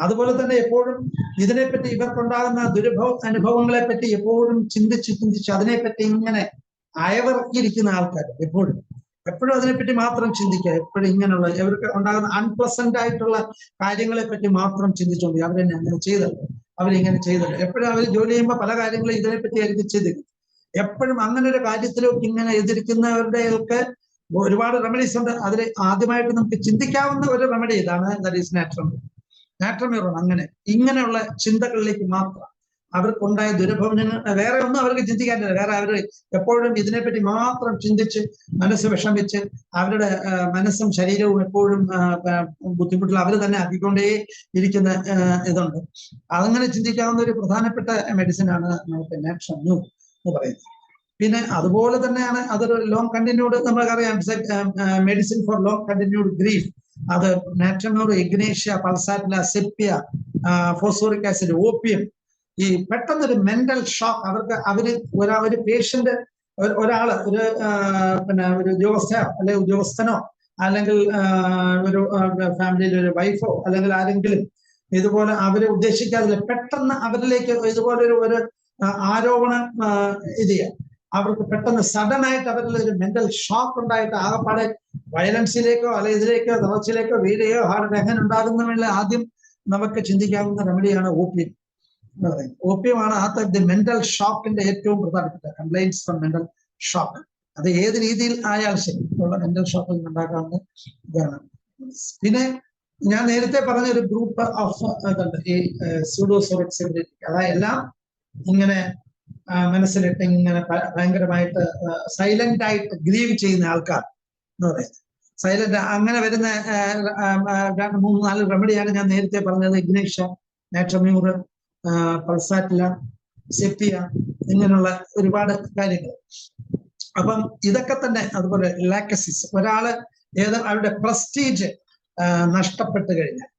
അതുപോലെ തന്നെ എപ്പോഴും ഇതിനെപ്പറ്റി ഇവർക്കുണ്ടാകുന്ന അനുഭവങ്ങളെ പറ്റി എപ്പോഴും ചിന്തിച്ച് അതിനെപ്പറ്റി ഇങ്ങനെ അയവിറക്കിയിരിക്കുന്ന ആൾക്കാർ എപ്പോഴും അതിനെപ്പറ്റി മാത്രം ചിന്തിക്കുക. എപ്പോഴും ഇങ്ങനെയുള്ള ഇവർക്ക് ഉണ്ടാകുന്ന അൺപ്ലസന്റ് ആയിട്ടുള്ള കാര്യങ്ങളെ പറ്റി മാത്രം ചിന്തിച്ചുകൊണ്ട് അവരെന്നെ അങ്ങനെ ചെയ്തല്ലോ, അവരിങ്ങനെ ചെയ്തല്ലോ. എപ്പോഴും അവർ ജോലി ചെയ്യുമ്പോൾ പല കാര്യങ്ങളും ഇതിനെപ്പറ്റി ആയിരിക്കും ചിന്തിക്കും. എപ്പോഴും അങ്ങനെ ഒരു കാര്യത്തിലൊക്കെ ഇങ്ങനെ എതിർക്കുന്നവരുടെയൊക്കെ ഒരുപാട് റെമഡീസ് ഉണ്ട്. അതിൽ ആദ്യമായിട്ട് നമുക്ക് ചിന്തിക്കാവുന്ന ഒരു റെമഡി ഇതാണ്, ദാറ്റ് ഈസ് നാട്രമ്യൂറോൺ. ഇങ്ങനെയുള്ള ചിന്തകളിലേക്ക് മാത്രം അവർക്കുണ്ടായ ദുരനുഭവങ്ങൾ വേറെ ഒന്നും അവർക്ക് ചിന്തിക്കാനില്ല. വേറെ അവർ എപ്പോഴും ഇതിനെപ്പറ്റി മാത്രം ചിന്തിച്ച് മനസ്സ് വിഷമിച്ച് അവരുടെ മനസ്സും ശരീരവും എപ്പോഴും ബുദ്ധിമുട്ടുള്ള അവർ തന്നെ ആക്കിക്കൊണ്ടേ ഇരിക്കുന്ന ഇതുണ്ട്. അതങ്ങനെ ചിന്തിക്കാവുന്ന ഒരു പ്രധാനപ്പെട്ട മെഡിസിൻ ആണ് നമുക്ക് നാട്രമ്യൂർ എന്ന് പറയുന്നത്. പിന്നെ അതുപോലെ തന്നെയാണ് അതൊരു ലോങ് കണ്ടിന്യൂഡ് നമുക്കറിയാം medicine for long continued grief. അത് നാട്രമ്യൂർ, ഇഗ്നേഷ്യ, പൾസാറ്റില, സെപ്യ, ഫോസ്ഫോറിക് ആസിഡ്, ഓപ്പിയം. ഈ പെട്ടെന്നൊരു മെന്റൽ ഷോക്ക് ഒരു പേഷ്യന്റ് ഒരാള് ഒരു ഉദ്യോഗസ്ഥനോ അല്ലെങ്കിൽ ഒരു ഫാമിലിയിൽ ഒരു വൈഫോ അല്ലെങ്കിൽ ആരെങ്കിലും ഇതുപോലെ അവരെ ഉദ്ദേശിക്കാതെ പെട്ടെന്ന് അവരിലേക്ക് ഇതുപോലെ ഒരു ആരോപണം ഇത് ചെയ്യാം. അവർക്ക് പെട്ടെന്ന് സഡൻ ആയിട്ട് അവരിൽ ഒരു മെന്റൽ ഷോക്ക് ഉണ്ടായിട്ട് ആകെപ്പാടെ വയലൻസിലേക്കോ അല്ലെങ്കിൽ ഇതിലേക്കോ തളർച്ചയിലേക്കോ വീഴുകയോ ഹാർട്ട് എങ്ങനെ ഉണ്ടാകുന്നതിനുള്ള ആദ്യം നമുക്ക് ചിന്തിക്കാവുന്ന റെമഡിയാണ് ഓപ്പിയം എന്ന് പറയുന്നത്. ഓപ്പിയമാണ് ദി മെന്റൽ ഷോക്കിന്റെ ഏറ്റവും പ്രധാനപ്പെട്ട കംപ്ലൈന്റ്സ് ഫ്രം മെന്റൽ ഷോക്ക്. അത് ഏത് രീതിയിൽ ആയാൽ ശരി ഉള്ള മെന്റൽ ഷോക്ക് ഉണ്ടാക്കാവുന്ന ഇതാണ്. പിന്നെ ഞാൻ നേരത്തെ പറഞ്ഞ ഒരു ഗ്രൂപ്പ് ഓഫ് ഈ സ്യൂഡോസോറിക്സിബിലിറ്റി, അതായത് എല്ലാം ഇങ്ങനെ മനസ്സിലിട്ട് ഇങ്ങനെ ഭയങ്കരമായിട്ട് സൈലന്റ് ആയിട്ട് ഗ്രീവ് ചെയ്യുന്ന ആൾക്കാർ എന്ന് പറയുന്നത്. സൈലന്റ് അങ്ങനെ വരുന്ന 3-4 റെമഡിയാണ് ഞാൻ നേരത്തെ പറഞ്ഞത്. ഇഗ്നേഷ്യ, നാട്രമ്യൂർ, പൾസാറ്റില, സെപ്യ, ഇങ്ങനെയുള്ള ഒരുപാട് കാര്യങ്ങൾ. അപ്പം ഇതൊക്കെ തന്നെ. അതുപോലെ ലാക്കസിസ്, ഒരാള് അവരുടെ പ്രസ്റ്റീജ് നഷ്ടപ്പെട്ടു കഴിഞ്ഞാൽ,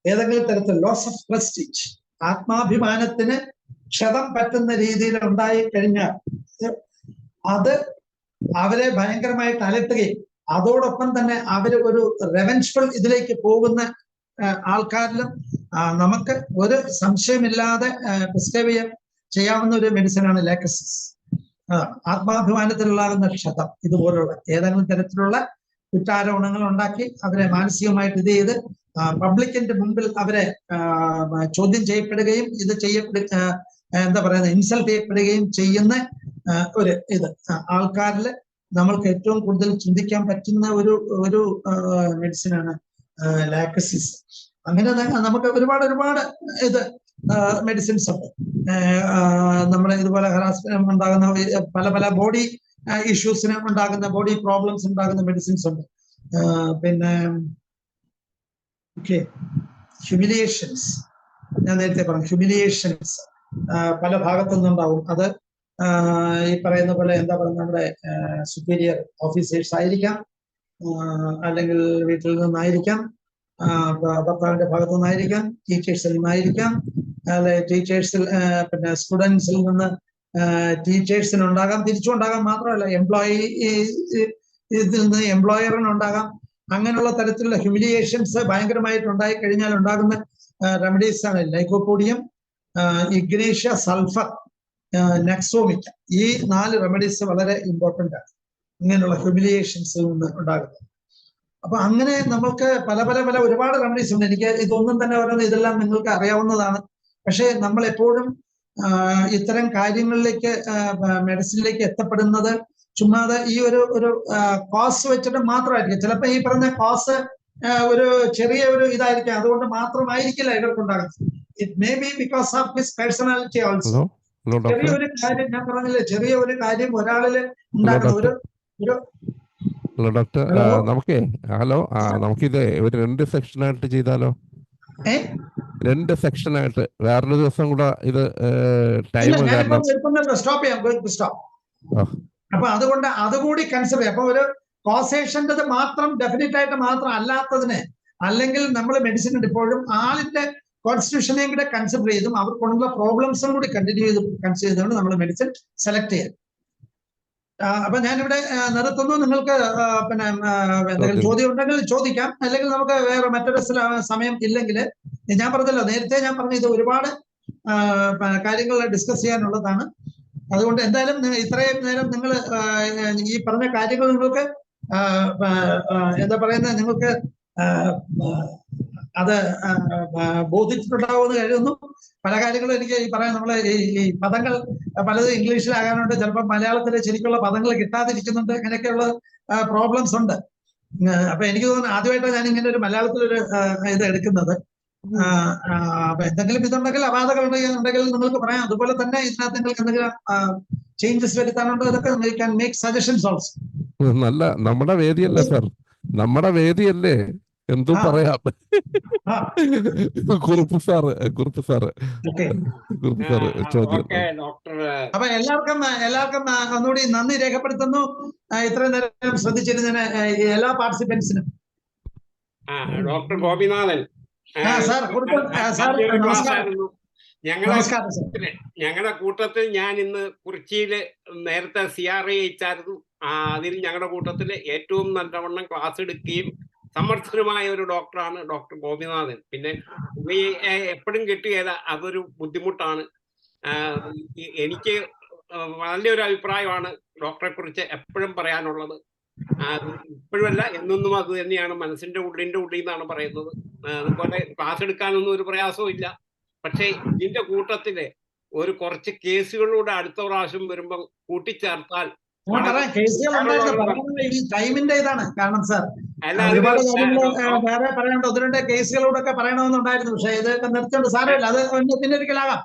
ഏതെങ്കിലും തരത്തിൽ ലോസ് ഓഫ് പ്രസ്റ്റീജ്, ആത്മാഭിമാനത്തിന് ക്ഷതം പറ്റുന്ന രീതിയിൽ ഉണ്ടായി കഴിഞ്ഞാൽ അത് അവരെ ഭയങ്കരമായിട്ട് അലട്ടുകയും അതോടൊപ്പം തന്നെ അവർ ഒരു റെവെഞ്ച്ഫുൾ ഇതിലേക്ക് പോകുന്ന ആൾക്കാരിലും നമുക്ക് ഒരു സംശയമില്ലാതെ പ്രിസ്ക്രൈബ് ചെയ്യാവുന്ന ഒരു മെഡിസിനാണ് ലാക്കസിസ്. ആത്മാഭിമാനത്തിലുള്ളാകുന്ന ക്ഷതം, ഇതുപോലുള്ള ഏതെങ്കിലും തരത്തിലുള്ള കുറ്റാരോപണങ്ങൾ ഉണ്ടാക്കി അവരെ മാനസികമായിട്ട് ഇത് ചെയ്ത് പബ്ലിക്കിന്റെ മുമ്പിൽ അവരെ ചോദ്യം ചെയ്യപ്പെടുകയും എന്താ പറയുന്നത് ഇൻസൾട്ട് ചെയ്യപ്പെടുകയും ചെയ്യുന്ന ഒരു ആൾക്കാരിൽ നമ്മൾക്ക് ഏറ്റവും കൂടുതൽ ചിന്തിക്കാൻ പറ്റുന്ന ഒരു മെഡിസിനാണ് ലാക്കസിസ്. അങ്ങനെ നമുക്ക് ഒരുപാട് മെഡിസിൻസ് ഉണ്ട്. നമ്മുടെ ഇതുപോലെ ഹറാസ്മെന്റ് ഉണ്ടാകുന്ന പല ബോഡി ഇഷ്യൂസിന് ഉണ്ടാകുന്ന ബോഡി പ്രോബ്ലംസ് ഉണ്ടാകുന്ന മെഡിസിൻസ് ഉണ്ട്. പിന്നെ ഹ്യൂമിലിയേഷൻസ്, ഞാൻ നേരത്തെ പറഞ്ഞു ഹ്യൂമിലിയേഷൻസ് പല ഭാഗത്തു നിന്നുണ്ടാവും. അത് ഈ പറയുന്ന പോലെ എന്താ പറയുക, നമ്മുടെ സുപ്പീരിയർ ഓഫീസേഴ്സ് ആയിരിക്കാം, അല്ലെങ്കിൽ വീട്ടിൽ നിന്നായിരിക്കാം, ഭർത്താവിന്റെ ഭാഗത്തു നിന്നായിരിക്കാം, ടീച്ചേഴ്സിൽ നിന്നായിരിക്കാം, അല്ലെ ടീച്ചേഴ്സിൽ പിന്നെ സ്റ്റുഡൻസിൽ നിന്ന് ടീച്ചേഴ്സിനുണ്ടാകാം, തിരിച്ചുണ്ടാകാം. മാത്രമല്ല ഇതിൽ നിന്ന് എംപ്ലോയറിനുണ്ടാകാം. അങ്ങനെയുള്ള തരത്തിലുള്ള ഹ്യൂമിലിയേഷൻസ് ഭയങ്കരമായിട്ട് ഉണ്ടായി കഴിഞ്ഞാൽ ഉണ്ടാകുന്ന റെമഡീസ് ആണ് ലൈക്കോപോഡിയം, ഇഗ്നേഷ്യ, സൾഫർ, നെക്സോമിക്ക. ഈ 4 റെമഡീസ് വളരെ ഇമ്പോർട്ടന്റ് ആണ് ഇങ്ങനെയുള്ള ഹ്യൂമിലിയേഷൻസ് ഉണ്ടാകുന്നത്. അപ്പൊ അങ്ങനെ നമ്മൾക്ക് പല പല പല ഒരുപാട് റെമഡീസ് ഉണ്ട്. എനിക്ക് ഇതൊന്നും തന്നെ പറയുന്നത് ഇതെല്ലാം നിങ്ങൾക്ക് അറിയാവുന്നതാണ്. പക്ഷെ നമ്മൾ എപ്പോഴും ഇത്തരം കാര്യങ്ങളിലേക്ക് മെഡിസിനിലേക്ക് എത്തപ്പെടുന്നത് ചുമ്മാതെ ഈ ഒരു കോസ് വെച്ചിട്ട് മാത്രമായിരിക്കും. ചിലപ്പോൾ ഈ പറഞ്ഞ കോസ് ഒരു ചെറിയ ഒരു ഇതായിരിക്കാം, അതുകൊണ്ട് മാത്രമായിരിക്കില്ല ഇവർക്കുണ്ടാകുന്നത്. It may be because of his personality also. ചെറിയൊരു കാര്യം ഞാൻ പറഞ്ഞില്ലേ, ചെറിയ ഒരു കാര്യം ഒരാളില് ഉണ്ടാകുന്ന ഒരു ഹലോ ഡോക്ടർ, നമുക്കേ നമുക്കിത് ഒരു 2 സെക്ഷനായിട്ട് ചെയ്താലോ? 2 സെക്ഷനായിട്ട് വേറൊരു ദിവസം കൂടെ ഇത് ടൈം കാരണം സ്റ്റോപ്പ് ചെയ്യാം. അപ്പൊ അതുകൊണ്ട് അതുകൂടി കൺസിഡർ ചെയ്യാം. അപ്പൊ ഒരു കോസേഷൻ്റെ മാത്രം ഡെഫിനറ്റ് ആയിട്ട് മാത്രം അല്ലാത്തതിന്, അല്ലെങ്കിൽ നമ്മൾ മെഡിസിൻ ഇപ്പോഴും ആളിന്റെ കോൺസ്റ്റിറ്റ്യൂഷനെയും കൂടെ കൺസിഡർ ചെയ്തും അവർക്കുള്ള പ്രോബ്ലംസും കൂടി കൺസിഡർ ചെയ്തുകൊണ്ട് നമ്മൾ മെഡിസിൻ സെലക്ട് ചെയ്യാം. അപ്പൊ ഞാനിവിടെ നിർത്തുന്നു. നിങ്ങൾക്ക് പിന്നെ എന്തെങ്കിലും ചോദ്യം ഉണ്ടെങ്കിൽ ചോദിക്കാം, അല്ലെങ്കിൽ നമുക്ക് വേറെ മറ്റൊരു സമയം ഇല്ലെങ്കിൽ ഞാൻ പറഞ്ഞല്ലോ, നേരത്തെ ഞാൻ പറഞ്ഞു ഇത് ഒരുപാട് കാര്യങ്ങൾ ഡിസ്കസ് ചെയ്യാനുള്ളതാണ്. അതുകൊണ്ട് എന്തായാലും ഇത്രയും നേരം നിങ്ങൾ ഈ പറഞ്ഞ കാര്യങ്ങൾ നിങ്ങൾക്ക് എന്താ പറയുന്നത്, നിങ്ങൾക്ക് അത് ബോധിച്ചിട്ടുണ്ടാവുമെന്ന് കരുതുന്നു. പല കാര്യങ്ങളും എനിക്ക് ഈ പറയാൻ നമ്മളെ ഈ പദങ്ങൾ പലതും ഇംഗ്ലീഷിലാകാനുണ്ട്, ചിലപ്പോൾ മലയാളത്തിലെ ശരിക്കുള്ള പദങ്ങൾ കിട്ടാതിരിക്കുന്നുണ്ട്, അങ്ങനെയൊക്കെയുള്ള പ്രോബ്ലംസ് ഉണ്ട്. അപ്പൊ എനിക്ക് തോന്നുന്നു ആദ്യമായിട്ടാണ് ഞാൻ ഇങ്ങനെ ഒരു മലയാളത്തിലൊരു ഇത് എടുക്കുന്നത്. അപ്പൊ എന്തെങ്കിലും ഇതുണ്ടെങ്കിൽ അപാധകൾ ഉണ്ടെങ്കിൽ നിങ്ങൾക്ക് പറയാം. അതുപോലെ തന്നെ ഇതിനകത്ത് നിങ്ങൾക്ക് എന്തെങ്കിലും ചേഞ്ചസ് വരുത്താനുണ്ടോ, ഇതൊക്കെ മേക്ക് സജഷൻസ് ഓൾസോ. നല്ല നമ്മുടെ വേദിയല്ലേ സാർ, നമ്മുടെ വേദിയല്ലേ, എന്തും പറയാം. കുറുപ്പ് സാറ് ചോദ്യം. അപ്പൊ എല്ലാവർക്കും ഒന്നുകൂടി നന്ദി രേഖപ്പെടുത്തുന്നു, ഇത്രയും നേരം ശ്രദ്ധിച്ചിരുന്നതിന് എല്ലാ പാർട്ടിസിപ്പൻസിനും. ഡോക്ടർ ഗോപിനാഥൻ, ഞങ്ങളുടെ കൂട്ടത്തിൽ ഞാൻ ഇന്ന് കുറിച്ചിയില് നേരത്തെ CRA അയച്ചായിരുന്നു. അതിൽ ഞങ്ങളുടെ കൂട്ടത്തിൽ ഏറ്റവും നല്ലവണ്ണം ക്ലാസ് എടുക്കുകയും സമർത്ഥനുമായ ഒരു ഡോക്ടറാണ് ഡോക്ടർ ഗോപിനാഥൻ. പിന്നെ എപ്പോഴും കിട്ടിയത് അതൊരു ബുദ്ധിമുട്ടാണ്. എനിക്ക് നല്ലൊരു അഭിപ്രായമാണ് ഡോക്ടറെ കുറിച്ച് എപ്പോഴും പറയാനുള്ളത്. ഇപ്പോഴുമല്ല, എന്നൊന്നും അത് തന്നെയാണ്, മനസ്സിന്റെ ഉള്ളിൽ നിന്നാണ് പറയുന്നത്. അതുപോലെ ക്ലാസ് എടുക്കാനൊന്നും ഒരു പ്രയാസവും ഇല്ല. പക്ഷെ ഇതിന്റെ കൂട്ടത്തില് കുറച്ച് കേസുകളിലൂടെ അടുത്ത പ്രാവശ്യം വരുമ്പം കൂട്ടിച്ചേർത്താൽ ടൈമിന്റെ ഇതാണ് കാരണം സാർ, ഒരുപാട് കാര്യങ്ങൾ വേറെ പറയേണ്ട 1-2 കേസുകളോടൊക്കെ പറയണമെന്നുണ്ടായിരുന്നു. പക്ഷെ ഇതൊക്കെ നിർത്തിയോണ്ട് സാരമില്ല, അത് പിന്നെ ഒരിക്കലാകാം.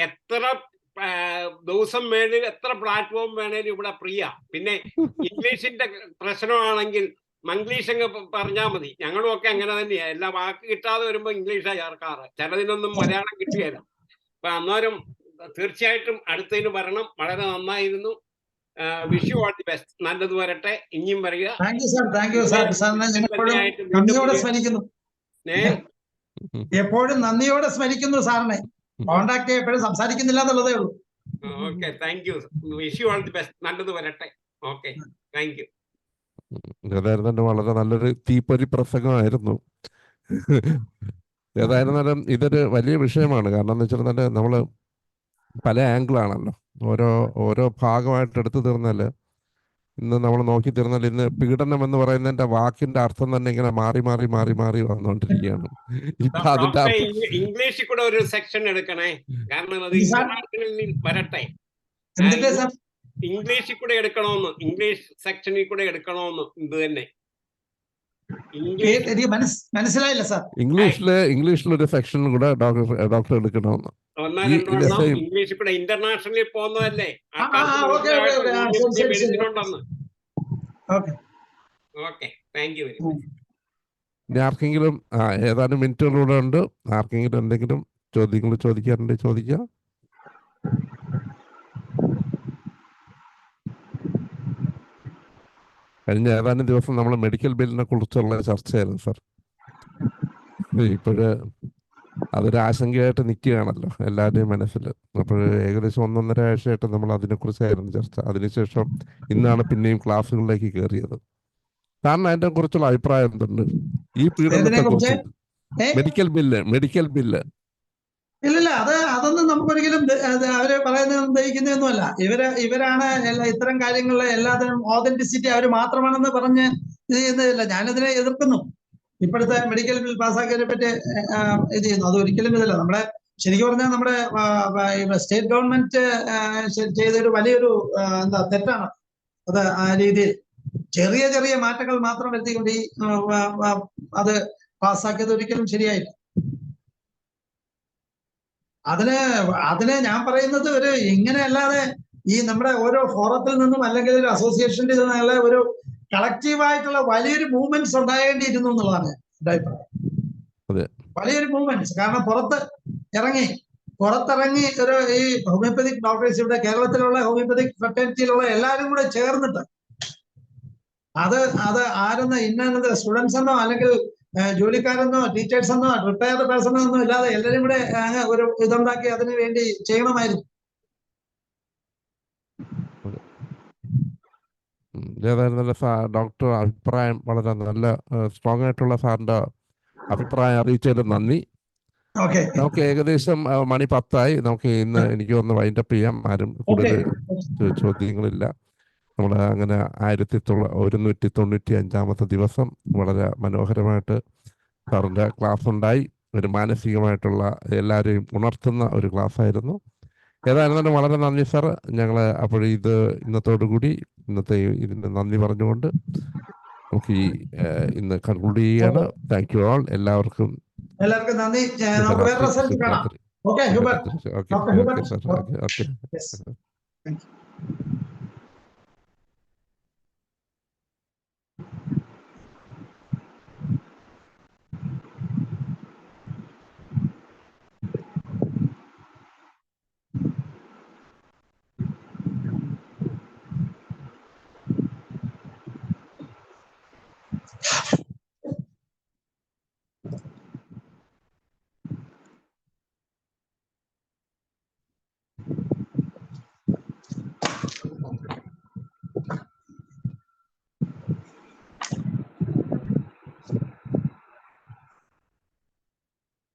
എത്ര ദിവസം വേണേലും എത്ര പ്ലാറ്റ്ഫോം വേണേലും ഇവിടെ പ്രിയ. പിന്നെ ഇംഗ്ലീഷിന്റെ പ്രശ്നമാണെങ്കിൽ മംഗ്ലീഷ് അങ്ങ് പറഞ്ഞാൽ മതി. ഞങ്ങളും ഒക്കെ അങ്ങനെ തന്നെയാ, എല്ലാ വാക്ക് കിട്ടാതെ വരുമ്പോ ഇംഗ്ലീഷാ ചേർക്കാറ്, ചിലതിനൊന്നും മലയാളം കിട്ടുകയില്ല. അപ്പൊ അന്നേരം തീർച്ചയായിട്ടും അടുത്തതിന് വരണം. വളരെ നന്നായിരുന്നു. Wish you all the best. നല്ലത് വരട്ടെ, ഇനിയും വരിക. എപ്പോഴും നന്ദിയോടെ സ്മരിക്കുന്നു സാറിനെ. കോണ്ടാക്ട് എപ്പോഴും സംസാരിക്കുന്നില്ല എന്നുള്ളതേ ഉള്ളൂ. Okay, thank U. Wish you all the best. നല്ലത് വരട്ടെ. Okay, thank U. ഏതായിരുന്നാലും വളരെ നല്ലൊരു തീപ്പൊരി പ്രസംഗമായിരുന്നു. ഏതായിരുന്നാലും ഇതൊരു വലിയ വിഷയമാണ്. കാരണം എന്ന് വെച്ചിട്ടുണ്ടെങ്കിൽ നമ്മൾ പല ആംഗിളാണല്ലോ, ഓരോ ഭാഗമായിട്ട് എടുത്തു തീർന്നാൽ, ഇന്ന് നമ്മൾ നോക്കി തീർന്നാൽ ഇന്ന് പീഡനം എന്ന് പറയുന്നതിന്റെ വാക്കിന്റെ അർത്ഥം തന്നെ ഇങ്ങനെ മാറി മാറി മാറി മാറി വന്നുകൊണ്ടിരിക്കുകയാണ്. ഇപ്പൊ അതിന്റെ ഇംഗ്ലീഷിൽ കൂടെ ഒരു സെക്ഷൻ എടുക്കണേ, കാരണം അത് ഇന്റർനാഷണലിൽ വരട്ടെ. ഇംഗ്ലീഷിൽ കൂടെ എടുക്കണമെന്ന്, ഇംഗ്ലീഷ് സെക്ഷനിൽ കൂടെ എടുക്കണമെന്ന്. ഇത് തന്നെ മനസ്സിലായില്ല സാർ. ഇംഗ്ലീഷിലൊരു സെക്ഷൻ കൂടെ ഡോക്ടർ എടുക്കണമെന്ന്. ഇംഗ്ലീഷിൽ കൂടെ ഇന്റർനാഷണലിൽ പോകുന്നതല്ലേ. Okay, thank you very much. ഇനി ആർക്കെങ്കിലും ഏതാനും മിനിറ്റുകളിലൂടെ ഉണ്ട്, ആർക്കെങ്കിലും എന്തെങ്കിലും ചോദ്യങ്ങൾ ചോദിക്കാറുണ്ടെങ്കിൽ ചോദിക്കാം. കഴിഞ്ഞ ഏതാനും ദിവസം നമ്മൾ മെഡിക്കൽ ബില്ലിനെ കുറിച്ചുള്ള ചർച്ചയായിരുന്നു സാർ. ഇപ്പോഴ് അതൊരു ആശങ്കയായിട്ട് നിൽക്കുകയാണല്ലോ എല്ലാവരുടെയും മനസ്സിൽ. അപ്പോൾ ഏകദേശം 1-1.5 ആഴ്ചയായിട്ട് നമ്മൾ അതിനെക്കുറിച്ചായിരുന്നു ചർച്ച. അതിനുശേഷം ഇന്നാണ് പിന്നെയും ക്ലാസ്സുകളിലേക്ക് കയറിയത്. കാരണം അതിനെ കുറിച്ചുള്ള അഭിപ്രായം എന്തുണ്ട്? ഈ പീഡനത്തെ കുറിച്ച് മെഡിക്കൽ ബില്ല് ഇല്ലില്ല, അതൊന്നും നമുക്കൊരിക്കലും അവര് പറയുന്നത് ദഹിക്കുന്നതൊന്നുമല്ല. ഇവരാണ് ഇത്തരം കാര്യങ്ങളിലെ എല്ലാത്തിനും ഓതന്റിസിറ്റി അവർ മാത്രമാണെന്ന് പറഞ്ഞ് ഇത് ചെയ്യുന്നതില്ല. ഞാനിതിനെ എതിർക്കുന്നു. ഇപ്പോഴത്തെ മെഡിക്കൽ ബിൽ പാസ്സാക്കിയതിനെ പറ്റി ഇത് ചെയ്യുന്നു. അത് ഒരിക്കലും ഇതല്ല. നമ്മുടെ ശരിക്കും പറഞ്ഞാൽ നമ്മുടെ സ്റ്റേറ്റ് ഗവൺമെന്റ് ചെയ്തൊരു വലിയൊരു തെറ്റാണ് അത്. ആ രീതിയിൽ ചെറിയ ചെറിയ മാറ്റങ്ങൾ മാത്രം വരുത്തിക്കൊണ്ട് ഈ അത് പാസ്സാക്കിയത് ഒരിക്കലും ശരിയായില്ല. അതിന് ഞാൻ പറയുന്നത് ഒരു ഇങ്ങനെ അല്ലാതെ ഈ നമ്മുടെ ഓരോ ഫോറത്തിൽ നിന്നും അല്ലെങ്കിൽ ഒരു അസോസിയേഷനിൽ നിന്നുള്ള ഒരു കളക്റ്റീവായിട്ടുള്ള വലിയൊരു മൂവ്മെന്റ്സ് ഉണ്ടാകേണ്ടിയിരുന്നു എന്നുള്ളതാണ് എന്റെ അഭിപ്രായം. വലിയൊരു മൂവ്മെന്റ്സ്. കാരണം പുറത്തിറങ്ങി ഒരു ഈ ഹോമിയോപ്പതിക് ഡോക്ടേഴ്സ് ഇവിടെ കേരളത്തിലുള്ള ഹോമിയോപ്പതിക് ഫ്രട്ടേണിറ്റിയിലുള്ള എല്ലാവരും കൂടെ ചേർന്നിട്ട് അത് ആരെന്ന് ഇന്ന സ്റ്റുഡൻസ് എന്നോ അല്ലെങ്കിൽ ജോലിക്കാരെന്നോ ടീച്ചേഴ്സ് എന്നോ റിട്ടയർഡ് പേഴ്സണോ ഒന്നും ഇല്ലാതെ എല്ലാവരും കൂടെ ഒരു ഇതുണ്ടാക്കി അതിനു വേണ്ടി ചെയ്യണമായിരുന്നു. ഏതായിരുന്നല്ല ഡോക്ടർ അഭിപ്രായം വളരെ നല്ല സ്ട്രോങ് ആയിട്ടുള്ള സാറിന്റെ അഭിപ്രായം അറിയിച്ചതിൽ നന്ദി. നമുക്ക് ഏകദേശം മണി 10 നമുക്ക് ഇന്ന് എനിക്ക് ഒന്ന് വൈൻഡപ്പ് ചെയ്യാം. ആരും കൂടുതൽ ചോദ്യങ്ങളില്ല. നമ്മൾ അങ്ങനെ 1195 ദിവസം വളരെ മനോഹരമായിട്ട് സാറിൻ്റെ ക്ലാസ് ഉണ്ടായി. ഒരു മാനസികമായിട്ടുള്ള എല്ലാവരെയും ഉണർത്തുന്ന ഒരു ക്ലാസ് ആയിരുന്നു. ഏതായിരുന്നാലും വളരെ നന്ദി സാർ. ഞങ്ങൾ അപ്പോൾ ഇന്നത്തോടുകൂടി ഇതിന് നന്ദി പറഞ്ഞുകൊണ്ട് നമുക്ക് ഇന്ന് കൺക്ലൂഡ് ചെയ്യാണ്. Thank you all. എല്ലാവർക്കും നന്ദി. ശുഭരാത്രി. Okay sir. ഓക്കെ.